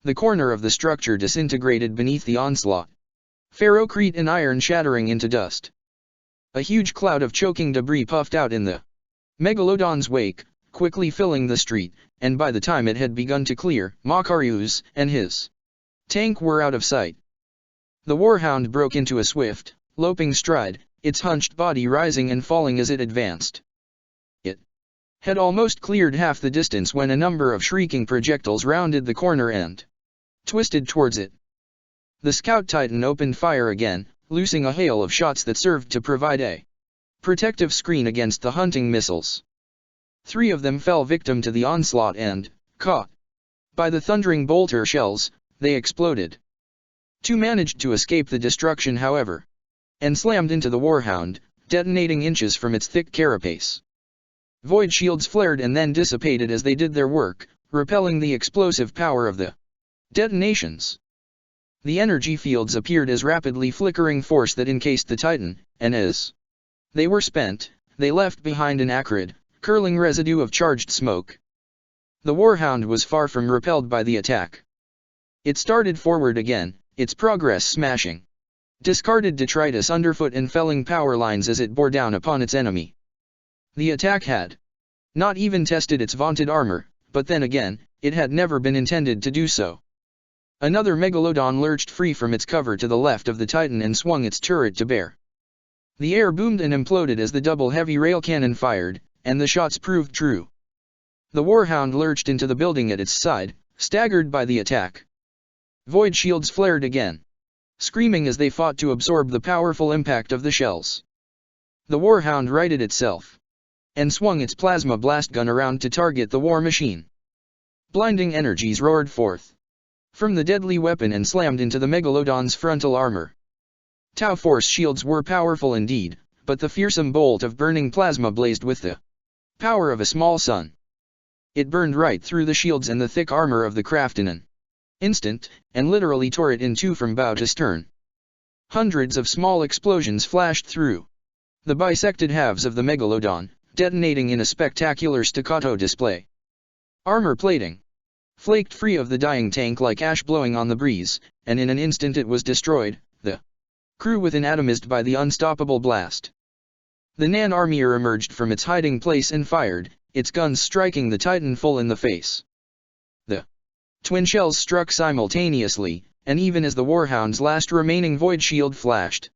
The corner of the structure disintegrated beneath the onslaught, ferrocrete and iron shattering into dust. A huge cloud of choking debris puffed out in the Megalodon's wake, quickly filling the street, and by the time it had begun to clear, Makarios and his tank were out of sight. The Warhound broke into a swift, loping stride, its hunched body rising and falling as it advanced. It had almost cleared half the distance when a number of shrieking projectiles rounded the corner and twisted towards it. The Scout Titan opened fire again, loosing a hail of shots that served to provide a protective screen against the hunting missiles. 3 of them fell victim to the onslaught and, caught by the thundering bolter shells, they exploded. 2 managed to escape the destruction however, and slammed into the Warhound, detonating inches from its thick carapace. Void shields flared and then dissipated as they did their work, repelling the explosive power of the detonations. The energy fields appeared as rapidly flickering force that encased the Titan, and as they were spent, they left behind an acrid, curling residue of charged smoke. The Warhound was far from repelled by the attack. It started forward again, its progress smashing discarded detritus underfoot and felling power lines as it bore down upon its enemy. The attack had not even tested its vaunted armor, but then again, it had never been intended to do so. Another Megalodon lurched free from its cover to the left of the Titan and swung its turret to bear. The air boomed and imploded as the double heavy rail cannon fired, and the shots proved true. The Warhound lurched into the building at its side, staggered by the attack. Void shields flared again, screaming as they fought to absorb the powerful impact of the shells. The Warhound righted itself and swung its plasma blast gun around to target the war machine. Blinding energies roared forth from the deadly weapon and slammed into the Megalodon's frontal armor. Tau force shields were powerful indeed, but the fearsome bolt of burning plasma blazed with the power of a small sun. It burned right through the shields and the thick armor of the craft in an instant, and literally tore it in two from bow to stern. Hundreds of small explosions flashed through the bisected halves of the Megalodon, detonating in a spectacular staccato display. Armor plating flaked free of the dying tank like ash blowing on the breeze, and in an instant it was destroyed, the crew within atomized by the unstoppable blast. The Nan-Armor emerged from its hiding place and fired, its guns striking the Titan full in the face. The twin shells struck simultaneously, and even as the Warhound's last remaining void shield flashed,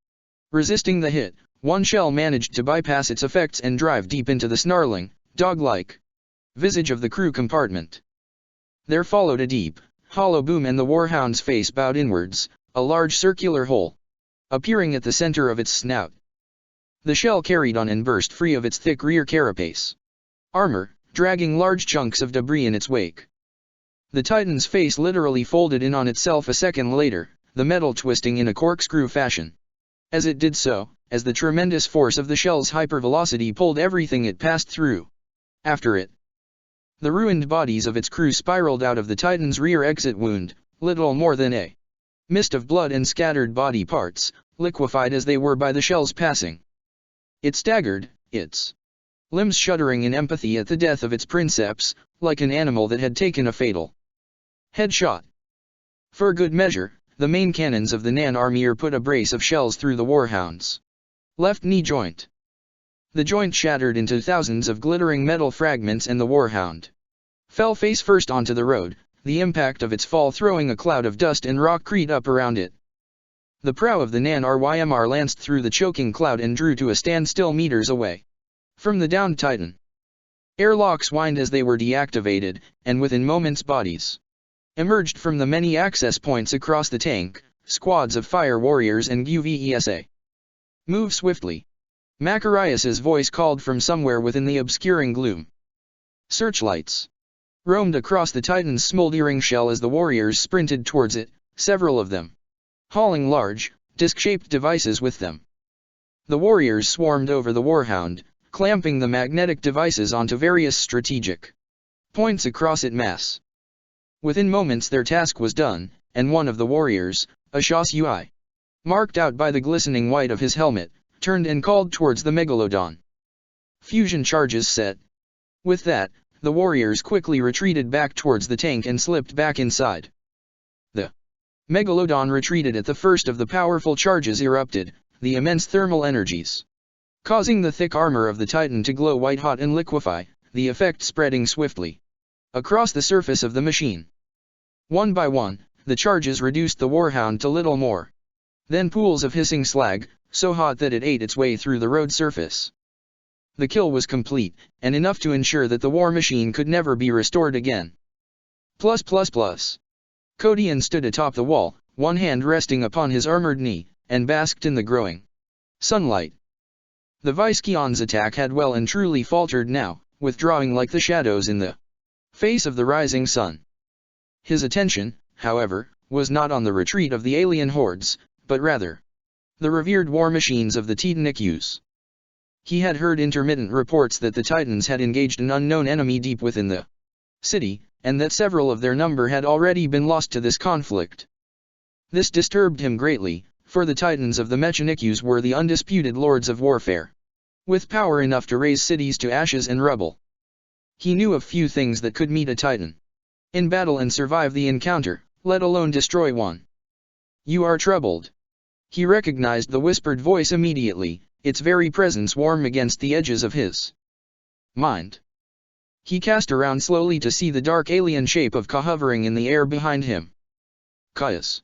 resisting the hit, one shell managed to bypass its effects and drive deep into the snarling, dog-like visage of the crew compartment. There followed a deep, hollow boom and the Warhound's face bowed inwards, a large circular hole appearing at the center of its snout. The shell carried on and burst free of its thick rear carapace armor, dragging large chunks of debris in its wake. The Titan's face literally folded in on itself a second later, the metal twisting in a corkscrew fashion. As it did so, as the tremendous force of the shell's hypervelocity pulled everything it passed through after it, the ruined bodies of its crew spiraled out of the Titan's rear exit wound, little more than a mist of blood and scattered body parts, liquefied as they were by the shell's passing. It staggered, its limbs shuddering in empathy at the death of its princeps, like an animal that had taken a fatal headshot. For good measure, the main cannons of the Nan-Armor put a brace of shells through the Warhound's left knee joint. The joint shattered into thousands of glittering metal fragments and the Warhound fell face first onto the road, the impact of its fall throwing a cloud of dust and rockcrete up around it. The prow of the Nan-Armor lanced through the choking cloud and drew to a standstill meters away from the downed Titan. Airlocks whined as they were deactivated, and within moments bodies emerged from the many access points across the tank, squads of fire warriors and UVESA. Move swiftly. Macarius's voice called from somewhere within the obscuring gloom. Searchlights roamed across the Titan's smoldering shell as the warriors sprinted towards it, several of them hauling large, disc-shaped devices with them. The warriors swarmed over the Warhound, clamping the magnetic devices onto various strategic points across its mass. Within moments their task was done, and one of the warriors, a Shasui, marked out by the glistening white of his helmet, turned and called towards the Megalodon. Fusion charges set. With that, the warriors quickly retreated back towards the tank and slipped back inside. The Megalodon retreated at the first of the powerful charges erupted, the immense thermal energies causing the thick armor of the Titan to glow white-hot and liquefy, the effect spreading swiftly across the surface of the machine. One by one, the charges reduced the Warhound to little more than pools of hissing slag, so hot that it ate its way through the road surface. The kill was complete, and enough to ensure that the war machine could never be restored again. Codian stood atop the wall, one hand resting upon his armored knee, and basked in the growing sunlight. The Viskeon's attack had well and truly faltered now, withdrawing like the shadows in the face of the rising sun. His attention, however, was not on the retreat of the alien hordes, but rather the revered war machines of the Titanicus. He had heard intermittent reports that the Titans had engaged an unknown enemy deep within the city, and that several of their number had already been lost to this conflict. This disturbed him greatly, for the Titans of the Mechanicus were the undisputed lords of warfare, with power enough to raise cities to ashes and rubble. He knew of few things that could meet a Titan in battle and survive the encounter, let alone destroy one. "You are troubled." He recognized the whispered voice immediately, its very presence warm against the edges of his mind. He cast around slowly to see the dark alien shape of Ka hovering in the air behind him. Ka's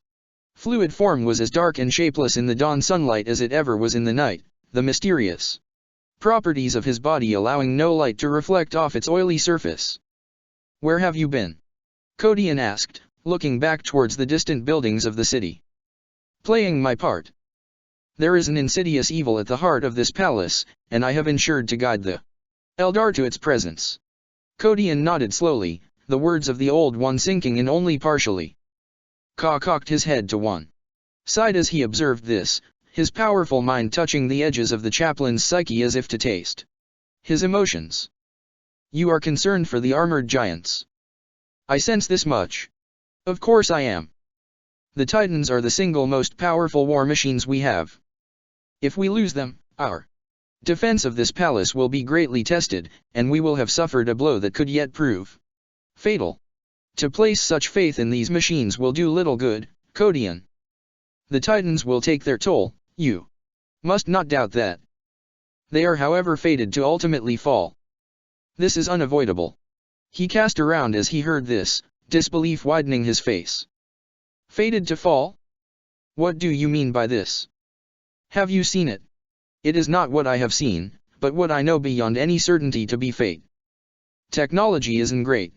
fluid form was as dark and shapeless in the dawn sunlight as it ever was in the night, the mysterious properties of his body allowing no light to reflect off its oily surface. "Where have you been?" Codian asked, looking back towards the distant buildings of the city. "Playing my part. There is an insidious evil at the heart of this palace, and I have ensured to guide the Eldar to its presence." Codian nodded slowly, the words of the Old One sinking in only partially. Ka cocked his head to one side as he observed this, his powerful mind touching the edges of the chaplain's psyche as if to taste his emotions. You are concerned for the armored giants. I sense this much. Of course I am. The Titans are the single most powerful war machines we have. If we lose them, our defense of this palace will be greatly tested, and we will have suffered a blow that could yet prove fatal. To place such faith in these machines will do little good, Codian. The Titans will take their toll, you must not doubt that. They are however fated to ultimately fall. This is unavoidable. He cast around as he heard this, disbelief widening his face. Fated to fall? What do you mean by this? Have you seen it? It is not what I have seen, but what I know beyond any certainty to be fate. Technology is a great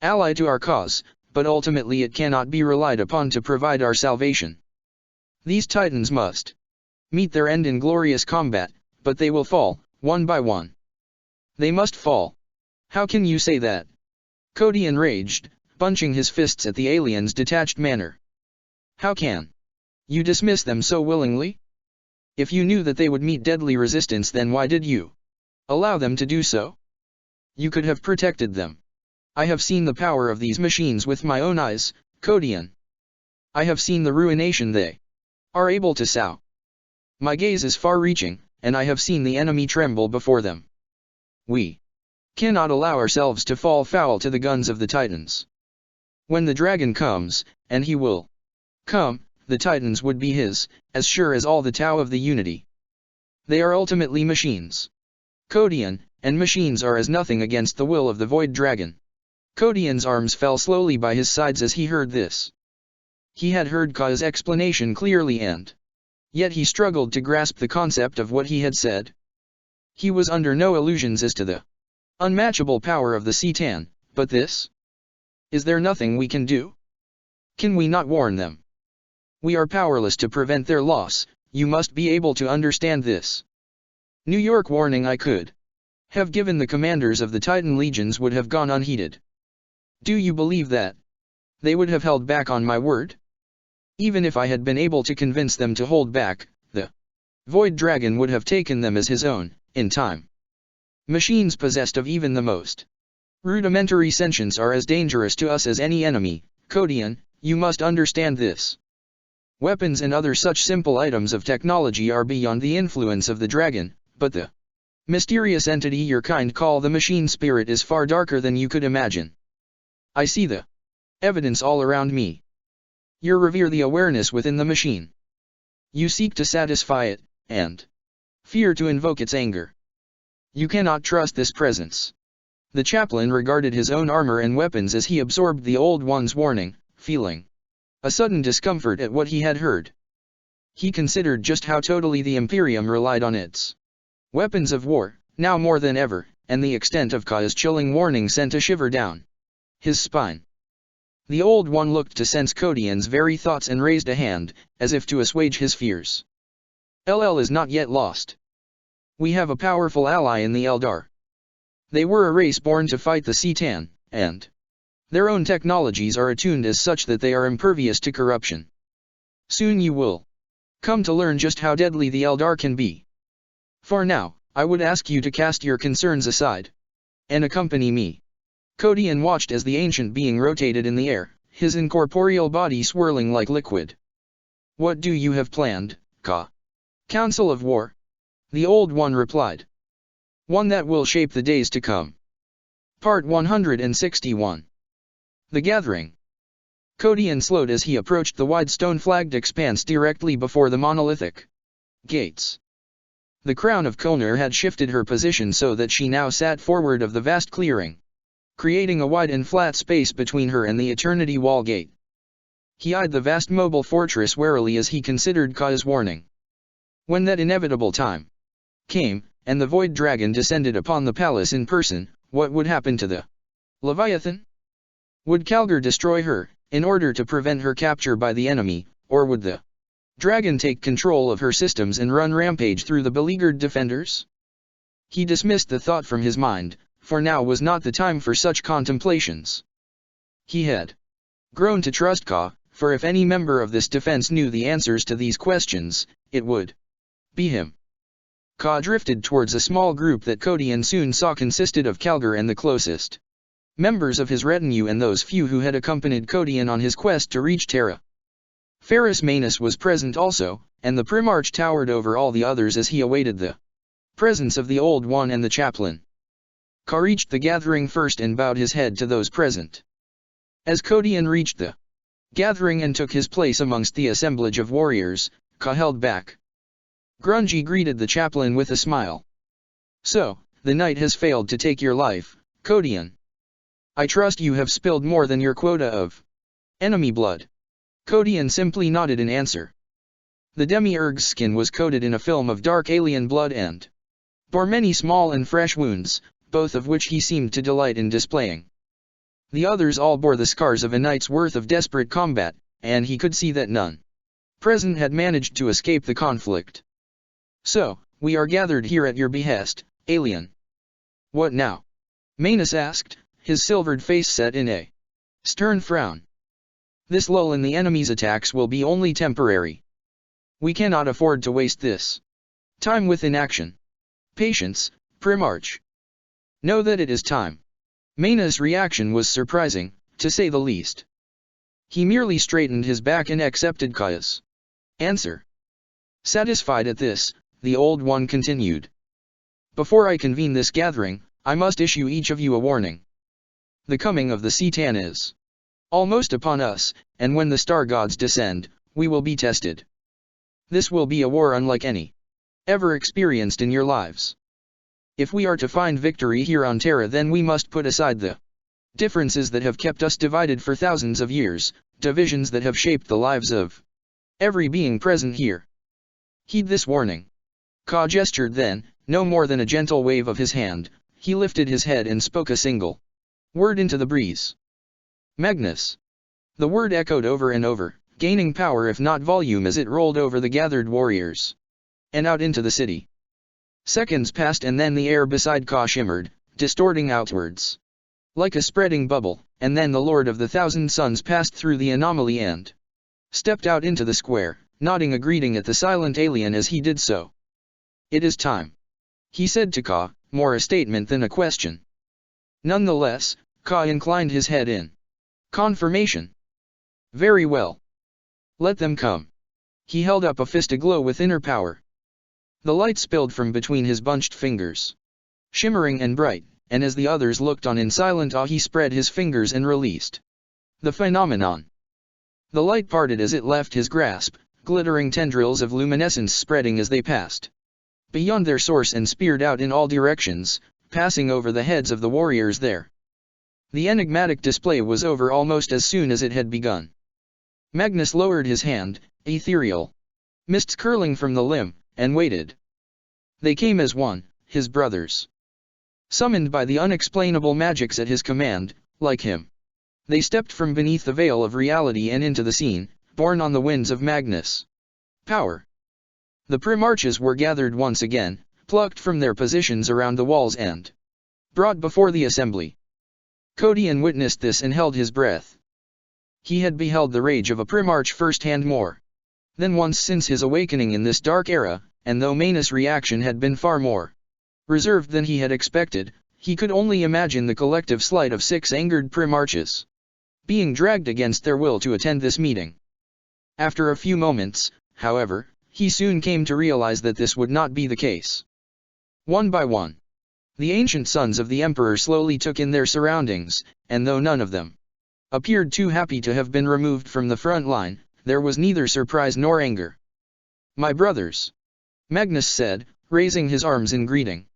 ally to our cause, but ultimately it cannot be relied upon to provide our salvation. These Titans must meet their end in glorious combat, but they will fall, one by one. They must fall. How can you say that? Codian raged, bunching his fists at the alien's detached manner. How can you dismiss them so willingly? If you knew that they would meet deadly resistance, then why did you allow them to do so? You could have protected them. I have seen the power of these machines with my own eyes, Codian. I have seen the ruination they are able to sow. My gaze is far-reaching, and I have seen the enemy tremble before them. We cannot allow ourselves to fall foul to the guns of the Titans. When the dragon comes, and he will come, the Titans would be his, as sure as all the Tau of the Unity. They are ultimately machines. Codian, and machines are as nothing against the will of the Void Dragon. Codian's arms fell slowly by his sides as he heard this. He had heard Ka's explanation clearly and yet he struggled to grasp the concept of what he had said. He was under no illusions as to the unmatchable power of the Citan, but this? Is there nothing we can do? Can we not warn them? We are powerless to prevent their loss, you must be able to understand this. New York warning I could have given the commanders of the Titan legions would have gone unheeded. Do you believe that they would have held back on my word? Even if I had been able to convince them to hold back, the Void Dragon would have taken them as his own, in time. Machines possessed of even the most rudimentary sentience are as dangerous to us as any enemy, Codian, you must understand this. Weapons and other such simple items of technology are beyond the influence of the dragon, but the mysterious entity your kind call the machine spirit is far darker than you could imagine. I see the evidence all around me. You revere the awareness within the machine. You seek to satisfy it, and fear to invoke its anger. You cannot trust this presence. The chaplain regarded his own armor and weapons as he absorbed the old one's warning, feeling a sudden discomfort at what he had heard. He considered just how totally the Imperium relied on its weapons of war, now more than ever, and the extent of Ka's chilling warning sent a shiver down his spine. The old one looked to sense Codian's very thoughts and raised a hand, as if to assuage his fears. LL is not yet lost. We have a powerful ally in the Eldar. They were a race born to fight the Citan, and their own technologies are attuned as such that they are impervious to corruption. Soon you will come to learn just how deadly the Eldar can be. For now, I would ask you to cast your concerns aside and accompany me. Codian watched as the ancient being rotated in the air, his incorporeal body swirling like liquid. What do you have planned, Ka? Council of War? The old one replied. One that will shape the days to come. Part 161. The Gathering. Codian slowed as he approached the wide stone-flagged expanse directly before the monolithic gates. The crown of Konur had shifted her position so that she now sat forward of the vast clearing, creating a wide and flat space between her and the Eternity Wall Gate. He eyed the vast mobile fortress warily as he considered Ka's warning. When that inevitable time came, and the Void Dragon descended upon the palace in person, what would happen to the Leviathan? Would Calgar destroy her, in order to prevent her capture by the enemy, or would the dragon take control of her systems and run rampage through the beleaguered defenders? He dismissed the thought from his mind, for now was not the time for such contemplations. He had grown to trust Ka, for if any member of this defense knew the answers to these questions, it would be him. Ka drifted towards a small group that Kodian soon saw consisted of Kalgar and the closest members of his retinue and those few who had accompanied Kodian on his quest to reach Terra. Ferrus Manus was present also, and the Primarch towered over all the others as he awaited the presence of the Old One and the chaplain. Ka reached the gathering first and bowed his head to those present. As Kodian reached the gathering and took his place amongst the assemblage of warriors, Ka held back. Grungy greeted the chaplain with a smile. "So, the knight has failed to take your life, Kodian. I trust you have spilled more than your quota of enemy blood." Kodian simply nodded in answer. The demiurge's skin was coated in a film of dark alien blood and bore many small and fresh wounds, both of which he seemed to delight in displaying. The others all bore the scars of a night's worth of desperate combat, and he could see that none present had managed to escape the conflict. "So, we are gathered here at your behest, alien. What now?" Manus asked, his silvered face set in a stern frown. "This lull in the enemy's attacks will be only temporary. We cannot afford to waste this time with inaction. Patience, Primarch. Know that it is time." Manus' reaction was surprising, to say the least. He merely straightened his back and accepted Kaya's answer. Satisfied at this, the Old One continued. "Before I convene this gathering, I must issue each of you a warning. The coming of the Citan is almost upon us, and when the star gods descend, we will be tested. This will be a war unlike any ever experienced in your lives. If we are to find victory here on Terra, then we must put aside the differences that have kept us divided for thousands of years, divisions that have shaped the lives of every being present here. Heed this warning." Ka gestured then, no more than a gentle wave of his hand. He lifted his head and spoke a single word into the breeze. "Magnus." The word echoed over and over, gaining power if not volume as it rolled over the gathered warriors and out into the city. Seconds passed and then the air beside Ka shimmered, distorting outwards like a spreading bubble, and then the Lord of the Thousand Suns passed through the anomaly and stepped out into the square, nodding a greeting at the silent alien as he did so. "It is time," he said to Ka, more a statement than a question. Nonetheless, Ka inclined his head in confirmation. "Very well. Let them come." He held up a fist aglow with inner power. The light spilled from between his bunched fingers, shimmering and bright, and as the others looked on in silent awe he spread his fingers and released the phenomenon. The light parted as it left his grasp, glittering tendrils of luminescence spreading as they passed beyond their source and speared out in all directions, passing over the heads of the warriors there. The enigmatic display was over almost as soon as it had begun. Magnus lowered his hand, ethereal mists curling from the limb, and waited. They came as one, his brothers. Summoned by the unexplainable magics at his command, like him. They stepped from beneath the veil of reality and into the scene, borne on the winds of Magnus' power. The Primarches were gathered once again, plucked from their positions around the walls and brought before the assembly. Kodian witnessed this and held his breath. He had beheld the rage of a Primarch firsthand more than once since his awakening in this dark era, and though Manus' reaction had been far more reserved than he had expected, he could only imagine the collective sleight of 6 angered Primarches being dragged against their will to attend this meeting. After a few moments, however, he soon came to realize that this would not be the case. One by one, the ancient sons of the Emperor slowly took in their surroundings, and though none of them appeared too happy to have been removed from the front line, there was neither surprise nor anger. "My brothers," Magnus said, raising his arms in greeting.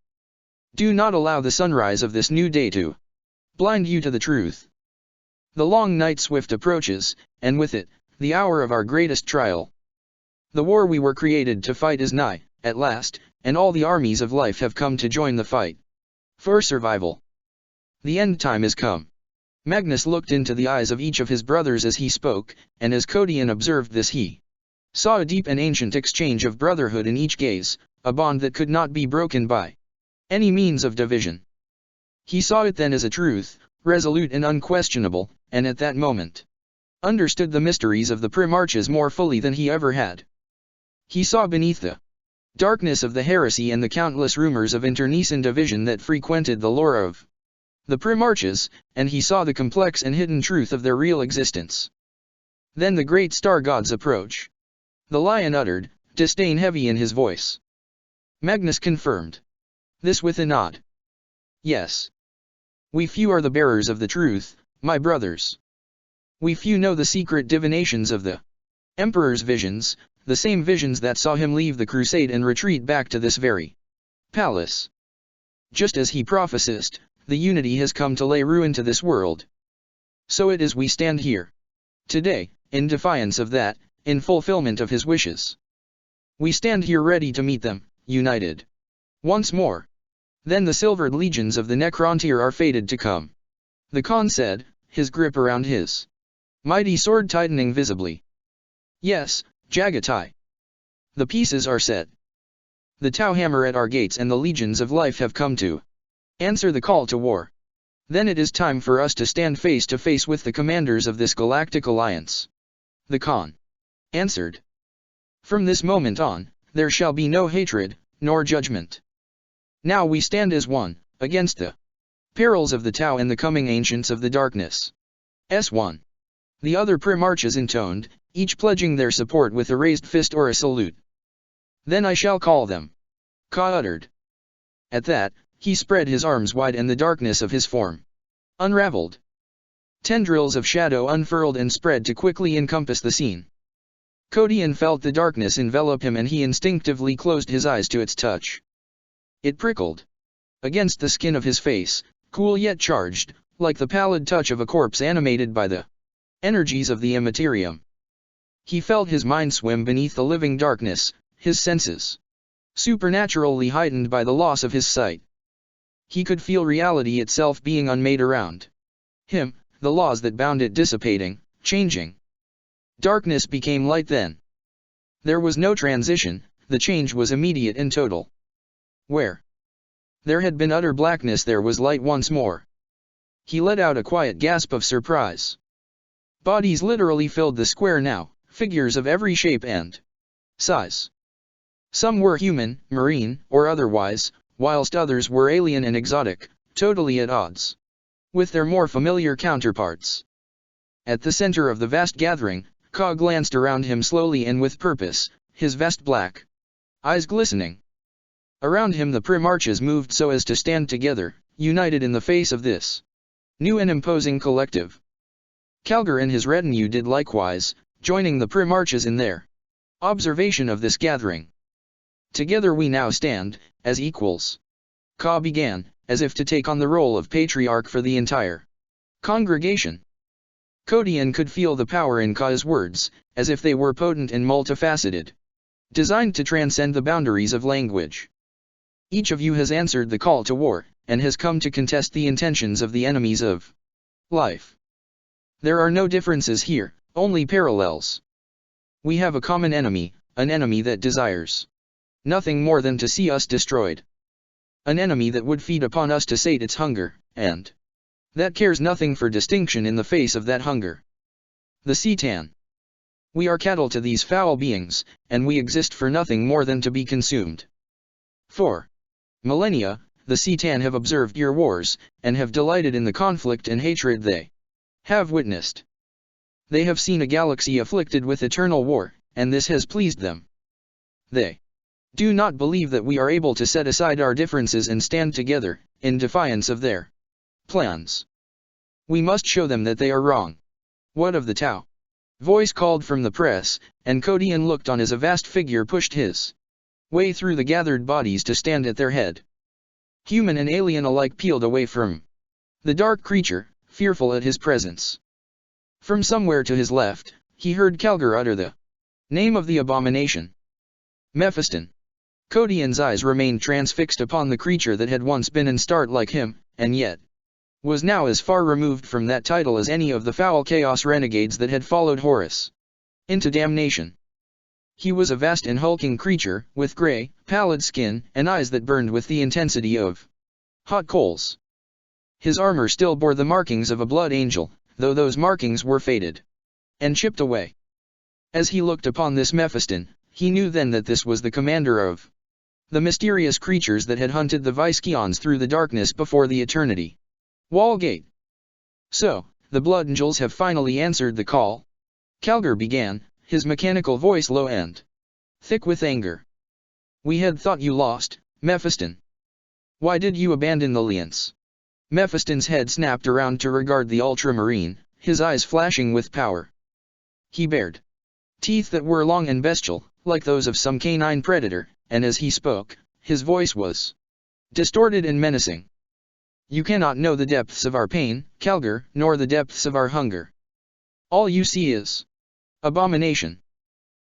"Do not allow the sunrise of this new day to blind you to the truth. The long night swift approaches, and with it, the hour of our greatest trial. The war we were created to fight is nigh, at last, and all the armies of life have come to join the fight for survival. The end time is come." Magnus looked into the eyes of each of his brothers as he spoke, and as Kodian observed this he saw a deep and ancient exchange of brotherhood in each gaze, a bond that could not be broken by any means of division. He saw it then as a truth, resolute and unquestionable, and at that moment understood the mysteries of the Primarches more fully than he ever had. He saw beneath the darkness of the heresy and the countless rumors of internecine division that frequented the lore of the Primarches, and he saw the complex and hidden truth of their real existence. Then the great star god's approach. The lion uttered, disdain heavy in his voice. Magnus confirmed this with a nod. Yes. We few are the bearers of the truth, my brothers. We few know the secret divinations of the Emperor's visions, the same visions that saw him leave the crusade and retreat back to this very palace. Just as he prophesied, the unity has come to lay ruin to this world. So it is we stand here today, in defiance of that, in fulfillment of his wishes. We stand here ready to meet them, united. Once more. Then the silvered legions of the Necrontyr are fated to come. The Khan said, his grip around his mighty sword tightening visibly. Yes, Jagatai. The pieces are set. The Tau hammer at our gates and the legions of life have come to answer the call to war. Then it is time for us to stand face to face with the commanders of this galactic alliance. The Khan answered. From this moment on, there shall be no hatred, nor judgment. Now we stand as one, against the perils of the Tau and the coming ancients of the darkness. S1. The other Primarches intoned, each pledging their support with a raised fist or a salute. Then I shall call them. Ka uttered. At that, he spread his arms wide and the darkness of his form unraveled. Tendrils of shadow unfurled and spread to quickly encompass the scene. Kodian felt the darkness envelop him and he instinctively closed his eyes to its touch. It prickled against the skin of his face, cool yet charged, like the pallid touch of a corpse animated by the energies of the immaterium. He felt his mind swim beneath the living darkness, his senses supernaturally heightened by the loss of his sight. He could feel reality itself being unmade around him, the laws that bound it dissipating, changing. Darkness became light then. There was no transition, the change was immediate and total. Where there had been utter blackness, there was light once more. He let out a quiet gasp of surprise. Bodies literally filled the square now, figures of every shape and size. Some were human, marine, or otherwise, whilst others were alien and exotic, totally at odds with their more familiar counterparts. At the center of the vast gathering, Ka glanced around him slowly and with purpose, his vast black eyes glistening. Around him the Primarches moved so as to stand together, united in the face of this new and imposing collective. Calgar and his retinue did likewise, joining the Primarches in their observation of this gathering. Together we now stand, as equals. Ka began, as if to take on the role of patriarch for the entire congregation. Kodian could feel the power in Ka's words, as if they were potent and multifaceted, designed to transcend the boundaries of language. Each of you has answered the call to war, and has come to contest the intentions of the enemies of life. There are no differences here, only parallels. We have a common enemy, an enemy that desires nothing more than to see us destroyed. An enemy that would feed upon us to sate its hunger, and that cares nothing for distinction in the face of that hunger. The C'tan. We are cattle to these foul beings, and we exist for nothing more than to be consumed. For millennia, the C'tan have observed your wars, and have delighted in the conflict and hatred they have witnessed. They have seen a galaxy afflicted with eternal war, and this has pleased them. They do not believe that we are able to set aside our differences and stand together, in defiance of their plans. We must show them that they are wrong. What of the Tau? Voice called from the press, and Kodian looked on as a vast figure pushed his way through the gathered bodies to stand at their head. Human and alien alike peeled away from the dark creature, fearful at his presence. From somewhere to his left, he heard Calgar utter the name of the abomination. Mephiston. Kodian's eyes remained transfixed upon the creature that had once been and starred like him, and yet was now as far removed from that title as any of the foul chaos renegades that had followed Horus into damnation. He was a vast and hulking creature, with grey, pallid skin, and eyes that burned with the intensity of hot coals. His armor still bore the markings of a blood angel, though those markings were faded. and chipped away. As he looked upon this Mephiston, he knew then that this was the commander of the mysterious creatures that had hunted the Visceons through the darkness before the eternity. Walgate. So, the Blood Angels have finally answered the call? Calgar began, his mechanical voice low and thick with anger. We had thought you lost, Mephiston. Why did you abandon the Lians? Mephiston's head snapped around to regard the ultramarine, his eyes flashing with power. He bared teeth that were long and bestial, like those of some canine predator, and as he spoke, his voice was distorted and menacing. You cannot know the depths of our pain, Calgar, nor the depths of our hunger. All you see is abomination.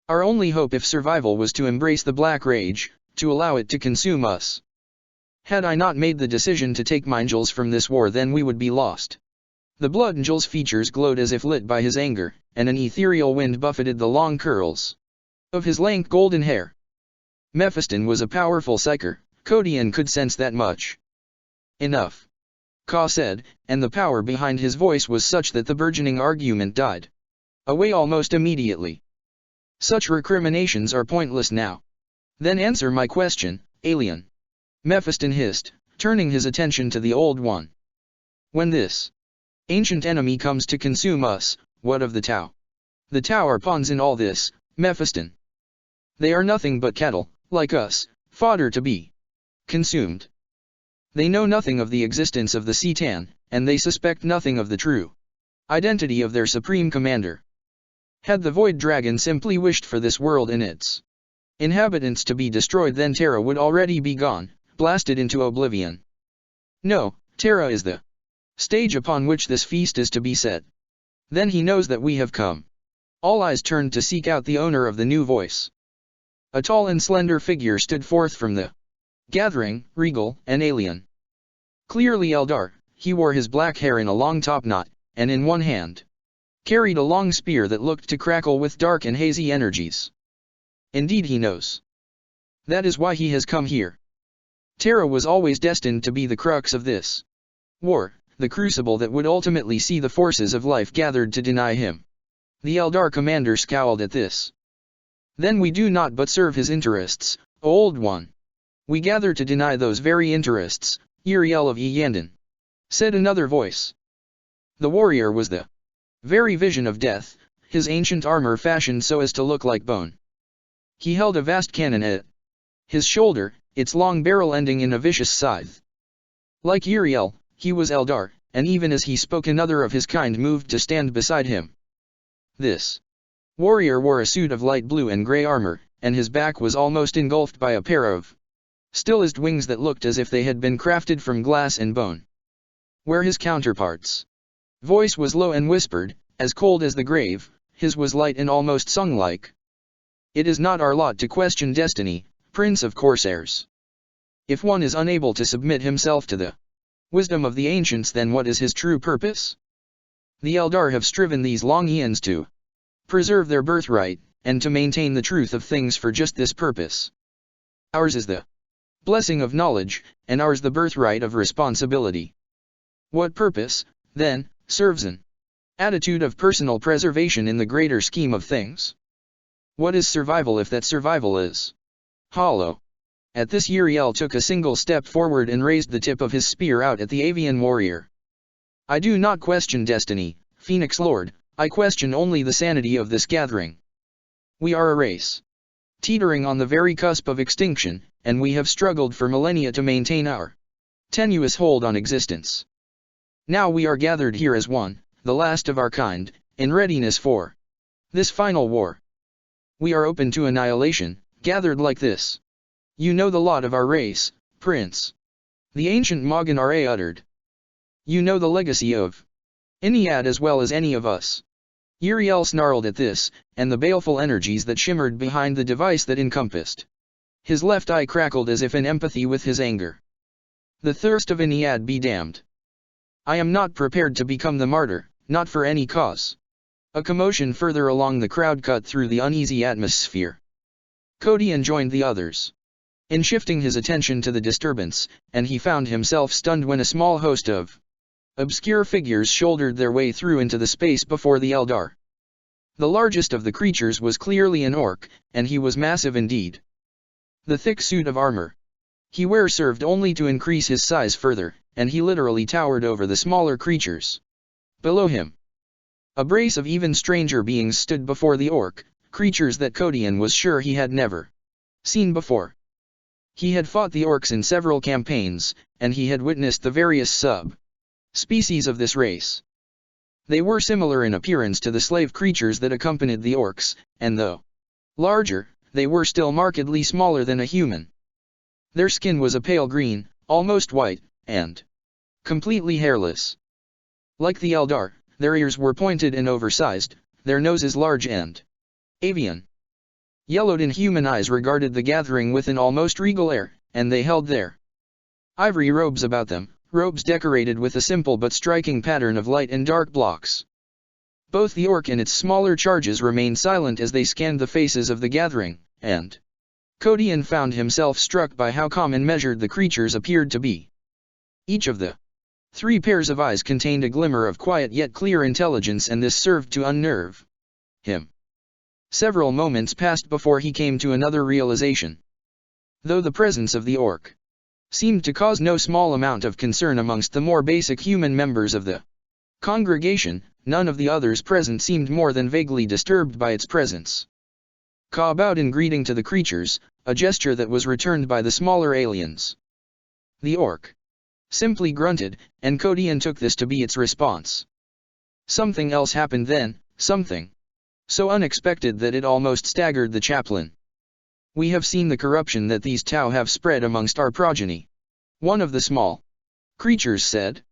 Our only hope if survival was to embrace the Black Rage, to allow it to consume us. Had I not made the decision to take my angels from this war, then we would be lost. The Blood Angel's features glowed as if lit by his anger, and an ethereal wind buffeted the long curls of his lank golden hair. Mephiston was a powerful psyker, Codian could sense that much. Enough, Ka said, and the power behind his voice was such that the burgeoning argument died away almost immediately. Such recriminations are pointless now. Then answer my question, alien. Mephiston hissed, turning his attention to the Old One. When this ancient enemy comes to consume us, what of the Tau? The Tau are pawns in all this, Mephiston. They are nothing but cattle, like us, fodder to be consumed. They know nothing of the existence of the Citan, and they suspect nothing of the true identity of their supreme commander. Had the Void Dragon simply wished for this world and its inhabitants to be destroyed, then Terra would already be gone, blasted into oblivion. No, Terra is the stage upon which this feast is to be set. Then he knows that we have come. All eyes turned to seek out the owner of the new voice. A tall and slender figure stood forth from the gathering, regal and alien. Clearly Eldar, he wore his black hair in a long topknot, and in one hand carried a long spear that looked to crackle with dark and hazy energies. Indeed he knows. That is why he has come here. Terra was always destined to be the crux of this war, the crucible that would ultimately see the forces of life gathered to deny him. The Eldar commander scowled at this. Then we do not but serve his interests, Old One. We gather to deny those very interests, Uriel of Iyanden. Said another voice. The warrior was the very vision of death, his ancient armor fashioned so as to look like bone. He held a vast cannon at his shoulder, its long barrel ending in a vicious scythe. Like Uriel, he was Eldar, and even as he spoke another of his kind moved to stand beside him. This warrior wore a suit of light blue and grey armor, and his back was almost engulfed by a pair of stillized wings that looked as if they had been crafted from glass and bone. Where his counterparts' voice was low and whispered, as cold as the grave, his was light and almost song-like. It is not our lot to question destiny, Prince of Corsairs. If one is unable to submit himself to the wisdom of the ancients, then what is his true purpose? The Eldar have striven these long eons to preserve their birthright, and to maintain the truth of things for just this purpose. Ours is the blessing of knowledge, and ours the birthright of responsibility. What purpose, then, serves an attitude of personal preservation in the greater scheme of things? What is survival if that survival is hollow? At this Uriel took a single step forward and raised the tip of his spear out at the avian warrior. I do not question destiny, Phoenix Lord, I question only the sanity of this gathering. We are a race teetering on the very cusp of extinction, and we have struggled for millennia to maintain our tenuous hold on existence. Now we are gathered here as one, the last of our kind, in readiness for this final war. We are open to annihilation, gathered like this. You know the lot of our race, Prince. The ancient Moganare uttered. You know the legacy of Ennead as well as any of us. Uriel snarled at this, and the baleful energies that shimmered behind the device that encompassed his left eye crackled as if in empathy with his anger. The thirst of Ennead be damned. I am not prepared to become the martyr, not for any cause. A commotion further along the crowd cut through the uneasy atmosphere. Codian joined the others in shifting his attention to the disturbance, and he found himself stunned when a small host of obscure figures shouldered their way through into the space before the Eldar. The largest of the creatures was clearly an orc, and he was massive indeed. The thick suit of armor he wore served only to increase his size further, and he literally towered over the smaller creatures below him. A brace of even stranger beings stood before the orc, creatures that Kodian was sure he had never seen before. He had fought the orcs in several campaigns, and he had witnessed the various sub-species of this race. They were similar in appearance to the slave creatures that accompanied the orcs, and though larger, they were still markedly smaller than a human. Their skin was a pale green, almost white, and completely hairless. Like the Eldar, their ears were pointed and oversized, their noses large and avian. Yellowed inhuman eyes regarded the gathering with an almost regal air, and they held their ivory robes about them, robes decorated with a simple but striking pattern of light and dark blocks. Both the orc and its smaller charges remained silent as they scanned the faces of the gathering, and Kodian found himself struck by how calm and measured the creatures appeared to be. Each of the 3 pairs of eyes contained a glimmer of quiet yet clear intelligence, and this served to unnerve him. Several moments passed before he came to another realization. Though the presence of the orc seemed to cause no small amount of concern amongst the more basic human members of the congregation, none of the others present seemed more than vaguely disturbed by its presence. Ka bowed in greeting to the creatures, a gesture that was returned by the smaller aliens. The orc simply grunted, and Kodian took this to be its response. Something else happened then, something so unexpected that it almost staggered the chaplain. "We have seen the corruption that these Tau have spread amongst our progeny," one of the small creatures said.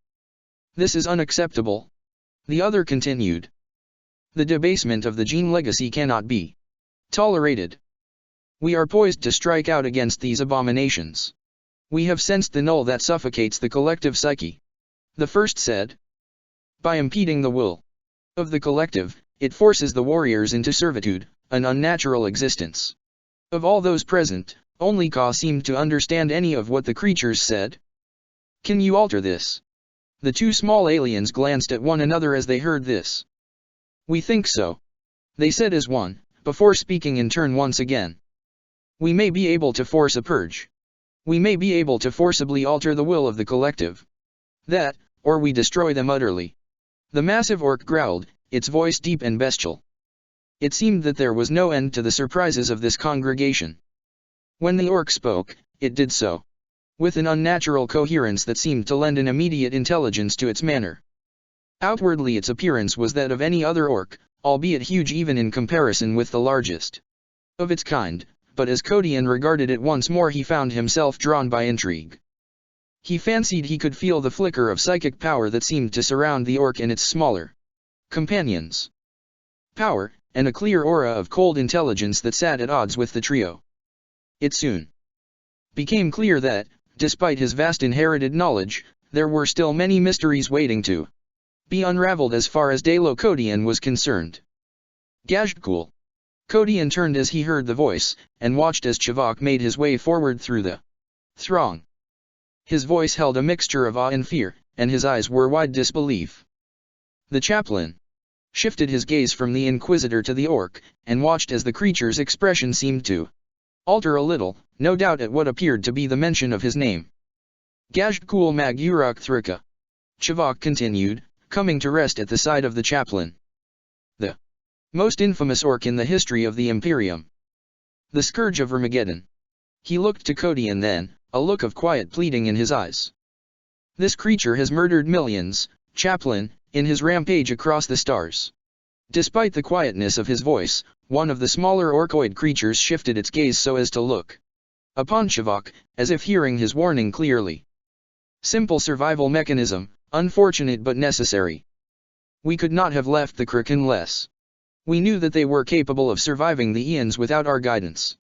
"This is unacceptable," the other continued. "The debasement of the gene legacy cannot be tolerated. We are poised to strike out against these abominations. We have sensed the null that suffocates the collective psyche," the first said. "By impeding the will of the collective, it forces the warriors into servitude, an unnatural existence." Of all those present, only Ka seemed to understand any of what the creatures said. "Can you alter this?" The 2 small aliens glanced at one another as they heard this. "We think so," they said as one, before speaking in turn once again. "We may be able to force a purge. We may be able to forcibly alter the will of the collective. That, or we destroy them utterly." The massive orc growled, its voice deep and bestial. It seemed that there was no end to the surprises of this congregation. When the orc spoke, it did so with an unnatural coherence that seemed to lend an immediate intelligence to its manner. Outwardly its appearance was that of any other orc, albeit huge even in comparison with the largest of its kind, but as Kodian regarded it once more he found himself drawn by intrigue. He fancied he could feel the flicker of psychic power that seemed to surround the orc and its smaller companions. Power, and a clear aura of cold intelligence that sat at odds with the trio. It soon became clear that, despite his vast inherited knowledge, there were still many mysteries waiting to be unraveled as far as Dalo Kodian was concerned. "Gajdkul." Kodian turned as he heard the voice, and watched as Chivok made his way forward through the throng. His voice held a mixture of awe and fear, and his eyes were wide disbelief. The chaplain shifted his gaze from the Inquisitor to the orc, and watched as the creature's expression seemed to alter a little, no doubt at what appeared to be the mention of his name. "Gajdkul mag Uruk Thrika," Chivok continued, coming to rest at the side of the chaplain. "The most infamous orc in the history of the Imperium. The scourge of Armageddon." He looked to Kodian then, a look of quiet pleading in his eyes. "This creature has murdered millions, chaplain, in his rampage across the stars." Despite the quietness of his voice, one of the smaller orcoid creatures shifted its gaze so as to look upon Chivok, as if hearing his warning clearly. "Simple survival mechanism, unfortunate but necessary. We could not have left the Kruk unless we knew that they were capable of surviving the eons without our guidance.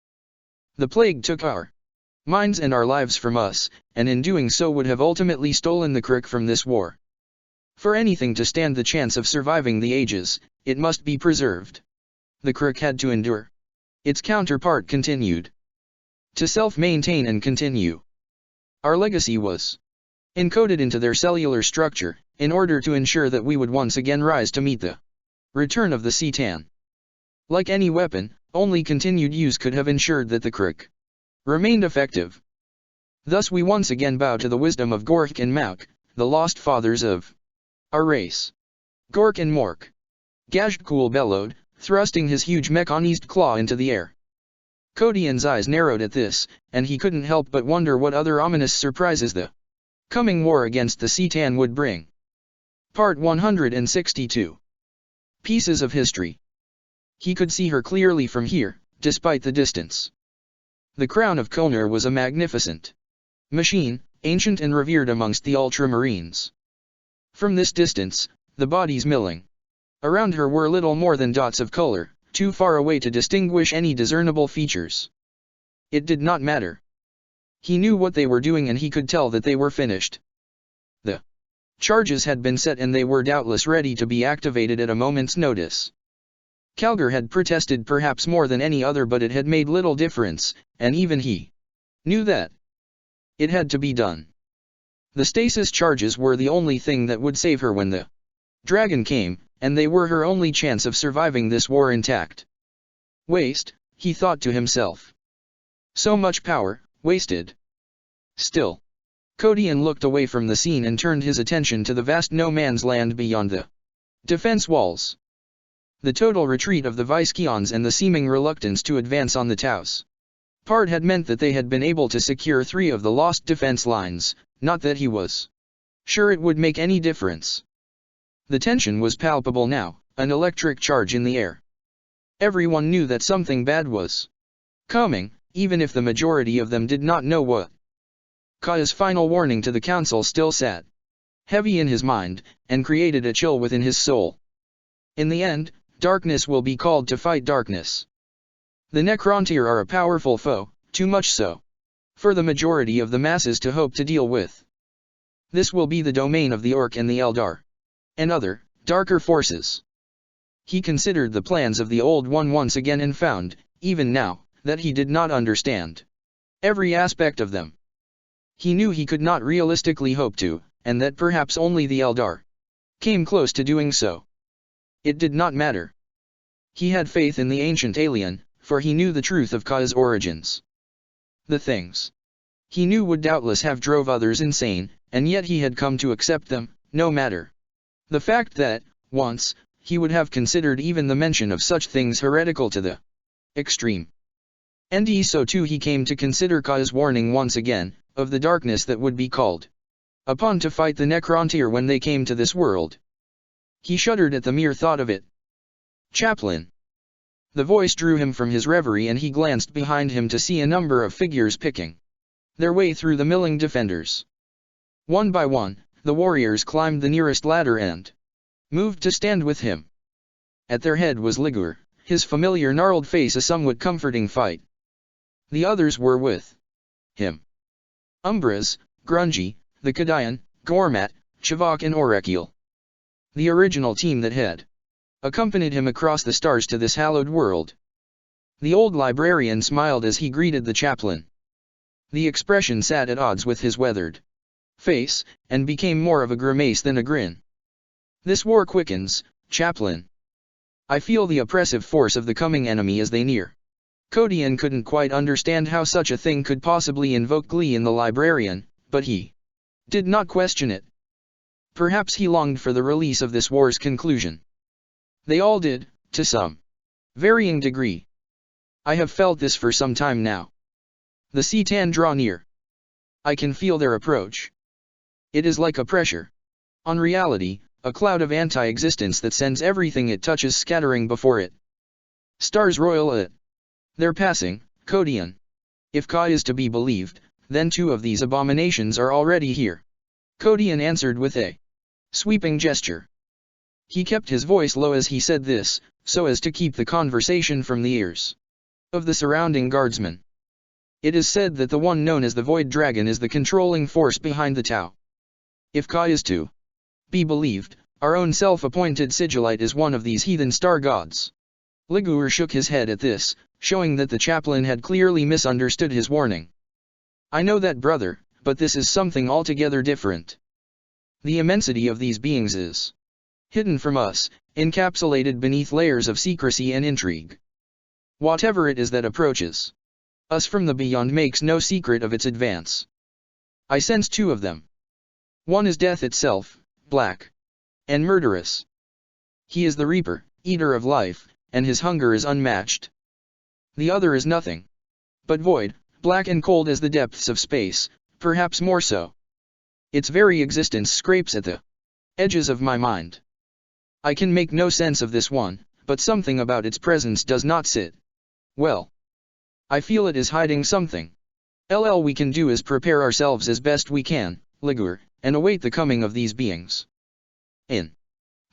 The plague took our minds and our lives from us, and in doing so would have ultimately stolen the Kruk from this war. For anything to stand the chance of surviving the ages, it must be preserved. The Kruk had to endure." Its counterpart continued. "To self-maintain and continue. Our legacy was encoded into their cellular structure, in order to ensure that we would once again rise to meet the return of the Citan. Like any weapon, only continued use could have ensured that the Kruk remained effective. Thus we once again bow to the wisdom of Gork and Mauk, the lost fathers of our race. Gork and Mork. Gazhkul bellowed, thrusting his huge mechanized claw into the air. Kodian's eyes narrowed at this, and he couldn't help but wonder what other ominous surprises the coming war against the C'tan would bring. Part 162. Pieces of History. He could see her clearly from here, despite the distance. The crown of Konur was a magnificent machine, ancient and revered amongst the ultramarines. From this distance, the bodies milling around her were little more than dots of color, too far away to distinguish any discernible features. It did not matter. He knew what they were doing and he could tell that they were finished. The charges had been set and they were doubtless ready to be activated at a moment's notice. Calgar had protested perhaps more than any other, but it had made little difference, and even he knew that it had to be done. The stasis charges were the only thing that would save her when the dragon came, and they were her only chance of surviving this war intact. Waste, he thought to himself. So much power, wasted. Still, Kodian looked away from the scene and turned his attention to the vast no-man's land beyond the defense walls. The total retreat of the Viskeons and the seeming reluctance to advance on the Taus part had meant that they had been able to secure 3 of the lost defense lines, not that he was sure it would make any difference. The tension was palpable now, an electric charge in the air. Everyone knew that something bad was coming, even if the majority of them did not know what. Kaya's final warning to the council still sat heavy in his mind, and created a chill within his soul. In the end, darkness will be called to fight darkness. The Necrontyr are a powerful foe, too much so for the majority of the masses to hope to deal with. This will be the domain of the Orc and the Eldar, and other, darker forces. He considered the plans of the Old One once again and found, even now, that he did not understand every aspect of them. He knew he could not realistically hope to, and that perhaps only the Eldar came close to doing so. It did not matter. He had faith in the ancient alien, for he knew the truth of Ka's origins. The things he knew would doubtless have drove others insane, and yet he had come to accept them, no matter the fact that, once, he would have considered even the mention of such things heretical to the extreme. And so too he came to consider Ka's warning once again, of the darkness that would be called upon to fight the Necrontyr when they came to this world. He shuddered at the mere thought of it. Chaplain. The voice drew him from his reverie and he glanced behind him to see a number of figures picking their way through the milling defenders. One by one, the warriors climbed the nearest ladder and moved to stand with him. At their head was Ligur, his familiar gnarled face a somewhat comforting fight. The others were with him. Umbraz, Grungy, the Kadian, Gormat, Chavok and Orekiel. The original team that had accompanied him across the stars to this hallowed world. The old librarian smiled as he greeted the chaplain. The expression sat at odds with his weathered face, and became more of a grimace than a grin. This war quickens, chaplain. I feel the oppressive force of the coming enemy as they near. Kodian couldn't quite understand how such a thing could possibly invoke glee in the librarian, but he did not question it. Perhaps he longed for the release of this war's conclusion. They all did, to some varying degree. I have felt this for some time now. The C'tan draw near. I can feel their approach. It is like a pressure on reality, a cloud of anti-existence that sends everything it touches scattering before it. Stars royal it. They're passing, Kodian. If Ka is to be believed, then 2 of these abominations are already here. Kodian answered with a sweeping gesture. He kept his voice low as he said this, so as to keep the conversation from the ears of the surrounding guardsmen. It is said that the one known as the Void Dragon is the controlling force behind the Tau. If Ka is to be believed, our own self-appointed Sigillite is one of these heathen star gods. Ligur shook his head at this, showing that the chaplain had clearly misunderstood his warning. I know that, brother, but this is something altogether different. The immensity of these beings is hidden from us, encapsulated beneath layers of secrecy and intrigue. Whatever it is that approaches us from the beyond makes no secret of its advance. I sense two of them. One is death itself, black and murderous. He is the reaper, eater of life, and his hunger is unmatched. The other is nothing but void, black and cold as the depths of space, perhaps more so. Its very existence scrapes at the edges of my mind. I can make no sense of this one, but something about its presence does not sit well. I feel it is hiding something. All we can do is prepare ourselves as best we can, Ligure, and await the coming of these beings. In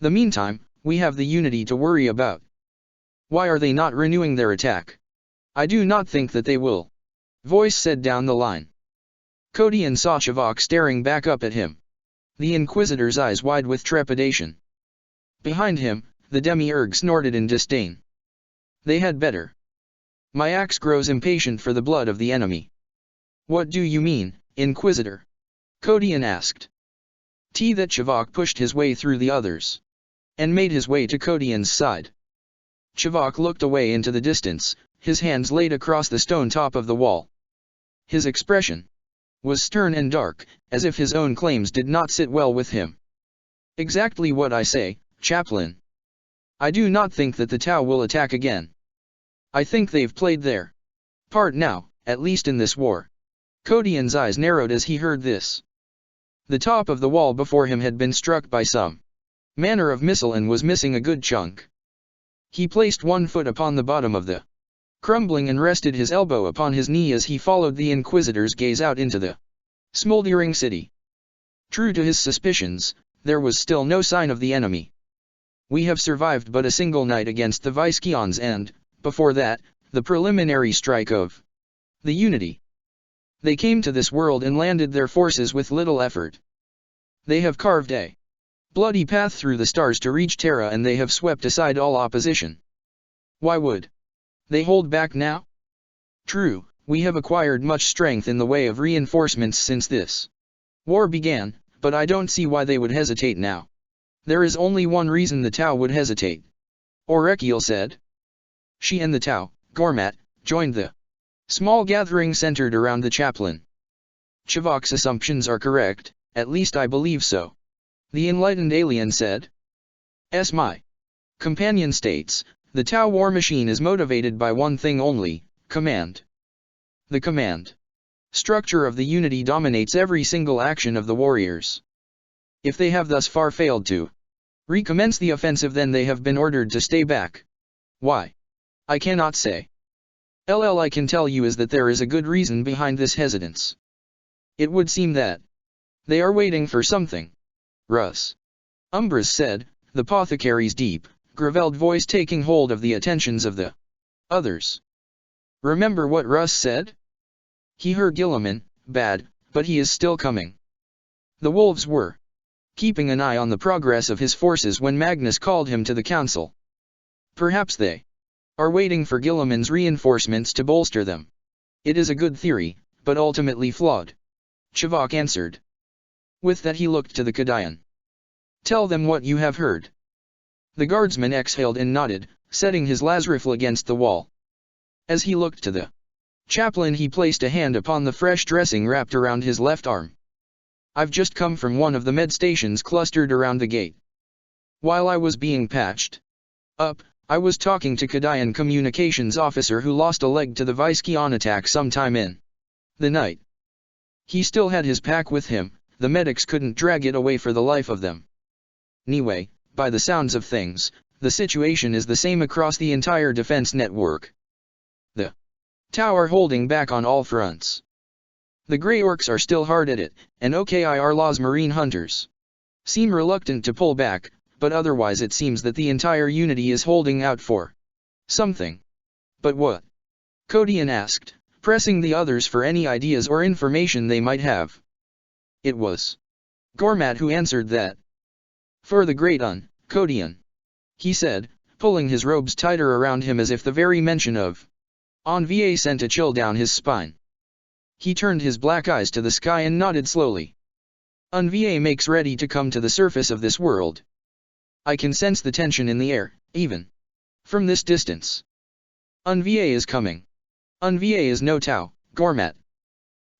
the meantime, we have the Unity to worry about. Why are they not renewing their attack? I do not think that they will. Voice said down the line. Kodian saw Chivok staring back up at him. The Inquisitor's eyes wide with trepidation. Behind him, the Demiurge snorted in disdain. They had better. My axe grows impatient for the blood of the enemy. What do you mean, Inquisitor? Kodian asked. That Chivok pushed his way through the others and made his way to Kodian's side. Chivok looked away into the distance, his hands laid across the stone top of the wall. His expression was stern and dark, as if his own claims did not sit well with him. Exactly what I say, Chaplain. I do not think that the Tau will attack again. I think they've played their part now, at least in this war. Kodian's eyes narrowed as he heard this. The top of the wall before him had been struck by some manner of missile and was missing a good chunk. He placed one foot upon the bottom of the crumbling and rested his elbow upon his knee as he followed the Inquisitor's gaze out into the smoldering city. True to his suspicions, there was still no sign of the enemy. We have survived but a single night against the Visceans and, before that, the preliminary strike of the Unity. They came to this world and landed their forces with little effort. They have carved a bloody path through the stars to reach Terra, and they have swept aside all opposition. Why would they hold back now? True, we have acquired much strength in the way of reinforcements since this war began, but I don't see why they would hesitate now. There is only one reason the Tau would hesitate. Orekiel said. She and the Tau, Gormat, joined the small gathering centered around the chaplain. Chivok's assumptions are correct, at least I believe so. The enlightened alien said. My companion states, the Tau war machine is motivated by one thing only, command. The command structure of the Unity dominates every single action of the warriors. If they have thus far failed to recommence the offensive, then they have been ordered to stay back. Why? I cannot say. All I can tell you is that there is a good reason behind this hesitance. It would seem that they are waiting for something. Russ Umbras said, the apothecary's deep, gravelled voice taking hold of the attentions of the others. Remember what Russ said? He heard Guilliman, bad, but he is still coming. The wolves were keeping an eye on the progress of his forces when Magnus called him to the council. Perhaps they are waiting for Guilliman's reinforcements to bolster them. It is a good theory, but ultimately flawed. Chivok answered. With that he looked to the Kodian. Tell them what you have heard. The guardsman exhaled and nodded, setting his lasrifle against the wall. As he looked to the chaplain, he placed a hand upon the fresh dressing wrapped around his left arm. I've just come from one of the med stations clustered around the gate. While I was being patched up, I was talking to Kodian communications officer who lost a leg to the Viscean attack sometime in the night. He still had his pack with him, the medics couldn't drag it away for the life of them. Anyway, by the sounds of things, the situation is the same across the entire defense network. The Tau are holding back on all fronts. The Grey Orcs are still hard at it, and OKIR marine hunters seem reluctant to pull back, but otherwise it seems that the entire Unity is holding out for something. But what? Kodian asked, pressing the others for any ideas or information they might have. It was Gormat who answered that. For the Great Kodian, he said, pulling his robes tighter around him as if the very mention of Envier sent a chill down his spine. He turned his black eyes to the sky and nodded slowly. Envier makes ready to come to the surface of this world. I can sense the tension in the air, even from this distance. Unva is coming. Unva is no Tau, Gormat.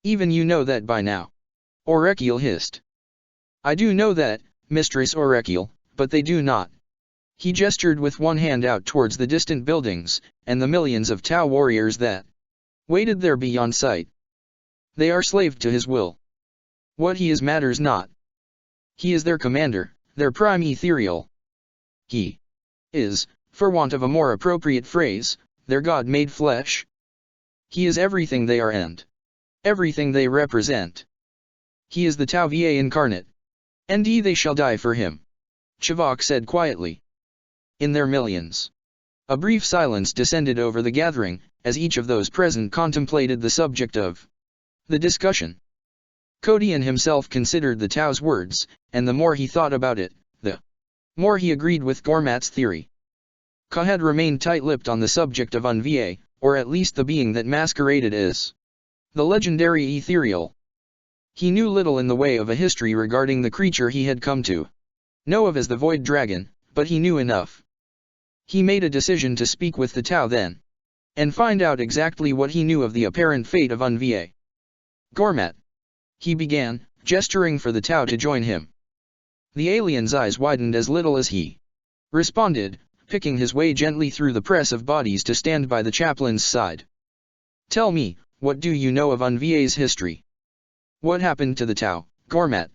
Even you know that by now. Orekiel hissed. I do know that, Mistress Orekiel, but they do not. He gestured with one hand out towards the distant buildings, and the millions of Tau warriors that waited there beyond sight. They are slaved to his will. What he is matters not. He is their commander, their prime ethereal. He is, for want of a more appropriate phrase, their God made flesh. He is everything they are and everything they represent. He is the Tau Va incarnate. And they shall die for him. Chivok said quietly. In their millions. A brief silence descended over the gathering, as each of those present contemplated the subject of the discussion. Kodian himself considered the Tau's words, and the more he thought about it, the more he agreed with Gormat's theory. Ka had remained tight-lipped on the subject of Unva, or at least the being that masqueraded as the legendary ethereal. He knew little in the way of a history regarding the creature he had come to know of as the Void Dragon, but he knew enough. He made a decision to speak with the Tau then, and find out exactly what he knew of the apparent fate of Unva. Gormat, he began, gesturing for the Tau to join him. The alien's eyes widened as little as he responded, picking his way gently through the press of bodies to stand by the chaplain's side. Tell me, what do you know of Unva's history? What happened to the Tau, Gormat?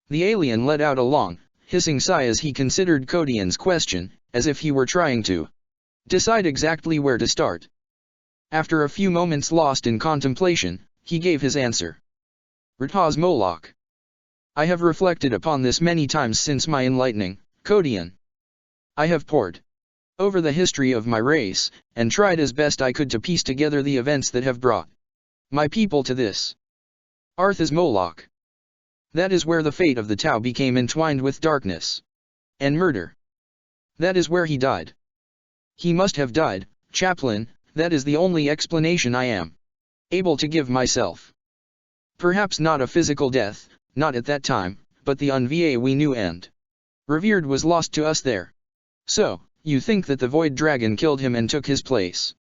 The alien let out a long, hissing sigh as he considered Kodian's question, as if he were trying to decide exactly where to start. After a few moments lost in contemplation, he gave his answer. Rtaz Moloch. I have reflected upon this many times since my enlightening, Kodian. I have pored over the history of my race, and tried as best I could to piece together the events that have brought my people to this. Arthas Moloch. That is where the fate of the Tau became entwined with darkness and murder. That is where he died. He must have died, chaplain, that is the only explanation I am able to give myself. Perhaps not a physical death, not at that time, but the Unva we knew and revered was lost to us there. So, you think that the Void Dragon killed him and took his place?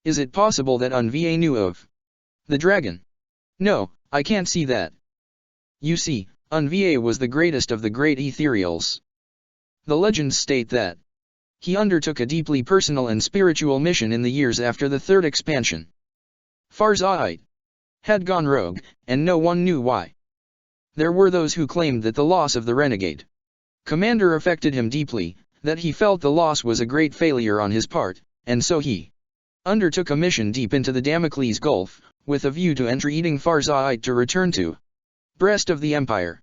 Is it possible that Unva knew of the dragon? No, I can't see that. You see, Unva was the greatest of the great ethereals. The legends state that he undertook a deeply personal and spiritual mission in the years after the third expansion. Farza'ite had gone rogue, and no one knew why. There were those who claimed that the loss of the renegade commander affected him deeply, that he felt the loss was a great failure on his part, and so he undertook a mission deep into the Damocles Gulf, with a view to entreating Farza'ite to return to breast of the Empire.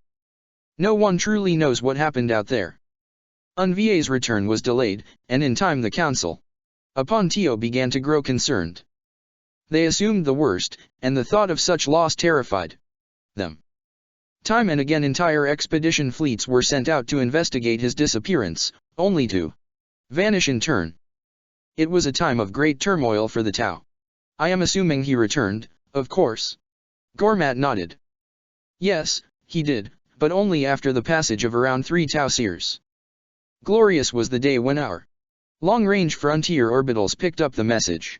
No one truly knows what happened out there. Unva's return was delayed, and in time the council upon Tio began to grow concerned. They assumed the worst, and the thought of such loss terrified them. Time and again entire expedition fleets were sent out to investigate his disappearance, only to vanish in turn. It was a time of great turmoil for the Tau. I am assuming he returned, of course. Gormat nodded. Yes, he did, but only after the passage of around 3 Tau seers. Glorious was the day when our long-range frontier orbitals picked up the message.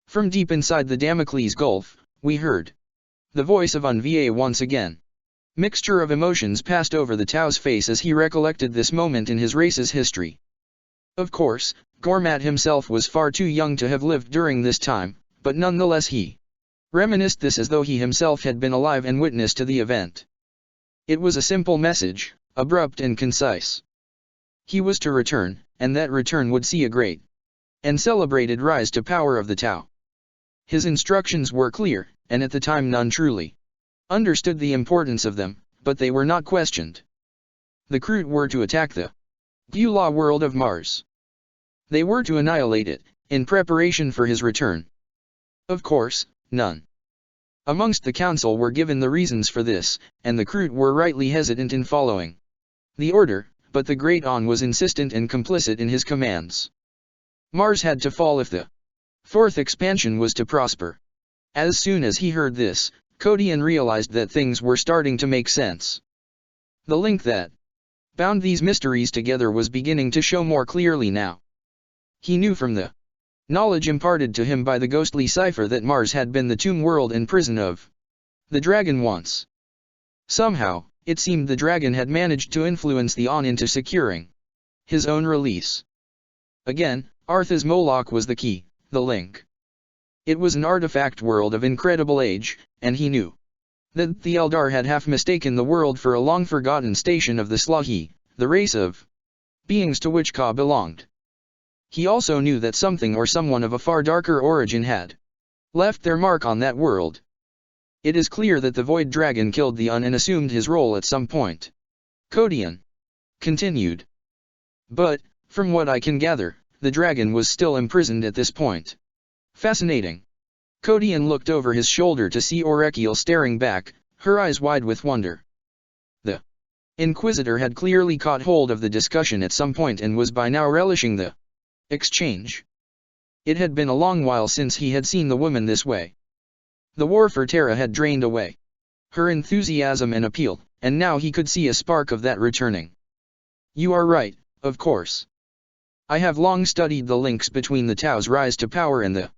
From deep inside the Damocles Gulf, we heard the voice of Unva once again. Mixture of emotions passed over the Tau's face as he recollected this moment in his race's history. Of course, Gormat himself was far too young to have lived during this time, but nonetheless he reminisced this as though he himself had been alive and witness to the event. It was a simple message, abrupt and concise. He was to return, and that return would see a great and celebrated rise to power of the Tau. His instructions were clear, and at the time none truly understood the importance of them, but they were not questioned. The Kroot were to attack the Beulah world of Mars. They were to annihilate it, in preparation for his return. Of course, none amongst the council were given the reasons for this, and the Kroot were rightly hesitant in following the order, but the Great On was insistent and complicit in his commands. Mars had to fall if the fourth expansion was to prosper. As soon as he heard this, Kodian realized that things were starting to make sense. The link that bound these mysteries together was beginning to show more clearly now. He knew from the knowledge imparted to him by the ghostly cipher that Mars had been the tomb world and prison of the dragon once. Somehow, it seemed the dragon had managed to influence the On into securing his own release. Again, Arthas Moloch was the key, the link. It was an artifact world of incredible age, and he knew that the Eldar had half mistaken the world for a long-forgotten station of the Slahi, the race of beings to which Ka belonged. He also knew that something or someone of a far darker origin had left their mark on that world. It is clear that the Void Dragon killed the Un and assumed his role at some point. Codion continued. But, from what I can gather, the dragon was still imprisoned at this point. Fascinating. Codion looked over his shoulder to see Orekiel staring back, her eyes wide with wonder. The Inquisitor had clearly caught hold of the discussion at some point and was by now relishing the exchange. It had been a long while since he had seen the woman this way. The war for Terra had drained away her enthusiasm and appeal, and now he could see a spark of that returning. You are right, of course. I have long studied the links between the Tau's rise to power and the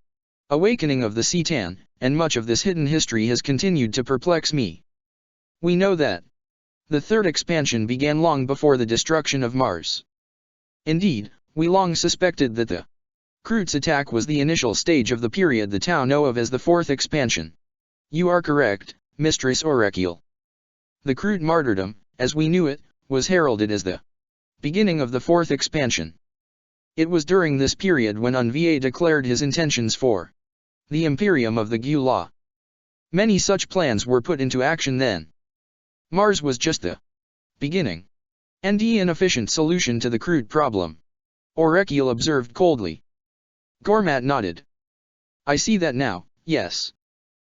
awakening of the C'tan, and much of this hidden history has continued to perplex me. We know that the third expansion began long before the destruction of Mars. Indeed, we long suspected that the Kroot's attack was the initial stage of the period the Tau know of as the fourth expansion. You are correct, Mistress Orekiel. The Kroot martyrdom, as we knew it, was heralded as the beginning of the fourth expansion. It was during this period when Unva declared his intentions for the Imperium of the Gula. Many such plans were put into action then. Mars was just the beginning, and the inefficient solution to the Kroot problem. Orekiel observed coldly. Gormat nodded. I see that now, yes.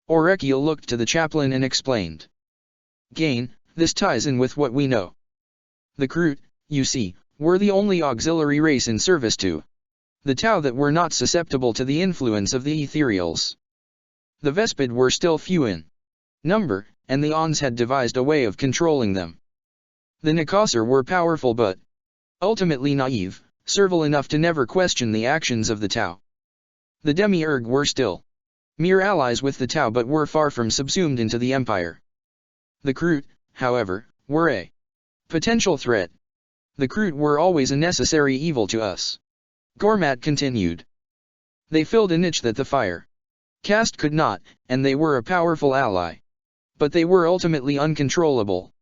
Orekiel looked to the chaplain and explained. Gain, this ties in with what we know. The Kroot, you see, were the only auxiliary race in service to the Tau that were not susceptible to the influence of the Ethereals. The Vespid were still few in number, and the Ons had devised a way of controlling them. The Nikasar were powerful but ultimately naive, servile enough to never question the actions of the Tau. The Demiurge were still mere allies with the Tau but were far from subsumed into the Empire. The Kroot, however, were a potential threat. The Kroot were always a necessary evil to us. Gormat continued. They filled a niche that the fire cast could not, and they were a powerful ally. But they were ultimately uncontrollable.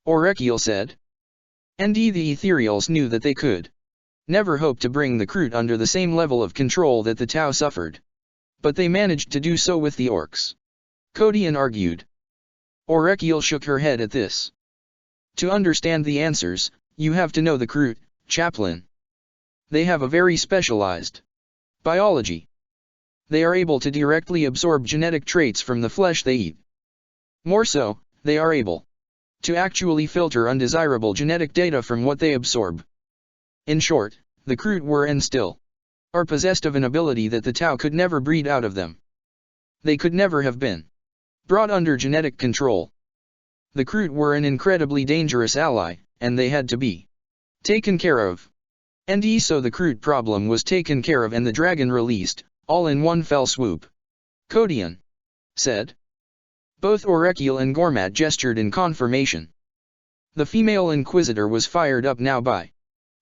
Orekiel said. And the Ethereals knew that they could never hope to bring the Kroot under the same level of control that the Tau suffered. But they managed to do so with the Orcs. Codion argued. Orekiel shook her head at this. To understand the answers, you have to know the Kroot, chaplain. They have a very specialized biology. They are able to directly absorb genetic traits from the flesh they eat. More so, they are able to actually filter undesirable genetic data from what they absorb. In short, the Kroot were and still are possessed of an ability that the Tau could never breed out of them. They could never have been brought under genetic control. The Kroot were an incredibly dangerous ally, and they had to be taken care of. And so the Kroot problem was taken care of and the dragon released, all in one fell swoop. Codion said. Both Orekiel and Gormat gestured in confirmation. The female Inquisitor was fired up now by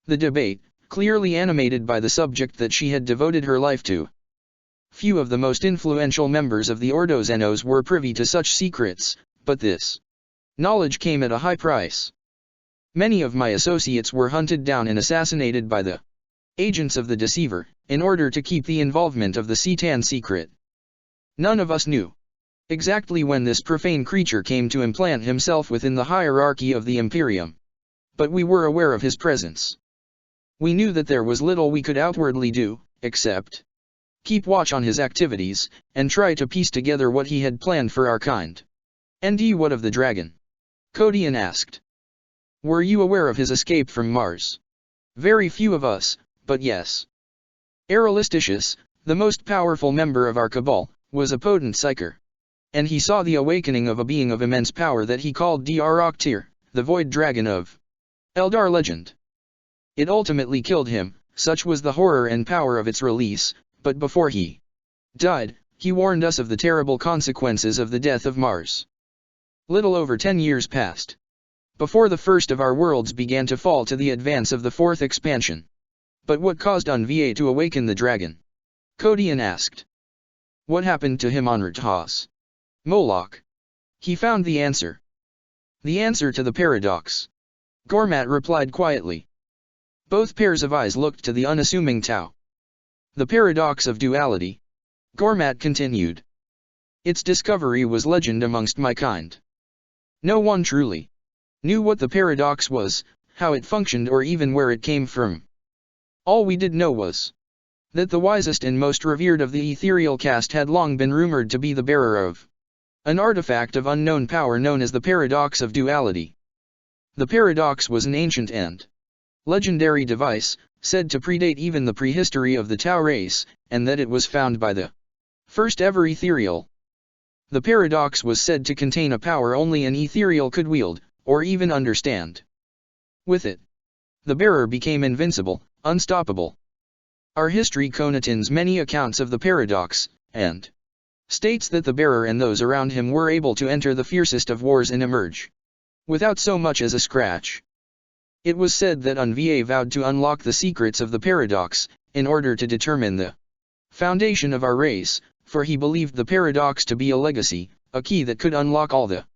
the debate, clearly animated by the subject that she had devoted her life to. Few of the most influential members of the Ordo Xenos were privy to such secrets, but this knowledge came at a high price. Many of my associates were hunted down and assassinated by the agents of the Deceiver, in order to keep the involvement of the C'tan secret. None of us knew exactly when this profane creature came to implant himself within the hierarchy of the Imperium. But we were aware of his presence. We knew that there was little we could outwardly do, except keep watch on his activities, and try to piece together what he had planned for our kind. And what of the dragon? Codion asked. Were you aware of his escape from Mars? Very few of us, but yes. Erelisticius, the most powerful member of our cabal, was a potent psyker. And he saw the awakening of a being of immense power that he called Dr. Octir, the Void Dragon of Eldar legend. It ultimately killed him, such was the horror and power of its release, but before he died, he warned us of the terrible consequences of the death of Mars. Little over 10 years passed before the first of our worlds began to fall to the advance of the fourth expansion. But what caused Unva to awaken the dragon? Kodian asked. What happened to him on Rtahs? Moloch. He found the answer. The answer to the paradox. Gormat replied quietly. Both pairs of eyes looked to the unassuming Tau. The paradox of duality. Gormat continued. Its discovery was legend amongst my kind. No one truly knew what the paradox was, how it functioned, or even where it came from. All we did know was that the wisest and most revered of the ethereal caste had long been rumored to be the bearer of an artifact of unknown power known as the paradox of duality. The paradox was an ancient and legendary device, said to predate even the prehistory of the Tau race, and that it was found by the first ever ethereal. The paradox was said to contain a power only an ethereal could wield, or even understand. With it, the bearer became invincible, unstoppable. Our history contains many accounts of the paradox, and states that the bearer and those around him were able to enter the fiercest of wars and emerge without so much as a scratch. It was said that Unva vowed to unlock the secrets of the paradox, in order to determine the foundation of our race, for he believed the paradox to be a legacy, a key that could unlock all the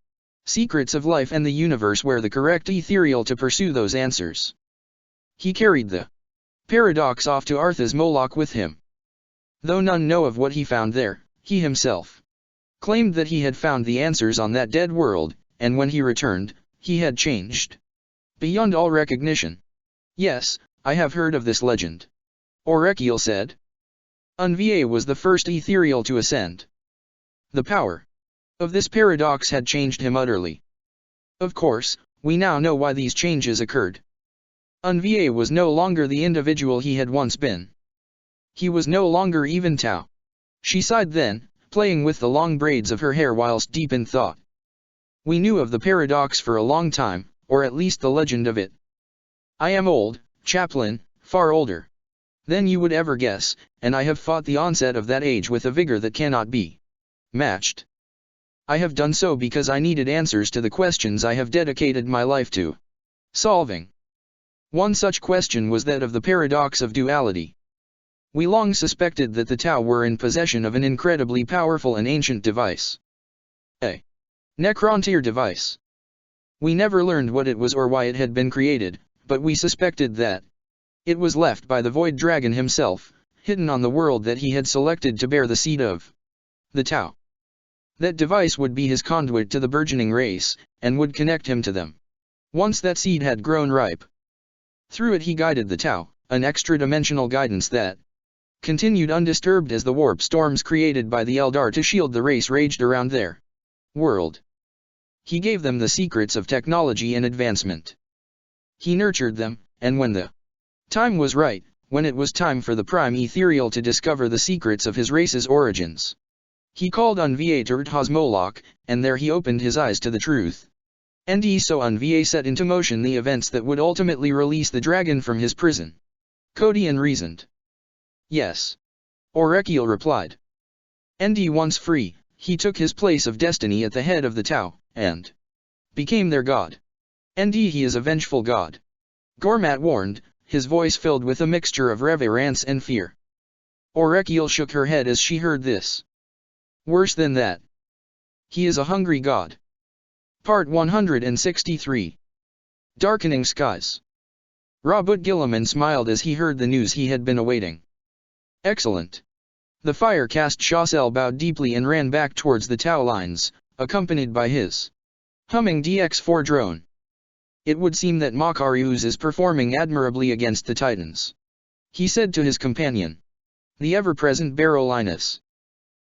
secrets of life and the universe, where the correct ethereal to pursue those answers. He carried the paradox off to Arthas Moloch with him. Though none know of what he found there, he himself claimed that he had found the answers on that dead world, and when he returned, he had changed beyond all recognition. Yes, I have heard of this legend. Orekiel said. Unva was the first ethereal to ascend. The power of this paradox had changed him utterly. Of course, we now know why these changes occurred. Unva was no longer the individual he had once been. He was no longer even Tau. She sighed then, playing with the long braids of her hair whilst deep in thought. We knew of the paradox for a long time, or at least the legend of it. I am old, chaplain, far older than you would ever guess, and I have fought the onset of that age with a vigor that cannot be matched. I have done so because I needed answers to the questions I have dedicated my life to solving. One such question was that of the paradox of duality. We long suspected that the Tau were in possession of an incredibly powerful and ancient device. A Necrontyr device. We never learned what it was or why it had been created, but we suspected that it was left by the Void Dragon himself, hidden on the world that he had selected to bear the seed of the Tau. That device would be his conduit to the burgeoning race, and would connect him to them once that seed had grown ripe. Through it he guided the Tau, an extra-dimensional guidance that continued undisturbed as the warp storms created by the Eldar to shield the race raged around their world. He gave them the secrets of technology and advancement. He nurtured them, and when the time was right, when it was time for the Prime Ethereal to discover the secrets of his race's origins, he called Unva to Rtahs Moloch, and there he opened his eyes to the truth. And so Unva set into motion the events that would ultimately release the dragon from his prison. Kodian reasoned. Yes. Orekiel replied. And once free, he took his place of destiny at the head of the Tau, and became their god. And he is a vengeful god. Gormat warned, his voice filled with a mixture of reverence and fear. Orekiel shook her head as she heard this. Worse than that. He is a hungry god. Part 163. Darkening Skies. Rabut Gilliman smiled as he heard the news he had been awaiting. Excellent. The Firecast Shasel bowed deeply and ran back towards the Tau lines, accompanied by his humming DX4 drone. It would seem that Makarius is performing admirably against the Titans, he said to his companion, the ever-present Barolinus.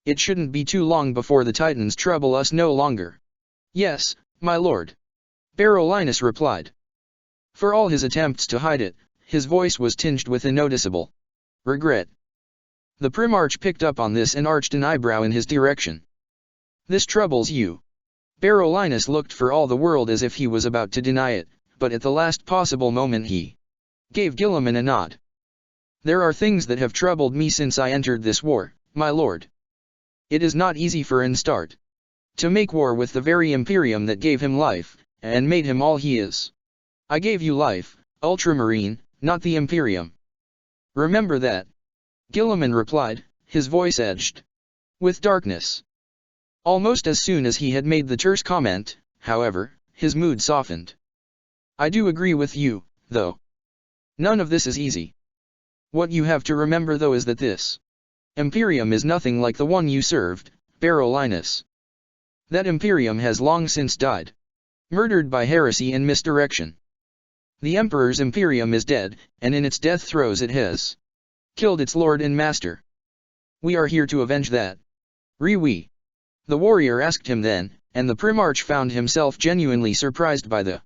It shouldn't be too long before the Titans trouble us no longer. Yes, my lord. Barolinus replied. For all his attempts to hide it, his voice was tinged with a noticeable regret. The Primarch picked up on this and arched an eyebrow in his direction. This troubles you. Barolinus looked for all the world as if he was about to deny it, but at the last possible moment he gave Guilliman a nod. "There are things that have troubled me since I entered this war, my lord. It is not easy for an start to make war with the very Imperium that gave him life, and made him all he is. I gave you life, Ultramarine, not the Imperium. Remember that." Guilliman replied, his voice edged with darkness. Almost as soon as he had made the terse comment, however, his mood softened. "I do agree with you, though. None of this is easy. What you have to remember though is that this Imperium is nothing like the one you served, Barolinus. That Imperium has long since died, murdered by heresy and misdirection. The Emperor's Imperium is dead, and in its death throes it has killed its lord and master. We are here to avenge that. Oui. The warrior asked him then, and the Primarch found himself genuinely surprised by the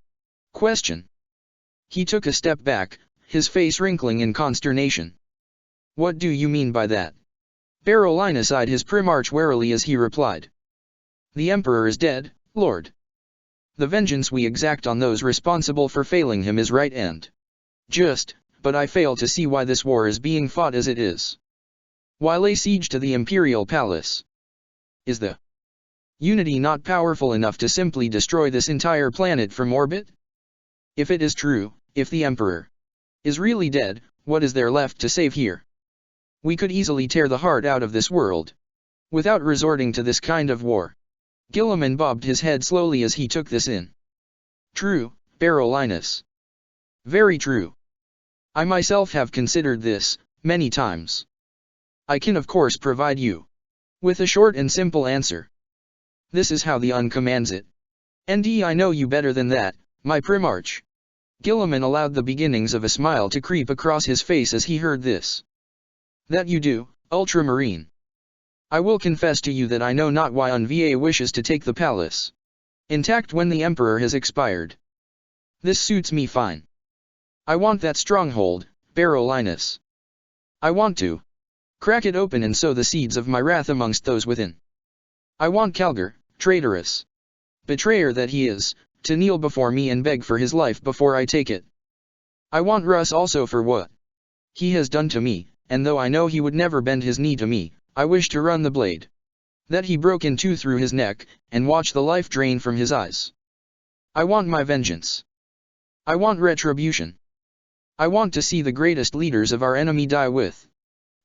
question. He took a step back, his face wrinkling in consternation. "What do you mean by that?" Barolinus eyed his Primarch warily as he replied. "The Emperor is dead, Lord. The vengeance we exact on those responsible for failing him is right and just, but I fail to see why this war is being fought as it is. Why lay siege to the Imperial Palace? Is the Unity not powerful enough to simply destroy this entire planet from orbit? If it is true, if the Emperor is really dead, what is there left to save here? We could easily tear the heart out of this world without resorting to this kind of war." Guilliman bobbed his head slowly as he took this in. "True, Barolinus. Very true. I myself have considered this, many times. I can of course provide you with a short and simple answer. This is how the UN commands it. And I know you better than that, my Primarch." Guilliman allowed the beginnings of a smile to creep across his face as he heard this. "That you do, Ultramarine. I will confess to you that I know not why UNVA wishes to take the palace intact when the Emperor has expired. This suits me fine. I want that stronghold, Barolinus. I want to crack it open and sow the seeds of my wrath amongst those within. I want Calgar, traitorous betrayer that he is, to kneel before me and beg for his life before I take it. I want Russ also for what he has done to me, and though I know he would never bend his knee to me, I wish to run the blade that he broke in two through his neck, and watch the life drain from his eyes. I want my vengeance. I want retribution. I want to see the greatest leaders of our enemy die with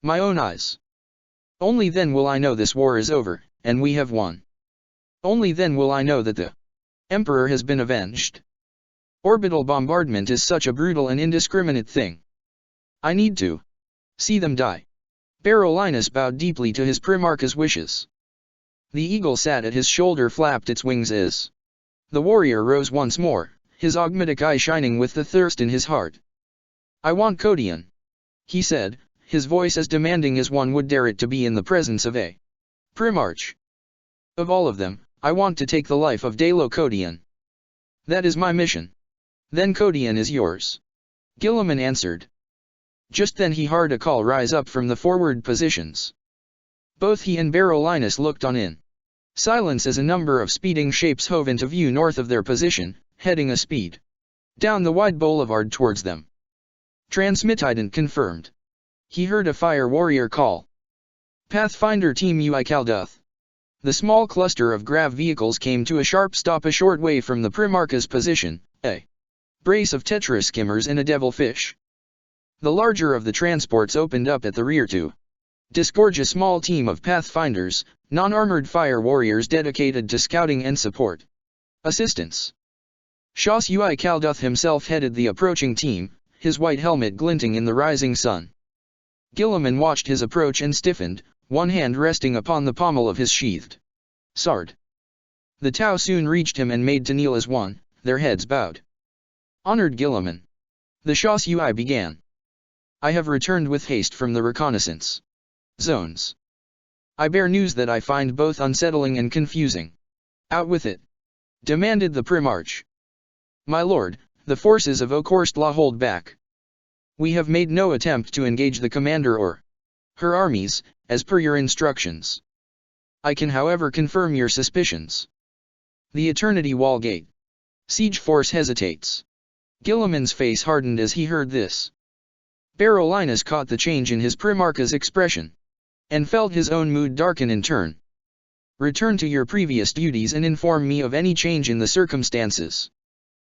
my own eyes. Only then will I know this war is over, and we have won. Only then will I know that the Emperor has been avenged. Orbital bombardment is such a brutal and indiscriminate thing. I need to see them die." Barolinus bowed deeply to his Primarch's wishes. The eagle sat at his shoulder, flapped its wings as the warrior rose once more, his augmetic eye shining with the thirst in his heart. "I want Codion," he said, his voice as demanding as one would dare it to be in the presence of a Primarch. "Of all of them, I want to take the life of Dalo Codion. That is my mission. Then Codion is yours," Guilliman answered. Just then he heard a call rise up from the forward positions. Both he and Barolinus looked on in silence as a number of speeding shapes hove into view north of their position, heading a speed down the wide boulevard towards them. Transmitident confirmed. He heard a fire warrior call. "Pathfinder Team UI Calduth." The small cluster of grav vehicles came to a sharp stop a short way from the Primarch's position, a brace of Tetra skimmers and a devilfish. The larger of the transports opened up at the rear to disgorge a small team of Pathfinders, non-armored fire warriors dedicated to scouting and support assistance. Shas Ui Calduth himself headed the approaching team, his white helmet glinting in the rising sun. Guilliman watched his approach and stiffened, one hand resting upon the pommel of his sheathed sword. The Tau soon reached him and made to kneel as one, their heads bowed. "Honored Guilliman," the Shas Ui began. "I have returned with haste from the reconnaissance zones. I bear news that I find both unsettling and confusing." "Out with it," demanded the Primarch. "My lord, the forces of Okorstla hold back. We have made no attempt to engage the commander or her armies, as per your instructions. I can however confirm your suspicions. The Eternity Wall Gate siege force hesitates. Guilliman's face hardened as he heard this. Berolinis caught the change in his Primarch's expression, and felt his own mood darken in turn. Return to your previous duties and inform me of any change in the circumstances,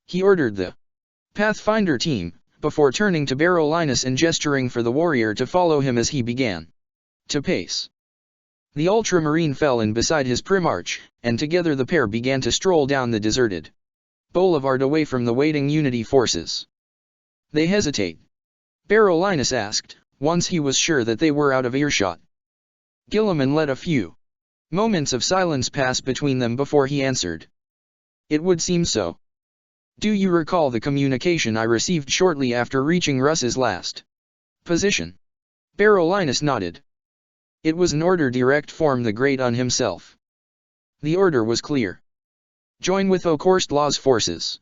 he ordered the Pathfinder team, before turning to Berolinis and gesturing for the warrior to follow him as he began to pace. The Ultramarine fell in beside his Primarch, and together the pair began to stroll down the deserted boulevard away from the waiting Unity forces. They hesitate? Berolinis asked, once he was sure that they were out of earshot. Guilliman let a few moments of silence pass between them before he answered. It would seem so. Do you recall the communication I received shortly after reaching Russ's last position? Berolinis nodded. It was an order direct from the Great Un himself. The order was clear. Join with Okorstla's forces,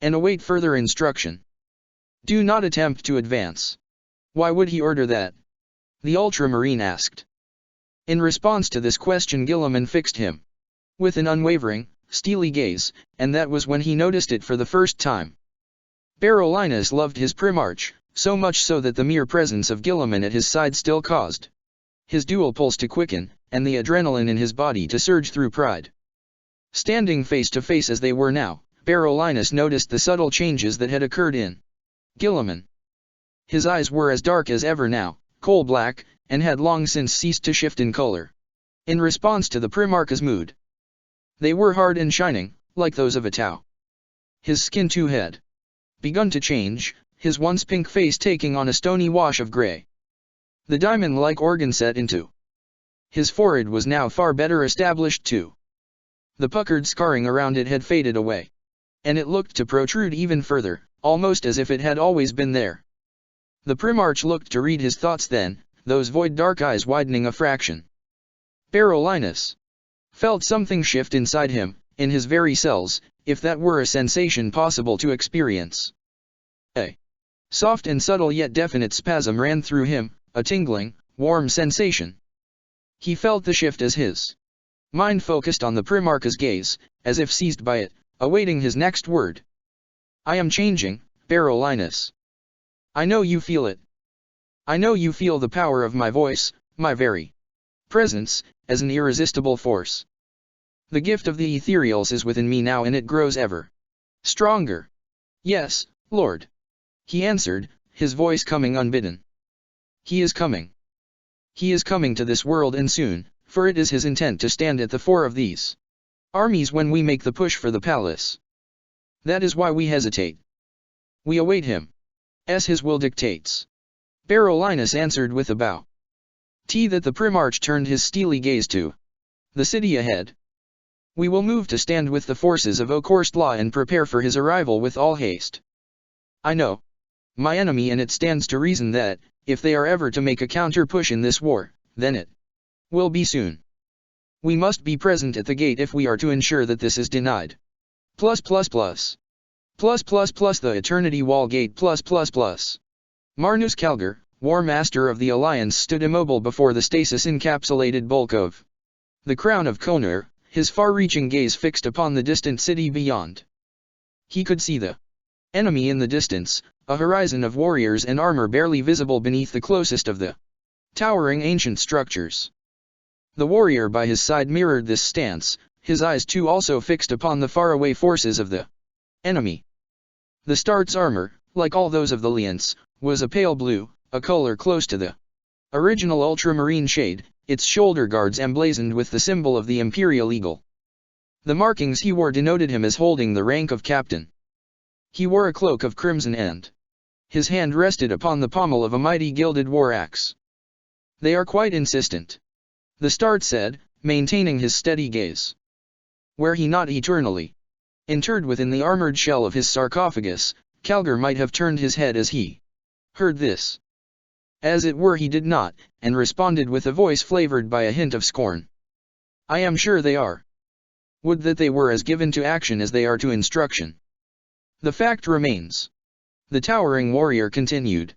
and await further instruction. Do not attempt to advance. Why would he order that? The Ultramarine asked. In response to this question, Guilliman fixed him with an unwavering, steely gaze, and that was when he noticed it for the first time. Berolinis loved his Primarch, so much so that the mere presence of Guilliman at his side still caused his dual pulse to quicken, and the adrenaline in his body to surge through pride. Standing face to face as they were now, Berolinis noticed the subtle changes that had occurred in Guilliman. His eyes were as dark as ever now, coal-black, and had long since ceased to shift in color, in response to the Primarch's mood. They were hard and shining, like those of a Tau. His skin too had begun to change, his once pink face taking on a stony wash of gray. The diamond-like organ set into his forehead was now far better established too. The puckered scarring around it had faded away, and it looked to protrude even further, almost as if it had always been there. The Primarch looked to read his thoughts then, those void dark eyes widening a fraction. Berolinis felt something shift inside him, in his very cells, if that were a sensation possible to experience. A soft and subtle yet definite spasm ran through him, a tingling, warm sensation. He felt the shift as his mind focused on the Primarch's gaze, as if seized by it, awaiting his next word. I am changing, Berolinis. I know you feel it. I know you feel the power of my voice, my very presence, as an irresistible force. The gift of the ethereals is within me now, and it grows ever stronger. Yes, Lord, he answered, his voice coming unbidden. He is coming. He is coming to this world, and soon, for it is his intent to stand at the fore of these armies when we make the push for the palace. That is why we hesitate. We await him, as his will dictates. Berolinis answered with a bow. That the Primarch turned his steely gaze to the city ahead. We will move to stand with the forces of Okorstla and prepare for his arrival with all haste. I know my enemy, and it stands to reason that, if they are ever to make a counter-push in this war, then it will be soon. We must be present at the gate if we are to ensure that this is denied. The Eternity Wall Gate Marnus Calgar, War Master of the Alliance, stood immobile before the stasis-encapsulated bulk of the Crown of Konur, his far-reaching gaze fixed upon the distant city beyond. He could see the enemy in the distance, a horizon of warriors and armor barely visible beneath the closest of the towering ancient structures. The warrior by his side mirrored this stance, his eyes too also fixed upon the faraway forces of the enemy. The Start's armor, like all those of the Liants, was a pale blue, a color close to the original ultramarine shade, its shoulder guards emblazoned with the symbol of the Imperial Eagle. The markings he wore denoted him as holding the rank of captain. He wore a cloak of crimson, and his hand rested upon the pommel of a mighty gilded war axe. They are quite insistent, the Start said, maintaining his steady gaze. Were he not eternally interred within the armored shell of his sarcophagus, Calgar might have turned his head as he heard this. As it were, he did not, and responded with a voice flavored by a hint of scorn. I am sure they are. Would that they were as given to action as they are to instruction. The fact remains, the towering warrior continued.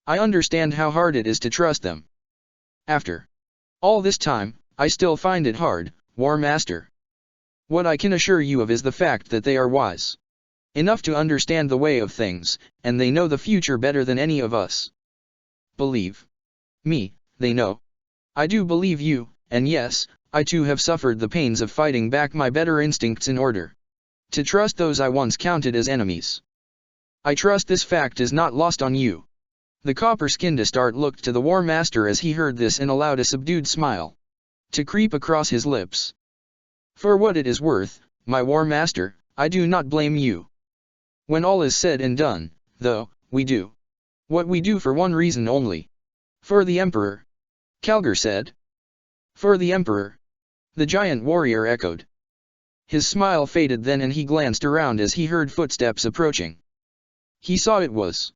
I understand how hard it is to trust them. After all this time, I still find it hard, War Master. What I can assure you of is the fact that they are wise. Enough to understand the way of things, and they know the future better than any of us. Believe me, they know. I do believe you, and yes, I too have suffered the pains of fighting back my better instincts in order to trust those I once counted as enemies. I trust this fact is not lost on you. The copper-skinned Astarte looked to the War Master as he heard this and allowed a subdued smile to creep across his lips. For what it is worth, my War Master, I do not blame you. When all is said and done, though, we do what we do for one reason only. For the Emperor. Calgar said. For the Emperor. The giant warrior echoed. His smile faded then and he glanced around as he heard footsteps approaching. He saw it was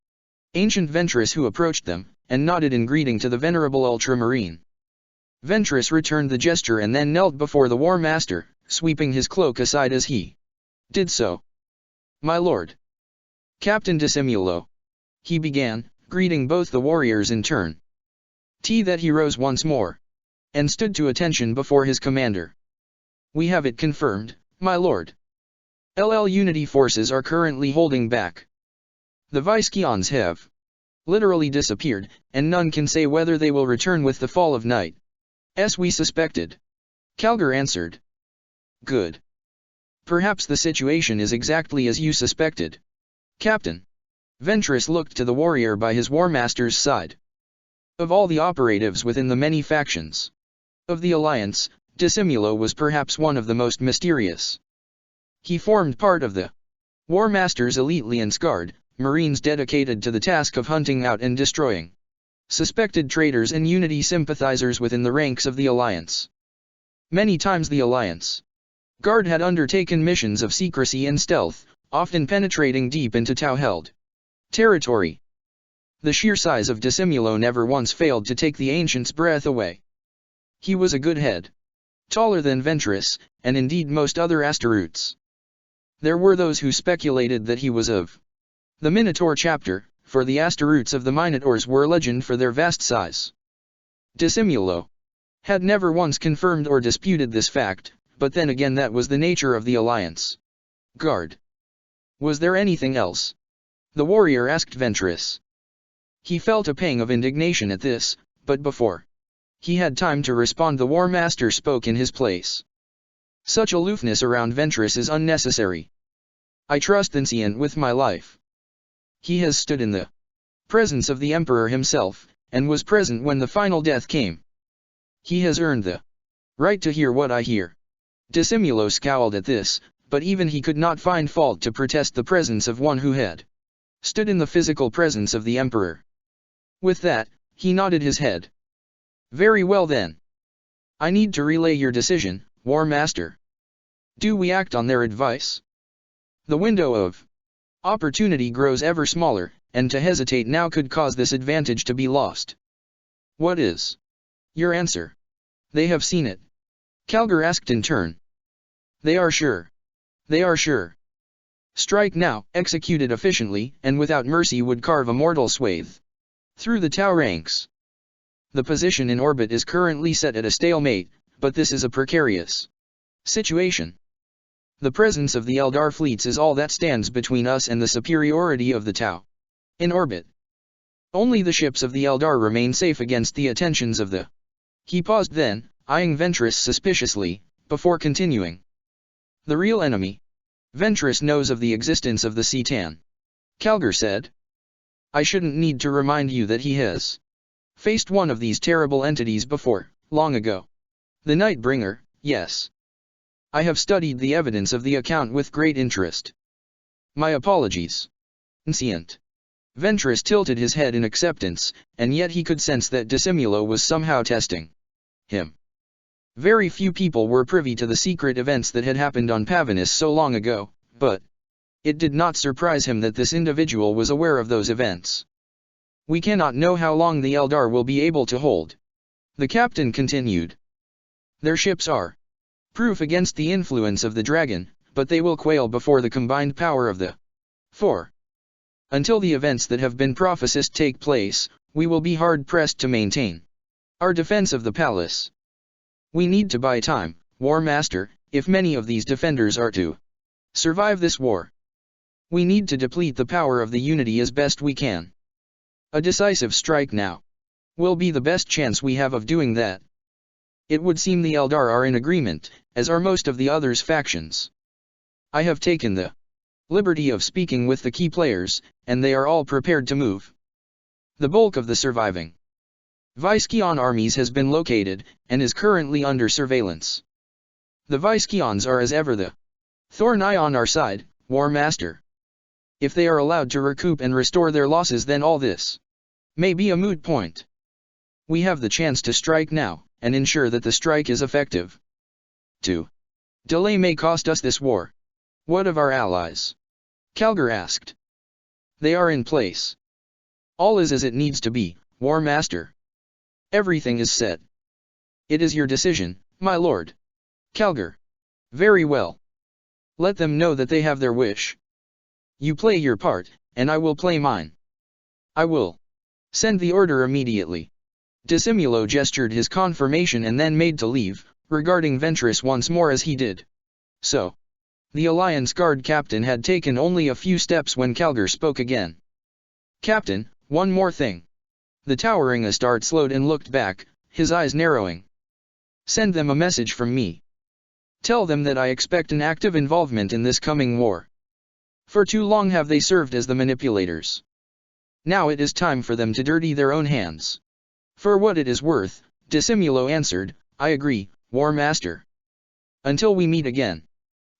Ancient Ventress who approached them, and nodded in greeting to the venerable Ultramarine. Ventress returned the gesture and then knelt before the War Master, sweeping his cloak aside as he did so. My lord. Captain Disimulo. He began, greeting both the warriors in turn. That he rose once more and stood to attention before his commander. We have it confirmed, my lord. Unity forces are currently holding back. The Visceons have literally disappeared, and none can say whether they will return with the fall of night. As we suspected. Calgar answered. Good. Perhaps the situation is exactly as you suspected. Captain. Ventress looked to the warrior by his War Master's side. Of all the operatives within the many factions of the Alliance, Disimulo was perhaps one of the most mysterious. He formed part of the War Master's elite Liance Guard, Marines dedicated to the task of hunting out and destroying suspected traitors and Unity sympathizers within the ranks of the Alliance. Many times the Alliance Guard had undertaken missions of secrecy and stealth, often penetrating deep into Tau-held territory. The sheer size of Disimulo never once failed to take the Ancient's breath away. He was a good head. Taller than Ventress, and indeed most other Astaroths. There were those who speculated that he was of the Minotaur chapter, for the Astaroths of the Minotaurs were legend for their vast size. Disimulo had never once confirmed or disputed this fact, but then again that was the nature of the Alliance Guard. Was there anything else? The warrior asked Ventress. He felt a pang of indignation at this, but before he had time to respond the War Master spoke in his place. Such aloofness around Ventress is unnecessary. I trust Ancient with my life. He has stood in the presence of the Emperor himself, and was present when the final death came. He has earned the right to hear what I hear. Disimulo scowled at this, but even he could not find fault to protest the presence of one who had stood in the physical presence of the Emperor. With that, he nodded his head. Very well then. I need to relay your decision, War Master. Do we act on their advice? The window of opportunity grows ever smaller, and to hesitate now could cause this advantage to be lost. What is your answer? They have seen it. Calgar asked in turn. They are sure. They are sure. Strike now, executed efficiently, and without mercy would carve a mortal swathe through the Tau ranks. The position in orbit is currently set at a stalemate, but this is a precarious situation. The presence of the Eldar fleets is all that stands between us and the superiority of the Tau in orbit. Only the ships of the Eldar remain safe against the attentions of the... He paused then, eyeing Ventress suspiciously, before continuing. The real enemy. Ventress knows of the existence of the C'tan. Calgar said. I shouldn't need to remind you that he has faced one of these terrible entities before, long ago. The Nightbringer, yes. I have studied the evidence of the account with great interest. My apologies. Ancient. Ventress tilted his head in acceptance, and yet he could sense that Disimulo was somehow testing him. Very few people were privy to the secret events that had happened on Pavinus so long ago, but it did not surprise him that this individual was aware of those events. We cannot know how long the Eldar will be able to hold. The captain continued. Their ships are proof against the influence of the dragon, but they will quail before the combined power of the four. Until the events that have been prophesied take place, we will be hard-pressed to maintain our defense of the palace. We need to buy time, War Master, if many of these defenders are to survive this war. We need to deplete the power of the Unity as best we can. A decisive strike now will be the best chance we have of doing that. It would seem the Eldar are in agreement, as are most of the others' factions. I have taken the liberty of speaking with the key players, and they are all prepared to move. The bulk of the surviving Visceon armies has been located, and is currently under surveillance. The Visceons are as ever the thorn eye on our side, War Master. If they are allowed to recoup and restore their losses, then all this may be a moot point. We have the chance to strike now, and ensure that the strike is effective. 2. Delay may cost us this war. What of our allies? Calgar asked. They are in place. All is as it needs to be, War Master. Everything is set. It is your decision, my lord. Calgar. Very well. Let them know that they have their wish. You play your part, and I will play mine. I will send the order immediately. Disimulo gestured his confirmation and then made to leave, regarding Ventress once more as he did so. The Alliance Guard captain had taken only a few steps when Calgar spoke again. Captain, one more thing. The towering Astarte slowed and looked back, his eyes narrowing. Send them a message from me. Tell them that I expect an active involvement in this coming war. For too long have they served as the manipulators. Now it is time for them to dirty their own hands. For what it is worth, Disimulo answered, I agree, War Master. Until we meet again.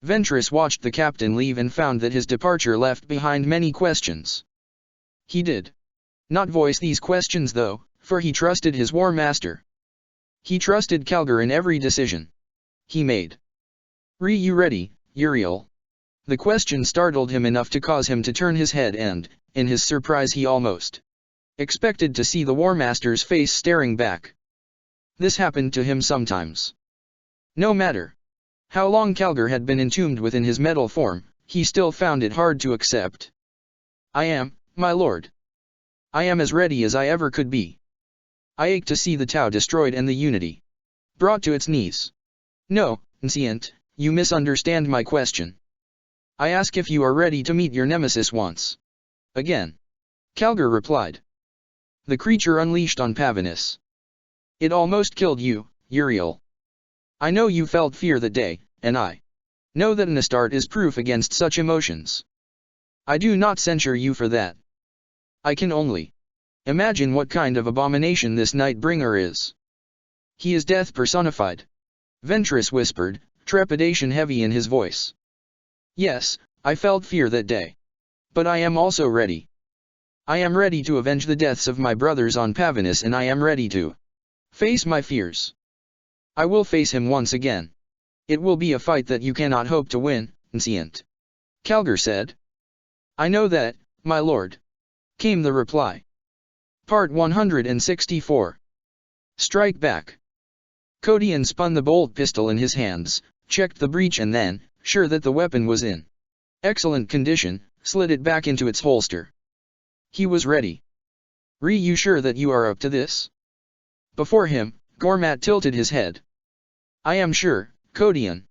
Ventress watched the captain leave and found that his departure left behind many questions. He did not voice these questions though, for he trusted his War Master. He trusted Calgar in every decision he made. You ready, Uriel? The question startled him enough to cause him to turn his head and, in his surprise, he almost expected to see the War Master's face staring back. This happened to him sometimes. No matter how long Calgar had been entombed within his metal form, he still found it hard to accept. I am, my lord. I am as ready as I ever could be. I ache to see the Tau destroyed and the Unity brought to its knees. No, Ancient, you misunderstand my question. I ask if you are ready to meet your nemesis once again. Calgar replied. The creature unleashed on Pavinus. It almost killed you, Uriel. I know you felt fear that day, and I know that an Astarte is proof against such emotions. I do not censure you for that. I can only imagine what kind of abomination this Nightbringer is. He is death personified. Ventress whispered, trepidation heavy in his voice. Yes, I felt fear that day. But I am also ready. I am ready to avenge the deaths of my brothers on Pavinus, and I am ready to face my fears. I will face him once again. It will be a fight that you cannot hope to win, Ancient. Calgar said. I know that, my lord. Came the reply. Part 164. Strike back. Codian spun the bolt pistol in his hands, checked the breech and then, sure that the weapon was in excellent condition, slid it back into its holster. He was ready. You sure that you are up to this? Before him, Gormat tilted his head. I am sure, Codian.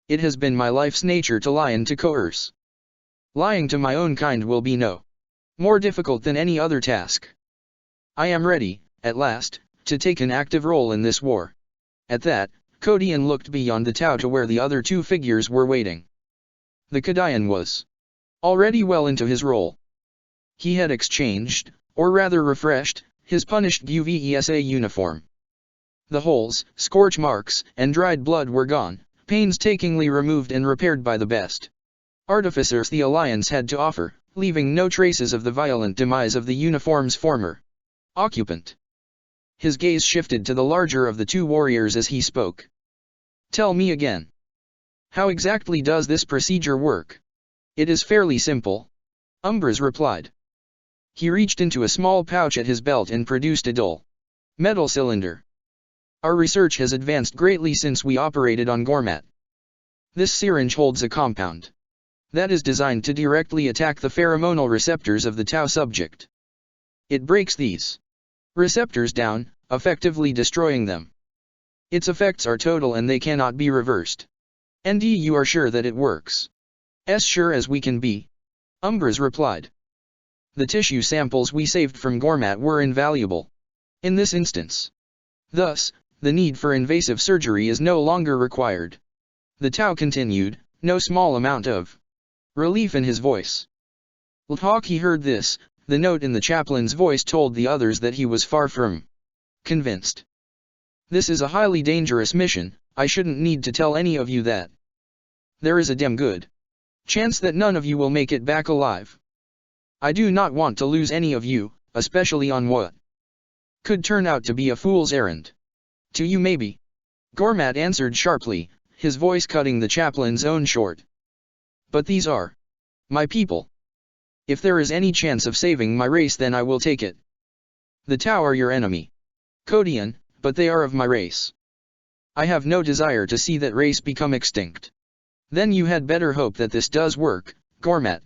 It has been my life's nature to lie and to coerce. Lying to my own kind will be no more difficult than any other task. I am ready, at last, to take an active role in this war. At that, Codian looked beyond the Tau to where the other two figures were waiting. The Cadian was already well into his role. He had exchanged, or rather refreshed, his punished GUVESA uniform. The holes, scorch marks, and dried blood were gone, painstakingly removed and repaired by the best artificers the Alliance had to offer, leaving no traces of the violent demise of the uniform's former occupant. His gaze shifted to the larger of the two warriors as he spoke. Tell me again. How exactly does this procedure work? It is fairly simple. Umbras replied. He reached into a small pouch at his belt and produced a dull metal cylinder. Our research has advanced greatly since we operated on Gormat. This syringe holds a compound that is designed to directly attack the pheromonal receptors of the Tau subject. It breaks these receptors down, effectively destroying them. Its effects are total and they cannot be reversed. You are sure that it works? As sure as we can be. Umbras replied. The tissue samples we saved from Gormat were invaluable. In this instance. Thus, the need for invasive surgery is no longer required. The Tau continued, no small amount of relief in his voice. He heard this, the note in the chaplain's voice told the others that he was far from convinced. This is a highly dangerous mission, I shouldn't need to tell any of you that. There is a damn good chance that none of you will make it back alive. I do not want to lose any of you, especially on what could turn out to be a fool's errand. To you maybe. Gormat answered sharply, his voice cutting the chaplain's own short. But these are my people. If there is any chance of saving my race, then I will take it. The Tau are your enemy, Codian, but they are of my race. I have no desire to see that race become extinct. Then you had better hope that this does work, Gormat.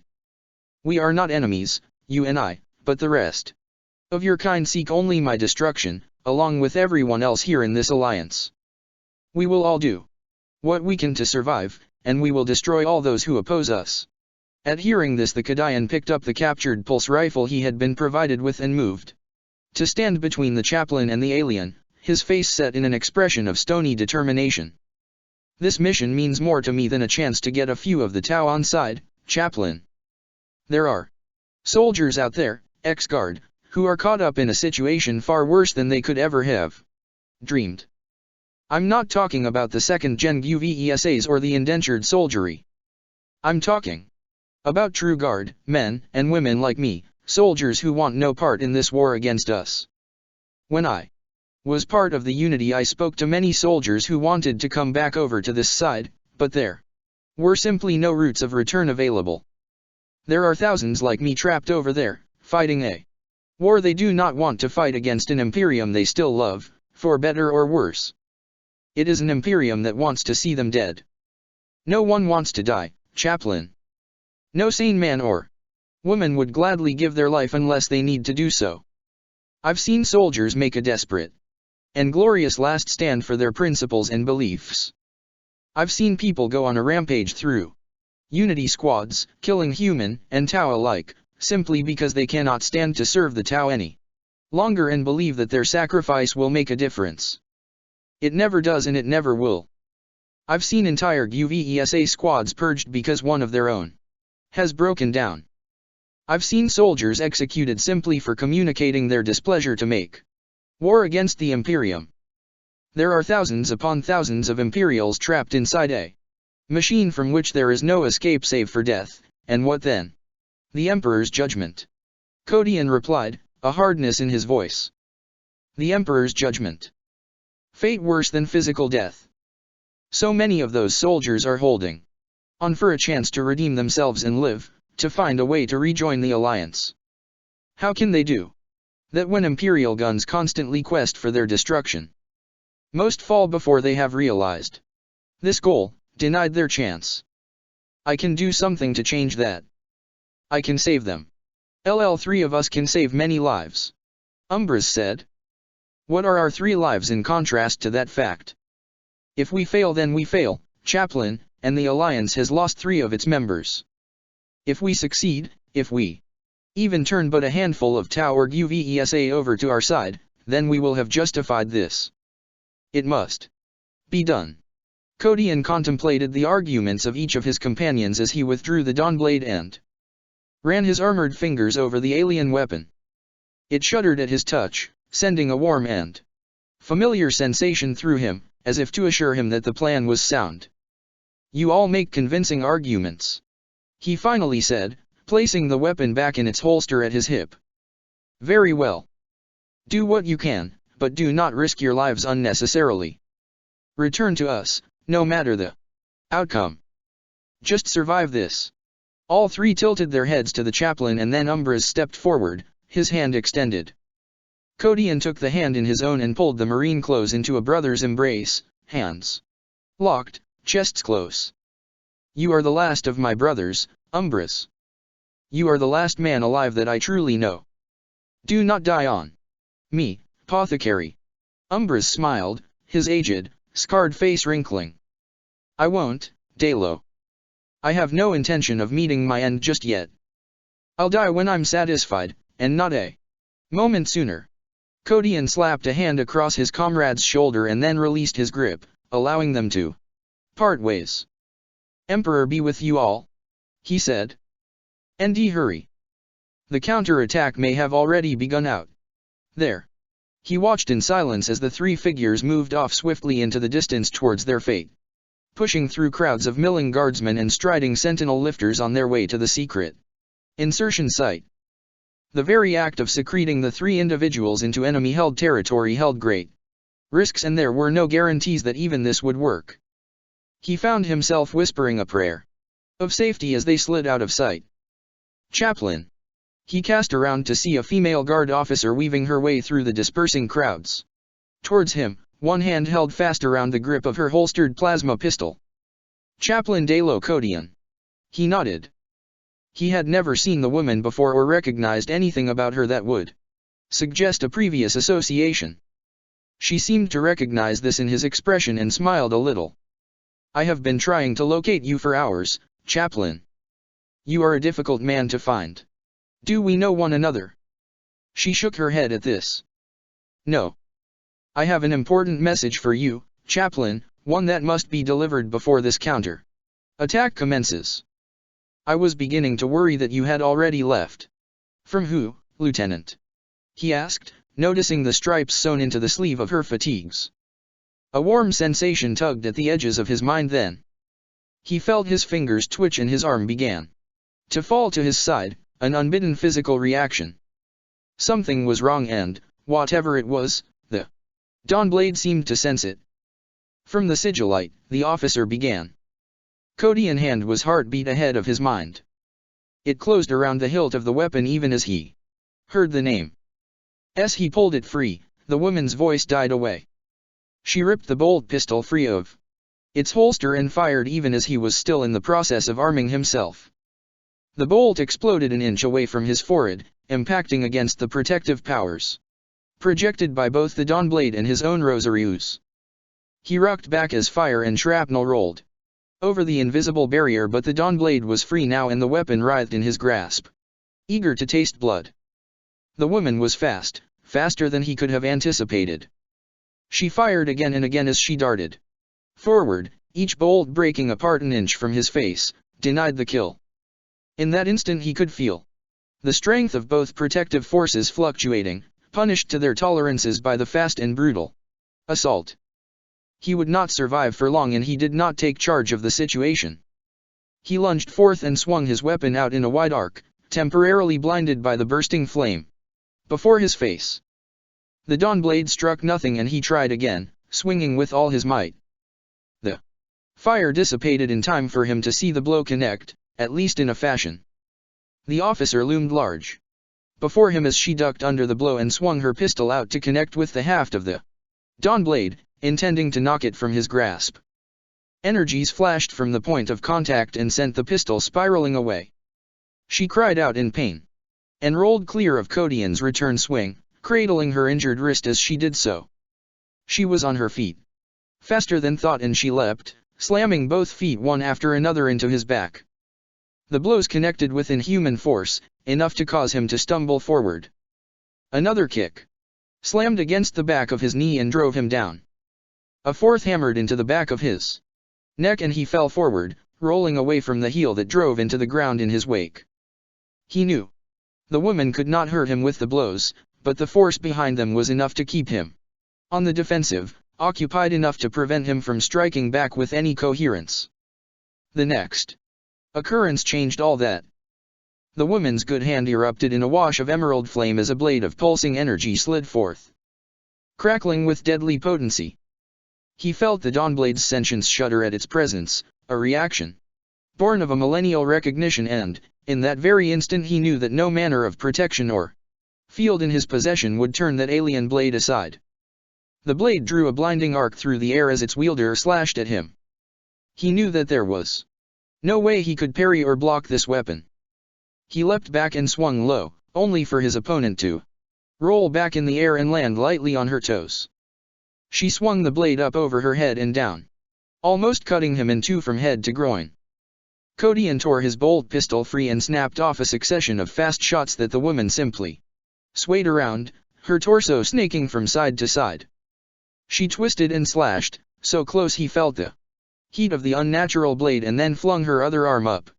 We are not enemies, you and I, but the rest of your kind seek only my destruction, along with everyone else here in this alliance. We will all do what we can to survive, and we will destroy all those who oppose us. At hearing this, the Kadian picked up the captured pulse rifle he had been provided with and moved to stand between the chaplain and the alien, his face set in an expression of stony determination. This mission means more to me than a chance to get a few of the Tau on side, chaplain. There are soldiers out there, ex-guard, who are caught up in a situation far worse than they could ever have dreamed. I'm not talking about the second-gen GUVESAs or the indentured soldiery. I'm talking about true guard, men and women like me, soldiers who want no part in this war against us. When I was part of the Unity, I spoke to many soldiers who wanted to come back over to this side, but there were simply no routes of return available. There are thousands like me trapped over there, fighting a war they do not want to fight against an Imperium they still love, for better or worse. It is an Imperium that wants to see them dead. No one wants to die, chaplain. No sane man or woman would gladly give their life unless they need to do so. I've seen soldiers make a desperate and glorious last stand for their principles and beliefs. I've seen people go on a rampage through Unity squads, killing human and Tau alike, simply because they cannot stand to serve the Tau any longer and believe that their sacrifice will make a difference. It never does and it never will. I've seen entire GUVESA squads purged because one of their own has broken down. I've seen soldiers executed simply for communicating their displeasure to make war against the Imperium. There are thousands upon thousands of Imperials trapped inside a machine from which there is no escape save for death, and what then? The Emperor's judgment. Codian replied, a hardness in his voice. The Emperor's judgment. Fate worse than physical death. So many of those soldiers are holding on for a chance to redeem themselves and live, to find a way to rejoin the Alliance. How can they do that when Imperial guns constantly quest for their destruction? Most fall before they have realized this goal, denied their chance. I can do something to change that. I can save them. Three of us can save many lives. Umbras said. What are our 3 lives in contrast to that fact? If we fail, then we fail, chaplain, and the Alliance has lost 3 of its members. If we succeed, if we even turn but a handful of Tau or GUVESA over to our side, then we will have justified this. It must be done. Codian contemplated the arguments of each of his companions as he withdrew the Dawnblade and ran his armored fingers over the alien weapon. It shuddered at his touch, sending a warm and familiar sensation through him, as if to assure him that the plan was sound. You all make convincing arguments, he finally said, placing the weapon back in its holster at his hip. Very well. Do what you can, but do not risk your lives unnecessarily. Return to us, no matter the outcome. Just survive this. All 3 tilted their heads to the chaplain, and then Umbras stepped forward, his hand extended. Codian took the hand in his own and pulled the marine close into a brother's embrace, hands locked, chests close. You are the last of my brothers, Umbras. You are the last man alive that I truly know. Do not die on me, Apothecary. Umbras smiled, his aged, scarred face wrinkling. I won't, Dalo. I have no intention of meeting my end just yet. I'll die when I'm satisfied, and not a moment sooner. Kodian slapped a hand across his comrade's shoulder and then released his grip, allowing them to part ways. Emperor be with you all, he said. "And hurry. The counter-attack may have already begun out there." He watched in silence as the three figures moved off swiftly into the distance towards their fate, pushing through crowds of milling guardsmen and striding sentinel lifters on their way to the secret insertion site. The very act of secreting the three individuals into enemy-held territory held great risks, and there were no guarantees that even this would work. He found himself whispering a prayer of safety as they slid out of sight. "Chaplain." He cast around to see a female guard officer weaving her way through the dispersing crowds towards him, one hand held fast around the grip of her holstered plasma pistol. "Chaplain Dalo Kodian." He nodded. He had never seen the woman before or recognized anything about her that would suggest a previous association. She seemed to recognize this in his expression and smiled a little. "I have been trying to locate you for hours, Chaplain. You are a difficult man to find. Do we know one another?" She shook her head at this. "No. I have an important message for you, Chaplain, one that must be delivered before this counter-attack commences. I was beginning to worry that you had already left." "From who, Lieutenant?" he asked, noticing the stripes sewn into the sleeve of her fatigues. A warm sensation tugged at the edges of his mind then. He felt his fingers twitch and his arm began to fall to his side, an unbidden physical reaction. Something was wrong and, whatever it was, the Dawnblade seemed to sense it. "From the sigillite," the officer began. Kodian's hand was heartbeat ahead of his mind. It closed around the hilt of the weapon even as he heard the name. As he pulled it free, the woman's voice died away. She ripped the bolt pistol free of its holster and fired even as he was still in the process of arming himself. The bolt exploded an inch away from his forehead, impacting against the protective powers projected by both the Dawnblade and his own Rosarius. He rocked back as fire and shrapnel rolled over the invisible barrier, but the Dawnblade was free now and the weapon writhed in his grasp, eager to taste blood. The woman was fast, faster than he could have anticipated. She fired again and again as she darted forward, each bolt breaking apart an inch from his face, denied the kill. In that instant he could feel the strength of both protective forces fluctuating, punished to their tolerances by the fast and brutal assault. He would not survive for long, and he did not take charge of the situation. He lunged forth and swung his weapon out in a wide arc, temporarily blinded by the bursting flame before his face. The Dawnblade struck nothing and he tried again, swinging with all his might. The fire dissipated in time for him to see the blow connect, at least in a fashion. The officer loomed large before him as she ducked under the blow and swung her pistol out to connect with the haft of the Dawnblade, intending to knock it from his grasp. Energies flashed from the point of contact and sent the pistol spiraling away. She cried out in pain and rolled clear of Kodian's return swing, cradling her injured wrist as she did so. She was on her feet faster than thought, and she leapt, slamming both feet one after another into his back. The blows connected with inhuman force, enough to cause him to stumble forward. Another kick slammed against the back of his knee and drove him down. A fourth hammered into the back of his neck and he fell forward, rolling away from the heel that drove into the ground in his wake. He knew the woman could not hurt him with the blows, but the force behind them was enough to keep him on the defensive, occupied enough to prevent him from striking back with any coherence. The next occurrence changed all that. The woman's good hand erupted in a wash of emerald flame as a blade of pulsing energy slid forth, crackling with deadly potency. He felt the Dawnblade's sentience shudder at its presence, a reaction born of a millennial recognition, and, in that very instant he knew that no manner of protection or field in his possession would turn that alien blade aside. The blade drew a blinding arc through the air as its wielder slashed at him. He knew that there was no way he could parry or block this weapon. He leapt back and swung low, only for his opponent to roll back in the air and land lightly on her toes. She swung the blade up over her head and down, almost cutting him in two from head to groin. Kodian tore his bolt pistol free and snapped off a succession of fast shots that the woman simply swayed around, her torso snaking from side to side. She twisted and slashed, so close he felt the heat of the unnatural blade and then flung her other arm up.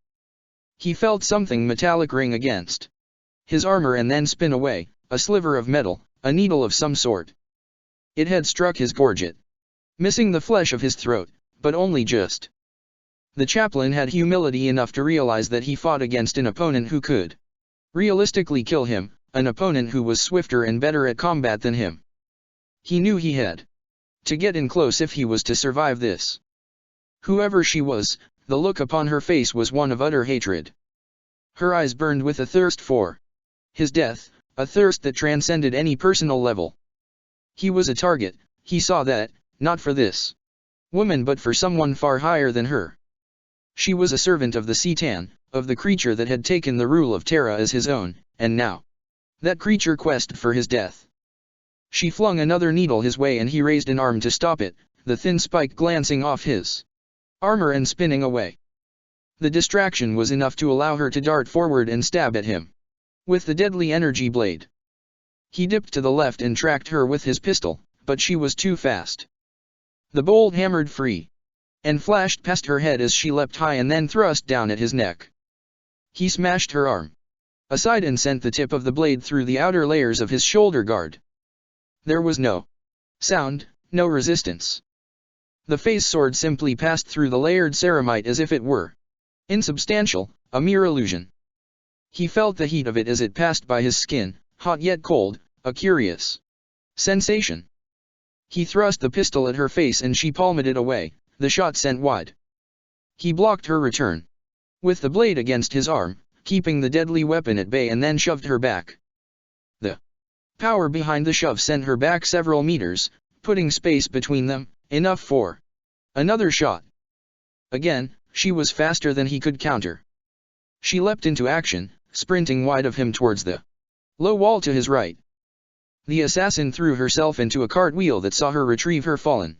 He felt something metallic ring against his armor and then spin away, a sliver of metal, a needle of some sort. It had struck his gorget, missing the flesh of his throat, but only just. The chaplain had humility enough to realize that he fought against an opponent who could realistically kill him, an opponent who was swifter and better at combat than him. He knew he had to get in close if he was to survive this. Whoever she was, the look upon her face was one of utter hatred. Her eyes burned with a thirst for his death, a thirst that transcended any personal level. He was a target, he saw that, not for this woman but for someone far higher than her. She was a servant of the Citan, of the creature that had taken the rule of Terra as his own, and now that creature quested for his death. She flung another needle his way and he raised an arm to stop it, the thin spike glancing off his armor and spinning away. The distraction was enough to allow her to dart forward and stab at him with the deadly energy blade. He dipped to the left and tracked her with his pistol, but she was too fast. The bolt hammered free and flashed past her head as she leapt high and then thrust down at his neck. He smashed her arm aside and sent the tip of the blade through the outer layers of his shoulder guard. There was no sound, no resistance. The phase sword simply passed through the layered ceramite as if it were insubstantial, a mere illusion. He felt the heat of it as it passed by his skin, hot yet cold, a curious sensation. He thrust the pistol at her face and she palmed it away, the shot sent wide. He blocked her return with the blade against his arm, keeping the deadly weapon at bay, and then shoved her back. The power behind the shove sent her back several meters, putting space between them, enough for another shot. Again, she was faster than he could counter. She leapt into action, sprinting wide of him towards the low wall to his right. The assassin threw herself into a cartwheel that saw her retrieve her fallen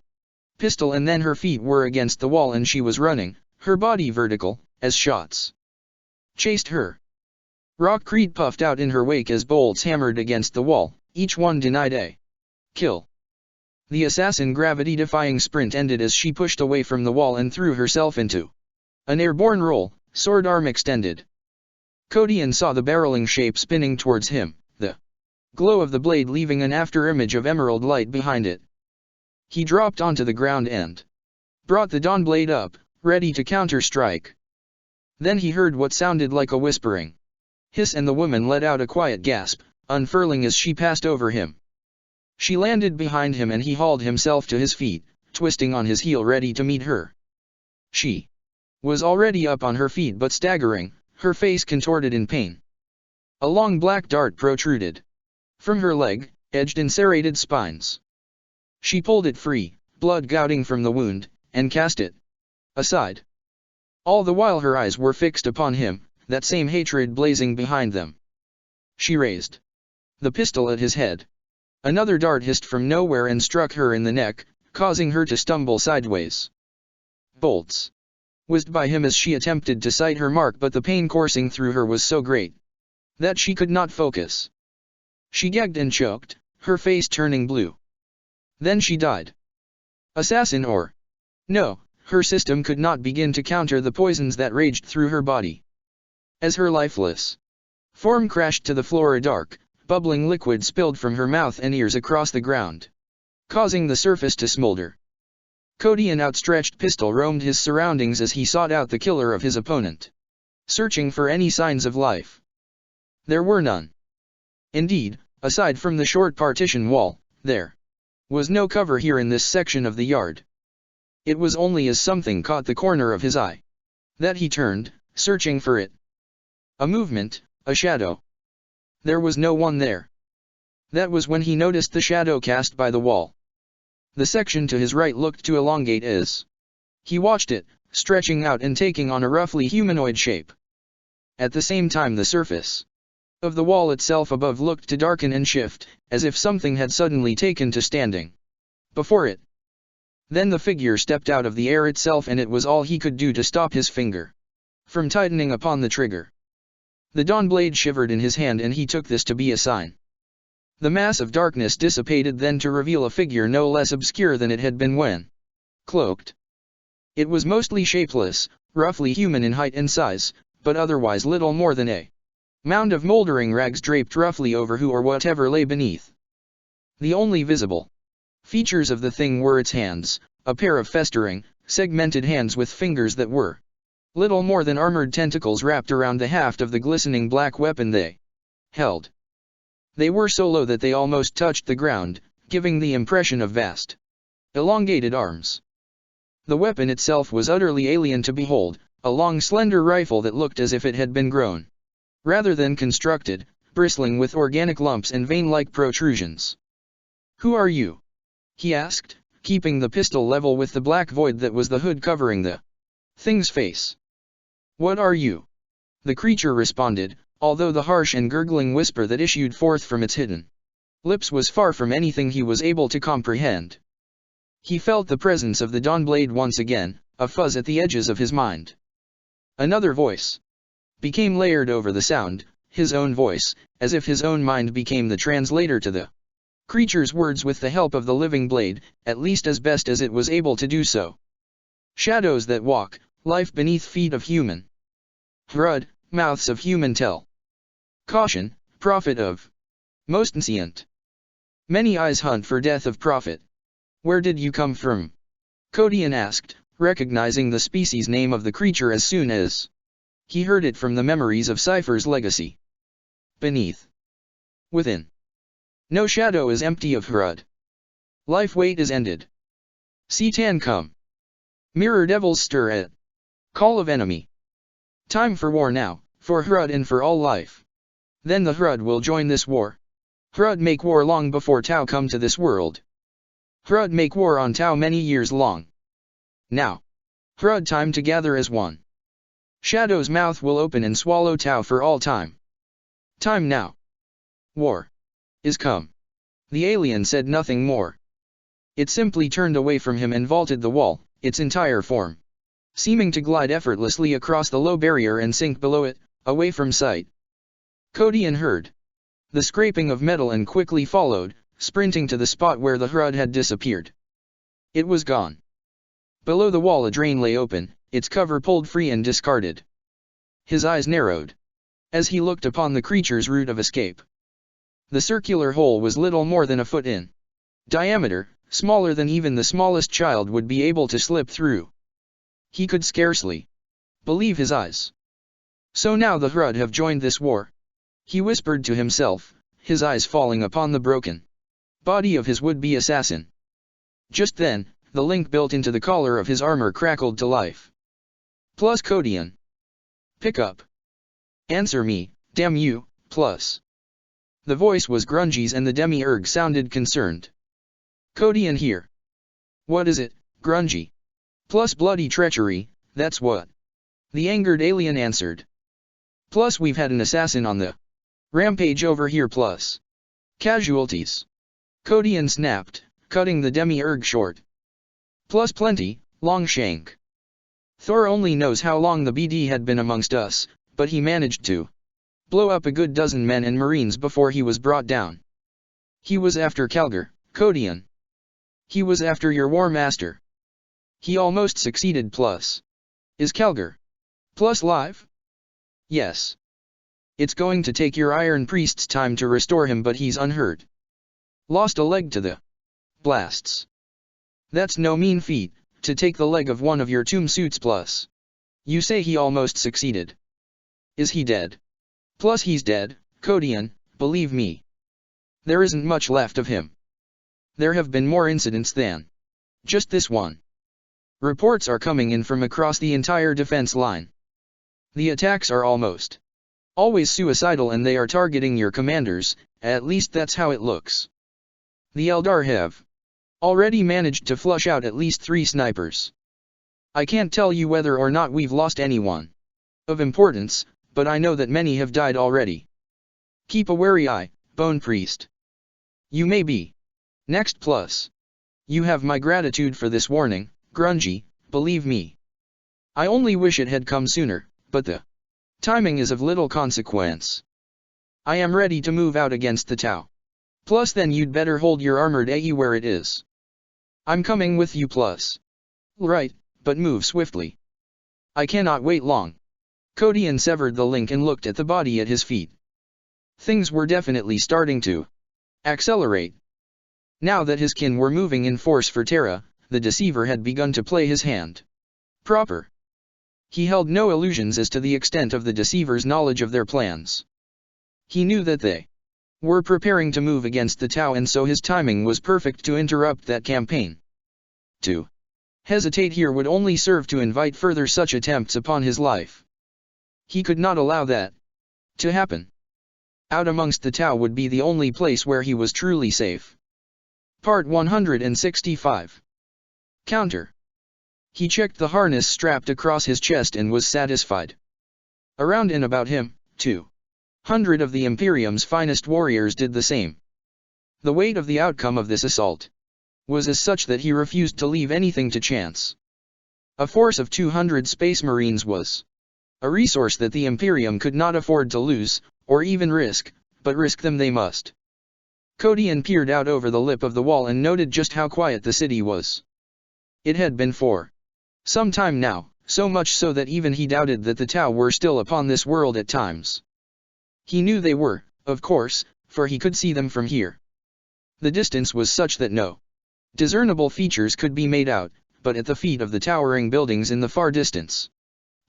pistol, and then her feet were against the wall and she was running, her body vertical, as shots chased her. Rockcrete puffed out in her wake as bolts hammered against the wall, each one denied a kill. The assassin gravity-defying sprint ended as she pushed away from the wall and threw herself into an airborne roll, sword arm extended. Kodian saw the barreling shape spinning towards him, the glow of the blade leaving an after-image of emerald light behind it. He dropped onto the ground and brought the dawn blade up, ready to counter-strike. Then he heard what sounded like a whispering hiss and the woman let out a quiet gasp, unfurling as she passed over him. She landed behind him and he hauled himself to his feet, twisting on his heel ready to meet her. She was already up on her feet but staggering, her face contorted in pain. A long black dart protruded from her leg, edged in serrated spines. She pulled it free, blood gouting from the wound, and cast it aside. All the while her eyes were fixed upon him, that same hatred blazing behind them. She raised the pistol at his head. Another dart hissed from nowhere and struck her in the neck, causing her to stumble sideways. Bolts whizzed by him as she attempted to sight her mark, but the pain coursing through her was so great that she could not focus. She gagged and choked, her face turning blue. Then she died. Assassin or no, her system could not begin to counter the poisons that raged through her body. As her lifeless form crashed to the floor, a dark, bubbling liquid spilled from her mouth and ears across the ground, causing the surface to smolder. Kodian outstretched pistol roamed his surroundings as he sought out the killer of his opponent, searching for any signs of life. There were none. Indeed, aside from the short partition wall, there was no cover here in this section of the yard. It was only as something caught the corner of his eye that he turned, searching for it. A movement, a shadow. There was no one there. That was when he noticed the shadow cast by the wall. The section to his right looked to elongate as he watched it, stretching out and taking on a roughly humanoid shape. At the same time, the surface of the wall itself above looked to darken and shift, as if something had suddenly taken to standing before it. Then the figure stepped out of the air itself, and it was all he could do to stop his finger from tightening upon the trigger. The dawn blade shivered in his hand and he took this to be a sign. The mass of darkness dissipated then to reveal a figure no less obscure than it had been when cloaked. It was mostly shapeless, roughly human in height and size, but otherwise little more than a mound of moldering rags draped roughly over who or whatever lay beneath. The only visible features of the thing were its hands, a pair of festering, segmented hands with fingers that were little more than armored tentacles wrapped around the haft of the glistening black weapon they held. They were so low that they almost touched the ground, giving the impression of vast, elongated arms. The weapon itself was utterly alien to behold, a long slender rifle that looked as if it had been grown, rather than constructed, bristling with organic lumps and vein-like protrusions. "Who are you?" he asked, keeping the pistol level with the black void that was the hood covering the thing's face. "What are you?" the creature responded, although the harsh and gurgling whisper that issued forth from its hidden lips was far from anything he was able to comprehend. He felt the presence of the Dawnblade once again, a fuzz at the edges of his mind. Another voice became layered over the sound, his own voice, as if his own mind became the translator to the creature's words with the help of the living blade, at least as best as it was able to do so. "Shadows that walk, life beneath feet of human. Hrud, mouths of human tell. Caution, prophet of most ancient. Many eyes hunt for death of prophet. Where did you come from?" Codian asked, recognizing the species name of the creature as soon as he heard it from the memories of Cypher's legacy. "Beneath. Within. No shadow is empty of Hrud. Life wait is ended. C'tan come. Mirror devils stir at call of enemy. Time for war now, for Hrud and for all life. Then the Hrud will join this war. Hrud make war long before Tau come to this world. Hrud make war on Tau many years long. Now. Hrud time to gather as one. Shadow's mouth will open and swallow Tau for all time. Time now. War is come." The alien said nothing more. It simply turned away from him and vaulted the wall, its entire form seeming to glide effortlessly across the low barrier and sink below it, away from sight. Codian heard the scraping of metal and quickly followed, sprinting to the spot where the Hrud had disappeared. It was gone. Below the wall a drain lay open, its cover pulled free and discarded. His eyes narrowed as he looked upon the creature's route of escape. The circular hole was little more than a foot in diameter, smaller than even the smallest child would be able to slip through. He could scarcely believe his eyes. "So now the Hrud have joined this war," he whispered to himself, his eyes falling upon the broken body of his would-be assassin. Just then, the link built into the collar of his armor crackled to life. "Plus Codian. Pick up. Answer me, damn you, plus." The voice was Grungy's and the demiurge sounded concerned. "Codian here." "What is it, Grungy?" "Plus bloody treachery, that's what." The angered alien answered. "Plus we've had an assassin on the rampage over here plus casualties." Codian snapped, cutting the demiurge short. "Plus plenty, Longshank. Thor only knows how long the BD had been amongst us, but he managed to blow up a good dozen men and marines before he was brought down. He was after Calgar, Codian. He was after your war master. He almost succeeded plus. Is Calgar plus live?" "Yes. It's going to take your Iron Priest's time to restore him, but he's unhurt. Lost a leg to the blasts. That's no mean feat, to take the leg of one of your tomb suits plus. You say he almost succeeded. Is he dead?" "Plus he's dead, Codian, believe me. There isn't much left of him. There have been more incidents than just this one. Reports are coming in from across the entire defense line. The attacks are almost always suicidal and they are targeting your commanders, at least that's how it looks. The Eldar have already managed to flush out at least 3 snipers. I can't tell you whether or not we've lost anyone of importance, but I know that many have died already. Keep a wary eye, Bone Priest. You may be next plus. You have my gratitude for this warning, Grungy, believe me. I only wish it had come sooner, but the timing is of little consequence. I am ready to move out against the Tau. Plus then you'd better hold your armored AE where it is. I'm coming with you plus. Right, but move swiftly. I cannot wait long. Kodian severed the link and looked at the body at his feet. Things were definitely starting to accelerate. Now that his kin were moving in force for Terra, the deceiver had begun to play his hand proper. He held no illusions as to the extent of the deceiver's knowledge of their plans. He knew that they were preparing to move against the Tau, and so his timing was perfect to interrupt that campaign. To hesitate here would only serve to invite further such attempts upon his life. He could not allow that to happen. Out amongst the Tau would be the only place where he was truly safe. Part 165. Counter. He checked the harness strapped across his chest and was satisfied. Around and about him, 200 of the Imperium's finest warriors did the same. The weight of the outcome of this assault was as such that he refused to leave anything to chance. A force of 200 Space Marines was a resource that the Imperium could not afford to lose, or even risk, but risk them they must. Kodian peered out over the lip of the wall and noted just how quiet the city was. It had been for some time now, so much so that even he doubted that the Tau were still upon this world at times. He knew they were, of course, for he could see them from here. The distance was such that no discernible features could be made out, but at the feet of the towering buildings in the far distance,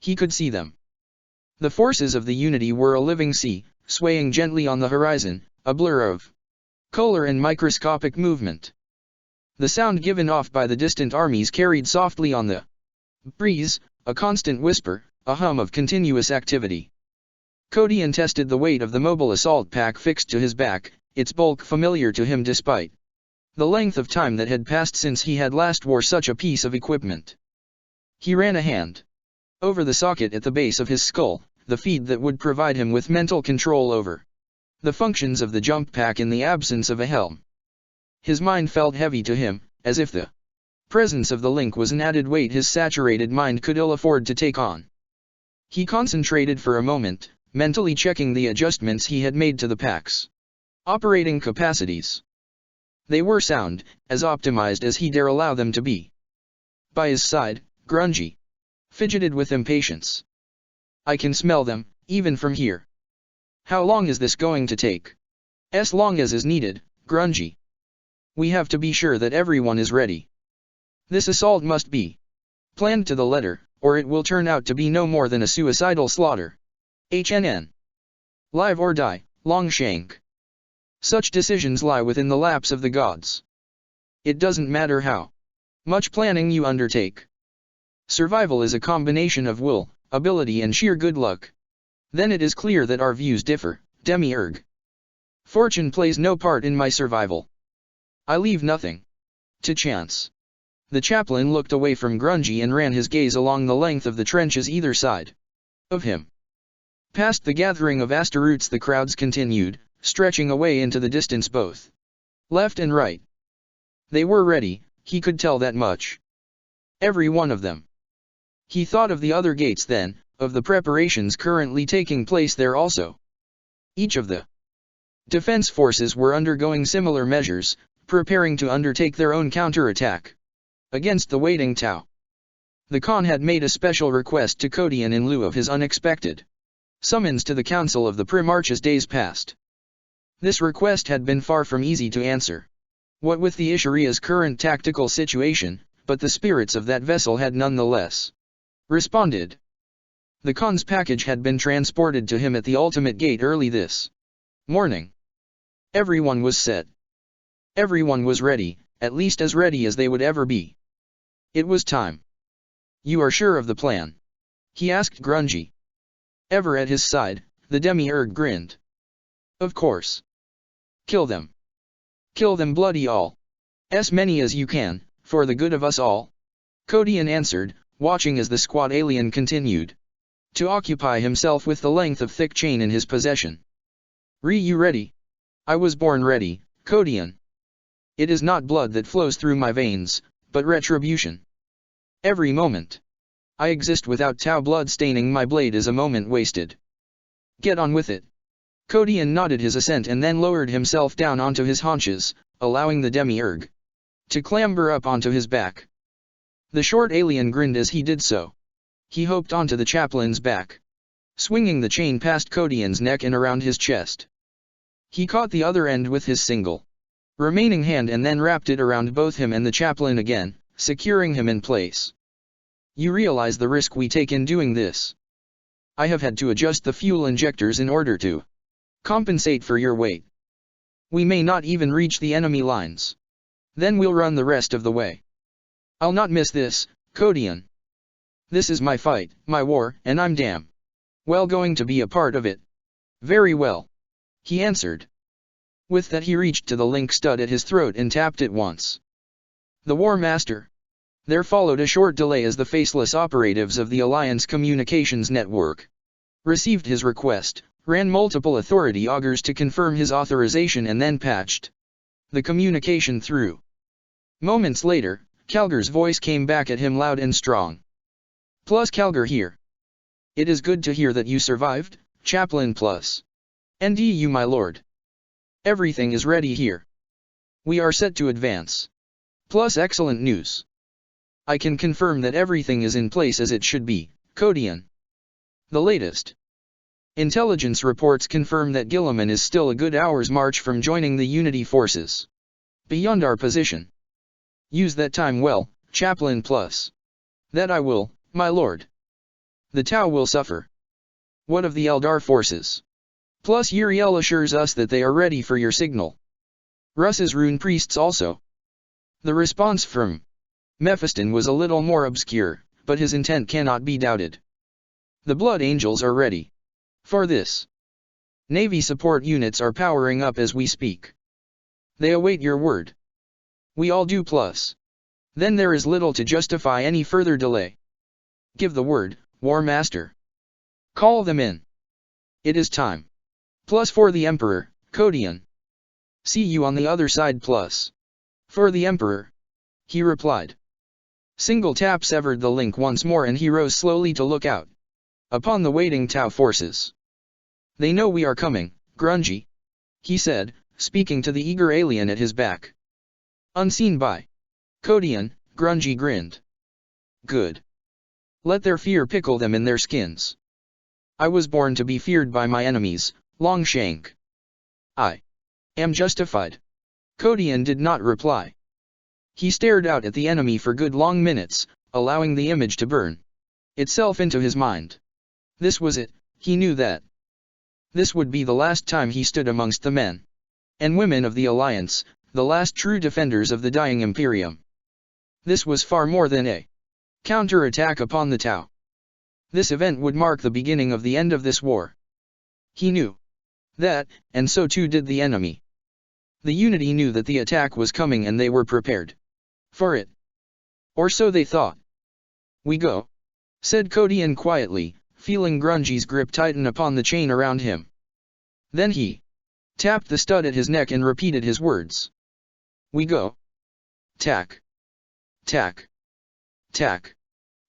he could see them. The forces of the Unity were a living sea, swaying gently on the horizon, a blur of color and microscopic movement. The sound given off by the distant armies carried softly on the breeze, a constant whisper, a hum of continuous activity. Kodian tested the weight of the mobile assault pack fixed to his back, its bulk familiar to him despite the length of time that had passed since he had last wore such a piece of equipment. He ran a hand over the socket at the base of his skull, the feed that would provide him with mental control over the functions of the jump pack in the absence of a helm. His mind felt heavy to him, as if the presence of the link was an added weight his saturated mind could ill afford to take on. He concentrated for a moment, mentally checking the adjustments he had made to the pack's operating capacities. They were sound, as optimized as he dare allow them to be. By his side, Grungy fidgeted with impatience. I can smell them, even from here. How long is this going to take? As long as is needed, Grungy. We have to be sure that everyone is ready. This assault must be planned to the letter, or it will turn out to be no more than a suicidal slaughter. HNN. Live or die, Longshank. Such decisions lie within the laps of the gods. It doesn't matter how much planning you undertake. Survival is a combination of will, ability and sheer good luck. Then it is clear that our views differ, Demiurge. Fortune plays no part in my survival. I leave nothing to chance. The chaplain looked away from Grungy and ran his gaze along the length of the trenches either side of him. Past the gathering of Asteroutes the crowds continued, stretching away into the distance both left and right. They were ready, he could tell that much. Every one of them. He thought of the other gates then, of the preparations currently taking place there also. Each of the defense forces were undergoing similar measures, preparing to undertake their own counterattack against the waiting Tau. The Khan had made a special request to Kodian in lieu of his unexpected summons to the Council of the Primarchs days past. This request had been far from easy to answer. What with the Isharia's current tactical situation, but the spirits of that vessel had nonetheless responded. The Khan's package had been transported to him at the ultimate gate early this morning. Everyone was set. Everyone was ready, at least as ready as they would ever be. It was time. You are sure of the plan? He asked Grungy. Ever at his side, the Demiurge grinned. Of course. Kill them. Kill them bloody all. As many as you can, for the good of us all. Kodian answered, watching as the squat alien continued to occupy himself with the length of thick chain in his possession. You ready? I was born ready, Kodian. It is not blood that flows through my veins, but retribution. Every moment. I exist without Tau blood staining my blade is a moment wasted. Get on with it. Kodian nodded his assent and then lowered himself down onto his haunches, allowing the demiurge to clamber up onto his back. The short alien grinned as he did so. He hopped onto the chaplain's back, swinging the chain past Kodian's neck and around his chest. He caught the other end with his single remaining hand and then wrapped it around both him and the chaplain again, securing him in place. You realize the risk we take in doing this. I have had to adjust the fuel injectors in order to compensate for your weight. We may not even reach the enemy lines. Then we'll run the rest of the way. I'll not miss this, Kodian. This is my fight, my war, and I'm damn well going to be a part of it. Very well, he answered. With that he reached to the link stud at his throat and tapped it once. The War Master. There followed a short delay as the faceless operatives of the Alliance Communications Network received his request, ran multiple authority augers to confirm his authorization and then patched the communication through. Moments later, Calgar's voice came back at him loud and strong. Plus Calgar here. It is good to hear that you survived, Chaplain Plus. NDU my lord. Everything is ready here. We are set to advance. Plus excellent news. I can confirm that everything is in place as it should be, Kodian. The latest intelligence reports confirm that Guilliman is still a good hour's march from joining the Unity forces beyond our position. Use that time well, Chaplain Plus. That I will, my lord. The Tau will suffer. What of the Eldar forces? Plus Uriel assures us that they are ready for your signal. Russ's rune priests also. The response from Mephiston was a little more obscure, but his intent cannot be doubted. The Blood Angels are ready for this. Navy support units are powering up as we speak. They await your word. We all do plus. Then there is little to justify any further delay. Give the word, War Master. Call them in. It is time. Plus for the Emperor, Kodian. See you on the other side plus. For the Emperor. He replied. Single tap severed the link once more and he rose slowly to look out upon the waiting Tau forces. They know we are coming, Grungy. He said, speaking to the eager alien at his back. Unseen by Kodian, Grungy grinned. Good. Let their fear pickle them in their skins. I was born to be feared by my enemies, Longshank. I am justified. Kodian did not reply. He stared out at the enemy for good long minutes, allowing the image to burn itself into his mind. This was it, he knew that. This would be the last time he stood amongst the men and women of the Alliance, the last true defenders of the dying Imperium. This was far more than a counter-attack upon the Tau. This event would mark the beginning of the end of this war. He knew that, and so too did the enemy. The Unity knew that the attack was coming and they were prepared for it. Or so they thought. We go, said Kodian quietly, feeling Grungy's grip tighten upon the chain around him. Then he tapped the stud at his neck and repeated his words. We go. Tack. Tack. Tack.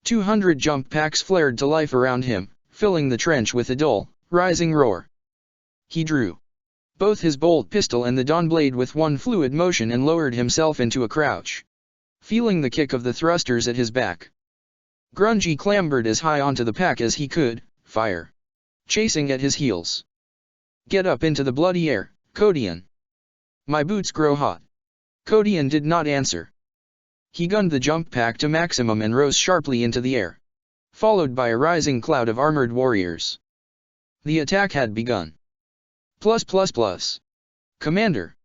200 jump packs flared to life around him, filling the trench with a dull, rising roar. He drew both his bolt pistol and the dawn blade with one fluid motion and lowered himself into a crouch, feeling the kick of the thrusters at his back. Grungy clambered as high onto the pack as he could, fire chasing at his heels. Get up into the bloody air, Kodian. My boots grow hot. Kodian did not answer. He gunned the jump pack to maximum and rose sharply into the air, followed by a rising cloud of armored warriors. The attack had begun. Commander.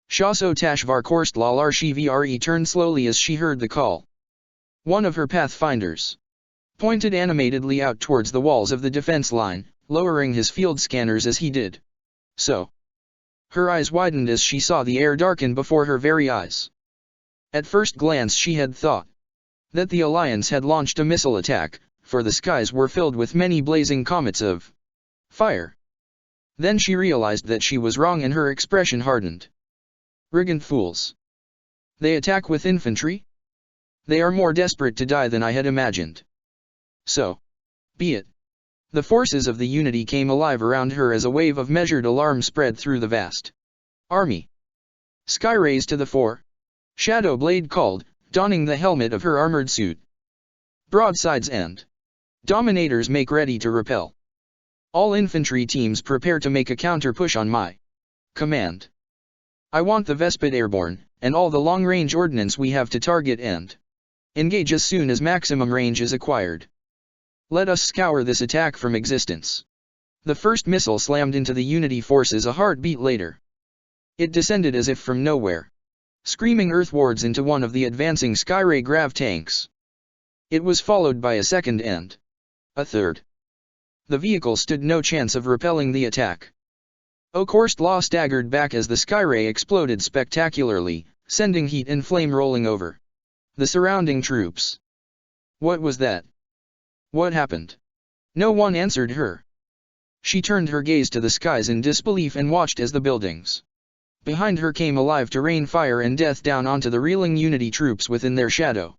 Shaso Tashvar Korstla Larshivre turned slowly as she heard the call. One of her pathfinders pointed animatedly out towards the walls of the defense line, lowering his field scanners as he did so. Her eyes widened as she saw the air darken before her very eyes. At first glance she had thought that the Alliance had launched a missile attack, for the skies were filled with many blazing comets of fire. Then she realized that she was wrong and her expression hardened. Brigand fools. They attack with infantry? They are more desperate to die than I had imagined. So be it. The forces of the Unity came alive around her as a wave of measured alarm spread through the vast army. Skyrays to the fore! Shadowblade called, donning the helmet of her armored suit. Broadsides end. Dominators make ready to repel. All infantry teams prepare to make a counter-push on my command. I want the Vespid airborne, and all the long-range ordnance we have to target and engage as soon as maximum range is acquired. Let us scour this attack from existence. The first missile slammed into the Unity forces a heartbeat later. It descended as if from nowhere, screaming earthwards into one of the advancing Skyray grav tanks. It was followed by a second and a third. The vehicle stood no chance of repelling the attack. Okorstlaw staggered back as the Skyray exploded spectacularly, sending heat and flame rolling over the surrounding troops. What was that? What happened? No one answered her. She turned her gaze to the skies in disbelief and watched as the buildings behind her came alive to rain fire and death down onto the reeling Unity troops within their shadow.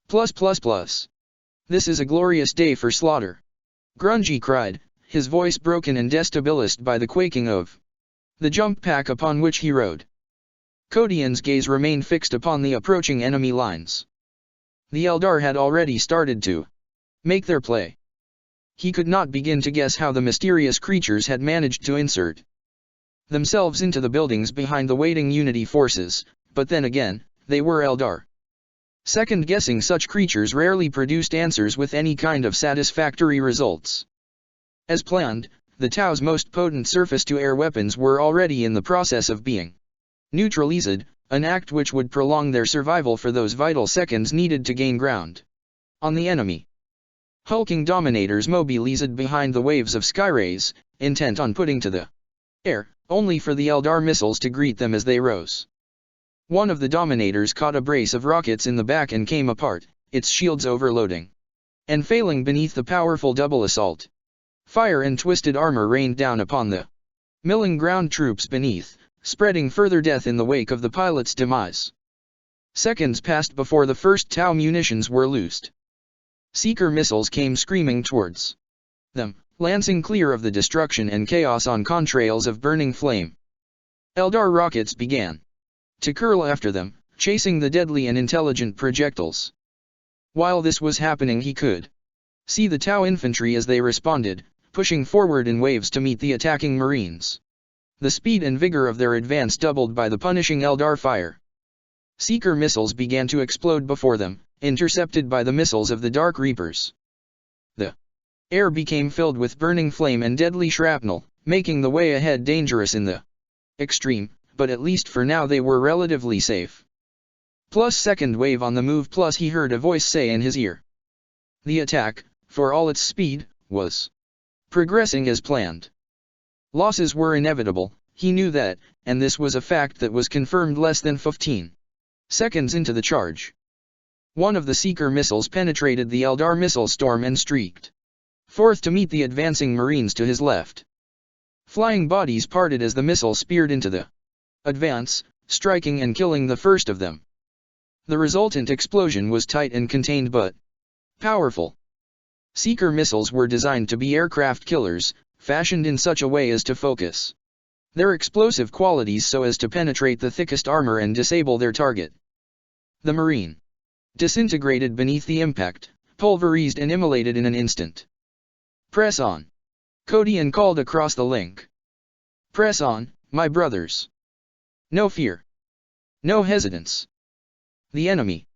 This is a glorious day for slaughter. Grungy cried, his voice broken and destabilized by the quaking of the jump pack upon which he rode. Codian's gaze remained fixed upon the approaching enemy lines. The Eldar had already started to make their play. He could not begin to guess how the mysterious creatures had managed to insert themselves into the buildings behind the waiting Unity forces, but then again, they were Eldar. Second-guessing such creatures rarely produced answers with any kind of satisfactory results. As planned, the Tau's most potent surface-to-air weapons were already in the process of being neutralized, an act which would prolong their survival for those vital seconds needed to gain ground on the enemy. Hulking dominators mobilized behind the waves of Skyrays, intent on putting to the air, only for the Eldar missiles to greet them as they rose. One of the dominators caught a brace of rockets in the back and came apart, its shields overloading and failing beneath the powerful double assault. Fire and twisted armor rained down upon the milling ground troops beneath, spreading further death in the wake of the pilot's demise. Seconds passed before the first Tau munitions were loosed. Seeker missiles came screaming towards them, lancing clear of the destruction and chaos on contrails of burning flame. Eldar rockets began to curl after them, chasing the deadly and intelligent projectiles. While this was happening, he could see the Tau infantry as they responded, pushing forward in waves to meet the attacking Marines. The speed and vigor of their advance doubled by the punishing Eldar fire. Seeker missiles began to explode before them, intercepted by the missiles of the Dark Reapers. The air became filled with burning flame and deadly shrapnel, making the way ahead dangerous in the extreme, but at least for now they were relatively safe. Second wave on the move. He heard a voice say in his ear. The attack, for all its speed, was progressing as planned. Losses were inevitable, he knew that, and this was a fact that was confirmed less than 15 seconds into the charge. One of the Seeker missiles penetrated the Eldar missile storm and streaked forth to meet the advancing Marines to his left. Flying bodies parted as the missile speared into the advance, striking and killing the first of them. The resultant explosion was tight and contained but powerful. Seeker missiles were designed to be aircraft killers, fashioned in such a way as to focus their explosive qualities so as to penetrate the thickest armor and disable their target. The Marine disintegrated beneath the impact, pulverized and immolated in an instant. Press on. Codian called across the link. Press on, my brothers. No fear. No hesitance. The enemy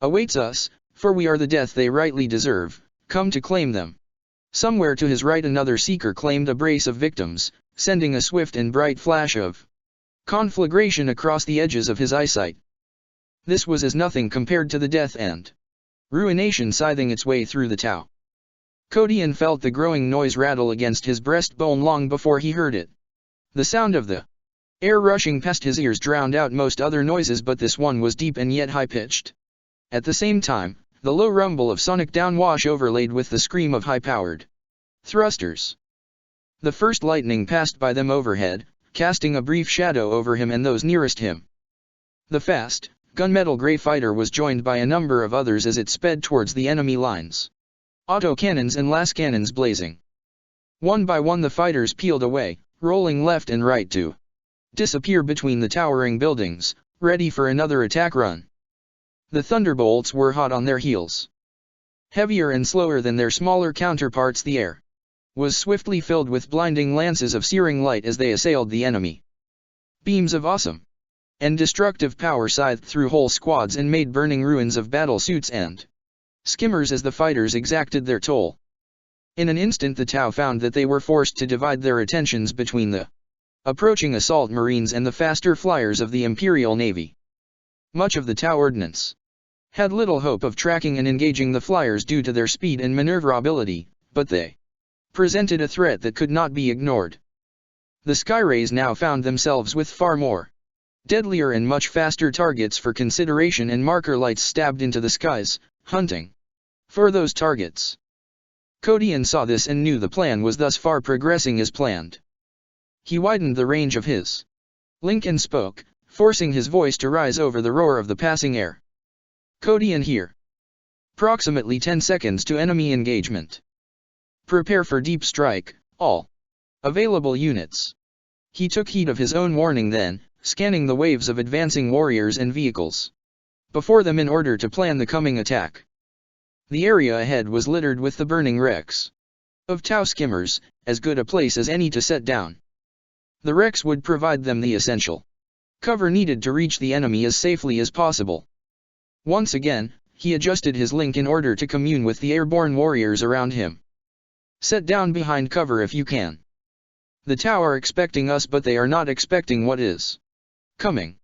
awaits us, for we are the death they rightly deserve, come to claim them. Somewhere to his right another Seeker claimed a brace of victims, sending a swift and bright flash of conflagration across the edges of his eyesight. This was as nothing compared to the death and ruination scything its way through the Tau. Codian felt the growing noise rattle against his breastbone long before he heard it. The sound of the air rushing past his ears drowned out most other noises, but this one was deep and yet high-pitched. At the same time, the low rumble of sonic downwash overlaid with the scream of high-powered thrusters. The first lightning passed by them overhead, casting a brief shadow over him and those nearest him. The fast, gunmetal gray fighter was joined by a number of others as it sped towards the enemy lines. Autocannons and lascannons blazing. One by one the fighters peeled away, rolling left and right to disappear between the towering buildings, ready for another attack run. The thunderbolts were hot on their heels. Heavier and slower than their smaller counterparts, the air was swiftly filled with blinding lances of searing light as they assailed the enemy. Beams of awesome and destructive power scythed through whole squads and made burning ruins of battle suits and skimmers as the fighters exacted their toll. In an instant the Tau found that they were forced to divide their attentions between the approaching assault marines and the faster flyers of the Imperial Navy. Much of the Tau ordnance had little hope of tracking and engaging the flyers due to their speed and maneuverability, but they presented a threat that could not be ignored. The Skyrays now found themselves with far more deadlier and much faster targets for consideration, and marker lights stabbed into the skies, hunting for those targets. Kodian saw this and knew the plan was thus far progressing as planned. He widened the range of his link and spoke, forcing his voice to rise over the roar of the passing air. Kodian here. Approximately 10 seconds to enemy engagement. Prepare for deep strike, all available units. He took heed of his own warning then, scanning the waves of advancing warriors and vehicles before them in order to plan the coming attack. The area ahead was littered with the burning wrecks of Tau skimmers, as good a place as any to set down. The wrecks would provide them the essential cover needed to reach the enemy as safely as possible. Once again, he adjusted his link in order to commune with the airborne warriors around him. Set down behind cover if you can. The Tau are expecting us, but they are not expecting what is coming.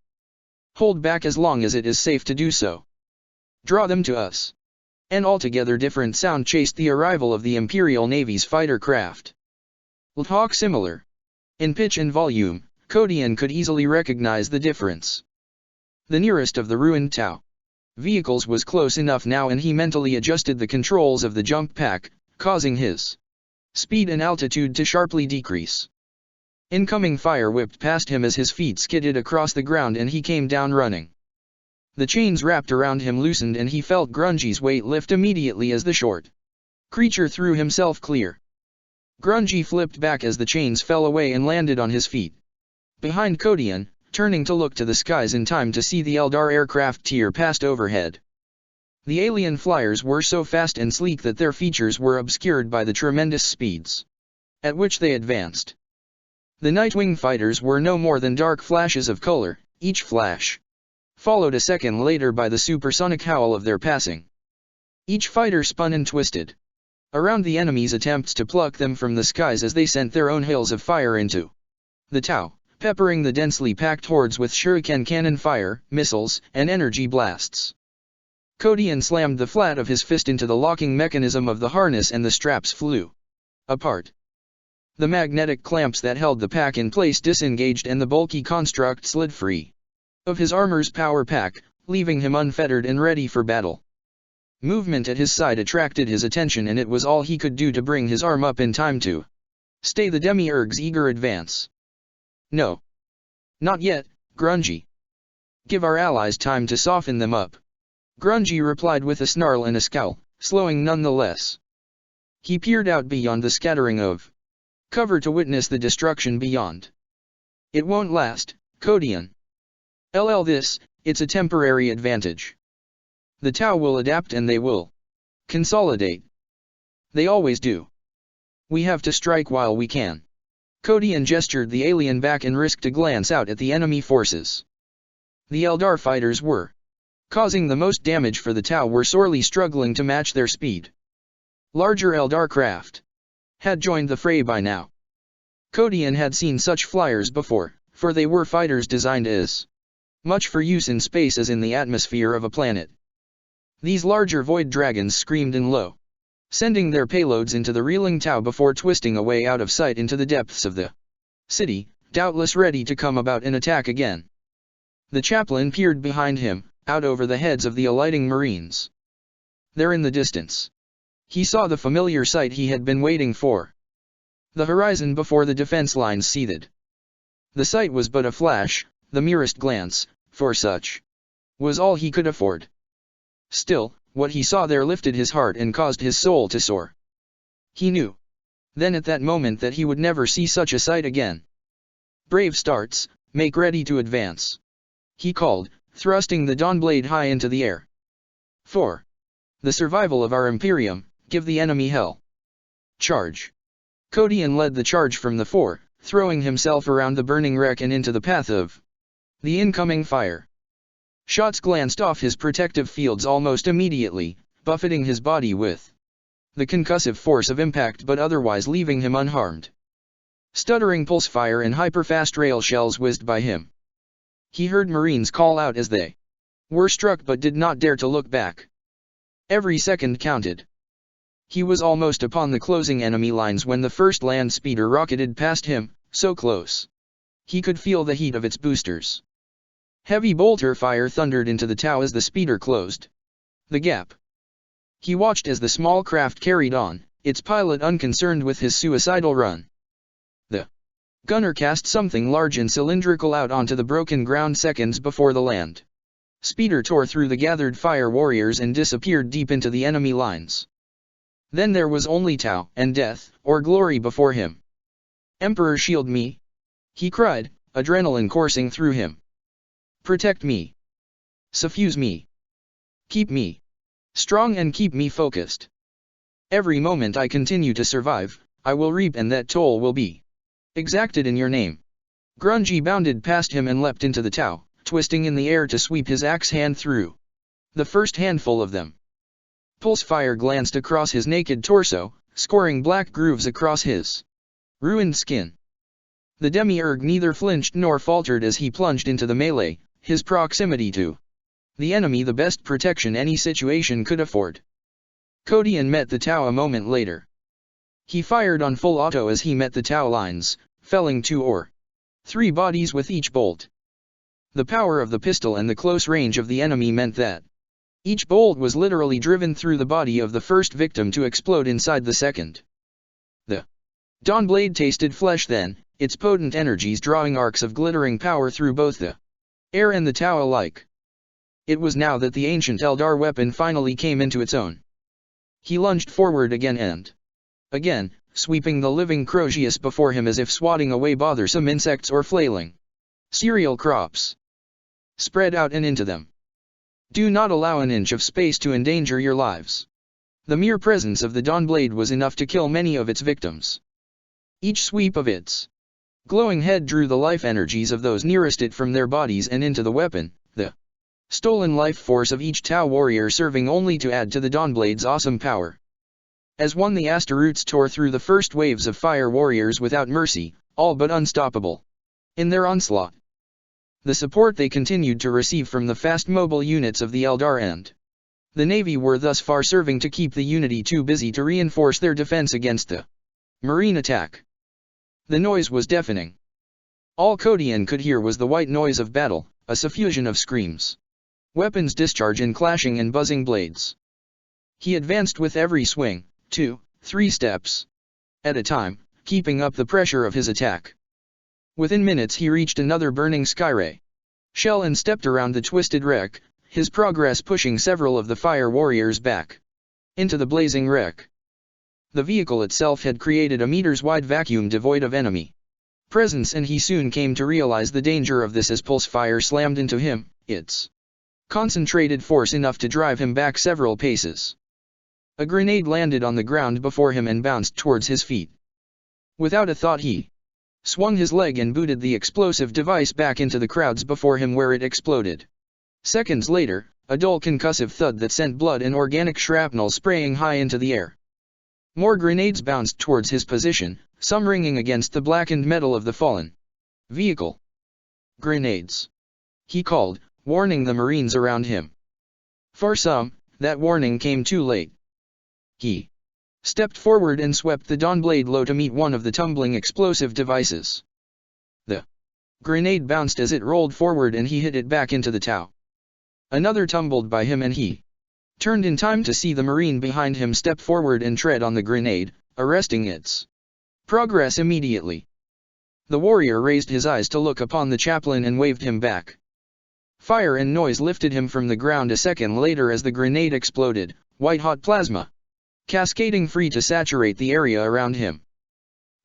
Hold back as long as it is safe to do so. Draw them to us. An altogether different sound chased the arrival of the Imperial Navy's fighter craft. Hawk similar in pitch and volume, Kodian could easily recognize the difference. The nearest of the ruined Tau vehicles was close enough now, and he mentally adjusted the controls of the jump pack, causing his speed and altitude to sharply decrease. Incoming fire whipped past him as his feet skidded across the ground and he came down running. The chains wrapped around him loosened and he felt Grungy's weight lift immediately as the short creature threw himself clear. Grungy flipped back as the chains fell away and landed on his feet behind Kodian, turning to look to the skies in time to see the Eldar aircraft tear past overhead. The alien flyers were so fast and sleek that their features were obscured by the tremendous speeds at which they advanced. The Nightwing fighters were no more than dark flashes of color, each flash followed a second later by the supersonic howl of their passing. Each fighter spun and twisted around the enemy's attempts to pluck them from the skies as they sent their own hails of fire into the Tau, peppering the densely packed hordes with shuriken cannon fire, missiles, and energy blasts. Kodian slammed the flat of his fist into the locking mechanism of the harness and the straps flew apart. The magnetic clamps that held the pack in place disengaged and the bulky construct slid free of his armor's power pack, leaving him unfettered and ready for battle. Movement at his side attracted his attention, and it was all he could do to bring his arm up in time to stay the Demiurge's eager advance. No. Not yet, Grungy. Give our allies time to soften them up. Grungy replied with a snarl and a scowl, slowing nonetheless. He peered out beyond the scattering of cover to witness the destruction beyond. It won't last, Kodian. It's a temporary advantage. The Tau will adapt and they will consolidate. They always do. We have to strike while we can. Kodian gestured the alien back and risked a glance out at the enemy forces. The Eldar fighters were causing the most damage, for the Tau were sorely struggling to match their speed. Larger Eldar craft had joined the fray by now. Kodian had seen such flyers before, for they were fighters designed as much for use in space as in the atmosphere of a planet. These larger void dragons screamed in low, sending their payloads into the reeling Tau before twisting away out of sight into the depths of the city, doubtless ready to come about and attack again. The chaplain peered behind him, out over the heads of the alighting marines. There in the distance, he saw the familiar sight he had been waiting for. The horizon before the defense lines seethed. The sight was but a flash, the merest glance, for such was all he could afford. Still, what he saw there lifted his heart and caused his soul to soar. He knew, then at that moment, that he would never see such a sight again. "Brave starts, make ready to advance," he called, thrusting the Dawnblade high into the air. "For the survival of our Imperium, give the enemy hell. Charge." Kodian led the charge from the fore, throwing himself around the burning wreck and into the path of the incoming fire. Shots glanced off his protective fields almost immediately, buffeting his body with the concussive force of impact but otherwise leaving him unharmed. Stuttering pulse fire and hyperfast rail shells whizzed by him. He heard Marines call out as they were struck but did not dare to look back. Every second counted. He was almost upon the closing enemy lines when the first land speeder rocketed past him, so close he could feel the heat of its boosters. Heavy bolter fire thundered into the tow as the speeder closed the gap. He watched as the small craft carried on, its pilot unconcerned with his suicidal run. The gunner cast something large and cylindrical out onto the broken ground seconds before the land speeder tore through the gathered fire warriors and disappeared deep into the enemy lines. Then there was only Tau and death, or glory before him. "Emperor, shield me!" he cried, adrenaline coursing through him. "Protect me. Suffuse me. Keep me strong and keep me focused. Every moment I continue to survive, I will reap, and that toll will be exacted in your name." Grungy bounded past him and leapt into the Tau, twisting in the air to sweep his axe hand through the first handful of them. Pulse fire glanced across his naked torso, scoring black grooves across his ruined skin. The demiurge neither flinched nor faltered as he plunged into the melee, his proximity to the enemy the best protection any situation could afford. Kodian met the Tau a moment later. He fired on full auto as he met the Tau lines, felling 2 or 3 bodies with each bolt. The power of the pistol and the close range of the enemy meant that each bolt was literally driven through the body of the first victim to explode inside the second. The Dawnblade tasted flesh then, its potent energies drawing arcs of glittering power through both the air and the Tau alike. It was now that the ancient Eldar weapon finally came into its own. He lunged forward again and again, sweeping the living Crozius before him as if swatting away bothersome insects or flailing cereal crops. Spread out and into them. Do not allow an inch of space to endanger your lives. The mere presence of the Dawnblade was enough to kill many of its victims. Each sweep of its glowing head drew the life energies of those nearest it from their bodies and into the weapon, the stolen life force of each Tau warrior serving only to add to the Dawnblade's awesome power. As one, the Astaroutes tore through the first waves of fire warriors without mercy, all but unstoppable in their onslaught. The support they continued to receive from the fast mobile units of the Eldar and the Navy were thus far serving to keep the Unity too busy to reinforce their defense against the Marine attack. The noise was deafening. All Kodian could hear was the white noise of battle, a suffusion of screams, weapons discharge and clashing and buzzing blades. He advanced with every swing, 2, 3 steps at a time, keeping up the pressure of his attack. Within minutes he reached another burning skyray shell and stepped around the twisted wreck, his progress pushing several of the fire warriors back into the blazing wreck. The vehicle itself had created a meters-wide vacuum devoid of enemy presence, and he soon came to realize the danger of this as pulse fire slammed into him, its concentrated force enough to drive him back several paces. A grenade landed on the ground before him and bounced towards his feet. Without a thought he swung his leg and booted the explosive device back into the crowds before him where it exploded. Seconds later, a dull concussive thud that sent blood and organic shrapnel spraying high into the air. More grenades bounced towards his position, some ringing against the blackened metal of the fallen vehicle. "Grenades!" he called, warning the Marines around him. For some, that warning came too late. He stepped forward and swept the Dawnblade low to meet one of the tumbling explosive devices. The grenade bounced as it rolled forward and he hit it back into the Tau. Another tumbled by him and he turned in time to see the Marine behind him step forward and tread on the grenade, arresting its progress immediately. The warrior raised his eyes to look upon the chaplain and waved him back. Fire and noise lifted him from the ground a second later as the grenade exploded, white-hot plasma cascading free to saturate the area around him.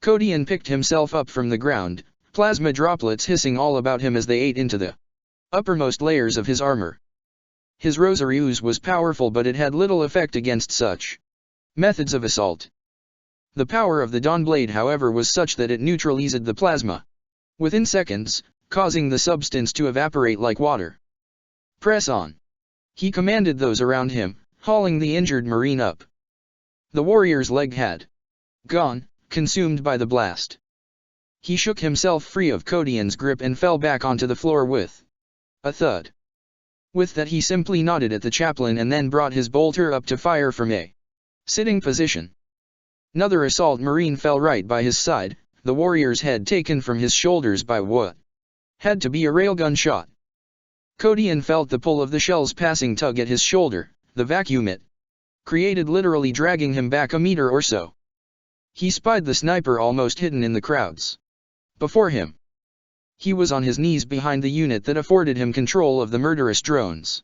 Kodian picked himself up from the ground, plasma droplets hissing all about him as they ate into the uppermost layers of his armor. His rosary ooze was powerful, but it had little effect against such methods of assault. The power of the Dawnblade, however, was such that it neutralized the plasma within seconds, causing the substance to evaporate like water. "Press on," he commanded those around him, hauling the injured Marine up. The warrior's leg had gone, consumed by the blast. He shook himself free of Kodian's grip and fell back onto the floor with a thud. With that he simply nodded at the chaplain and then brought his bolter up to fire from a sitting position. Another assault Marine fell right by his side, the warrior's head taken from his shoulders by what had to be a railgun shot. Kodian felt the pull of the shell's passing tug at his shoulder, the vacuum it created literally dragging him back a meter or so. He spied the sniper almost hidden in the crowds before him. He was on his knees behind the unit that afforded him control of the murderous drones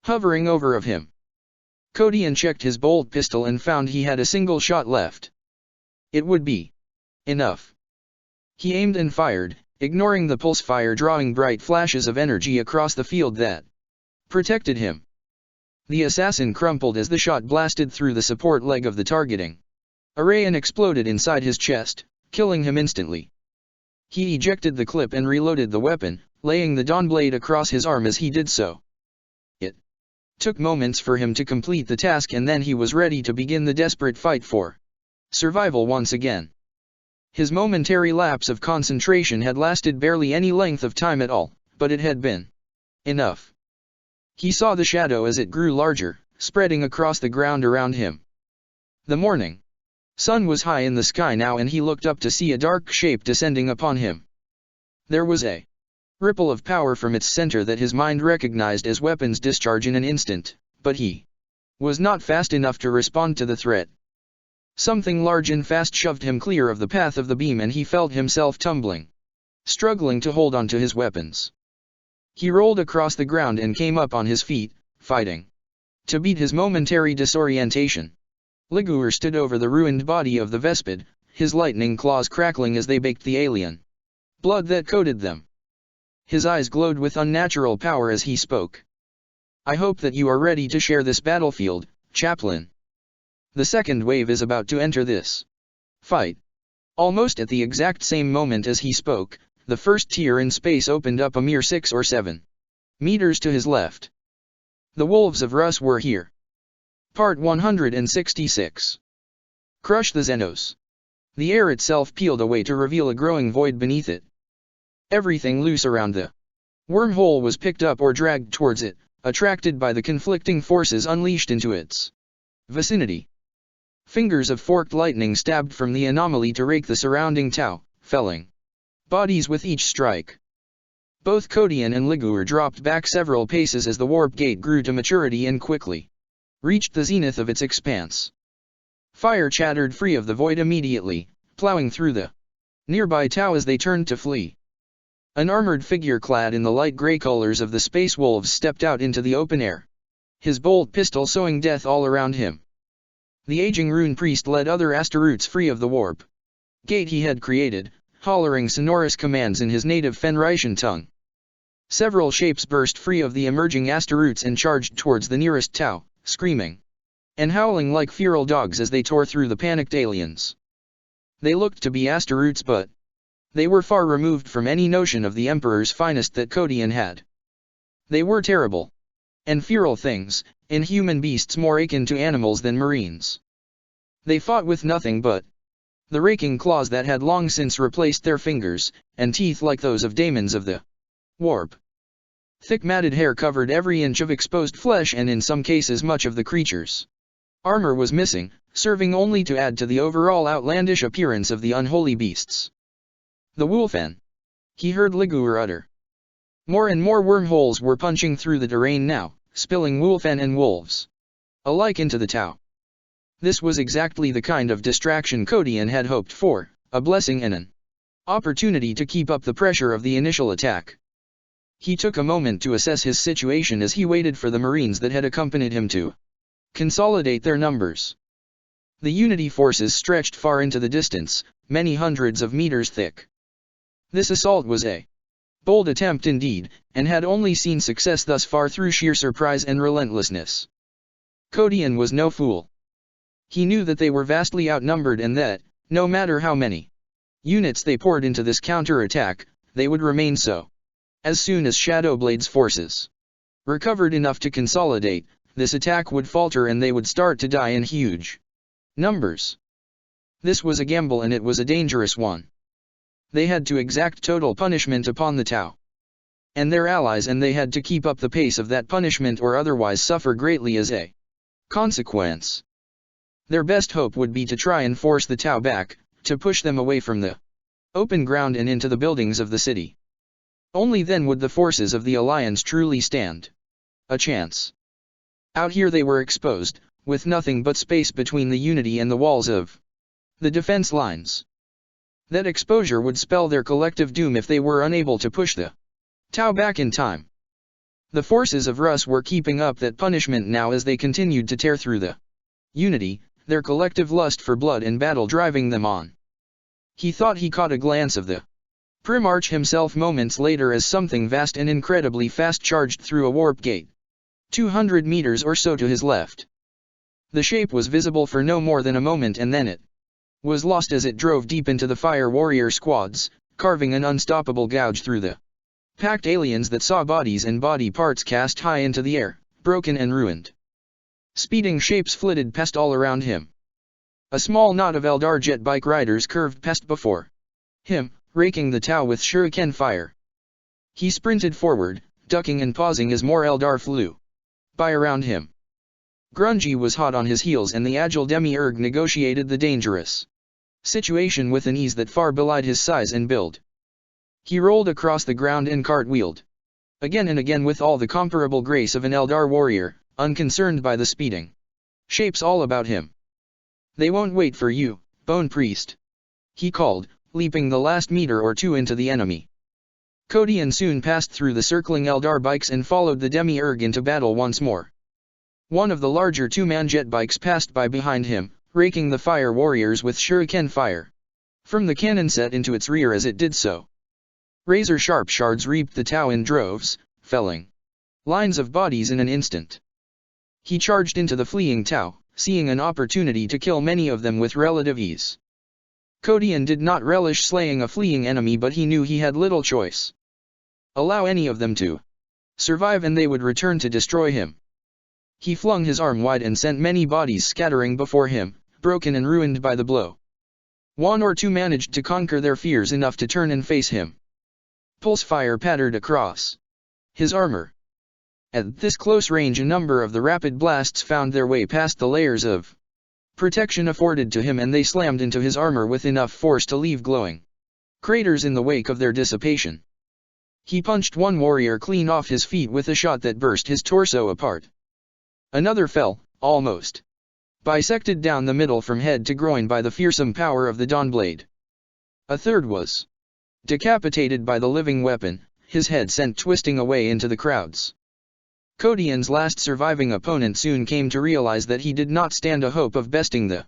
hovering over of him. Kodian checked his bolt pistol and found he had a single shot left. It would be enough. He aimed and fired, ignoring the pulse fire drawing bright flashes of energy across the field that protected him. The assassin crumpled as the shot blasted through the support leg of the targeting array and exploded inside his chest, killing him instantly. He ejected the clip and reloaded the weapon, laying the Dawnblade across his arm as he did so. It took moments for him to complete the task, and then he was ready to begin the desperate fight for survival once again. His momentary lapse of concentration had lasted barely any length of time at all, but it had been enough. He saw the shadow as it grew larger, spreading across the ground around him. The morning sun was high in the sky now, and he looked up to see a dark shape descending upon him. There was a ripple of power from its center that his mind recognized as weapons discharge in an instant, but he was not fast enough to respond to the threat. Something large and fast shoved him clear of the path of the beam, and he felt himself tumbling, struggling to hold onto his weapons. He rolled across the ground and came up on his feet, fighting to beat his momentary disorientation. Liguor stood over the ruined body of the Vespid, his lightning claws crackling as they baked the alien blood that coated them. His eyes glowed with unnatural power as he spoke. "I hope that you are ready to share this battlefield, Chaplain. The second wave is about to enter this fight." Almost at the exact same moment as he spoke, the first tier in space opened up a mere 6 or 7 meters to his left. The Wolves of Rus were here. Part 166. Crush the Xenos. The air itself peeled away to reveal a growing void beneath it. Everything loose around the wormhole was picked up or dragged towards it, attracted by the conflicting forces unleashed into its vicinity. Fingers of forked lightning stabbed from the anomaly to rake the surrounding Tau, felling bodies with each strike. Both Kodian and Liguor dropped back several paces as the warp gate grew to maturity and quickly reached the zenith of its expanse. Fire chattered free of the void immediately, plowing through the nearby Tau as they turned to flee. An armored figure clad in the light gray colors of the Space Wolves stepped out into the open air, his bolt pistol sowing death all around him. The aging rune priest led other Astaroths free of the warp gate he had created, hollering sonorous commands in his native Fenritian tongue. Several shapes burst free of the emerging Astaroths and charged towards the nearest Tau, screaming and howling like feral dogs as they tore through the panicked aliens. They looked to be Astaroths, but they were far removed from any notion of the Emperor's finest that Kodian had. They were terrible and feral things, inhuman beasts more akin to animals than Marines. They fought with nothing but the raking claws that had long since replaced their fingers, and teeth like those of daemons of the warp. Thick matted hair covered every inch of exposed flesh, and in some cases much of the creature's armor was missing, serving only to add to the overall outlandish appearance of the unholy beasts. "The Wolfen," he heard Liguor utter. More and more wormholes were punching through the terrain now, spilling Wolfen and wolves alike into the Tau. This was exactly the kind of distraction Kodian had hoped for, a blessing and an opportunity to keep up the pressure of the initial attack. He took a moment to assess his situation as he waited for the Marines that had accompanied him to consolidate their numbers. The Unity forces stretched far into the distance, many hundreds of meters thick. This assault was a bold attempt indeed, and had only seen success thus far through sheer surprise and relentlessness. Kodian was no fool. He knew that they were vastly outnumbered and that, no matter how many units they poured into this counter-attack, they would remain so. As soon as Shadowblade's forces recovered enough to consolidate, this attack would falter and they would start to die in huge numbers. This was a gamble and it was a dangerous one. They had to exact total punishment upon the Tau and their allies, and they had to keep up the pace of that punishment or otherwise suffer greatly as a consequence. Their best hope would be to try and force the Tau back, to push them away from the open ground and into the buildings of the city. Only then would the forces of the Alliance truly stand a chance. Out here they were exposed, with nothing but space between the Unity and the walls of the defense lines. That exposure would spell their collective doom if they were unable to push the Tau back in time. The forces of Russ were keeping up that punishment now as they continued to tear through the Unity, their collective lust for blood and battle driving them on. He thought he caught a glance of the Primarch himself moments later as something vast and incredibly fast charged through a warp gate, 200 meters or so to his left. The shape was visible for no more than a moment and then it was lost as it drove deep into the Fire Warrior squads, carving an unstoppable gouge through the packed aliens that saw bodies and body parts cast high into the air, broken and ruined. Speeding shapes flitted past all around him. A small knot of Eldar jet bike riders curved past before him, raking the Tau with shuriken fire. He sprinted forward, ducking and pausing as more Eldar flew by around him. Grungy was hot on his heels and the agile Demiurge negotiated the dangerous situation with an ease that far belied his size and build. He rolled across the ground and cartwheeled again and again with all the comparable grace of an Eldar warrior, unconcerned by the speeding shapes all about him. "They won't wait for you, Bone Priest," he called, leaping the last meter or two into the enemy. Kodian soon passed through the circling Eldar bikes and followed the Demiurge into battle once more. One of the larger two-man jet bikes passed by behind him, raking the Fire Warriors with shuriken fire from the cannon set into its rear as it did so. Razor-sharp shards reaped the Tau in droves, felling lines of bodies in an instant. He charged into the fleeing Tau, seeing an opportunity to kill many of them with relative ease. Kodian did not relish slaying a fleeing enemy, but he knew he had little choice. Allow any of them to survive and they would return to destroy him. He flung his arm wide and sent many bodies scattering before him, broken and ruined by the blow. One or two managed to conquer their fears enough to turn and face him. Pulse fire pattered across his armor. At this close range a number of the rapid blasts found their way past the layers of protection afforded to him and they slammed into his armor with enough force to leave glowing craters in the wake of their dissipation. He punched one warrior clean off his feet with a shot that burst his torso apart. Another fell, almost bisected down the middle from head to groin by the fearsome power of the Dawnblade. A third was decapitated by the living weapon, his head sent twisting away into the crowds. Kodian's last surviving opponent soon came to realize that he did not stand a hope of besting the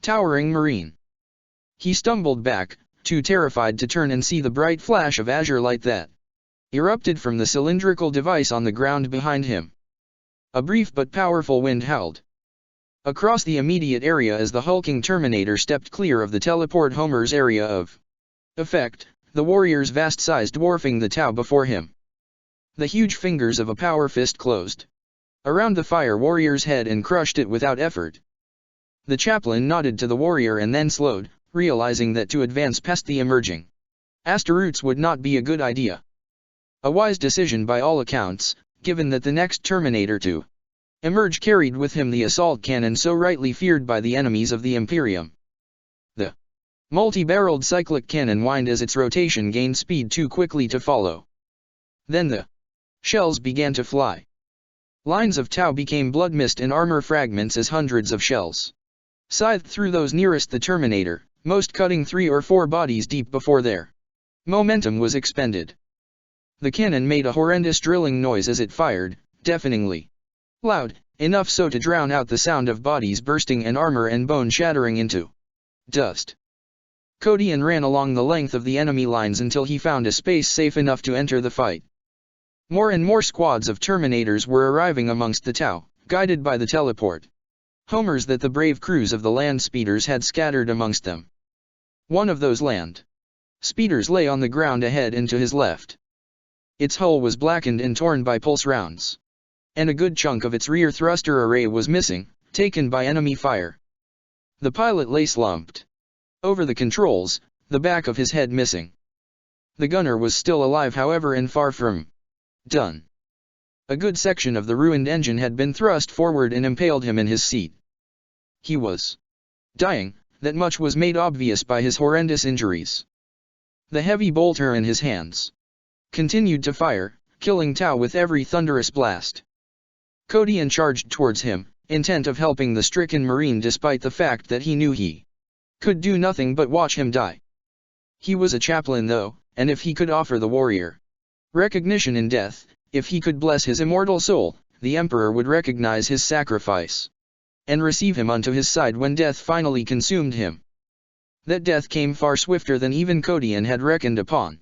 towering Marine. He stumbled back, too terrified to turn and see the bright flash of azure light that erupted from the cylindrical device on the ground behind him. A brief but powerful wind howled across the immediate area as the hulking Terminator stepped clear of the teleport Homer's area of effect, the warrior's vast size dwarfing the Tau before him. The huge fingers of a power fist closed around the Fire Warrior's head and crushed it without effort. The chaplain nodded to the warrior and then slowed, realizing that to advance past the emerging Asteroids would not be a good idea. A wise decision by all accounts, given that the next Terminator to emerge carried with him the assault cannon so rightly feared by the enemies of the Imperium. The multi-barreled cyclic cannon whined as its rotation gained speed too quickly to follow. Then the shells began to fly. Lines of Tau became blood mist and armor fragments as hundreds of shells scythed through those nearest the Terminator, most cutting 3 or 4 bodies deep before their momentum was expended. The cannon made a horrendous drilling noise as it fired, deafeningly loud, enough so to drown out the sound of bodies bursting and armor and bone shattering into dust. Kodian ran along the length of the enemy lines until he found a space safe enough to enter the fight. More and more squads of Terminators were arriving amongst the Tau, guided by the teleport homers that the brave crews of the land speeders had scattered amongst them. One of those land speeders lay on the ground ahead and to his left. Its hull was blackened and torn by pulse rounds, and a good chunk of its rear thruster array was missing, taken by enemy fire. The pilot lay slumped over the controls, the back of his head missing. The gunner was still alive, however, and far from done. A good section of the ruined engine had been thrust forward and impaled him in his seat. He was dying, that much was made obvious by his horrendous injuries. The heavy bolter in his hands continued to fire, killing Tau with every thunderous blast. Kodian charged towards him, intent of helping the stricken Marine despite the fact that he knew he could do nothing but watch him die. He was a chaplain though, and if he could offer the warrior recognition in death, if he could bless his immortal soul, the Emperor would recognize his sacrifice and receive him unto his side when death finally consumed him. That death came far swifter than even Kodian had reckoned upon.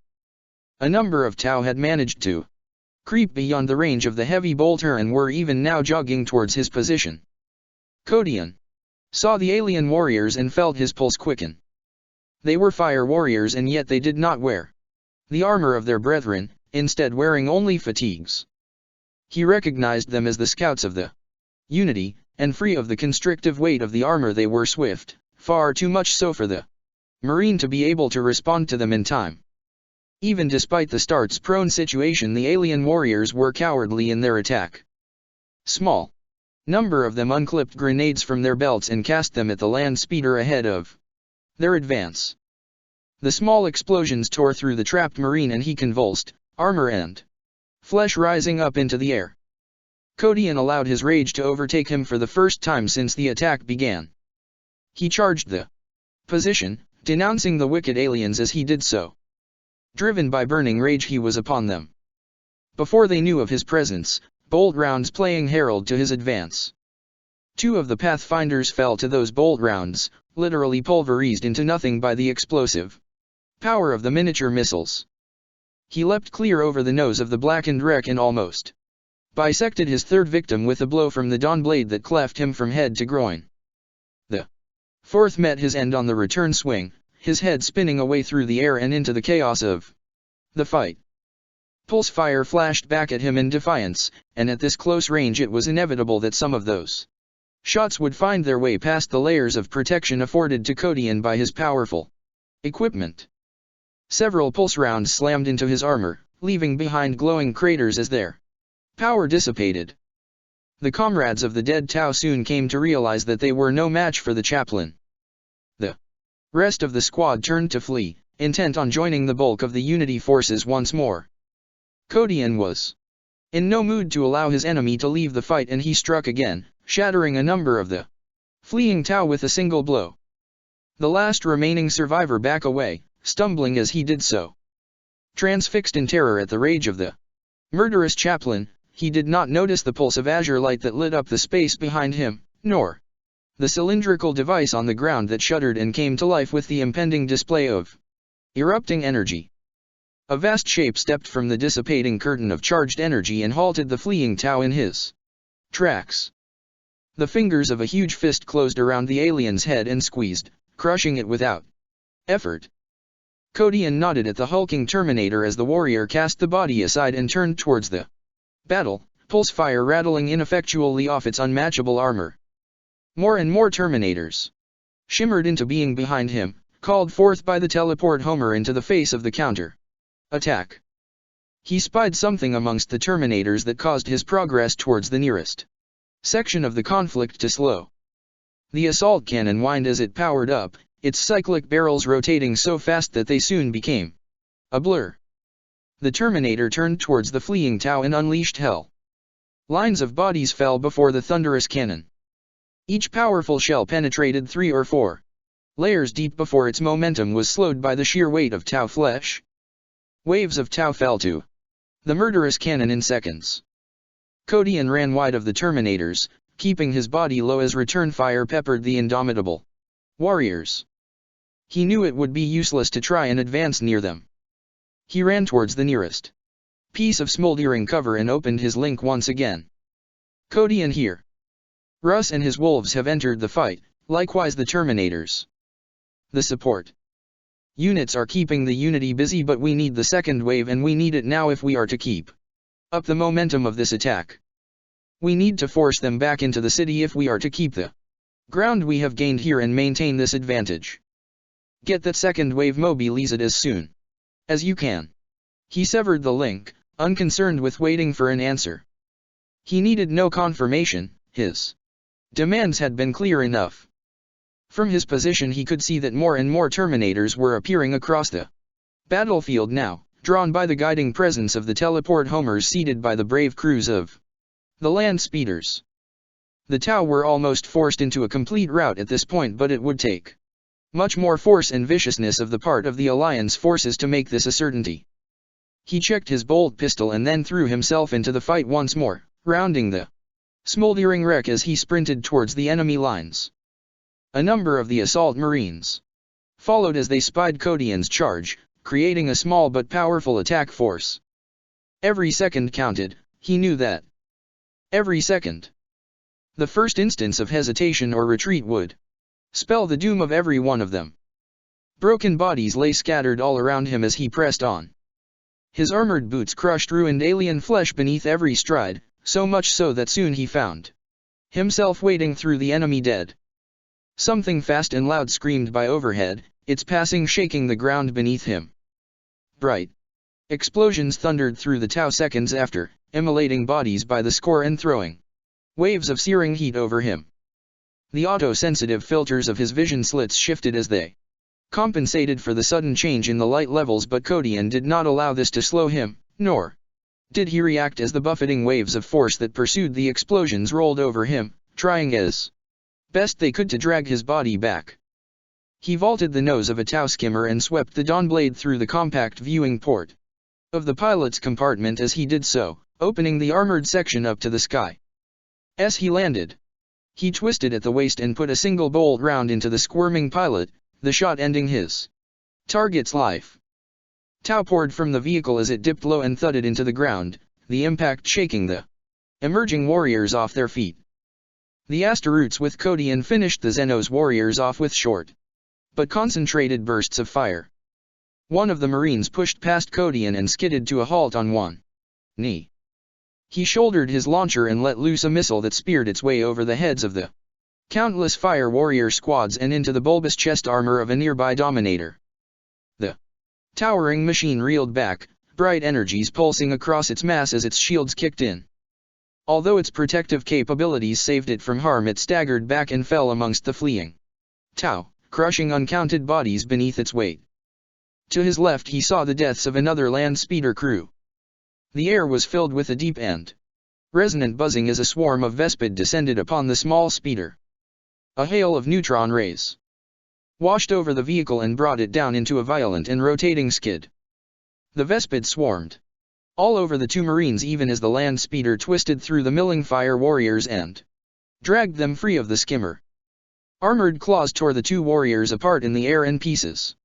A number of Tau had managed to creep beyond the range of the heavy bolter and were even now jogging towards his position. Kodian saw the alien warriors and felt his pulse quicken. They were fire warriors, and yet they did not wear the armor of their brethren, instead wearing only fatigues. He recognized them as the scouts of the Unity, and free of the constrictive weight of the armor they were swift, far too much so for the Marine to be able to respond to them in time. Even despite the starts-prone situation, the alien warriors were cowardly in their attack. Small number of them unclipped grenades from their belts and cast them at the land speeder ahead of their advance. The small explosions tore through the trapped Marine and he convulsed, armor and flesh rising up into the air. Kodian allowed his rage to overtake him for the first time since the attack began. He charged the position, denouncing the wicked aliens as he did so. Driven by burning rage, he was upon them. Before they knew of his presence, bolt rounds playing herald to his advance. Two of the Pathfinders fell to those bolt rounds, literally pulverized into nothing by the explosive power of the miniature missiles. He leapt clear over the nose of the blackened wreck and almost bisected his third victim with a blow from the dawn blade that cleft him from head to groin. The fourth met his end on the return swing, his head spinning away through the air and into the chaos of the fight. Pulse fire flashed back at him in defiance, and at this close range it was inevitable that some of those shots would find their way past the layers of protection afforded to Kodian by his powerful equipment. Several pulse rounds slammed into his armor, leaving behind glowing craters as their power dissipated. The comrades of the dead Tau soon came to realize that they were no match for the chaplain. The rest of the squad turned to flee, intent on joining the bulk of the Unity forces once more. Kodian was in no mood to allow his enemy to leave the fight, and he struck again, shattering a number of the fleeing Tau with a single blow. The last remaining survivor back away, stumbling as he did so. Transfixed in terror at the rage of the murderous chaplain, he did not notice the pulse of azure light that lit up the space behind him, nor the cylindrical device on the ground that shuddered and came to life with the impending display of erupting energy. A vast shape stepped from the dissipating curtain of charged energy and halted the fleeing Tau in his tracks. The fingers of a huge fist closed around the alien's head and squeezed, crushing it without effort. Kodian nodded at the hulking Terminator as the warrior cast the body aside and turned towards the battle, pulse fire rattling ineffectually off its unmatchable armor. More and more Terminators shimmered into being behind him, called forth by the teleport homer into the face of the counter-attack. He spied something amongst the Terminators that caused his progress towards the nearest section of the conflict to slow. The assault cannon whined as it powered up, its cyclic barrels rotating so fast that they soon became a blur. The Terminator turned towards the fleeing Tau and unleashed hell. Lines of bodies fell before the thunderous cannon. Each powerful shell penetrated 3 or 4 layers deep before its momentum was slowed by the sheer weight of Tau flesh. Waves of Tau fell to the murderous cannon in seconds. Kodian ran wide of the Terminators, keeping his body low as return fire peppered the indomitable warriors. He knew it would be useless to try and advance near them. He ran towards the nearest piece of smoldering cover and opened his link once again. Kodian here. Russ and his wolves have entered the fight, likewise the Terminators. The support units are keeping the Unity busy, but we need the second wave, and we need it now if we are to keep up the momentum of this attack. We need to force them back into the city if we are to keep the ground we have gained here and maintain this advantage. Get that second wave mobilized as soon as you can. He severed the link, unconcerned with waiting for an answer. He needed no confirmation, his demands had been clear enough. From his position he could see that more and more Terminators were appearing across the battlefield now, drawn by the guiding presence of the teleport homers seated by the brave crews of the land speeders. The Tau were almost forced into a complete rout at this point, but it would take much more force and viciousness of the part of the Alliance forces to make this a certainty. He checked his bolt pistol and then threw himself into the fight once more, rounding the smoldering wreck as he sprinted towards the enemy lines. A number of the assault marines followed as they spied Kodian's charge, creating a small but powerful attack force. Every second counted, he knew that. Every second. The first instance of hesitation or retreat would spell the doom of every one of them. Broken bodies lay scattered all around him as he pressed on. His armored boots crushed ruined alien flesh beneath every stride, so much so that soon he found himself wading through the enemy dead. Something fast and loud screamed by overhead, its passing shaking the ground beneath him. Bright explosions thundered through the Tau seconds after, immolating bodies by the score and throwing waves of searing heat over him. The auto-sensitive filters of his vision slits shifted as they compensated for the sudden change in the light levels, but Kodian did not allow this to slow him, nor did he react as the buffeting waves of force that pursued the explosions rolled over him, trying as best they could to drag his body back. He vaulted the nose of a Tau skimmer and swept the Dawnblade through the compact viewing port of the pilot's compartment as he did so, opening the armored section up to the sky. As he landed, he twisted at the waist and put a single bolt round into the squirming pilot, the shot ending his target's life. Tau poured from the vehicle as it dipped low and thudded into the ground, the impact shaking the emerging warriors off their feet. The Asteroutes with Kodian finished the Xenos warriors off with short but concentrated bursts of fire. One of the Marines pushed past Kodian and skidded to a halt on one knee. He shouldered his launcher and let loose a missile that speared its way over the heads of the countless fire warrior squads and into the bulbous chest armor of a nearby Dominator. The towering machine reeled back, bright energies pulsing across its mass as its shields kicked in. Although its protective capabilities saved it from harm, it staggered back and fell amongst the fleeing Tau, crushing uncounted bodies beneath its weight. To his left he saw the deaths of another land speeder crew. The air was filled with a deep and resonant buzzing as a swarm of Vespid descended upon the small speeder. A hail of neutron rays washed over the vehicle and brought it down into a violent and rotating skid. The Vespid swarmed all over the two Marines even as the land speeder twisted through the milling fire warriors and dragged them free of the skimmer. Armored claws tore the two warriors apart in the air and pieces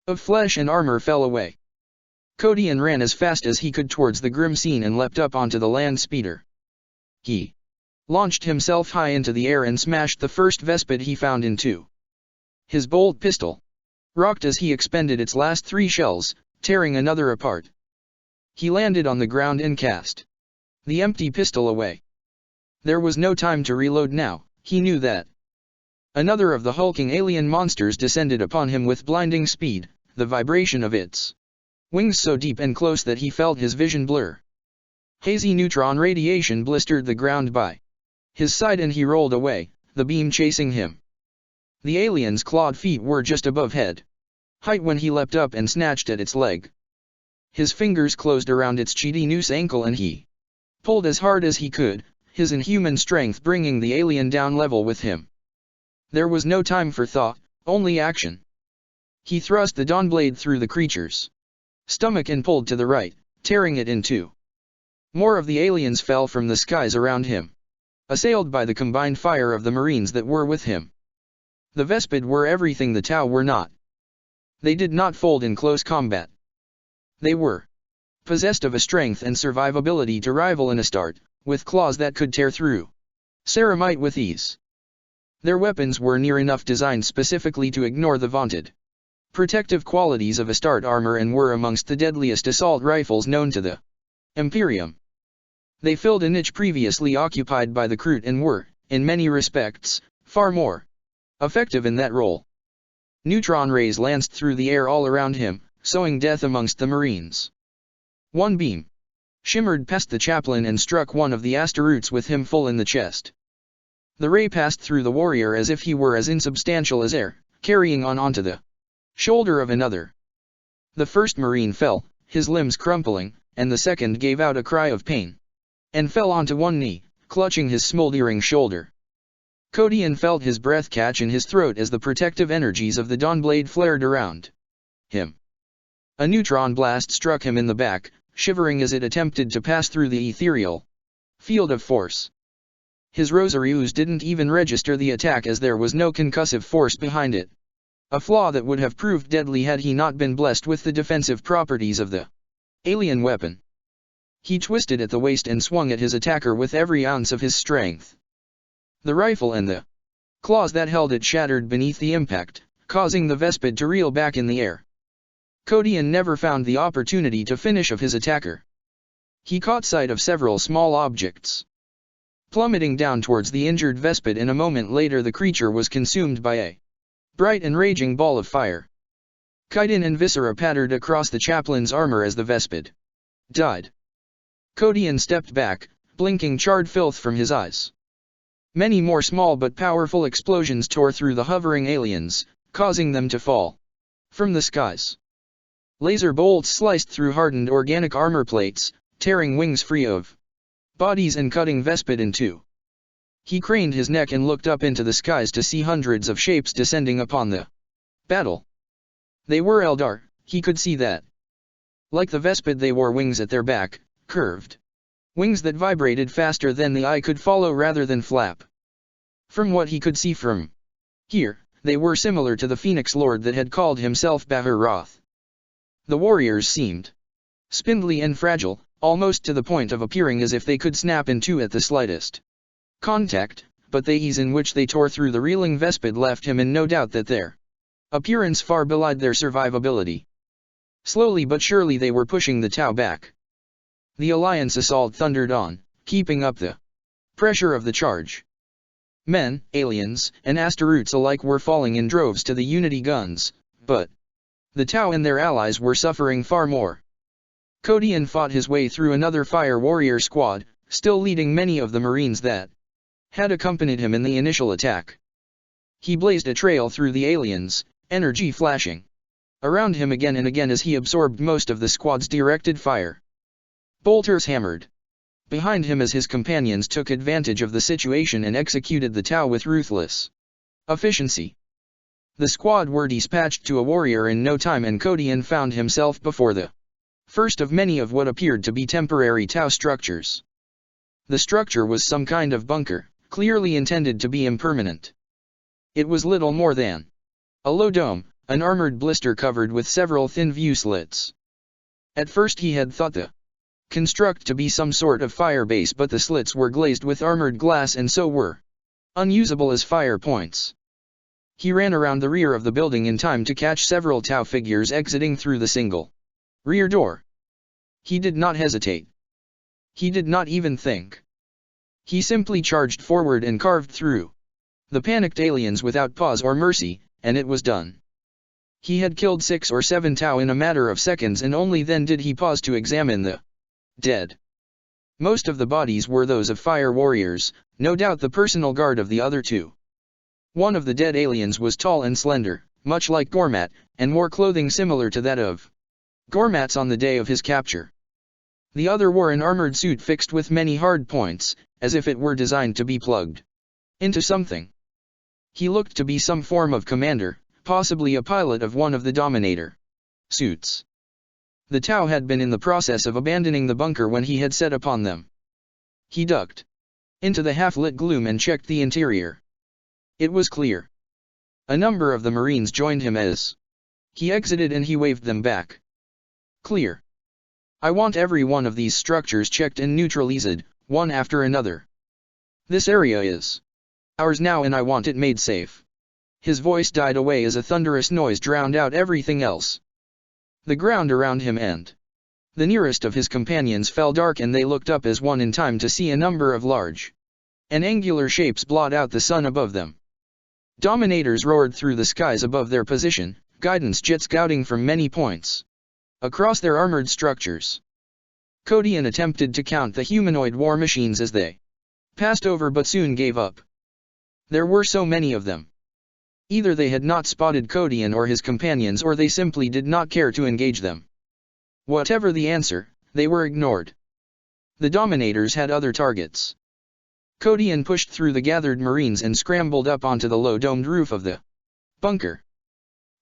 of flesh and armor fell away. Kodian ran as fast as he could towards the grim scene and leapt up onto the land speeder. He launched himself high into the air and smashed the first Vespid he found in two. His bolt pistol rocked as he expended its last 3 shells, tearing another apart. He landed on the ground and cast the empty pistol away. There was no time to reload now. He knew that another of the hulking alien monsters descended upon him with blinding speed, the vibration of its wings so deep and close that he felt his vision blur. Hazy neutron radiation blistered the ground by his side and he rolled away, the beam chasing him. The alien's clawed feet were just above head height when he leapt up and snatched at its leg. His fingers closed around its chitinous ankle and he pulled as hard as he could, his inhuman strength bringing the alien down level with him. There was no time for thought, only action. He thrust the Dawnblade through the creature's stomach and pulled to the right, tearing it in two. More of the aliens fell from the skies around him, assailed by the combined fire of the Marines that were with him. The Vespid were everything the Tau were not. They did not fold in close combat. They were possessed of a strength and survivability to rival an Astarte, with claws that could tear through ceramite with ease. Their weapons were near enough designed specifically to ignore the vaunted protective qualities of Astarte armor and were amongst the deadliest assault rifles known to the Imperium. They filled a niche previously occupied by the Kroot and were, in many respects, far more effective in that role. Neutron rays lanced through the air all around him, sowing death amongst the Marines. One beam shimmered past the chaplain and struck one of the Astaroutes with him full in the chest. The ray passed through the warrior as if he were as insubstantial as air, carrying on onto the shoulder of another. The first Marine fell, his limbs crumpling, and the second gave out a cry of pain and fell onto one knee, clutching his smoldering shoulder. Codian felt his breath catch in his throat as the protective energies of the Dawnblade flared around him. A neutron blast struck him in the back, shivering as it attempted to pass through the ethereal field of force. His Rosarius didn't even register the attack as there was no concussive force behind it, a flaw that would have proved deadly had he not been blessed with the defensive properties of the alien weapon. He twisted at the waist and swung at his attacker with every ounce of his strength. The rifle and the claws that held it shattered beneath the impact, causing the Vespid to reel back in the air. Codian never found the opportunity to finish of his attacker. He caught sight of several small objects plummeting down towards the injured Vespid. In a moment later the creature was consumed by a bright and raging ball of fire. Chitin and viscera pattered across the chaplain's armor as the Vespid died. Codian stepped back, blinking charred filth from his eyes. Many more small but powerful explosions tore through the hovering aliens, causing them to fall from the skies. Laser bolts sliced through hardened organic armor plates, tearing wings free of bodies and cutting Vespid in two. He craned his neck and looked up into the skies to see hundreds of shapes descending upon the battle. They were Eldar, he could see that. Like the Vespid they wore wings at their back, curved wings that vibrated faster than the eye could follow rather than flap. From what he could see from here, they were similar to the Phoenix Lord that had called himself Bahir-Roth. The warriors seemed spindly and fragile, almost to the point of appearing as if they could snap in two at the slightest contact, but the ease in which they tore through the reeling Vespid left him in no doubt that their appearance far belied their survivability. Slowly but surely they were pushing the Tau back. The Alliance assault thundered on, keeping up the pressure of the charge. Men, aliens, and Astaroutes alike were falling in droves to the Unity guns, but the Tau and their allies were suffering far more. Codian fought his way through another fire warrior squad, still leading many of the Marines that had accompanied him in the initial attack. He blazed a trail through the aliens, energy flashing around him again and again as he absorbed most of the squad's directed fire. Bolters hammered behind him as his companions took advantage of the situation and executed the Tau with ruthless efficiency. The squad were dispatched to a warrior in no time and Codian found himself before the first of many of what appeared to be temporary Tau structures. The structure was some kind of bunker, clearly intended to be impermanent. It was little more than a low dome, an armored blister covered with several thin view slits. At first he had thought the construct to be some sort of fire base, but the slits were glazed with armored glass and so were unusable as fire points. He ran around the rear of the building in time to catch several Tau figures exiting through the single rear door. He did not hesitate. He did not even think. He simply charged forward and carved through the panicked aliens without pause or mercy, and it was done. He had killed 6 or 7 Tau in a matter of seconds, and only then did he pause to examine the dead. Most of the bodies were those of fire warriors, no doubt the personal guard of the other two. One of the dead aliens was tall and slender, much like Gormat, and wore clothing similar to that of Gormat's on the day of his capture. The other wore an armored suit fixed with many hard points, as if it were designed to be plugged into something. He looked to be some form of commander, possibly a pilot of one of the Dominator suits. The Tau had been in the process of abandoning the bunker when he had set upon them. He ducked into the half-lit gloom and checked the interior. It was clear. A number of the Marines joined him as he exited, and he waved them back. Clear. I want every one of these structures checked and neutralized, one after another. This area is ours now, and I want it made safe. His voice died away as a thunderous noise drowned out everything else. The ground around him and the nearest of his companions fell dark, and they looked up as one in time to see a number of large and angular shapes blot out the sun above them. Dominators roared through the skies above their position, guidance jets scouting from many points across their armored structures. Kodian attempted to count the humanoid war machines as they passed over, but soon gave up. There were so many of them. Either they had not spotted Kodian or his companions, or they simply did not care to engage them. Whatever the answer, they were ignored. The Dominators had other targets. Kodian pushed through the gathered Marines and scrambled up onto the low-domed roof of the bunker.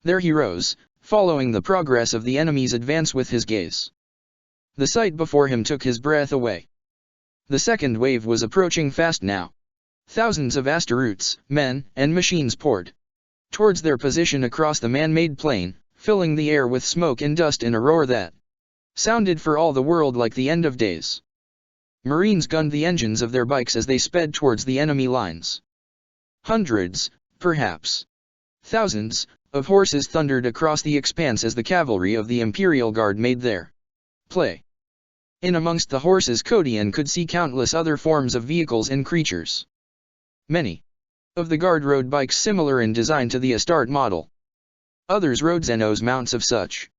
There he rose, following the progress of the enemy's advance with his gaze. The sight before him took his breath away. The second wave was approaching fast now. Thousands of Astaroths, men, and machines poured towards their position across the man-made plain, filling the air with smoke and dust in a roar that sounded for all the world like the end of days. Marines gunned the engines of their bikes as they sped towards the enemy lines. Hundreds, perhaps thousands, of horses thundered across the expanse as the cavalry of the Imperial Guard made their play. In amongst the horses, Kodian could see countless other forms of vehicles and creatures. Many of the Guard rode bikes similar in design to the Astarte model. Others rode Xenos mounts of such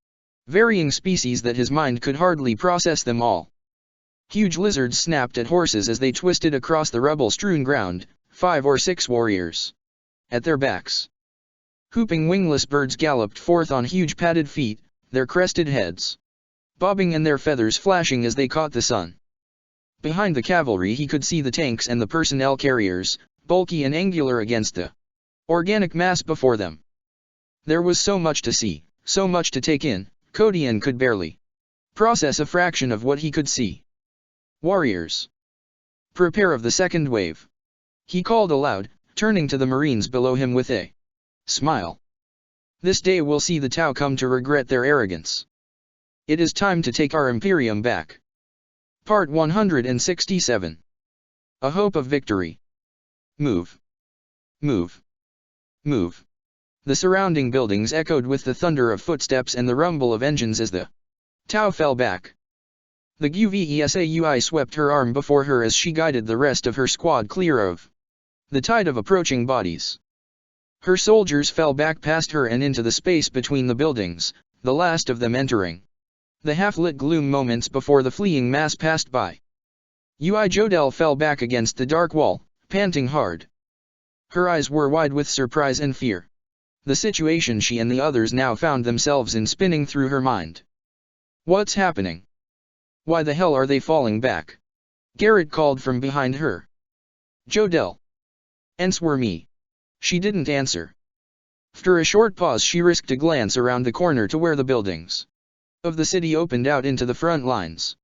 varying species that his mind could hardly process them all. Huge lizards snapped at horses as they twisted across the rubble-strewn ground, 5 or 6 warriors at their backs. Whooping wingless birds galloped forth on huge padded feet, their crested heads bobbing and their feathers flashing as they caught the sun. Behind the cavalry he could see the tanks and the personnel carriers, bulky and angular against the organic mass before them. There was so much to see, so much to take in, Kodian could barely process a fraction of what he could see. Warriors, prepare of the second wave, he called aloud, turning to the Marines below him with a smile. This day will see the Tau come to regret their arrogance. It is time to take our Imperium back. Part 167. A Hope of Victory. Move. Move. Move. The surrounding buildings echoed with the thunder of footsteps and the rumble of engines as the Tau fell back. The Guvesaui swept her arm before her as she guided the rest of her squad clear of the tide of approaching bodies. Her soldiers fell back past her and into the space between the buildings, the last of them entering the half-lit gloom moments before the fleeing mass passed by. Jodelle fell back against the dark wall, panting hard. Her eyes were wide with surprise and fear. The situation she and the others now found themselves in spinning through her mind. What's happening? Why the hell are they falling back? Garrett called from behind her. Jodelle. Answer me. She didn't answer. After a short pause she risked a glance around the corner to where the buildings of the city opened out into the front lines.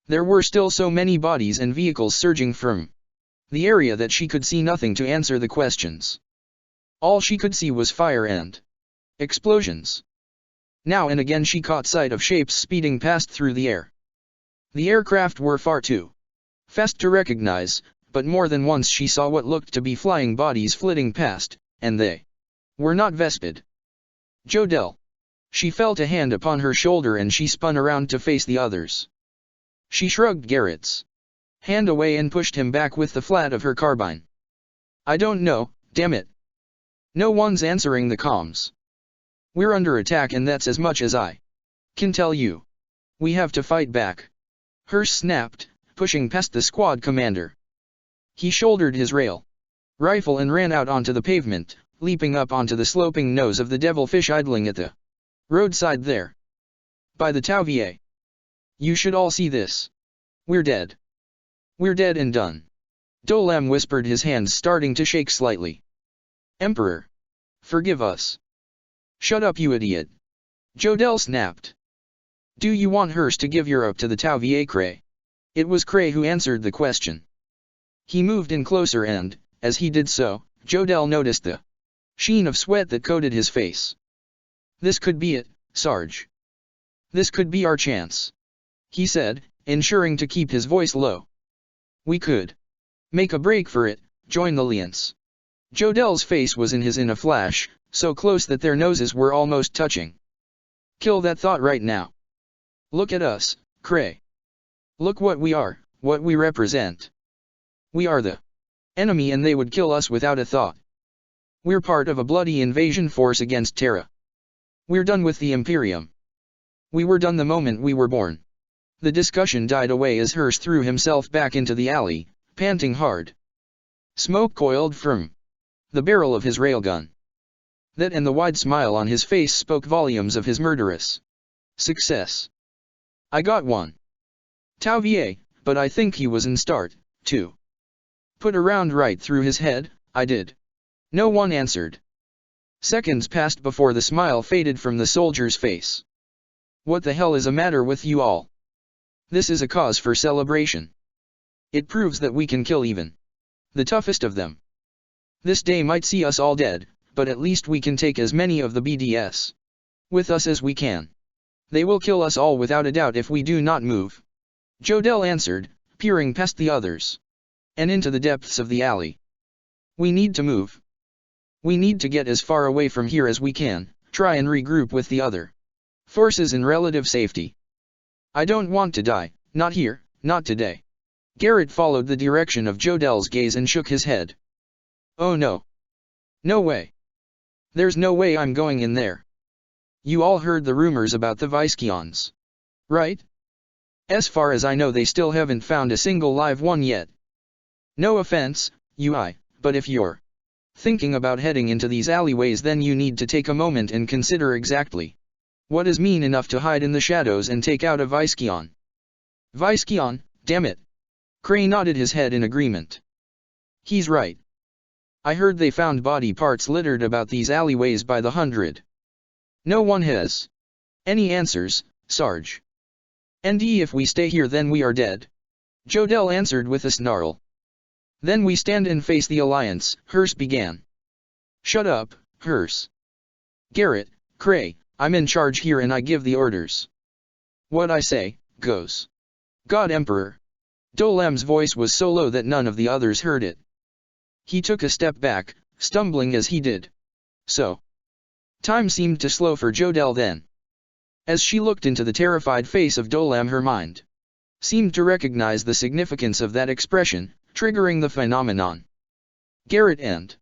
There were still so many bodies and vehicles surging from the area that she could see nothing to answer the questions. All she could see was fire and explosions. Now and again she caught sight of shapes speeding past through the air. The aircraft were far too fast to recognize, but more than once she saw what looked to be flying bodies flitting past, and they were not Vespid. Jodelle. She felt a hand upon her shoulder and she spun around to face the others. She shrugged Garrett's hand away and pushed him back with the flat of her carbine. I don't know, damn it. No one's answering the comms. We're under attack and that's as much as I can tell you. We have to fight back. Hirsch snapped, pushing past the squad commander. He shouldered his rail rifle and ran out onto the pavement, leaping up onto the sloping nose of the devilfish idling at the roadside there. By the Tau VA. You should all see this. We're dead. We're dead and done. Dolem whispered, his hands starting to shake slightly. Emperor. Forgive us. Shut up, you idiot. Jodelle snapped. Do you want Hearst to give Europe to the Tau va Cray? It was Cray who answered the question. He moved in closer and, as he did so, Jodelle noticed the sheen of sweat that coated his face. This could be it, Sarge. This could be our chance, he said, ensuring to keep his voice low. We could make a break for it, join the Lions. Jodelle's face was in his in a flash, so close that their noses were almost touching. Kill that thought right now. Look at us, Cray. Look what we are, what we represent. We are the enemy and they would kill us without a thought. We're part of a bloody invasion force against Terra. We're done with the Imperium. We were done the moment we were born. The discussion died away as Hearst threw himself back into the alley, panting hard. Smoke coiled from the barrel of his railgun. That and the wide smile on his face spoke volumes of his murderous success. I got one. Tau va, but I think he was in start, too. Put a round right through his head, I did. No one answered. Seconds passed before the smile faded from the soldier's face. What the hell is the matter with you all? This is a cause for celebration. It proves that we can kill even the toughest of them. This day might see us all dead, but at least we can take as many of the BDS with us as we can. They will kill us all without a doubt if we do not move. Jodelle answered, peering past the others and into the depths of the alley. We need to move. We need to get as far away from here as we can, try and regroup with the other forces in relative safety. I don't want to die, not here, not today. Garrett followed the direction of Jodelle's gaze and shook his head. Oh no. No way. There's no way I'm going in there. You all heard the rumors about the Viscions, right? As far as I know they still haven't found a single live one yet. No offense, UI, but if you're thinking about heading into these alleyways then you need to take a moment and consider exactly what is mean enough to hide in the shadows and take out a Viscion. Viscion, damn it. Cray nodded his head in agreement. He's right. I heard they found body parts littered about these alleyways by the hundred. No one has any answers, Sarge. And if we stay here then we are dead. Jodelle answered with a snarl. Then we stand and face the Alliance, Hearst began. Shut up, Hearst. Garrett, Cray, I'm in charge here and I give the orders. What I say, goes. God Emperor. Dolem's voice was so low that none of the others heard it. He took a step back, stumbling as he did so. Time seemed to slow for Jodelle then. As she looked into the terrified face of Dolem her mind seemed to recognize the significance of that expression, triggering the phenomenon. Garrett and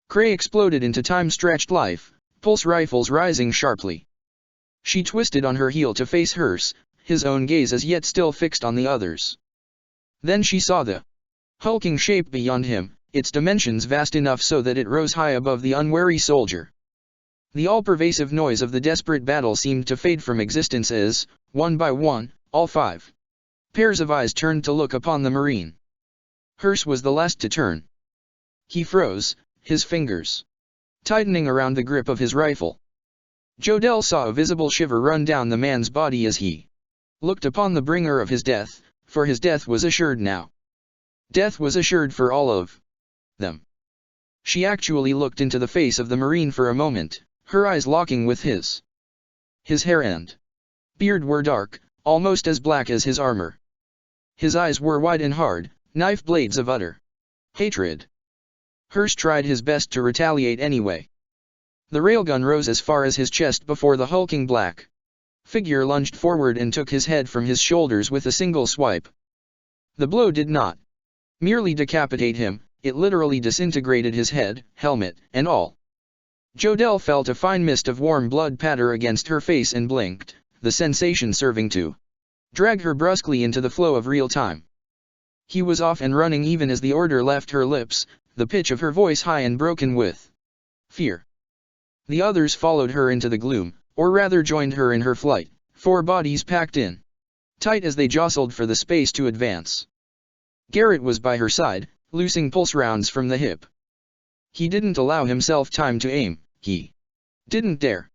Cray exploded into time-stretched life, pulse rifles rising sharply. She twisted on her heel to face Hearst, his own gaze as yet still fixed on the others. Then she saw the hulking shape beyond him, its dimensions vast enough so that it rose high above the unwary soldier. The all-pervasive noise of the desperate battle seemed to fade from existence as, one by one, all 5 pairs of eyes turned to look upon the Marine. Hearst was the last to turn. He froze, his fingers tightening around the grip of his rifle. Jodelle saw a visible shiver run down the man's body as he looked upon the bringer of his death, for his death was assured now. Death was assured for all of them. She actually looked into the face of the Marine for a moment, her eyes locking with his. His hair and beard were dark, almost as black as his armor. His eyes were wide and hard, knife blades of utter hatred. Hearst tried his best to retaliate anyway. The railgun rose as far as his chest before the hulking black figure lunged forward and took his head from his shoulders with a single swipe. The blow did not merely decapitate him, it literally disintegrated his head, helmet, and all. Jodelle felt a fine mist of warm blood patter against her face and blinked, the sensation serving to drag her brusquely into the flow of real time. He was off and running even as the order left her lips, the pitch of her voice high and broken with fear. The others followed her into the gloom, or rather joined her in her flight, 4 bodies packed in tight as they jostled for the space to advance. Garrett was by her side, loosing pulse rounds from the hip. He didn't allow himself time to aim, he didn't dare.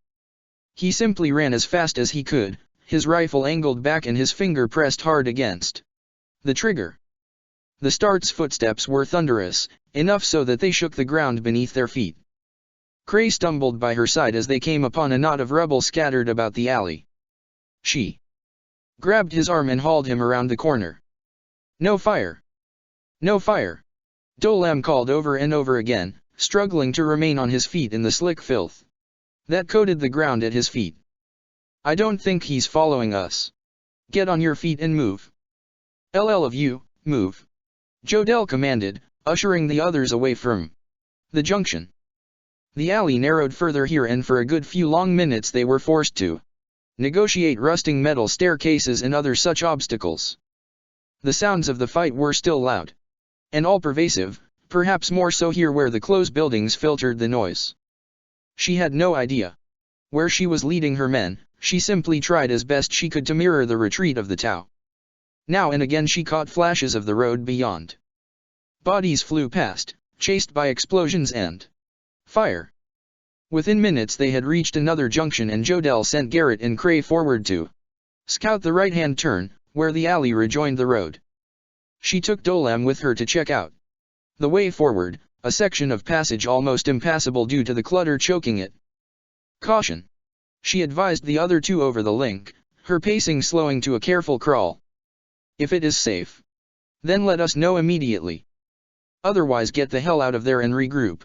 He simply ran as fast as he could, his rifle angled back and his finger pressed hard against the trigger. The start's footsteps were thunderous, enough so that they shook the ground beneath their feet. Cray stumbled by her side as they came upon a knot of rubble scattered about the alley. She grabbed his arm and hauled him around the corner. "No fire! No fire!" Dolam called over and over again, struggling to remain on his feet in the slick filth that coated the ground at his feet. "I don't think he's following us. Get on your feet and move. LL of you, move," Jodelle commanded, ushering the others away from the junction. The alley narrowed further here, and for a good few long minutes they were forced to negotiate rusting metal staircases and other such obstacles. The sounds of the fight were still loud and all-pervasive, perhaps more so here where the closed buildings filtered the noise. She had no idea where she was leading her men. She simply tried as best she could to mirror the retreat of the Tau. Now and again she caught flashes of the road beyond. Bodies flew past, chased by explosions and fire. Within minutes they had reached another junction, and Jodelle sent Garrett and Cray forward to scout the right-hand turn, where the alley rejoined the road. She took Dolam with her to check out the way forward, a section of passage almost impassable due to the clutter choking it. "Caution," she advised the other two over the link, her pacing slowing to a careful crawl. "If it is safe, then let us know immediately. Otherwise get the hell out of there and regroup."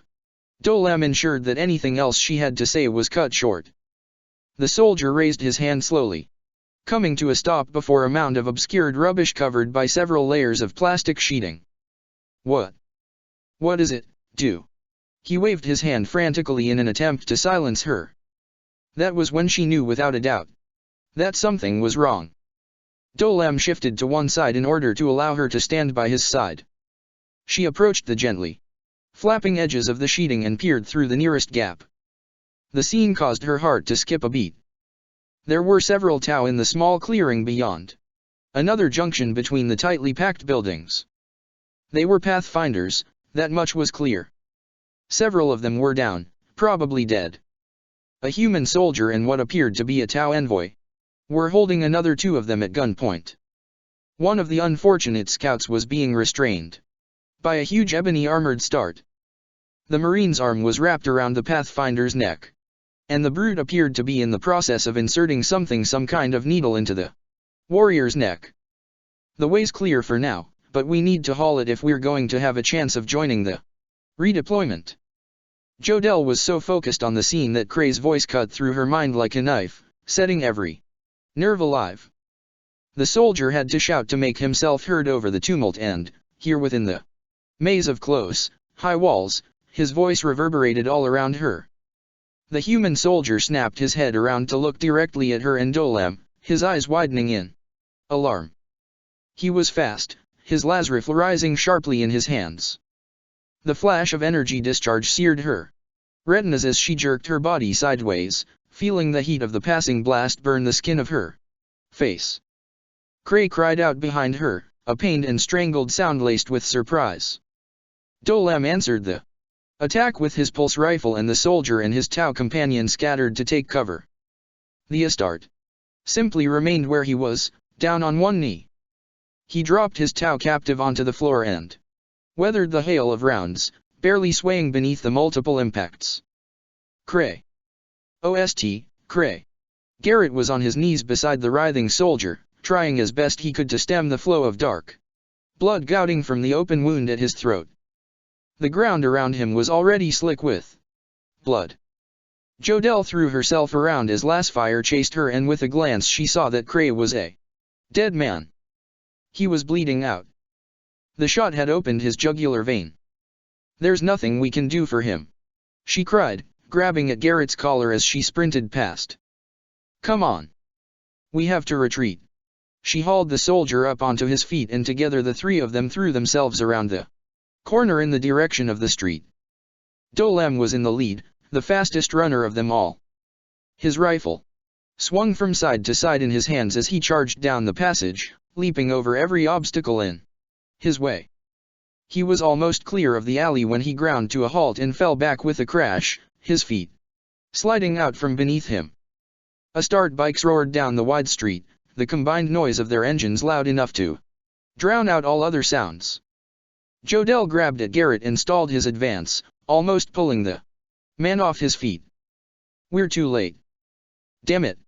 Dolam ensured that anything else she had to say was cut short. The soldier raised his hand slowly, coming to a stop before a mound of obscured rubbish covered by several layers of plastic sheeting. What is it, do?" He waved his hand frantically in an attempt to silence her. That was when she knew without a doubt that something was wrong. Dolam shifted to one side in order to allow her to stand by his side. She approached the gently flapping edges of the sheeting and peered through the nearest gap. The scene caused her heart to skip a beat. There were several Tau in the small clearing beyond another junction between the tightly packed buildings. They were pathfinders, that much was clear. Several of them were down, probably dead. A human soldier and what appeared to be a Tau envoy were holding another two of them at gunpoint. One of the unfortunate scouts was being restrained by a huge ebony armored start. The Marine's arm was wrapped around the Pathfinder's neck, and the brute appeared to be in the process of inserting some kind of needle into the warrior's neck. "The way's clear for now, but we need to haul it if we're going to have a chance of joining the redeployment." Jodelle was so focused on the scene that Cray's voice cut through her mind like a knife, setting every nerve alive. The soldier had to shout to make himself heard over the tumult, and, here within the maze of close, high walls, his voice reverberated all around her. The human soldier snapped his head around to look directly at her and Dolam, his eyes widening in alarm. He was fast, his las rifle rising sharply in his hands. The flash of energy discharge seared her retinas as she jerked her body sideways, feeling the heat of the passing blast burn the skin of her face. Cray cried out behind her, a pained and strangled sound laced with surprise. Dolam answered the attack with his pulse rifle, and the soldier and his Tau companion scattered to take cover. The Astarte simply remained where he was, down on one knee. He dropped his Tau captive onto the floor and weathered the hail of rounds, barely swaying beneath the multiple impacts. "Cray. Ost, Cray." Garrett was on his knees beside the writhing soldier, trying as best he could to stem the flow of dark blood gouting from the open wound at his throat. The ground around him was already slick with blood. Jodelle threw herself around as Lasfire chased her, and with a glance she saw that Cray was a dead man. He was bleeding out. The shot had opened his jugular vein. "There's nothing we can do for him," she cried, grabbing at Garrett's collar as she sprinted past. "Come on. We have to retreat." She hauled the soldier up onto his feet, and together the three of them threw themselves around the corner in the direction of the street. Dolam was in the lead, the fastest runner of them all. His rifle swung from side to side in his hands as he charged down the passage, leaping over every obstacle in his way. He was almost clear of the alley when he ground to a halt and fell back with a crash, his feet sliding out from beneath him. Astarte bikes roared down the wide street, the combined noise of their engines loud enough to drown out all other sounds. Jodel grabbed at Garrett and stalled his advance, almost pulling the man off his feet. We're too late. Damn it.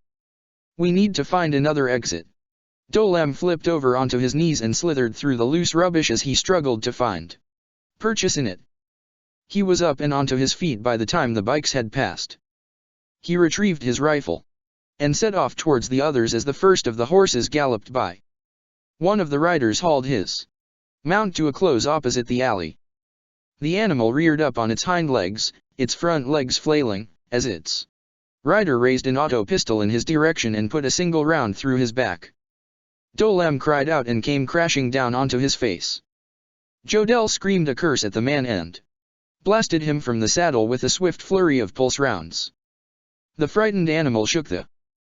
We need to find another exit. Dolem flipped over onto his knees and slithered through the loose rubbish as he struggled to find purchase in it. He was up and onto his feet by the time the bikes had passed. He retrieved his rifle and set off towards the others as the first of the horses galloped by. One of the riders hauled his mount to a close opposite the alley. The animal reared up on its hind legs, its front legs flailing, as its rider raised an auto pistol in his direction and put a single round through his back. Dolem cried out and came crashing down onto his face. Jodel screamed a curse at the man and blasted him from the saddle with a swift flurry of pulse rounds. The frightened animal shook the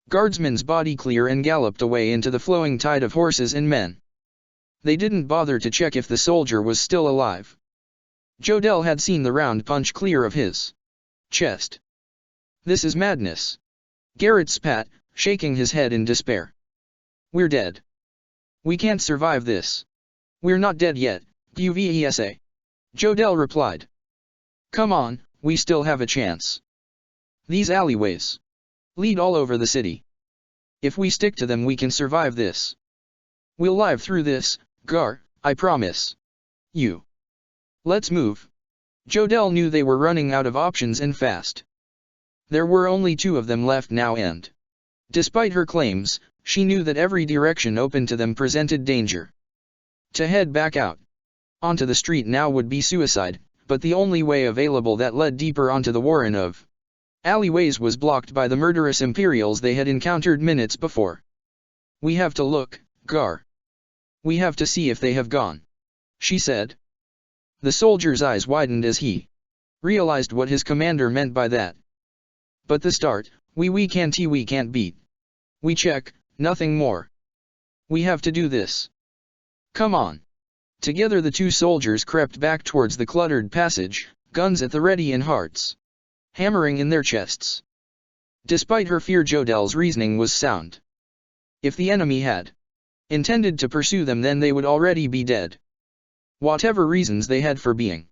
guardsman's body clear and galloped away into the flowing tide of horses and men. They didn't bother to check if the soldier was still alive. Jodel had seen the round punch clear of his chest. This is madness. Garrett spat, shaking his head in despair. We're dead. We can't survive this. We're not dead yet, Qvesa. Jodel replied. Come on, we still have a chance. These alleyways lead all over the city. If we stick to them we can survive this. We'll live through this, Gar, I promise. You. Let's move. Jodel knew they were running out of options and fast. There were only 2 of them left now and, despite her claims, she knew that every direction open to them presented danger. To head back out onto the street now would be suicide, but the only way available that led deeper onto the warren of alleyways was blocked by the murderous Imperials they had encountered minutes before. We have to look, Gar. We have to see if they have gone, she said. The soldier's eyes widened as he realized what his commander meant by that. But the start, we can't beat. We check, nothing more. We have to do this. Come on. Together the 2 soldiers crept back towards the cluttered passage, guns at the ready and hearts hammering in their chests. Despite her fear, Jodel's reasoning was sound. If the enemy had intended to pursue them, then they would already be dead. Whatever reasons they had for being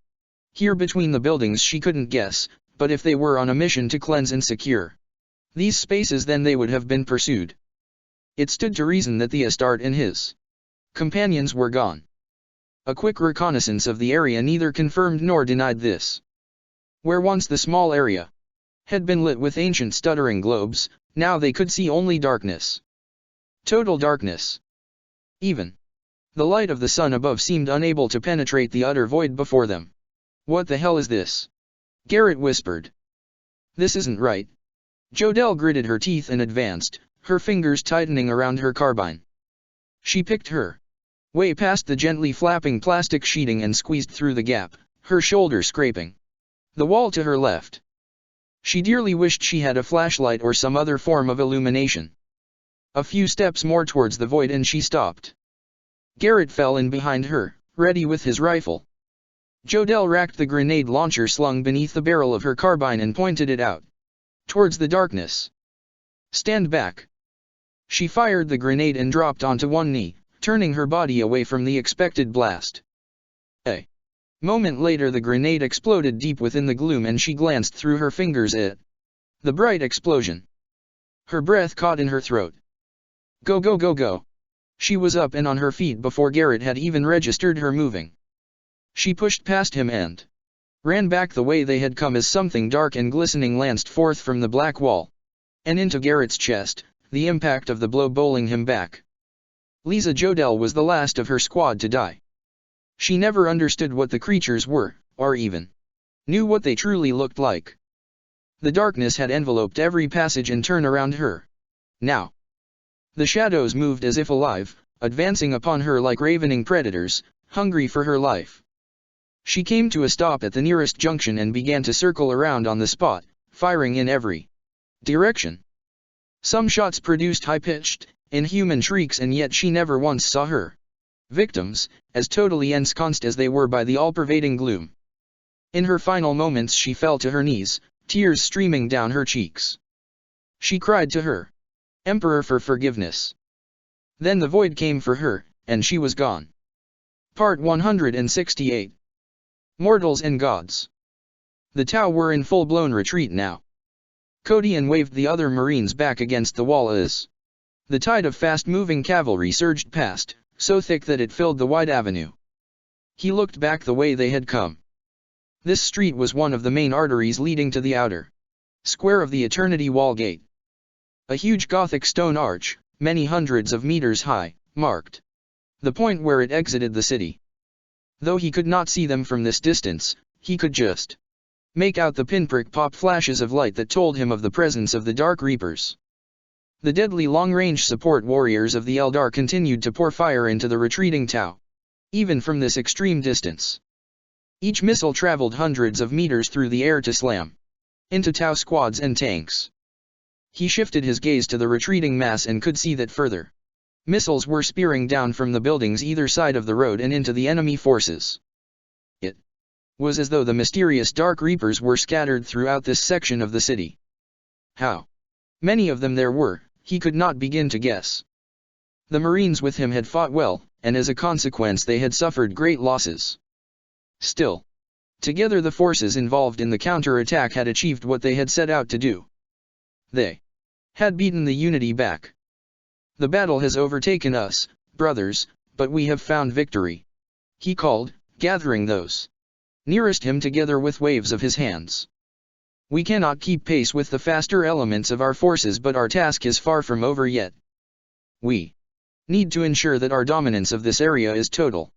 here between the buildings she couldn't guess, but if they were on a mission to cleanse and secure these spaces, then they would have been pursued. It stood to reason that the Astarte and his companions were gone. A quick reconnaissance of the area neither confirmed nor denied this. Where once the small area had been lit with ancient stuttering globes, now they could see only darkness. Total darkness. Even the light of the sun above seemed unable to penetrate the utter void before them. What the hell is this? Garrett whispered. This isn't right. Jodel gritted her teeth and advanced, her fingers tightening around her carbine. She picked her way past the gently flapping plastic sheeting and squeezed through the gap, her shoulder scraping the wall to her left. She dearly wished she had a flashlight or some other form of illumination. A few steps more towards the void and she stopped. Garrett fell in behind her, ready with his rifle. Jodel racked the grenade launcher slung beneath the barrel of her carbine and pointed it out towards the darkness. Stand back. She fired the grenade and dropped onto one knee, turning her body away from the expected blast. A moment later the grenade exploded deep within the gloom and she glanced through her fingers at the bright explosion. Her breath caught in her throat. Go go go go. She was up and on her feet before Garrett had even registered her moving. She pushed past him and ran back the way they had come as something dark and glistening lanced forth from the black wall and into Garrett's chest, the impact of the blow bowling him back. Lisa Jodel was the last of her squad to die. She never understood what the creatures were, or even knew what they truly looked like. The darkness had enveloped every passage and turn around her. Now, the shadows moved as if alive, advancing upon her like ravening predators, hungry for her life. She came to a stop at the nearest junction and began to circle around on the spot, firing in every direction. Some shots produced high-pitched, inhuman shrieks, and yet she never once saw her victims, as totally ensconced as they were by the all-pervading gloom. In her final moments she fell to her knees, tears streaming down her cheeks. She cried to her Emperor for forgiveness. Then the void came for her, and she was gone. Part 168. Mortals and Gods. The Tau were in full-blown retreat now. Kodian waved the other marines back against the wall as the tide of fast-moving cavalry surged past, so thick that it filled the wide avenue. He looked back the way they had come. This street was one of the main arteries leading to the outer square of the Eternity Wall Gate. A huge Gothic stone arch, many hundreds of meters high, marked the point where it exited the city. Though he could not see them from this distance, he could just make out the pinprick pop flashes of light that told him of the presence of the Dark Reapers. The deadly long-range support warriors of the Eldar continued to pour fire into the retreating Tau, even from this extreme distance. Each missile traveled hundreds of meters through the air to slam into Tau squads and tanks. He shifted his gaze to the retreating mass and could see that further missiles were spearing down from the buildings either side of the road and into the enemy forces. It was as though the mysterious Dark Reapers were scattered throughout this section of the city. How many of them there were, he could not begin to guess. The Marines with him had fought well, and as a consequence they had suffered great losses. Still, together the forces involved in the counter-attack had achieved what they had set out to do. They had beaten the Unity back. The battle has overtaken us, brothers, but we have found victory, he called, gathering those nearest him together with waves of his hands. We cannot keep pace with the faster elements of our forces, but our task is far from over yet. We need to ensure that our dominance of this area is total.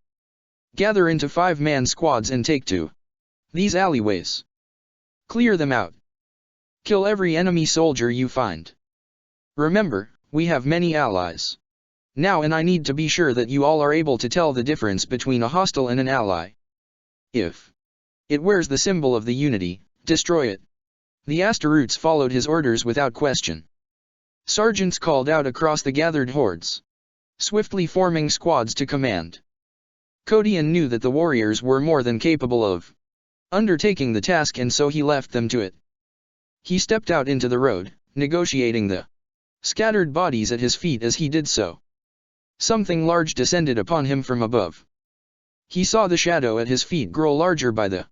Gather into 5-man squads and take to these alleyways. Clear them out. Kill every enemy soldier you find. Remember, we have many allies now, and I need to be sure that you all are able to tell the difference between a hostile and an ally. If it wears the symbol of the Unity, destroy it. The Astaroutes followed his orders without question. Sergeants called out across the gathered hordes, swiftly forming squads to command. Kodian knew that the warriors were more than capable of undertaking the task, and so he left them to it. He stepped out into the road, negotiating the scattered bodies at his feet as he did so. Something large descended upon him from above. He saw the shadow at his feet grow larger by the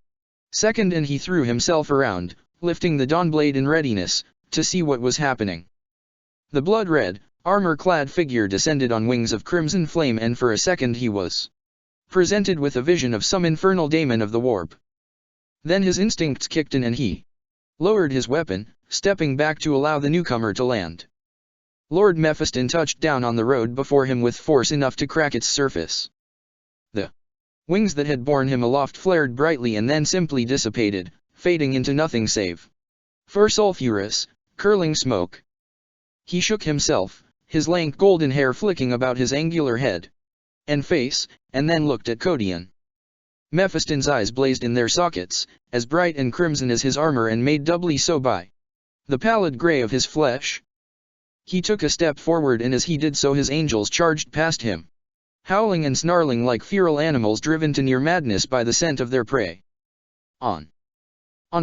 second, and he threw himself around, lifting the Dawnblade in readiness to see what was happening. The blood-red, armor-clad figure descended on wings of crimson flame, and for a second he was presented with a vision of some infernal daemon of the warp. Then his instincts kicked in and he lowered his weapon, stepping back to allow the newcomer to land. Lord Mephiston touched down on the road before him with force enough to crack its surface. The wings that had borne him aloft flared brightly and then simply dissipated, fading into nothing save for sulphurous, curling smoke. He shook himself, his lank golden hair flicking about his angular head and face, and then looked at Kodian. Mephiston's eyes blazed in their sockets, as bright and crimson as his armor and made doubly so by the pallid gray of his flesh. He took a step forward, and as he did so his angels charged past him, howling and snarling like feral animals driven to near madness by the scent of their prey. On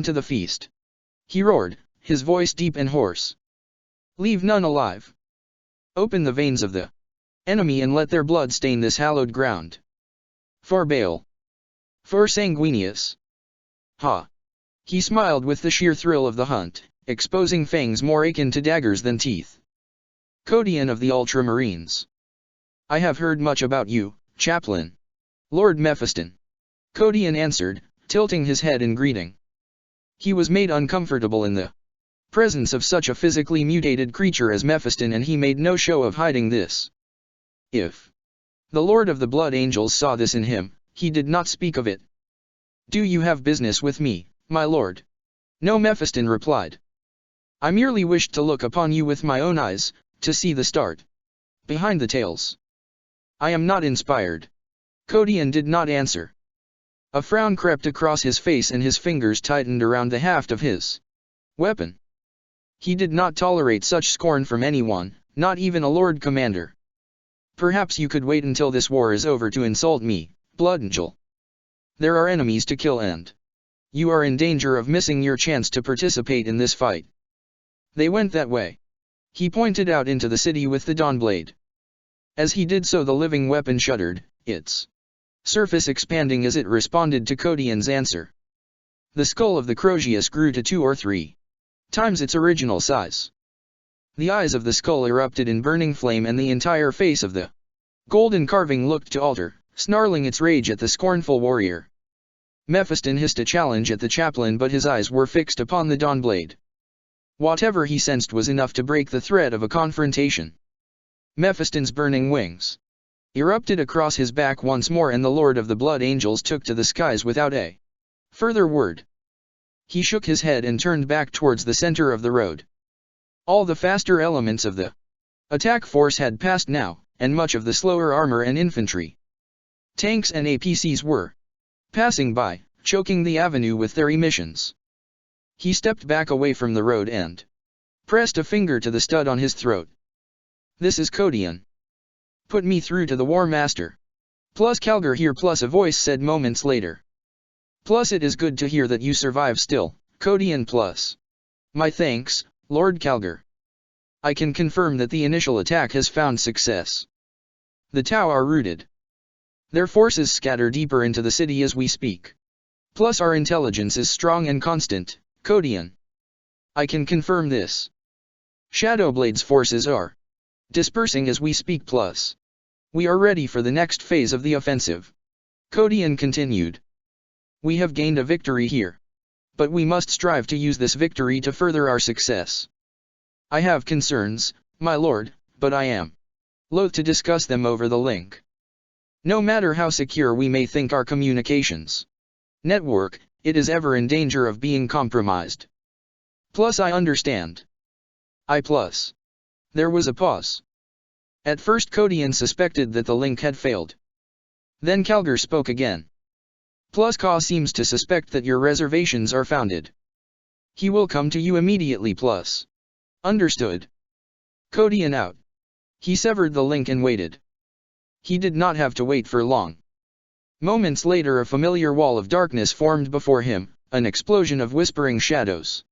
to the feast, he roared, his voice deep and hoarse. Leave none alive. Open the veins of the enemy and let their blood stain this hallowed ground. For Baal. For Sanguinius. Ha! He smiled with the sheer thrill of the hunt, exposing fangs more akin to daggers than teeth. Kodian of the Ultramarines. I have heard much about you, Chaplain. Lord Mephiston. Kodian answered, tilting his head in greeting. He was made uncomfortable in the presence of such a physically mutated creature as Mephiston, and he made no show of hiding this. If the Lord of the Blood Angels saw this in him, he did not speak of it. Do you have business with me, my lord? No, Mephiston replied. I merely wished to look upon you with my own eyes, to see the start behind the tales. I am not inspired. Kodian did not answer. A frown crept across his face and his fingers tightened around the haft of his weapon. He did not tolerate such scorn from anyone, not even a Lord Commander. Perhaps you could wait until this war is over to insult me, Bloodangel. There are enemies to kill, and you are in danger of missing your chance to participate in this fight. They went that way. He pointed out into the city with the Dawnblade. As he did so, the living weapon shuddered, its surface expanding as it responded to Codian's answer. The skull of the Crozius grew to 2 or 3 times its original size. The eyes of the skull erupted in burning flame, and the entire face of the golden carving looked to alter, snarling its rage at the scornful warrior. Mephiston hissed a challenge at the chaplain, but his eyes were fixed upon the Dawnblade. Whatever he sensed was enough to break the threat of a confrontation. Mephiston's burning wings erupted across his back once more, and the Lord of the Blood Angels took to the skies without a further word. He shook his head and turned back towards the center of the road. All the faster elements of the attack force had passed now, and much of the slower armor and infantry, tanks and APCs were passing by, choking the avenue with their emissions. He stepped back away from the road and pressed a finger to the stud on his throat. "This is Codian. Put me through to the War Master." "Plus Calgar here," plus a voice said moments later. "Plus it is good to hear that you survive still, Codian plus. My thanks, Lord Calgar. I can confirm that the initial attack has found success. The Tau are routed. Their forces scatter deeper into the city as we speak. Plus our intelligence is strong and constant, Codian. I can confirm this. Shadowblade's forces are dispersing as we speak, plus we are ready for the next phase of the offensive." Codian continued. "We have gained a victory here. But we must strive to use this victory to further our success. I have concerns, my lord, but I am loath to discuss them over the link. No matter how secure we may think our communications network, it is ever in danger of being compromised. Plus I understand. Plus. There was a pause. At first Codian suspected that the link had failed. Then Calgar spoke again. "Plus Ka seems to suspect that your reservations are founded. He will come to you immediately, plus. Understood." Codian out. He severed the link and waited. He did not have to wait for long. Moments later a familiar wall of darkness formed before him, an explosion of whispering shadows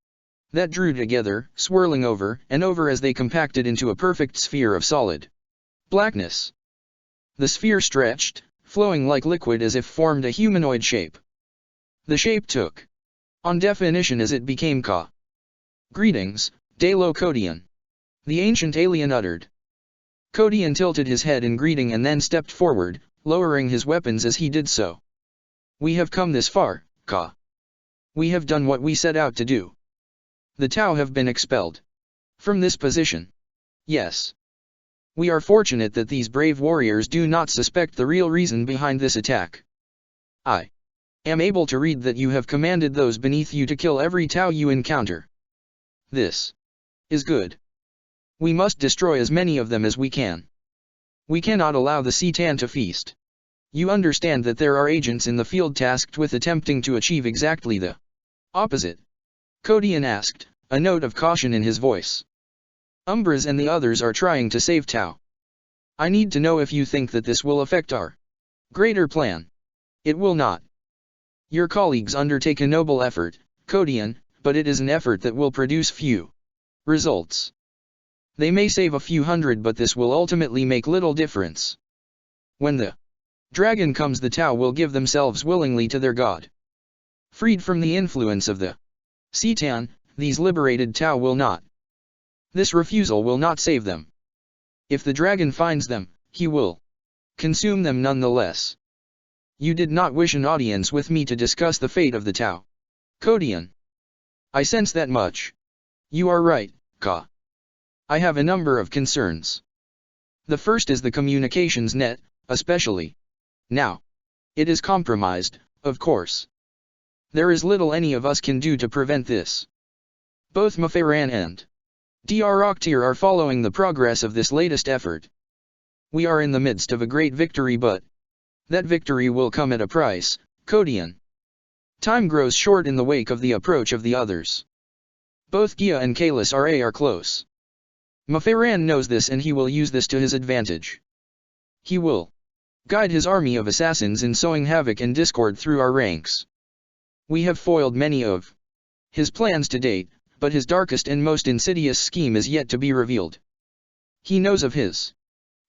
that drew together, swirling over and over as they compacted into a perfect sphere of solid blackness. The sphere stretched, flowing like liquid as if formed a humanoid shape. The shape took on definition as it became Ka. "Greetings, Dalo Codian," the ancient alien uttered. Codian tilted his head in greeting and then stepped forward, lowering his weapons as he did so. "We have come this far, Ka. We have done what we set out to do. The Tau have been expelled from this position. Yes. We are fortunate that these brave warriors do not suspect the real reason behind this attack. I am able to read that you have commanded those beneath you to kill every Tau you encounter. This is good. We must destroy as many of them as we can. We cannot allow the C'tan to feast. You understand that there are agents in the field tasked with attempting to achieve exactly the opposite?" Codian asked, a note of caution in his voice. "Umbras and the others are trying to save Tau. I need to know if you think that this will affect our greater plan." "It will not. Your colleagues undertake a noble effort, Codian, but it is an effort that will produce few results. They may save a few hundred, but this will ultimately make little difference. When the dragon comes, the Tau will give themselves willingly to their god. Freed from the influence of the C'tan, these liberated Tau will not. This refusal will not save them. If the dragon finds them, he will consume them nonetheless. You did not wish an audience with me to discuss the fate of the Tau, Codian. I sense that much. You are right, Ka. I have a number of concerns. The first is the communications net, especially now. It is compromised, of course. There is little any of us can do to prevent this. Both Mephiran and Dr. Octir are following the progress of this latest effort. We are in the midst of a great victory, but that victory will come at a price, Codian. Time grows short in the wake of the approach of the others. Both Gia and Kalis are close. Mephiran knows this, and he will use this to his advantage. He will guide his army of assassins in sowing havoc and discord through our ranks. We have foiled many of his plans to date, but his darkest and most insidious scheme is yet to be revealed. He knows of his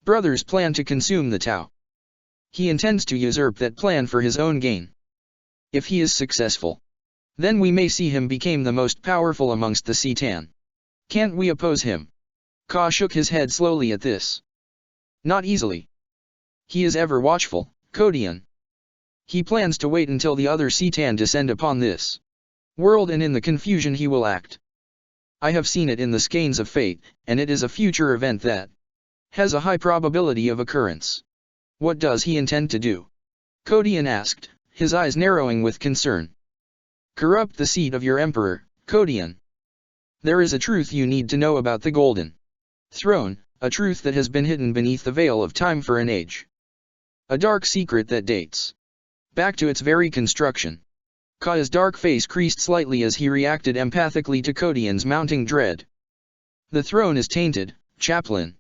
brother's plan to consume the Tao. He intends to usurp that plan for his own gain. If he is successful, then we may see him become the most powerful amongst the Citan. Can't we oppose him? Ka shook his head slowly at this. Not easily. He is ever watchful, Kodian. He plans to wait until the other Citan descend upon this world, and in the confusion he will act. I have seen it in the skeins of fate, and it is a future event that has a high probability of occurrence. What does he intend to do? Kodian asked, his eyes narrowing with concern. Corrupt the seat of your emperor, Kodian. There is a truth you need to know about the Golden Throne, a truth that has been hidden beneath the veil of time for an age. A dark secret that dates back to its very construction. Ka's dark face creased slightly as he reacted empathically to Kodian's mounting dread. The throne is tainted, chaplain.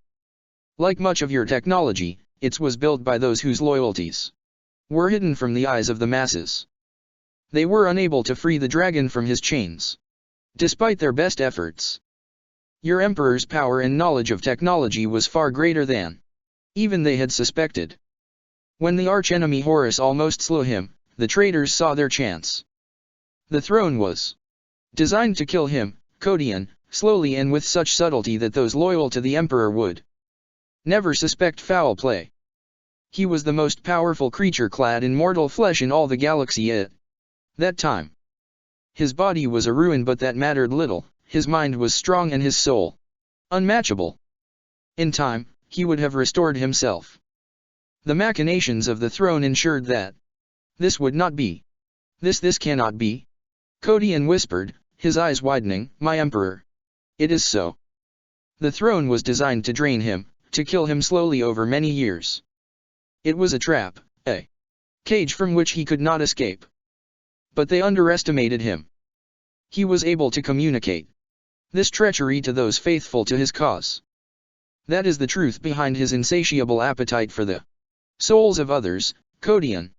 Like much of your technology, it was built by those whose loyalties were hidden from the eyes of the masses. They were unable to free the dragon from his chains, despite their best efforts. Your emperor's power and knowledge of technology was far greater than even they had suspected. When the archenemy Horus almost slew him, the traitors saw their chance. The throne was designed to kill him, Kodian, slowly and with such subtlety that those loyal to the emperor would never suspect foul play. He was the most powerful creature clad in mortal flesh in all the galaxy at that time. His body was a ruin, but that mattered little. His mind was strong and his soul unmatchable. In time, he would have restored himself. The machinations of the throne ensured that this would not be. This cannot be. Kodian whispered, his eyes widening, my emperor. It is so. The throne was designed to drain him, to kill him slowly over many years. It was a trap, a cage from which he could not escape. But they underestimated him. He was able to communicate this treachery to those faithful to his cause. That is the truth behind his insatiable appetite for the souls of others, Kodian.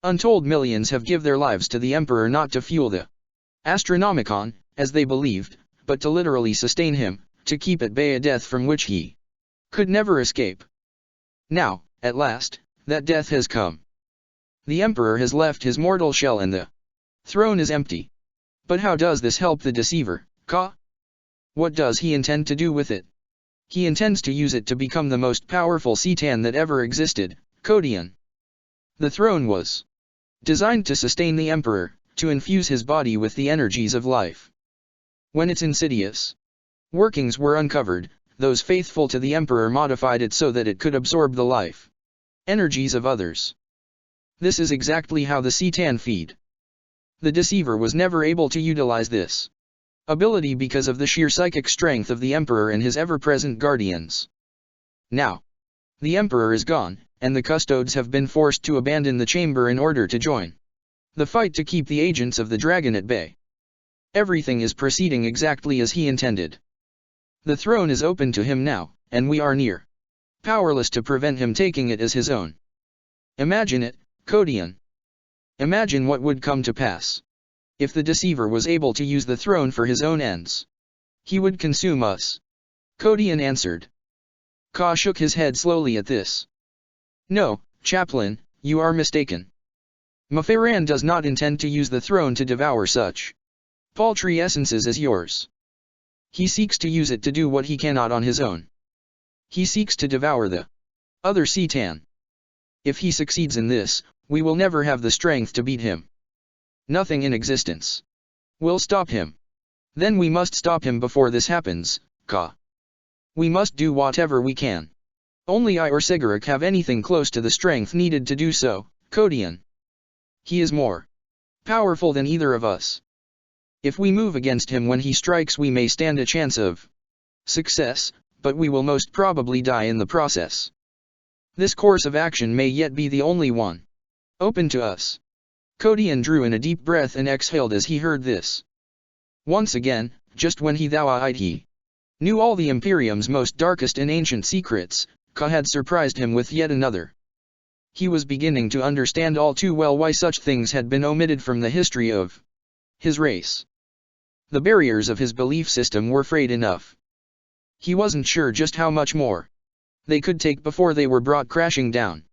Untold millions have given their lives to the emperor, not to fuel the Astronomicon, as they believed, but to literally sustain him, to keep at bay a death from which he could never escape. Now, at last, that death has come. The emperor has left his mortal shell and the throne is empty. But how does this help the deceiver, Ka? What does he intend to do with it? He intends to use it to become the most powerful Citan that ever existed, Kodian. The throne was designed to sustain the emperor, to infuse his body with the energies of life. When its insidious workings were uncovered, those faithful to the emperor modified it so that it could absorb the life energies of others. This is exactly how the Citan feed. The deceiver was never able to utilize this ability because of the sheer psychic strength of the emperor and his ever-present guardians. Now, the emperor is gone, and the custodes have been forced to abandon the chamber in order to join the fight to keep the agents of the dragon at bay. Everything is proceeding exactly as he intended. The throne is open to him now, and we are near powerless to prevent him taking it as his own. Imagine it, Kodian. Imagine what would come to pass if the deceiver was able to use the throne for his own ends. He would consume us. Kodian answered. Ka shook his head slowly at this. No, chaplain, you are mistaken. Mafaran does not intend to use the throne to devour such paltry essences as yours. He seeks to use it to do what he cannot on his own. He seeks to devour the other Citan. If he succeeds in this, we will never have the strength to beat him. Nothing in existence will stop him. Then we must stop him before this happens, Ka. We must do whatever we can. Only I or Sigarak have anything close to the strength needed to do so, Kodian. He is more powerful than either of us. If we move against him when he strikes, we may stand a chance of success, but we will most probably die in the process. This course of action may yet be the only one open to us. Kodian drew in a deep breath and exhaled as he heard this. Once again, just when he knew all the Imperium's most darkest and ancient secrets, Ka had surprised him with yet another. He was beginning to understand all too well why such things had been omitted from the history of his race. The barriers of his belief system were frayed enough. He wasn't sure just how much more they could take before they were brought crashing down.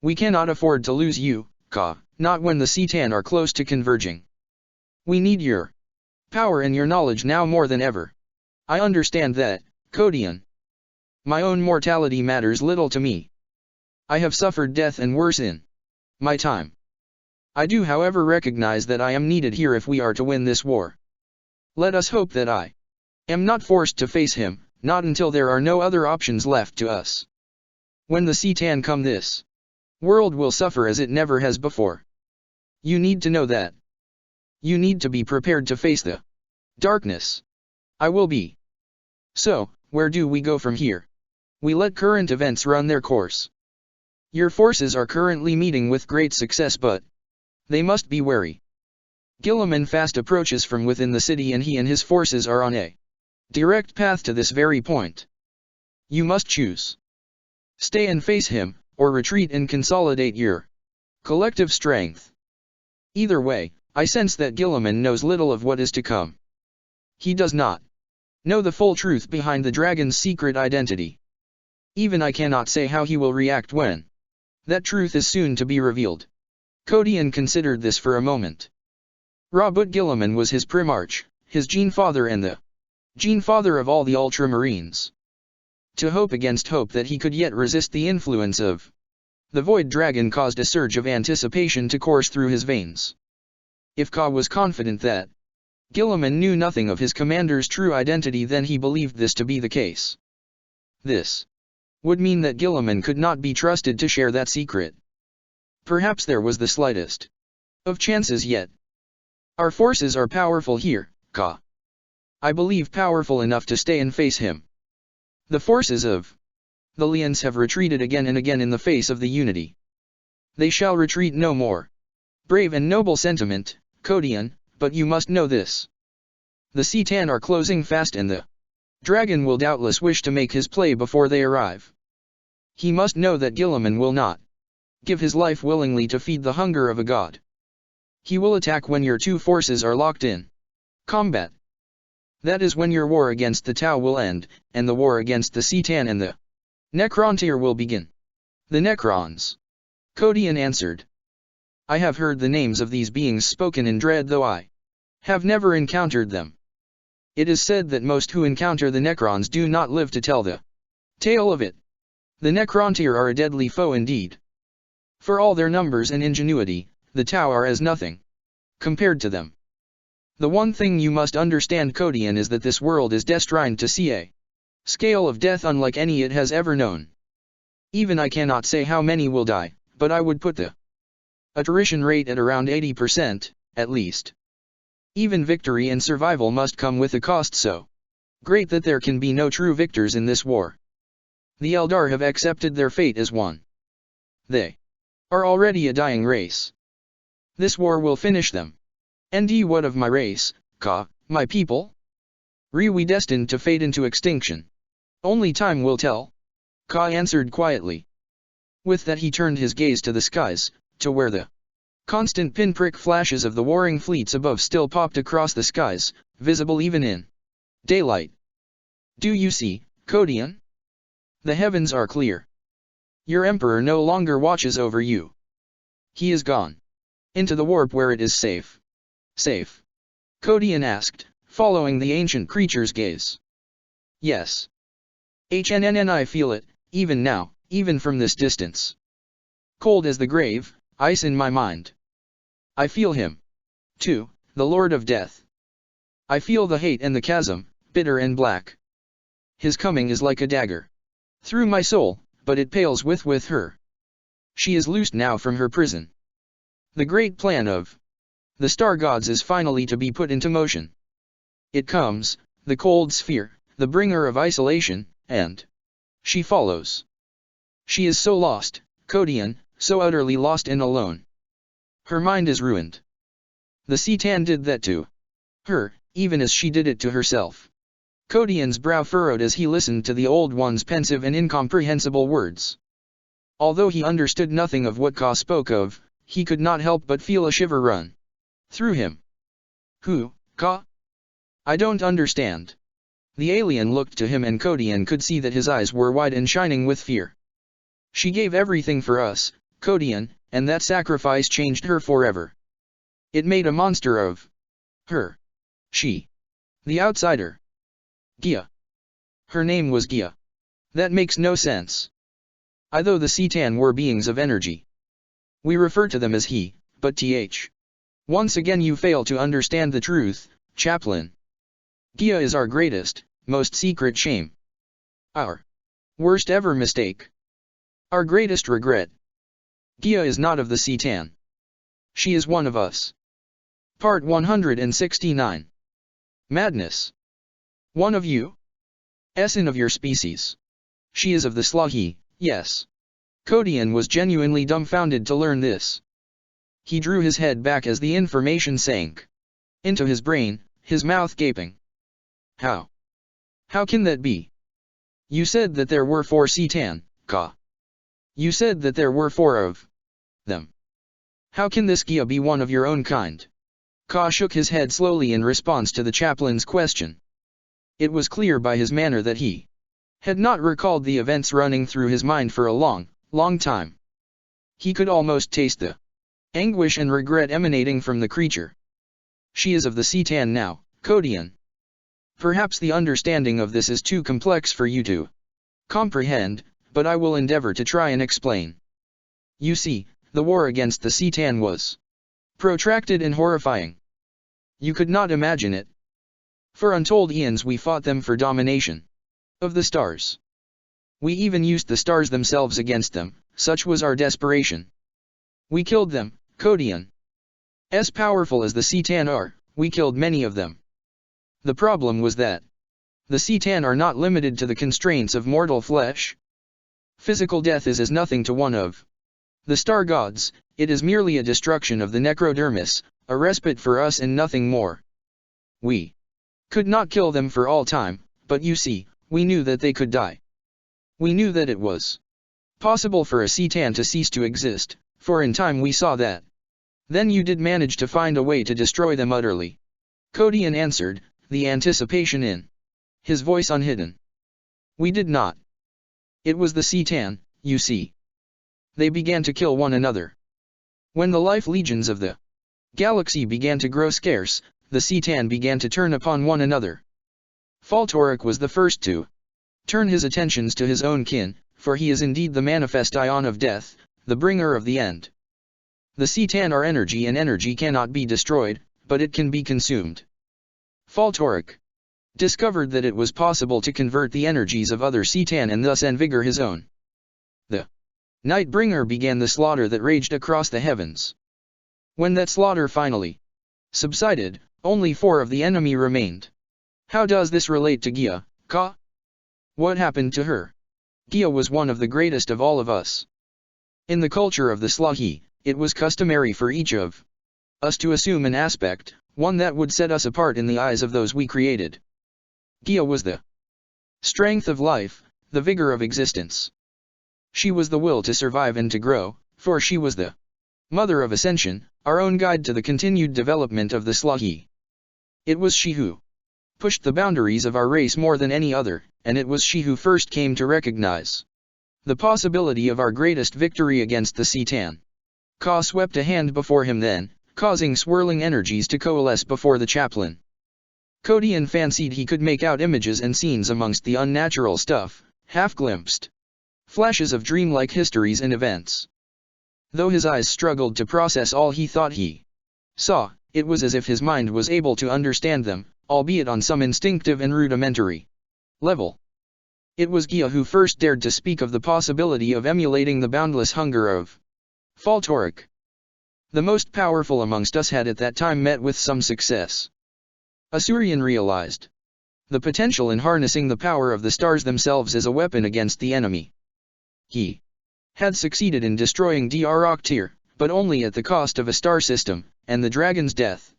We cannot afford to lose you, Ka, not when the Citan are close to converging. We need your power and your knowledge now more than ever. I understand that, Kodian. My own mortality matters little to me. I have suffered death and worse in my time. I do however recognize that I am needed here if we are to win this war. Let us hope that I am not forced to face him, not until there are no other options left to us. When the Citan come, this world will suffer as it never has before. You need to know that. You need to be prepared to face the darkness. I will be. So, where do we go from here? We let current events run their course. Your forces are currently meeting with great success, but they must be wary. Guilliman fast approaches from within the city, and he and his forces are on a direct path to this very point. You must choose. Stay and face him, or retreat and consolidate your collective strength. Either way, I sense that Guilliman knows little of what is to come. He does not know the full truth behind the dragon's secret identity. Even I cannot say how he will react when that truth is soon to be revealed. Kodian considered this for a moment. Rabut Guilliman was his primarch, his gene-father and the gene-father of all the Ultramarines. To hope against hope that he could yet resist the influence of the Void Dragon caused a surge of anticipation to course through his veins. If Ka was confident that Guilliman knew nothing of his commander's true identity, then he believed this to be the case. This would mean that Guilliman could not be trusted to share that secret. Perhaps there was the slightest of chances yet. Our forces are powerful here, Ka. I believe powerful enough to stay and face him. The forces of the Lians have retreated again and again in the face of the unity. They shall retreat no more. Brave and noble sentiment, Kodian, but you must know this. The Citan are closing fast, and the dragon will doubtless wish to make his play before they arrive. He must know that Guilliman will not give his life willingly to feed the hunger of a god. He will attack when your two forces are locked in combat. That is when your war against the Tau will end, and the war against the Citan and the Necrontyr will begin. The Necrons, Kodian answered. I have heard the names of these beings spoken in dread, though I have never encountered them. It is said that most who encounter the Necrons do not live to tell the tale of it. The Necrontyr are a deadly foe indeed. For all their numbers and ingenuity, the Tau are as nothing compared to them. The one thing you must understand, Kodian, is that this world is destined to see a scale of death unlike any it has ever known. Even I cannot say how many will die, but I would put the attrition rate at around 80%, at least. Even victory and survival must come with a cost so great that there can be no true victors in this war. The Eldar have accepted their fate as one. They are already a dying race. This war will finish them. And what of my race, Ka, my people? Are we destined to fade into extinction? Only time will tell. Ka answered quietly. With that he turned his gaze to the skies, to where the constant pinprick flashes of the warring fleets above still popped across the skies, visible even in daylight. Do you see, Kodian? The heavens are clear. Your emperor no longer watches over you. He is gone into the warp where it is safe. Safe? Kodian asked, following the ancient creature's gaze. Yes. I feel it, even now, even from this distance. Cold as the grave, ice in my mind. I feel him. Too, the Lord of Death. I feel the hate and the chasm, bitter and black. His coming is like a dagger through my soul, but it pales with her. She is loosed now from her prison. The great plan of the star gods is finally to be put into motion. It comes, the cold sphere, the bringer of isolation, and she follows. She is so lost, Kodian, so utterly lost and alone. Her mind is ruined. The Citan did that to her, even as she did it to herself. Kodian's brow furrowed as he listened to the old one's pensive and incomprehensible words. Although he understood nothing of what Ka spoke of, he could not help but feel a shiver run through him. Who, Ka? I don't understand. The alien looked to him and Kodian could see that his eyes were wide and shining with fear. She gave everything for us, Kodian, and that sacrifice changed her forever. It made a monster of her. She. The outsider. Gia. Her name was Gia. That makes no sense. Though the Citan were beings of energy. We refer to them as he, but th. Once again you fail to understand the truth, Chaplain. Gia is our greatest, most secret shame. Our worst ever mistake. Our greatest regret. Gia is not of the Citan. She is one of us. Part 169. Madness. One of you? Essen of your species. She is of the Slahi, yes. Kodian was genuinely dumbfounded to learn this. He drew his head back as the information sank into his brain, his mouth gaping. How? How can that be? You said that there were 4 Citan, Ka. You said that there were 4 of them. How can this Gia be one of your own kind? Ka shook his head slowly in response to the chaplain's question. It was clear by his manner that he had not recalled the events running through his mind for a long time. He could almost taste the anguish and regret emanating from the creature. She is of the Citan now, Kodian. Perhaps the understanding of this is too complex for you to comprehend, but I will endeavor to try and explain. You see, the war against the Citan was protracted and horrifying. You could not imagine it. For untold eons we fought them for domination of the stars. We even used the stars themselves against them, such was our desperation. We killed them, Kodian. As powerful as the Citan are, we killed many of them. The problem was that the Citan are not limited to the constraints of mortal flesh. Physical death is as nothing to one of the star gods, it is merely a destruction of the necrodermis, a respite for us and nothing more. We could not kill them for all time, but you see, we knew that they could die. We knew that it was possible for a Citan to cease to exist, for in time we saw that. Then you did manage to find a way to destroy them utterly. Kodian answered, the anticipation in his voice unhidden. We did not. It was the Citan, you see. They began to kill one another. When the life legions of the galaxy began to grow scarce, the Citan began to turn upon one another. Faltoric was the first to turn his attentions to his own kin, for he is indeed the manifest ion of death, the bringer of the end. The Citan are energy and energy cannot be destroyed, but it can be consumed. Faltoric discovered that it was possible to convert the energies of other Citan and thus envigor his own. The Nightbringer began the slaughter that raged across the heavens. When that slaughter finally subsided, only 4 of the enemy remained. How does this relate to Gia, Ka? What happened to her? Gia was one of the greatest of all of us. In the culture of the Slahi, it was customary for each of us to assume an aspect, one that would set us apart in the eyes of those we created. Gia was the strength of life, the vigor of existence. She was the will to survive and to grow, for she was the mother of ascension, our own guide to the continued development of the Slahi. It was she who pushed the boundaries of our race more than any other, and it was she who first came to recognize the possibility of our greatest victory against the Citan. Ka swept a hand before him then, causing swirling energies to coalesce before the chaplain. Kodian fancied he could make out images and scenes amongst the unnatural stuff, half-glimpsed flashes of dreamlike histories and events. Though his eyes struggled to process all he thought he saw, it was as if his mind was able to understand them, albeit on some instinctive and rudimentary level. It was Gia who first dared to speak of the possibility of emulating the boundless hunger of Faltoric. The most powerful amongst us had at that time met with some success. Asurian realized the potential in harnessing the power of the stars themselves as a weapon against the enemy. He had succeeded in destroying Dr. but only at the cost of a star system, and the dragon's death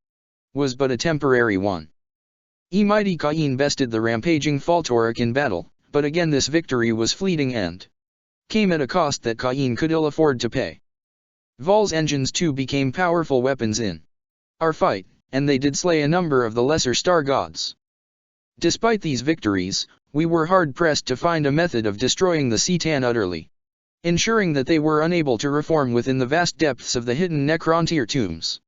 was but a temporary one. Mighty Cain bested the rampaging Faltoric in battle, but again this victory was fleeting and came at a cost that Cain could ill afford to pay. Vol's engines too became powerful weapons in our fight, and they did slay a number of the lesser star gods. Despite these victories, we were hard-pressed to find a method of destroying the C'tan utterly, ensuring that they were unable to reform within the vast depths of the hidden Necrontyr tombs.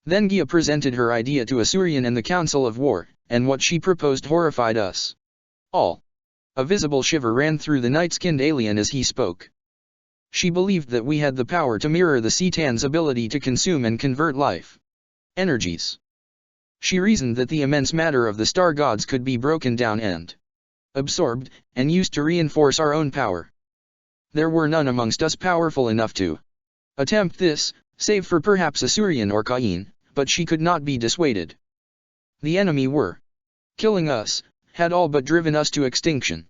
Then Gia presented her idea to Asuryan and the Council of War, and what she proposed horrified us all. A visible shiver ran through the night-skinned alien as he spoke. She believed that we had the power to mirror the C'tan's ability to consume and convert life energies. She reasoned that the immense matter of the star gods could be broken down and absorbed, and used to reinforce our own power. There were none amongst us powerful enough to attempt this, save for perhaps Asuryan or Cain, but she could not be dissuaded. The enemy were killing us, had all but driven us to extinction.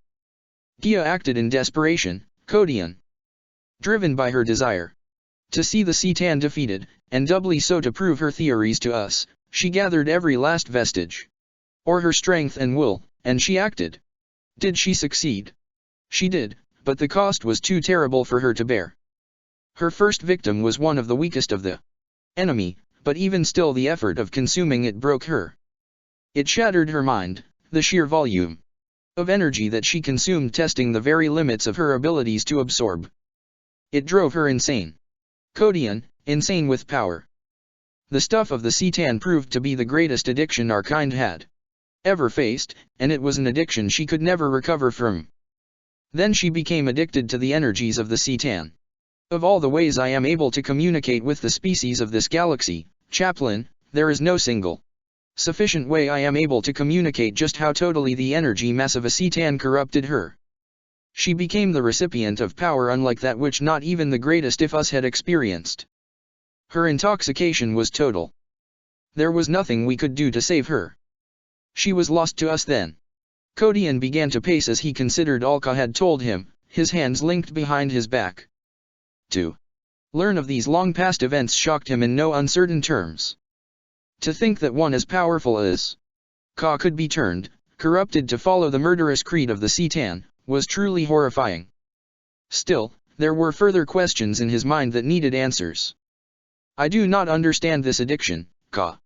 Gia acted in desperation, Codian, driven by her desire to see the C'tan defeated, and doubly so to prove her theories to us. She gathered every last vestige or her strength and will, and she acted. Did she succeed? She did, but the cost was too terrible for her to bear. Her first victim was one of the weakest of the enemy, but even still the effort of consuming it broke her. It shattered her mind, the sheer volume of energy that she consumed testing the very limits of her abilities to absorb. It drove her insane. Codian, insane with power. The stuff of the C'tan proved to be the greatest addiction our kind had ever faced, and it was an addiction she could never recover from. Then she became addicted to the energies of the C'tan. Of all the ways I am able to communicate with the species of this galaxy, Chaplain, there is no single sufficient way I am able to communicate just how totally the energy mass of a C'tan corrupted her. She became the recipient of power unlike that which not even the greatest of us had experienced. Her intoxication was total. There was nothing we could do to save her. She was lost to us then. Codian began to pace as he considered all Ka had told him, his hands linked behind his back. To learn of these long-past events shocked him in no uncertain terms. To think that one as powerful as Ka could be turned, corrupted to follow the murderous creed of the C'tan, was truly horrifying. Still, there were further questions in his mind that needed answers. I do not understand this addiction, Ka.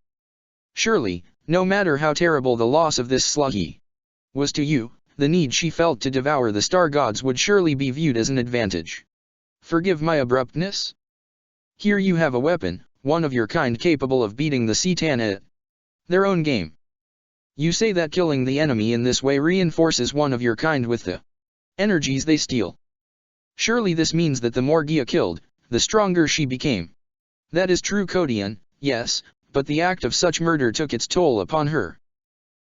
Surely, no matter how terrible the loss of this sluggy was to you, the need she felt to devour the star gods would surely be viewed as an advantage. Forgive my abruptness? Here you have a weapon, one of your kind capable of beating the C'tan at their own game. You say that killing the enemy in this way reinforces one of your kind with the energies they steal. Surely this means that the more Gia killed, the stronger she became. That is true, Codian, yes, but the act of such murder took its toll upon her.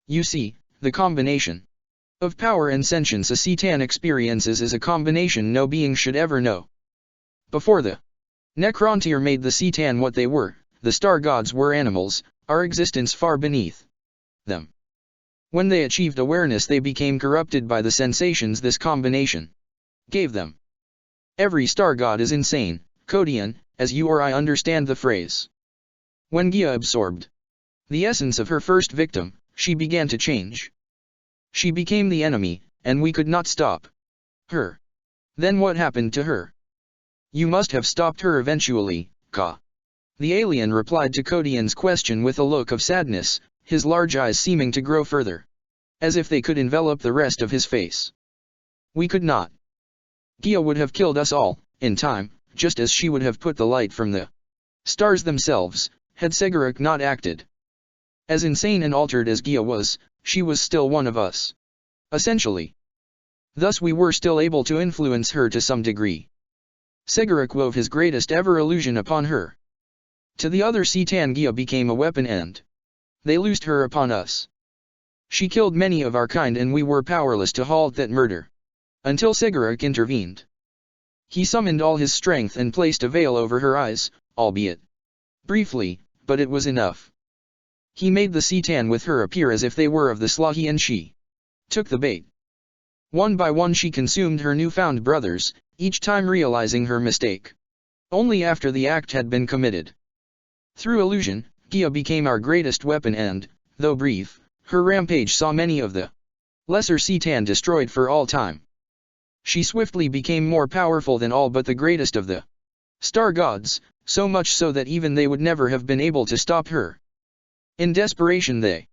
You see, the combination of power and sentience a C'tan experiences is a combination no being should ever know. Before the Necrontyr made the C'tan what they were, the star gods were animals, our existence far beneath them. When they achieved awareness they became corrupted by the sensations this combination gave them. Every star god is insane, Codian, as you or I understand the phrase. When Gia absorbed the essence of her first victim, she began to change. She became the enemy, and we could not stop her. Then what happened to her? You must have stopped her eventually, Ka. The alien replied to Codian's question with a look of sadness, his large eyes seeming to grow further, as if they could envelop the rest of his face. We could not. Gia would have killed us all, in time, just as she would have put the light from the stars themselves, had Segorok not acted. As insane and altered as Gia was, she was still one of us. Essentially. Thus we were still able to influence her to some degree. Segorok wove his greatest ever illusion upon her. To the other C'tan Gia became a weapon and they loosed her upon us. She killed many of our kind and we were powerless to halt that murder. Until Segorok intervened. He summoned all his strength and placed a veil over her eyes, albeit briefly, but it was enough. He made the C'tan with her appear as if they were of the Slahi and she took the bait. One by one she consumed her newfound brothers, each time realizing her mistake only after the act had been committed. Through illusion, Gia became our greatest weapon and, though brief, her rampage saw many of the lesser C'tan destroyed for all time. She swiftly became more powerful than all but the greatest of the star gods, so much so that even they would never have been able to stop her. In desperation they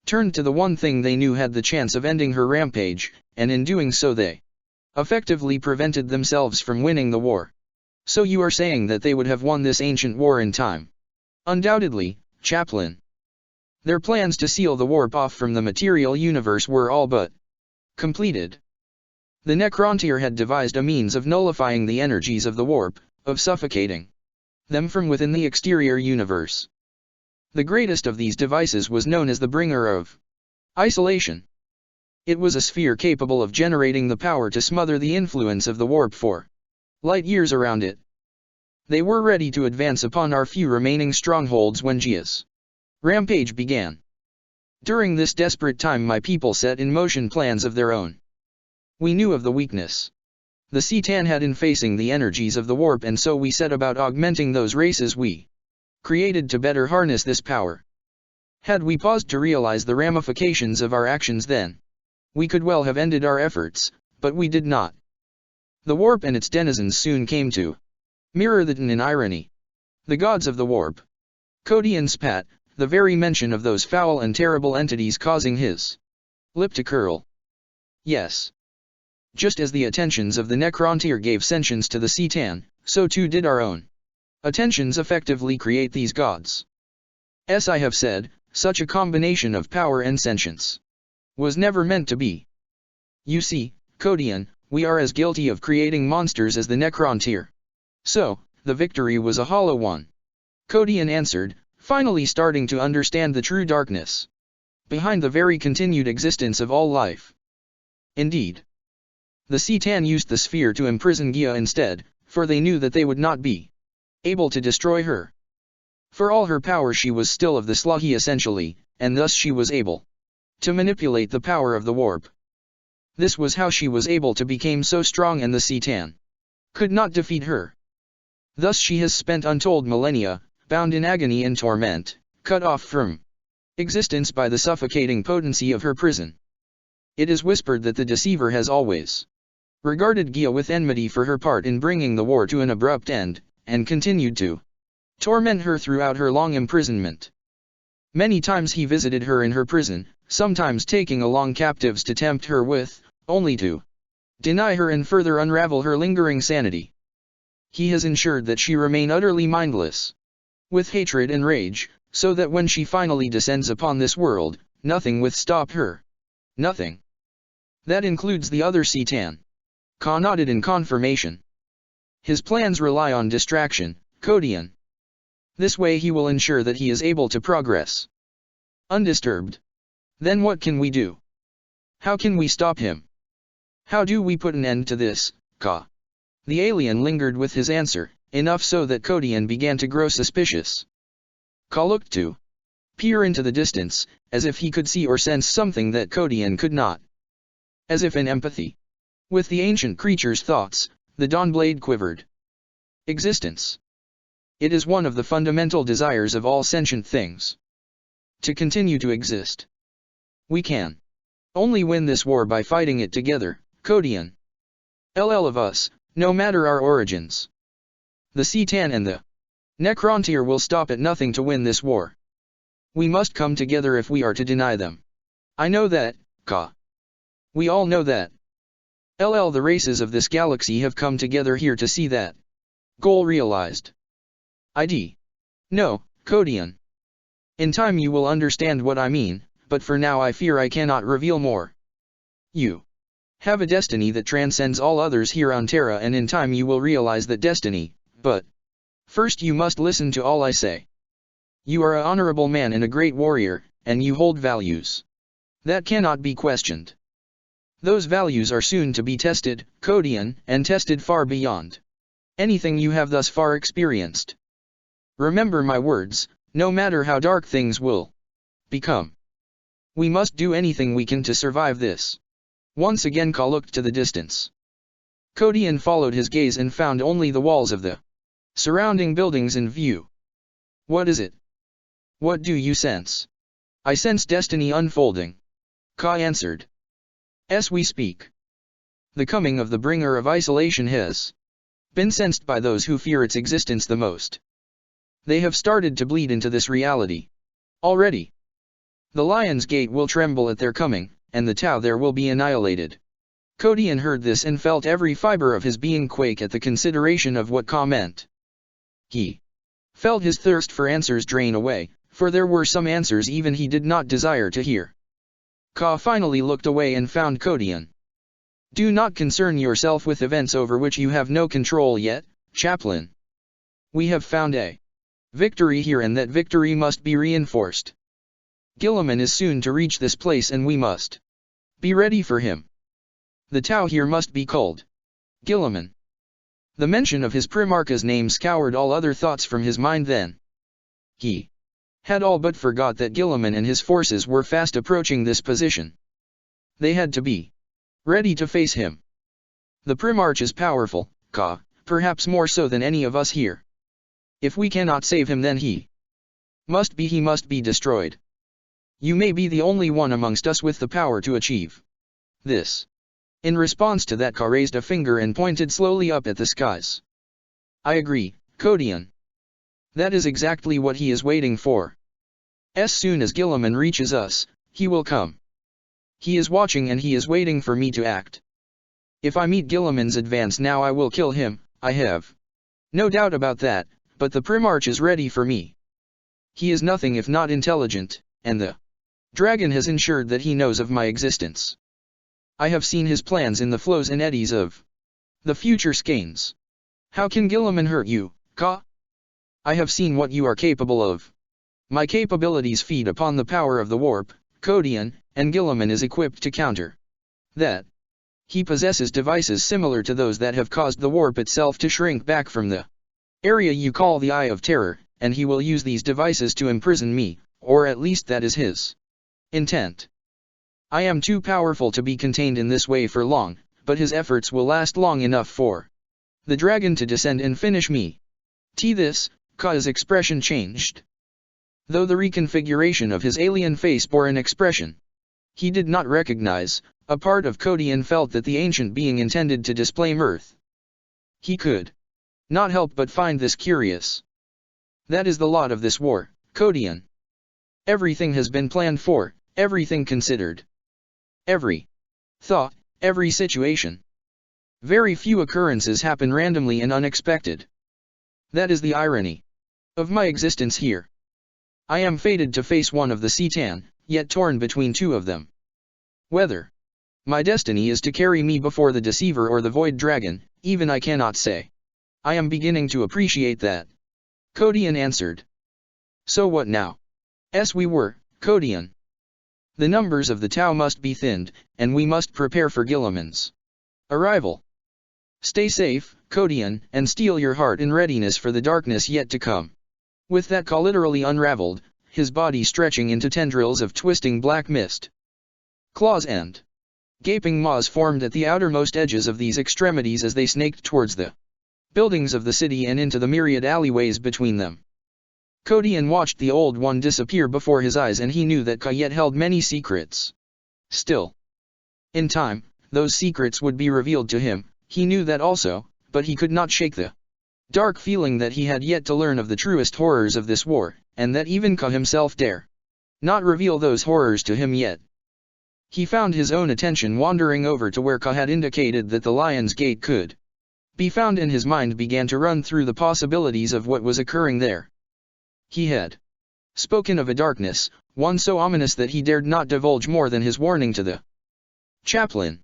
turned to the one thing they knew had the chance of ending her rampage, and in doing so they effectively prevented themselves from winning the war. So you are saying that they would have won this ancient war in time? Undoubtedly, Chaplain. Their plans to seal the warp off from the material universe were all but completed. The Necrontyr had devised a means of nullifying the energies of the warp, of suffocating them from within the exterior universe. The greatest of these devices was known as the Bringer of Isolation. It was a sphere capable of generating the power to smother the influence of the warp for light years around it. They were ready to advance upon our few remaining strongholds when Gia's rampage began. During this desperate time my people set in motion plans of their own. We knew of the weakness the C'tan had in facing the energies of the warp, and so we set about augmenting those races we created to better harness this power. Had we paused to realize the ramifications of our actions then, we could well have ended our efforts, but we did not. The warp and its denizens soon came to mirror that in irony. The gods of the warp. Codian spat, the very mention of those foul and terrible entities causing his lip to curl. Yes. Just as the attentions of the Necrontyr gave sentience to the C'tan, so too did our own attentions effectively create these gods. As I have said, such a combination of power and sentience was never meant to be. You see, Codian, we are as guilty of creating monsters as the Necrontyr. So, the victory was a hollow one. Codian answered, finally starting to understand the true darkness behind the very continued existence of all life. Indeed, the C'tan used the sphere to imprison Gia instead, for they knew that they would not be able to destroy her. For all her power she was still of the Slahi essentially, and thus she was able to manipulate the power of the warp. This was how she was able to become so strong, and the C'tan could not defeat her. Thus she has spent untold millennia, bound in agony and torment, cut off from existence by the suffocating potency of her prison. It is whispered that the deceiver has always regarded Gia with enmity for her part in bringing the war to an abrupt end, and continued to torment her throughout her long imprisonment. Many times he visited her in her prison, sometimes taking along captives to tempt her with, only to deny her and further unravel her lingering sanity. He has ensured that she remain utterly mindless with hatred and rage, so that when she finally descends upon this world, nothing will stop her. Nothing. That includes the other C'tan. Ka nodded in confirmation. His plans rely on distraction, Codian. This way he will ensure that he is able to progress undisturbed. Then what can we do? How can we stop him? How do we put an end to this, Ka? The alien lingered with his answer, enough so that Codian began to grow suspicious. Ka looked to peer into the distance, as if he could see or sense something that Codian could not. As if in empathy with the ancient creature's thoughts, the Dawnblade quivered. Existence. It is one of the fundamental desires of all sentient things. To continue to exist. We can only win this war by fighting it together, Codian. LL of us, no matter our origins. The C'tan and the Necrontyr will stop at nothing to win this war. We must come together if we are to deny them. I know that, Ka. We all know that. LL the races of this galaxy have come together here to see that goal realized. ID. No, Codian. In time you will understand what I mean, but for now I fear I cannot reveal more. You have a destiny that transcends all others here on Terra, and in time you will realize that destiny, but first you must listen to all I say. You are an honorable man and a great warrior, and you hold values that cannot be questioned. Those values are soon to be tested, Codian, and tested far beyond anything you have thus far experienced. Remember my words, no matter how dark things will become. We must do anything we can to survive this. Once again Ka looked to the distance. Codian followed his gaze and found only the walls of the surrounding buildings in view. What is it? What do you sense? I sense destiny unfolding. Ka answered. As we speak, the coming of the Bringer of Isolation has been sensed by those who fear its existence the most. They have started to bleed into this reality. Already, the Lion's Gate will tremble at their coming, and the Tau there will be annihilated. Kodian heard this and felt every fiber of his being quake at the consideration of what Ka meant. He felt his thirst for answers drain away, for there were some answers even he did not desire to hear. Ka finally looked away and found Kodian. Do not concern yourself with events over which you have no control yet, chaplain. We have found a victory here, and that victory must be reinforced. Guilliman is soon to reach this place and we must be ready for him. The Tau here must be culled. Guilliman. The mention of his Primarch's name scoured all other thoughts from his mind then. He had all but forgot that Guilliman and his forces were fast approaching this position. They had to be ready to face him. The Primarch is powerful, Ka, perhaps more so than any of us here. If we cannot save him, then he must be destroyed. You may be the only one amongst us with the power to achieve this. In response to that, Ka raised a finger and pointed slowly up at the skies. I agree, Kodian. That is exactly what he is waiting for. As soon as Guilliman reaches us, he will come. He is watching and he is waiting for me to act. If I meet Guilliman's advance now, I will kill him, I have no doubt about that, but the Primarch is ready for me. He is nothing if not intelligent, and the dragon has ensured that he knows of my existence. I have seen his plans in the flows and eddies of the future skeins. How can Guilliman hurt you, Ka? I have seen what you are capable of. My capabilities feed upon the power of the warp, Kodian, and Guilliman is equipped to counter that. He possesses devices similar to those that have caused the warp itself to shrink back from the area you call the Eye of Terror, and he will use these devices to imprison me, or at least that is his intent. I am too powerful to be contained in this way for long, but his efforts will last long enough for the dragon to descend and finish me. This, Ka's expression changed. Though the reconfiguration of his alien face bore an expression he did not recognize, a part of Kodian felt that the ancient being intended to display mirth. He could not help but find this curious. That is the lot of this war, Kodian. Everything has been planned for, everything considered. Every thought, every situation. Very few occurrences happen randomly and unexpected. That is the irony of my existence here. I am fated to face one of the Citan, yet torn between two of them. Whether my destiny is to carry me before the Deceiver or the Void Dragon, even I cannot say. I am beginning to appreciate that. Kodian answered. So what now? We were, Kodian. The numbers of the Tau must be thinned, and we must prepare for Guilliman's arrival. Stay safe, Kodian, and steel your heart in readiness for the darkness yet to come. With that, Ka literally unraveled, his body stretching into tendrils of twisting black mist. Claws and gaping maws formed at the outermost edges of these extremities as they snaked towards the buildings of the city and into the myriad alleyways between them. Kodian watched the Old One disappear before his eyes, and he knew that Ka yet held many secrets. Still, in time, those secrets would be revealed to him, he knew that also, but he could not shake the dark feeling that he had yet to learn of the truest horrors of this war, and that even Ka himself dare not reveal those horrors to him yet. He found his own attention wandering over to where Ka had indicated that the Lion's Gate could be found, and his mind began to run through the possibilities of what was occurring there. He had spoken of a darkness, one so ominous that he dared not divulge more than his warning to the chaplain.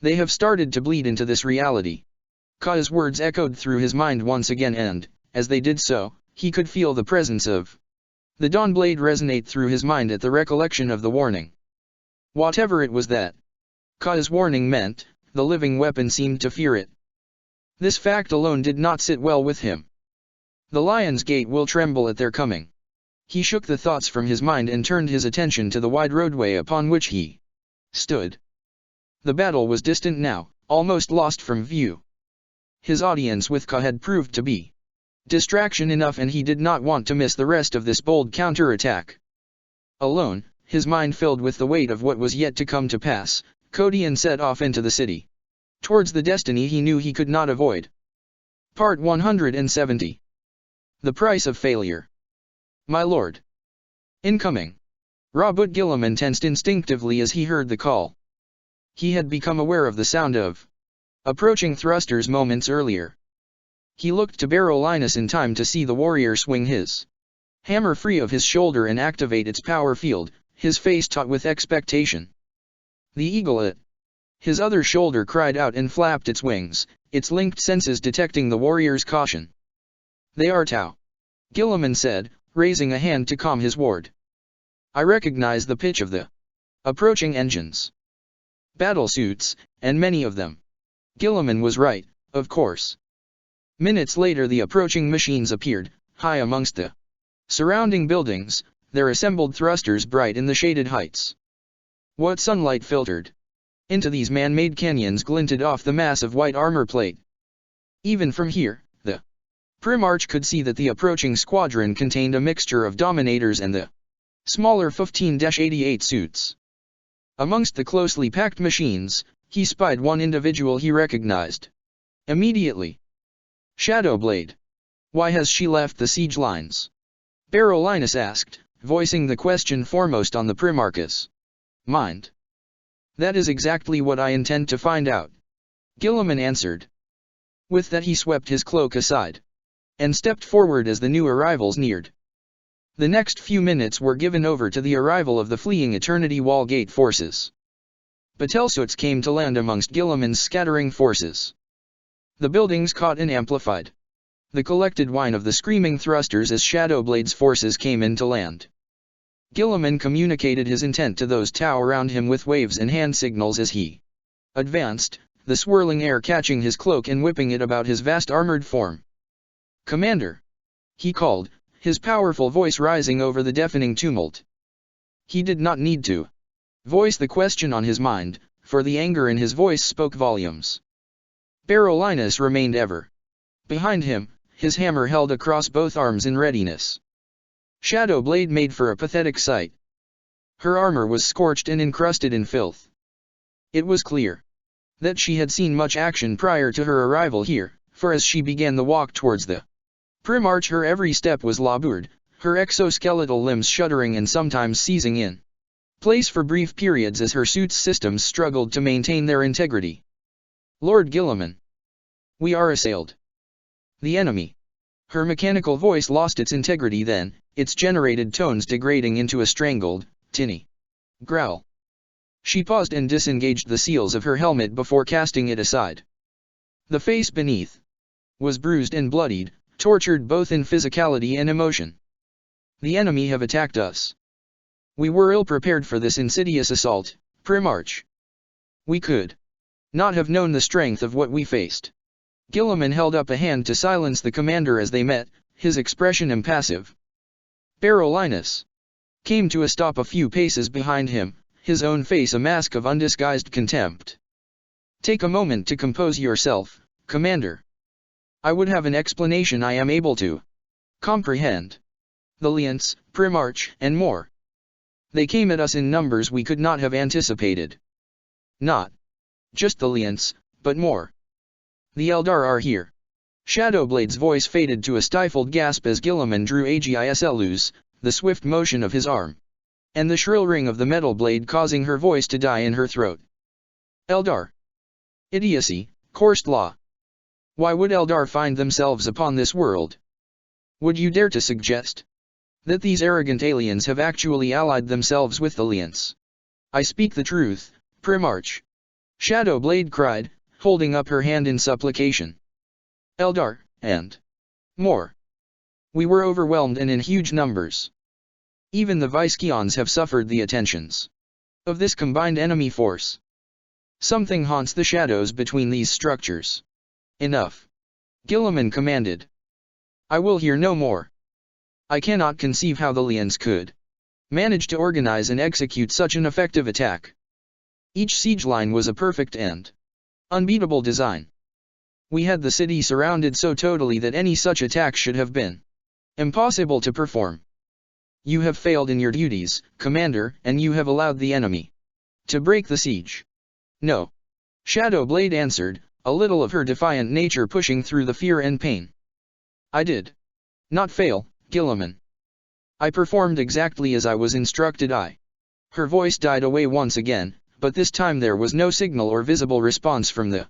They have started to bleed into this reality. Ka's words echoed through his mind once again, and, as they did so, he could feel the presence of the Dawnblade resonate through his mind at the recollection of the warning. Whatever it was that Ka's warning meant, the living weapon seemed to fear it. This fact alone did not sit well with him. The Lion's Gate will tremble at their coming. He shook the thoughts from his mind and turned his attention to the wide roadway upon which he stood. The battle was distant now, almost lost from view. His audience with Ka had proved to be distraction enough, and he did not want to miss the rest of this bold counterattack. Alone, his mind filled with the weight of what was yet to come to pass, Kodian set off into the city, towards the destiny he knew he could not avoid. Part 170. The Price of Failure. My lord. Incoming! Robert Guilliman tensed instinctively as he heard the call. He had become aware of the sound of approaching thrusters moments earlier. He looked to Berolinis in time to see the warrior swing his hammer free of his shoulder and activate its power field, his face taut with expectation. The eagle at his other shoulder cried out and flapped its wings, its linked senses detecting the warrior's caution. "They are Tau," Guilliman said, raising a hand to calm his ward. "I recognize the pitch of the approaching engines. Battlesuits, and many of them." Guilliman was right, of course. Minutes later the approaching machines appeared, high amongst the surrounding buildings, their assembled thrusters bright in the shaded heights. What sunlight filtered into these man-made canyons glinted off the mass of white armor plate. Even from here, the Primarch could see that the approaching squadron contained a mixture of Dominators and the smaller 15-88 suits. Amongst the closely packed machines, he spied one individual he recognized immediately. Shadowblade. "Why has she left the siege lines?" Berolinis asked, voicing the question foremost on the Primarch's mind. "That is exactly what I intend to find out," Guilliman answered. With that he swept his cloak aside and stepped forward as the new arrivals neared. The next few minutes were given over to the arrival of the fleeing Eternity Wall Gate forces. Battlesuits came to land amongst Guilliman's scattering forces. The buildings caught and amplified the collected whine of the screaming thrusters as Shadowblade's forces came in to land. Guilliman communicated his intent to those Tau around him with waves and hand signals as he advanced, the swirling air catching his cloak and whipping it about his vast armored form. "Commander!" he called, his powerful voice rising over the deafening tumult. He did not need to voice the question on his mind, for the anger in his voice spoke volumes. Berolinis remained ever behind him, his hammer held across both arms in readiness. Shadowblade made for a pathetic sight. Her armor was scorched and encrusted in filth. It was clear that she had seen much action prior to her arrival here, for as she began the walk towards the Primarch her every step was labored, her exoskeletal limbs shuddering and sometimes seizing in place for brief periods as her suit's systems struggled to maintain their integrity. "Lord Guilliman, we are assailed. The enemy." Her mechanical voice lost its integrity then, its generated tones degrading into a strangled, tinny growl. She paused and disengaged the seals of her helmet before casting it aside. The face beneath was bruised and bloodied, tortured both in physicality and emotion. "The enemy have attacked us. We were ill-prepared for this insidious assault, Primarch. We could not have known the strength of what we faced." Guilliman held up a hand to silence the commander as they met, his expression impassive. Berolinis came to a stop a few paces behind him, his own face a mask of undisguised contempt. "Take a moment to compose yourself, Commander. I would have an explanation I am able to comprehend. The Lients, Primarch, and more. They came at us in numbers we could not have anticipated. Not just the Lients, but more. The Eldar are here." Shadowblade's voice faded to a stifled gasp as Guilliman drew Agisl loose, the swift motion of his arm and the shrill ring of the metal blade causing her voice to die in her throat. "Eldar. Idiocy, coursed law. Why would Eldar find themselves upon this world? Would you dare to suggest that these arrogant aliens have actually allied themselves with the Lients?" "I speak the truth, Primarch," Shadowblade cried, holding up her hand in supplication. "Eldar, and more. We were overwhelmed and in huge numbers. Even the Visceons have suffered the attentions of this combined enemy force. Something haunts the shadows between these structures." "Enough," Guilliman commanded. "I will hear no more. I cannot conceive how the Lients could manage to organize and execute such an effective attack. Each siege line was a perfect and unbeatable design. We had the city surrounded so totally that any such attack should have been impossible to perform. You have failed in your duties, Commander, and you have allowed the enemy to break the siege." "No," Shadowblade answered, a little of her defiant nature pushing through the fear and pain. "I did not fail, Guilliman. I performed exactly as I was instructed. Her voice died away once again, but this time there was no signal or visible response from the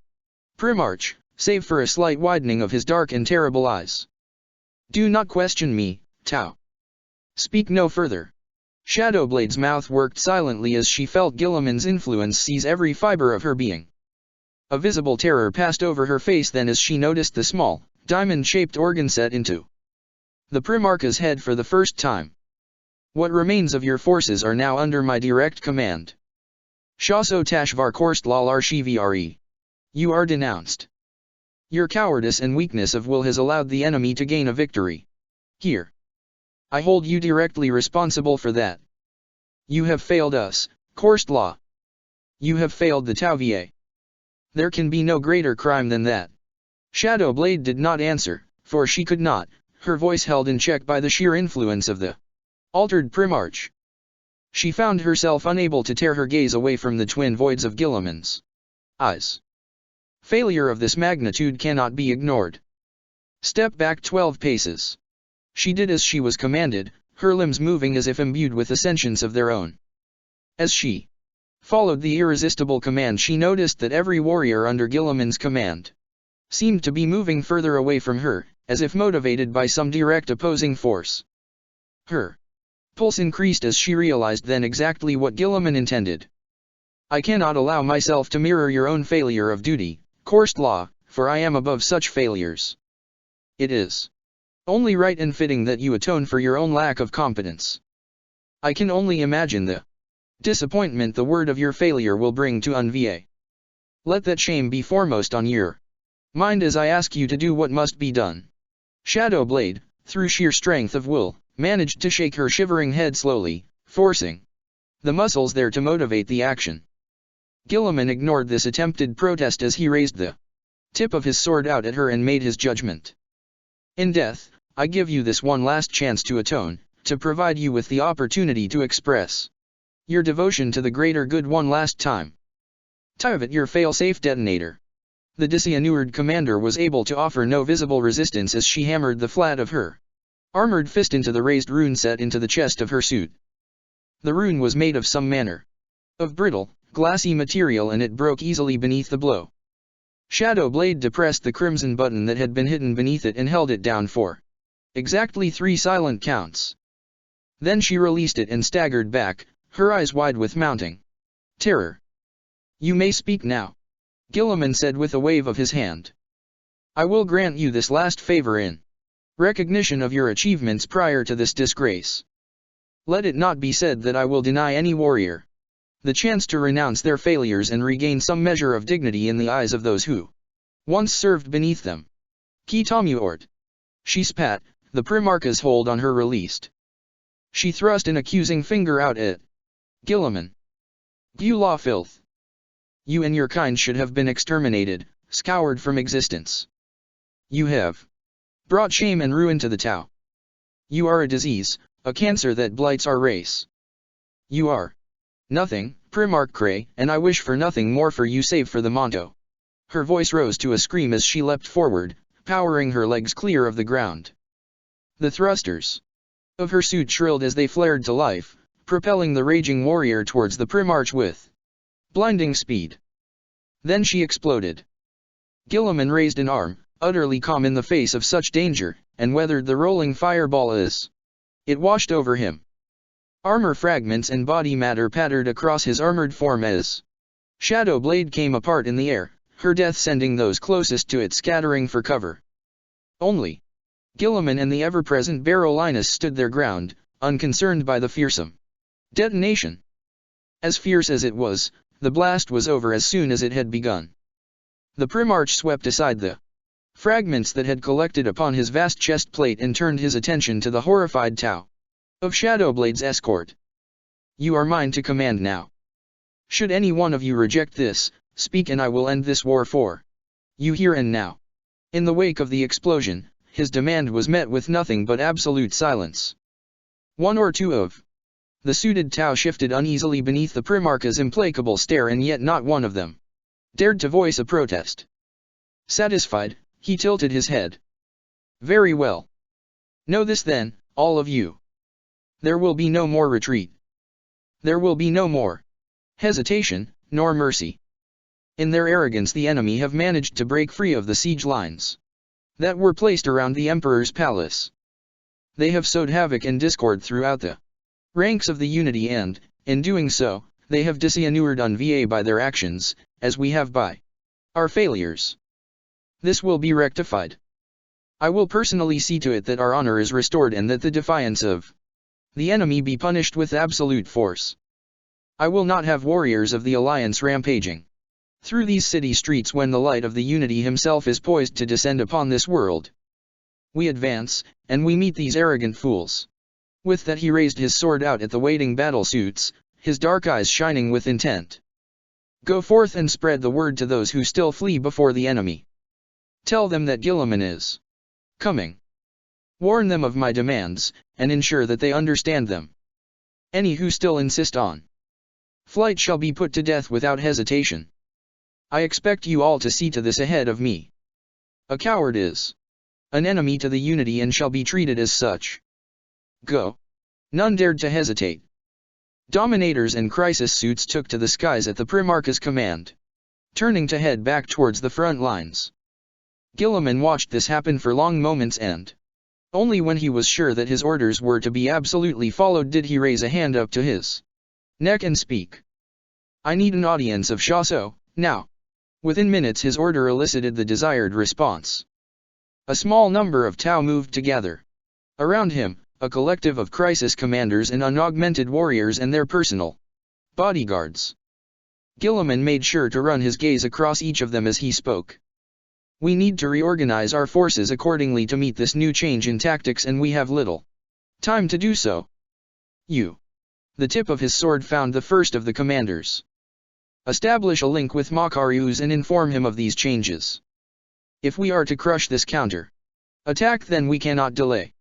Primarch, save for a slight widening of his dark and terrible eyes. Do not question me, Tau. Speak no further. Shadowblade's mouth worked silently as she felt Guilliman's influence seize every fiber of her being. A visible terror passed over her face then as she noticed the small, diamond-shaped organ set into the Primarch's head for the first time. What remains of your forces are now under my direct command. Shaso Tashvar Korstlal Arshivre. You are denounced. Your cowardice and weakness of will has allowed the enemy to gain a victory. Here. I hold you directly responsible for that. You have failed us, Korstla. You have failed the Tauvier. There can be no greater crime than that. Shadowblade did not answer, for she could not, her voice held in check by the sheer influence of the altered Primarch. She found herself unable to tear her gaze away from the twin voids of Guilliman's eyes. Failure of this magnitude cannot be ignored. Step back 12 paces. She did as she was commanded, her limbs moving as if imbued with a sentience of their own. As she followed the irresistible command, she noticed that every warrior under Guilliman's command seemed to be moving further away from her, as if motivated by some direct opposing force. Her pulse increased as she realized then exactly what Guilliman intended. I cannot allow myself to mirror your own failure of duty, Korstla, for I am above such failures. It is only right and fitting that you atone for your own lack of competence. I can only imagine the disappointment the word of your failure will bring to Unva. Let that shame be foremost on your mind as I ask you to do what must be done. Shadowblade, through sheer strength of will, managed to shake her shivering head slowly, forcing the muscles there to motivate the action. Guilliman ignored this attempted protest as he raised the tip of his sword out at her and made his judgment. In death, I give you this one last chance to atone, to provide you with the opportunity to express your devotion to the greater good one last time. Tyvet your fail-safe detonator. The Dishonored commander was able to offer no visible resistance as she hammered the flat of her armored fist into the raised rune set into the chest of her suit. The rune was made of some manner of brittle, glassy material and it broke easily beneath the blow. Shadowblade depressed the crimson button that had been hidden beneath it and held it down for exactly 3 silent counts. Then she released it and staggered back, her eyes wide with mounting terror. You may speak now, Guilliman said with a wave of his hand. I will grant you this last favor in recognition of your achievements prior to this disgrace. Let it not be said that I will deny any warrior the chance to renounce their failures and regain some measure of dignity in the eyes of those who once served beneath them. Kitamuort. She spat, the Primarch's hold on her released. She thrust an accusing finger out at Guilliman. Gula filth. You and your kind should have been exterminated, scoured from existence. You have brought shame and ruin to the Tau. You are a disease, a cancer that blights our race. You are nothing, Primarch Cray, and I wish for nothing more for you save for the Monto. Her voice rose to a scream as she leapt forward, powering her legs clear of the ground. The thrusters of her suit shrilled as they flared to life, propelling the raging warrior towards the Primarch with blinding speed. Then she exploded. Guilliman raised an arm, utterly calm in the face of such danger, and weathered the rolling fireball as it washed over him. Armor fragments and body matter pattered across his armored form as Shadowblade came apart in the air, her death sending those closest to it scattering for cover. Only Guilliman and the ever-present Barolinus stood their ground, unconcerned by the fearsome detonation. As fierce as it was, the blast was over as soon as it had begun. The Primarch swept aside the fragments that had collected upon his vast chest plate and turned his attention to the horrified Tau of Shadowblade's escort. You are mine to command now. Should any one of you reject this, speak and I will end this war for you here and now. In the wake of the explosion, his demand was met with nothing but absolute silence. One or two of the suited Tau shifted uneasily beneath the Primarch's implacable stare and yet not one of them dared to voice a protest. Satisfied, he tilted his head. Very well. Know this then, all of you. There will be no more retreat. There will be no more hesitation, nor mercy. In their arrogance the enemy have managed to break free of the siege lines that were placed around the Emperor's palace. They have sowed havoc and discord throughout the ranks of the unity and, in doing so, they have disinured Unva by their actions, as we have by our failures. This will be rectified. I will personally see to it that our honor is restored and that the defiance of the enemy be punished with absolute force. I will not have warriors of the Alliance rampaging through these city streets when the light of the unity himself is poised to descend upon this world. We advance, and we meet these arrogant fools. With that he raised his sword out at the waiting battle suits, his dark eyes shining with intent. Go forth and spread the word to those who still flee before the enemy. Tell them that Guilliman is coming. Warn them of my demands, and ensure that they understand them. Any who still insist on flight shall be put to death without hesitation. I expect you all to see to this ahead of me. A coward is an enemy to the unity and shall be treated as such. Go. None dared to hesitate. Dominators and crisis suits took to the skies at the Primarch's command, turning to head back towards the front lines. Guilliman watched this happen for long moments and only when he was sure that his orders were to be absolutely followed did he raise a hand up to his neck and speak. I need an audience of Chassot, now. Within minutes his order elicited the desired response. A small number of Tau moved together. Around him, a collective of crisis commanders and unaugmented warriors and their personal bodyguards. Guilliman made sure to run his gaze across each of them as he spoke. We need to reorganize our forces accordingly to meet this new change in tactics and we have little time to do so. You. The tip of his sword found the first of the commanders. Establish a link with Makarios and inform him of these changes. If we are to crush this counter-attack then we cannot delay.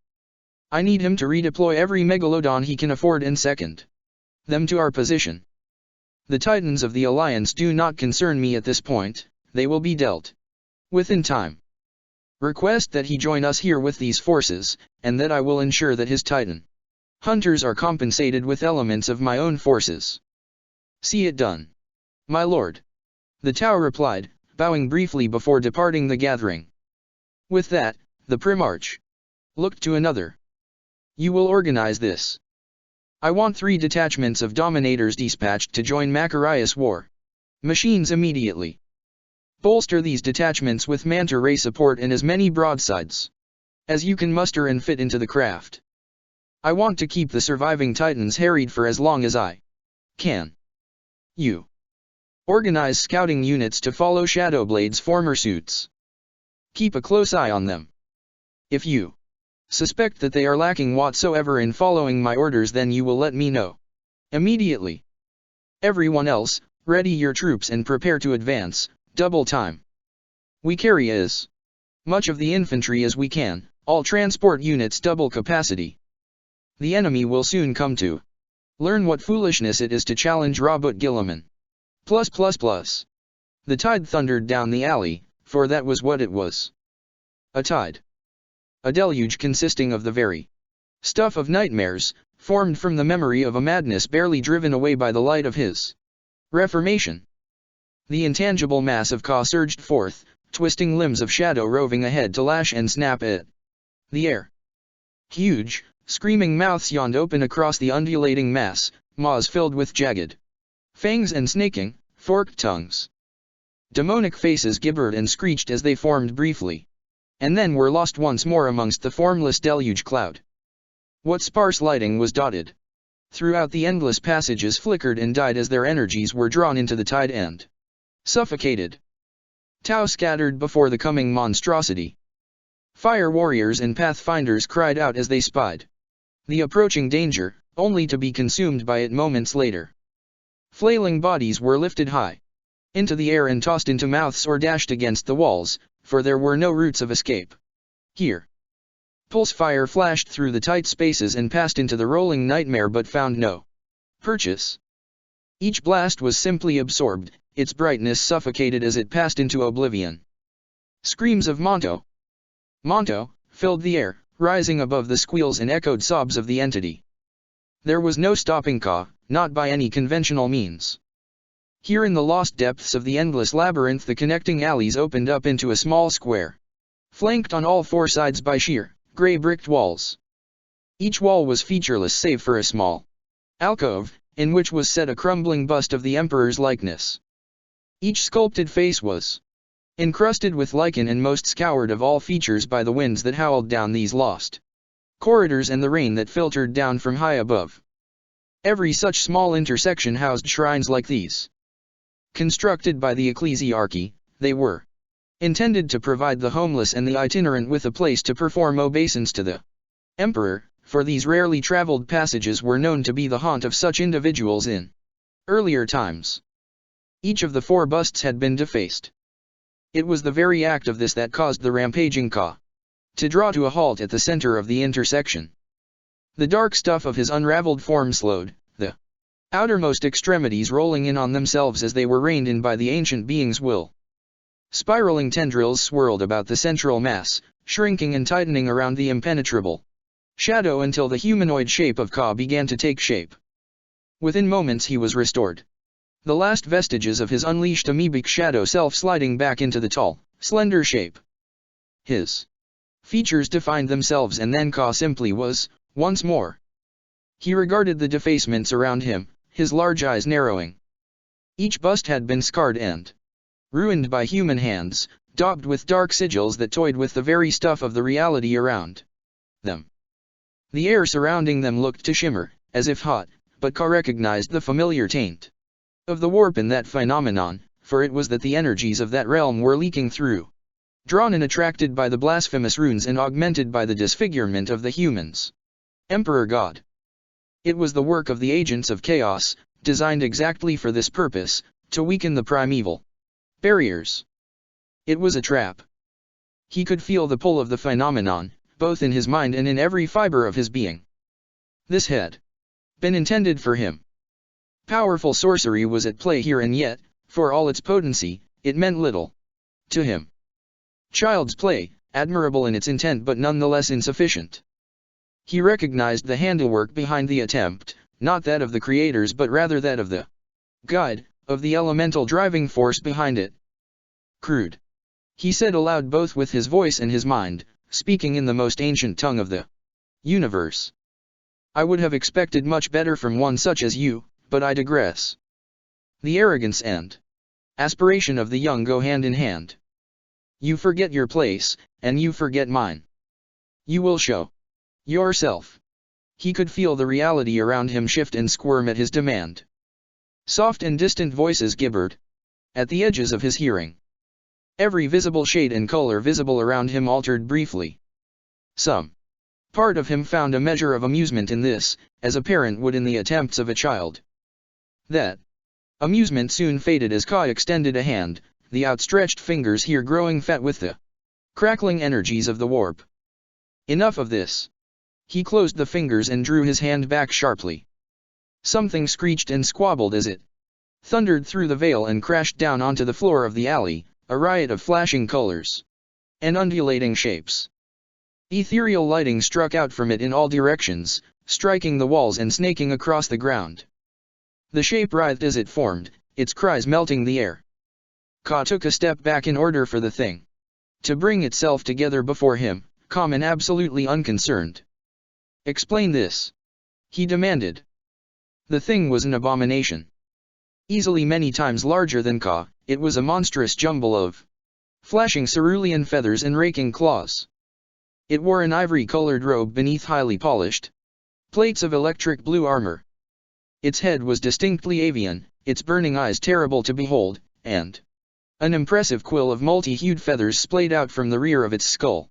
I need him to redeploy every megalodon he can afford and second them to our position. The Titans of the Alliance do not concern me at this point, they will be dealt with in time. Request that he join us here with these forces, and that I will ensure that his Titan hunters are compensated with elements of my own forces. See it done. My lord. The Tau replied, bowing briefly before departing the gathering. With that, the Primarch looked to another. You will organize this. I want 3 detachments of Dominators dispatched to join Makarios war machines immediately. Bolster these detachments with Manta Ray support and as many broadsides as you can muster and fit into the craft. I want to keep the surviving Titans harried for as long as I can. You. Organize scouting units to follow Shadowblade's former suits. Keep a close eye on them. If you suspect that they are lacking whatsoever in following my orders then you will let me know immediately. Everyone else, ready your troops and prepare to advance, double time. We carry as much of the infantry as we can, all transport units double capacity. The enemy will soon come to learn what foolishness it is to challenge Robert Guilliman. The tide thundered down the alley, for that was what it was. A tide. A deluge consisting of the very stuff of nightmares, formed from the memory of a madness barely driven away by the light of his reformation. The intangible mass of Ka surged forth, twisting limbs of shadow roving ahead to lash and snap at the air. Huge, screaming mouths yawned open across the undulating mass, maws filled with jagged fangs and snaking, forked tongues. Demonic faces gibbered and screeched as they formed briefly, and then were lost once more amongst the formless deluge cloud. What sparse lighting was dotted throughout the endless passages flickered and died as their energies were drawn into the tide and suffocated. Tau scattered before the coming monstrosity. Fire warriors and pathfinders cried out as they spied the approaching danger, only to be consumed by it moments later. Flailing bodies were lifted high into the air and tossed into mouths or dashed against the walls, for there were no routes of escape. Here. Pulse fire flashed through the tight spaces and passed into the rolling nightmare but found no purchase. Each blast was simply absorbed, its brightness suffocated as it passed into oblivion. Screams of Monto filled the air, rising above the squeals and echoed sobs of the entity. There was no stopping Ka, not by any conventional means. Here in the lost depths of the endless labyrinth the connecting alleys opened up into a small square, flanked on all four sides by sheer, grey bricked walls. Each wall was featureless save for a small alcove, in which was set a crumbling bust of the emperor's likeness. Each sculpted face was encrusted with lichen and most scoured of all features by the winds that howled down these lost corridors and the rain that filtered down from high above. Every such small intersection housed shrines like these. Constructed by the ecclesiarchy, they were intended to provide the homeless and the itinerant with a place to perform obeisance to the emperor, for these rarely traveled passages were known to be the haunt of such individuals in earlier times. Each of the four busts had been defaced. It was the very act of this that caused the rampaging Ka to draw to a halt at the center of the intersection. The dark stuff of his unraveled form slowed, the outermost extremities rolling in on themselves as they were reined in by the ancient being's will. Spiraling tendrils swirled about the central mass, shrinking and tightening around the impenetrable shadow until the humanoid shape of Ka began to take shape. Within moments he was restored. The last vestiges of his unleashed amoebic shadow self sliding back into the tall, slender shape. His features defined themselves and then Ka simply was, once more. He regarded the defacements around him, his large eyes narrowing. Each bust had been scarred and ruined by human hands, daubed with dark sigils that toyed with the very stuff of the reality around them. The air surrounding them looked to shimmer, as if hot, but Ka recognized the familiar taint of the warp in that phenomenon, for it was that the energies of that realm were leaking through, drawn and attracted by the blasphemous runes and augmented by the disfigurement of the humans. Emperor God. It was the work of the agents of chaos, designed exactly for this purpose, to weaken the primeval barriers. It was a trap. He could feel the pull of the phenomenon, both in his mind and in every fiber of his being. This had been intended for him. Powerful sorcery was at play here and yet, for all its potency, it meant little to him. Child's play, admirable in its intent but nonetheless insufficient. He recognized the handiwork behind the attempt, not that of the creators but rather that of the guide, of the elemental driving force behind it. Crude. He said aloud both with his voice and his mind, speaking in the most ancient tongue of the universe. I would have expected much better from one such as you, but I digress. The arrogance and aspiration of the young go hand in hand. You forget your place, and you forget mine. You will show yourself. He could feel the reality around him shift and squirm at his demand. Soft and distant voices gibbered at the edges of his hearing. Every visible shade and color visible around him altered briefly. Some part of him found a measure of amusement in this, as a parent would in the attempts of a child. That amusement soon faded as Ka extended a hand, the outstretched fingers here growing fat with the crackling energies of the warp. Enough of this. He closed the fingers and drew his hand back sharply. Something screeched and squabbled as it thundered through the veil and crashed down onto the floor of the alley, a riot of flashing colors and undulating shapes. Ethereal lighting struck out from it in all directions, striking the walls and snaking across the ground. The shape writhed as it formed, its cries melting the air. Ka took a step back in order for the thing to bring itself together before him, calm and absolutely unconcerned. Explain this, he demanded. The thing was an abomination. Easily many times larger than Ka, it was a monstrous jumble of flashing cerulean feathers and raking claws. It wore an ivory-colored robe beneath highly polished plates of electric blue armor. Its head was distinctly avian, its burning eyes terrible to behold, and an impressive quill of multi-hued feathers splayed out from the rear of its skull.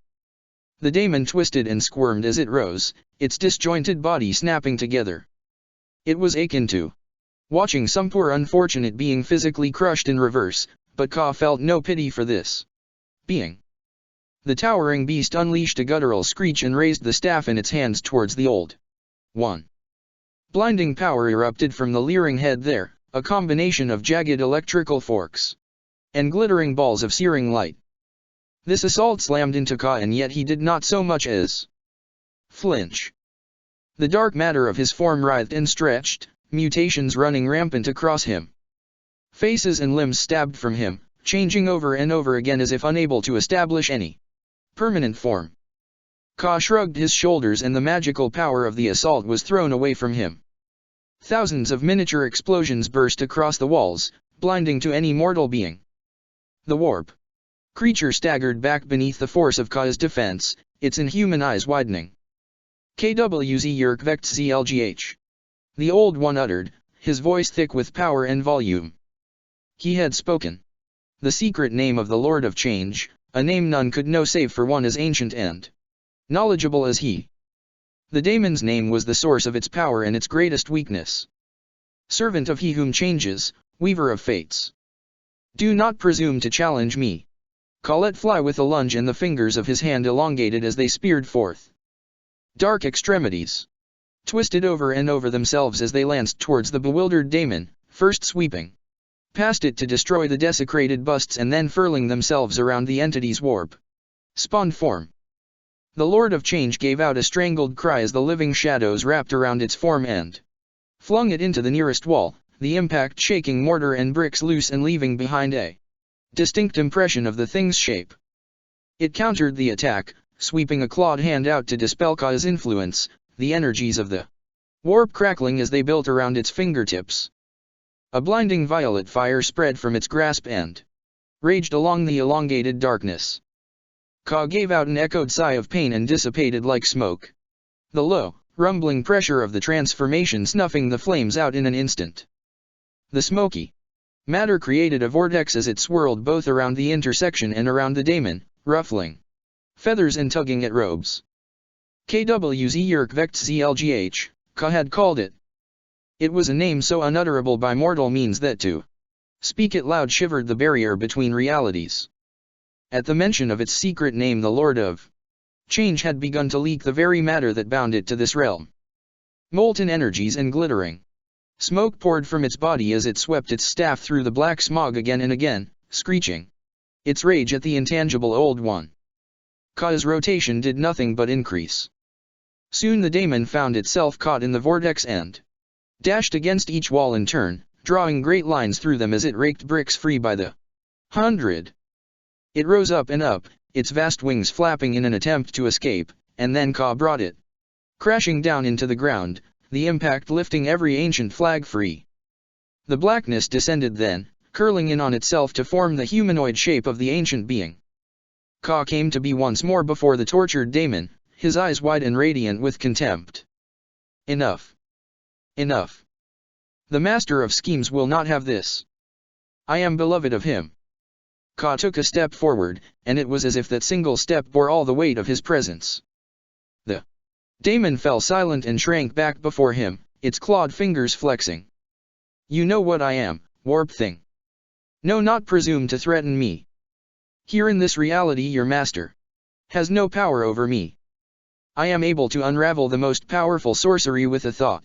The daemon twisted and squirmed as it rose, its disjointed body snapping together. It was akin to watching some poor unfortunate being physically crushed in reverse, but Ka felt no pity for this being. The towering beast unleashed a guttural screech and raised the staff in its hands towards the old one. Blinding power erupted from the leering head there, a combination of jagged electrical forks and glittering balls of searing light. This assault slammed into Ka and yet he did not so much as flinch. The dark matter of his form writhed and stretched, mutations running rampant across him. Faces and limbs stabbed from him, changing over and over again as if unable to establish any permanent form. Ka shrugged his shoulders and the magical power of the assault was thrown away from him. Thousands of miniature explosions burst across the walls, blinding to any mortal being. The warp creature staggered back beneath the force of Ka's defense, its inhuman eyes widening. KWZ Yerkvekt ZLGH. The Old One uttered, his voice thick with power and volume. He had spoken. The secret name of the Lord of Change, a name none could know save for one as ancient and knowledgeable as he. The daemon's name was the source of its power and its greatest weakness. Servant of he whom changes, weaver of fates. Do not presume to challenge me. Ka let fly with a lunge and the fingers of his hand elongated as they speared forth. Dark extremities twisted over and over themselves as they lanced towards the bewildered daemon, first sweeping past it to destroy the desecrated busts and then furling themselves around the entity's warp spawned form. The Lord of Change gave out a strangled cry as the living shadows wrapped around its form and flung it into the nearest wall, the impact shaking mortar and bricks loose and leaving behind a distinct impression of the thing's shape. It countered the attack, sweeping a clawed hand out to dispel Ka's influence, the energies of the warp crackling as they built around its fingertips. A blinding violet fire spread from its grasp and raged along the elongated darkness. Ka gave out an echoed sigh of pain and dissipated like smoke. The low, rumbling pressure of the transformation snuffing the flames out in an instant. The smoky matter created a vortex as it swirled both around the intersection and around the daemon, ruffling feathers and tugging at robes. KWZ Yerkvekt ZLGH, Ka had called it. It was a name so unutterable by mortal means that to speak it loud shivered the barrier between realities. At the mention of its secret name the Lord of Change had begun to leak the very matter that bound it to this realm. Molten energies and glittering smoke poured from its body as it swept its staff through the black smog again and again, screeching its rage at the intangible Old One. Ka's rotation did nothing but increase. Soon the daemon found itself caught in the vortex and dashed against each wall in turn, drawing great lines through them as it raked bricks free by the hundred. It rose up and up, its vast wings flapping in an attempt to escape, and then Ka brought it crashing down into the ground, the impact lifting every ancient flag free. The blackness descended then, curling in on itself to form the humanoid shape of the ancient being. Ka came to be once more before the tortured daemon, his eyes wide and radiant with contempt. Enough. Enough. The master of schemes will not have this. I am beloved of him. Ka took a step forward, and it was as if that single step bore all the weight of his presence. The daemon fell silent and shrank back before him, its clawed fingers flexing. You know what I am, warp thing. No, not presume to threaten me. Here in this reality your master has no power over me. I am able to unravel the most powerful sorcery with a thought.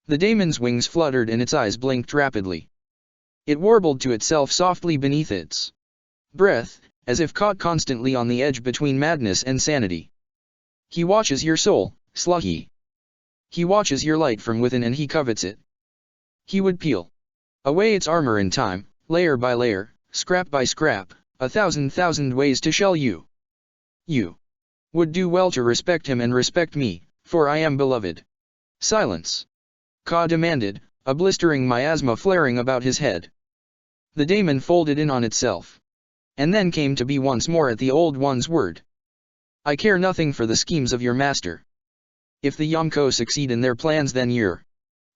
The daemon's wings fluttered and its eyes blinked rapidly. It warbled to itself softly beneath its breath, as if caught constantly on the edge between madness and sanity. He watches your soul, Sluggy. He watches your light from within and he covets it. He would peel away its armor in time, layer by layer, scrap by scrap, a thousand ways to shell you. You would do well to respect him and respect me, for I am beloved. Silence. Ka demanded, a blistering miasma flaring about his head. The daemon folded in on itself. And then came to be once more at the Old One's word. I care nothing for the schemes of your master. If the Yamko succeed in their plans then your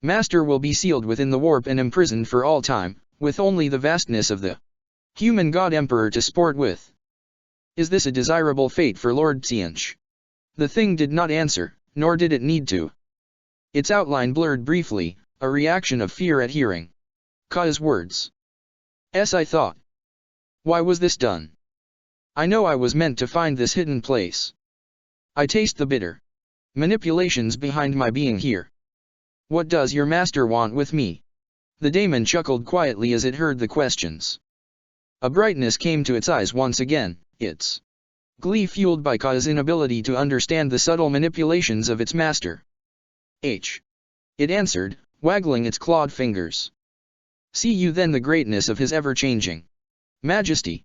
master will be sealed within the warp and imprisoned for all time, with only the vastness of the human god emperor to sport with. Is this a desirable fate for Lord Tsianch? The thing did not answer, nor did it need to. Its outline blurred briefly, a reaction of fear at hearing Ka's words. I thought. Why was this done? I know I was meant to find this hidden place. I taste the bitter manipulations behind my being here. What does your master want with me? The daemon chuckled quietly as it heard the questions. A brightness came to its eyes once again, its glee fueled by Ka's inability to understand the subtle manipulations of its master. It answered, waggling its clawed fingers. See you then the greatness of his ever-changing majesty.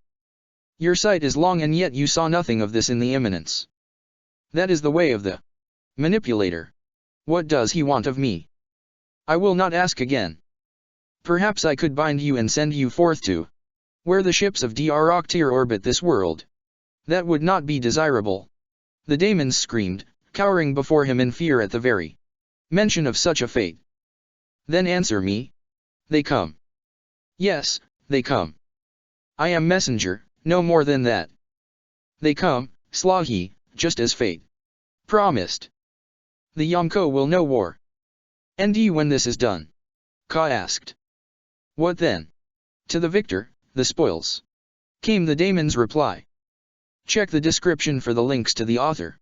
Your sight is long and yet you saw nothing of this in the eminence. That is the way of the manipulator. What does he want of me? I will not ask again. Perhaps I could bind you and send you forth to where the ships of Dr. orbit this world. That would not be desirable. The daemons screamed, cowering before him in fear at the very mention of such a fate. Then answer me. They come. Yes, they come. I am messenger, no more than that. They come, Slahi, just as fate promised. The Yamko will know war. And when this is done? Ka asked. What then? To the victor, the spoils, came the daemon's reply. Check the description for the links to the author.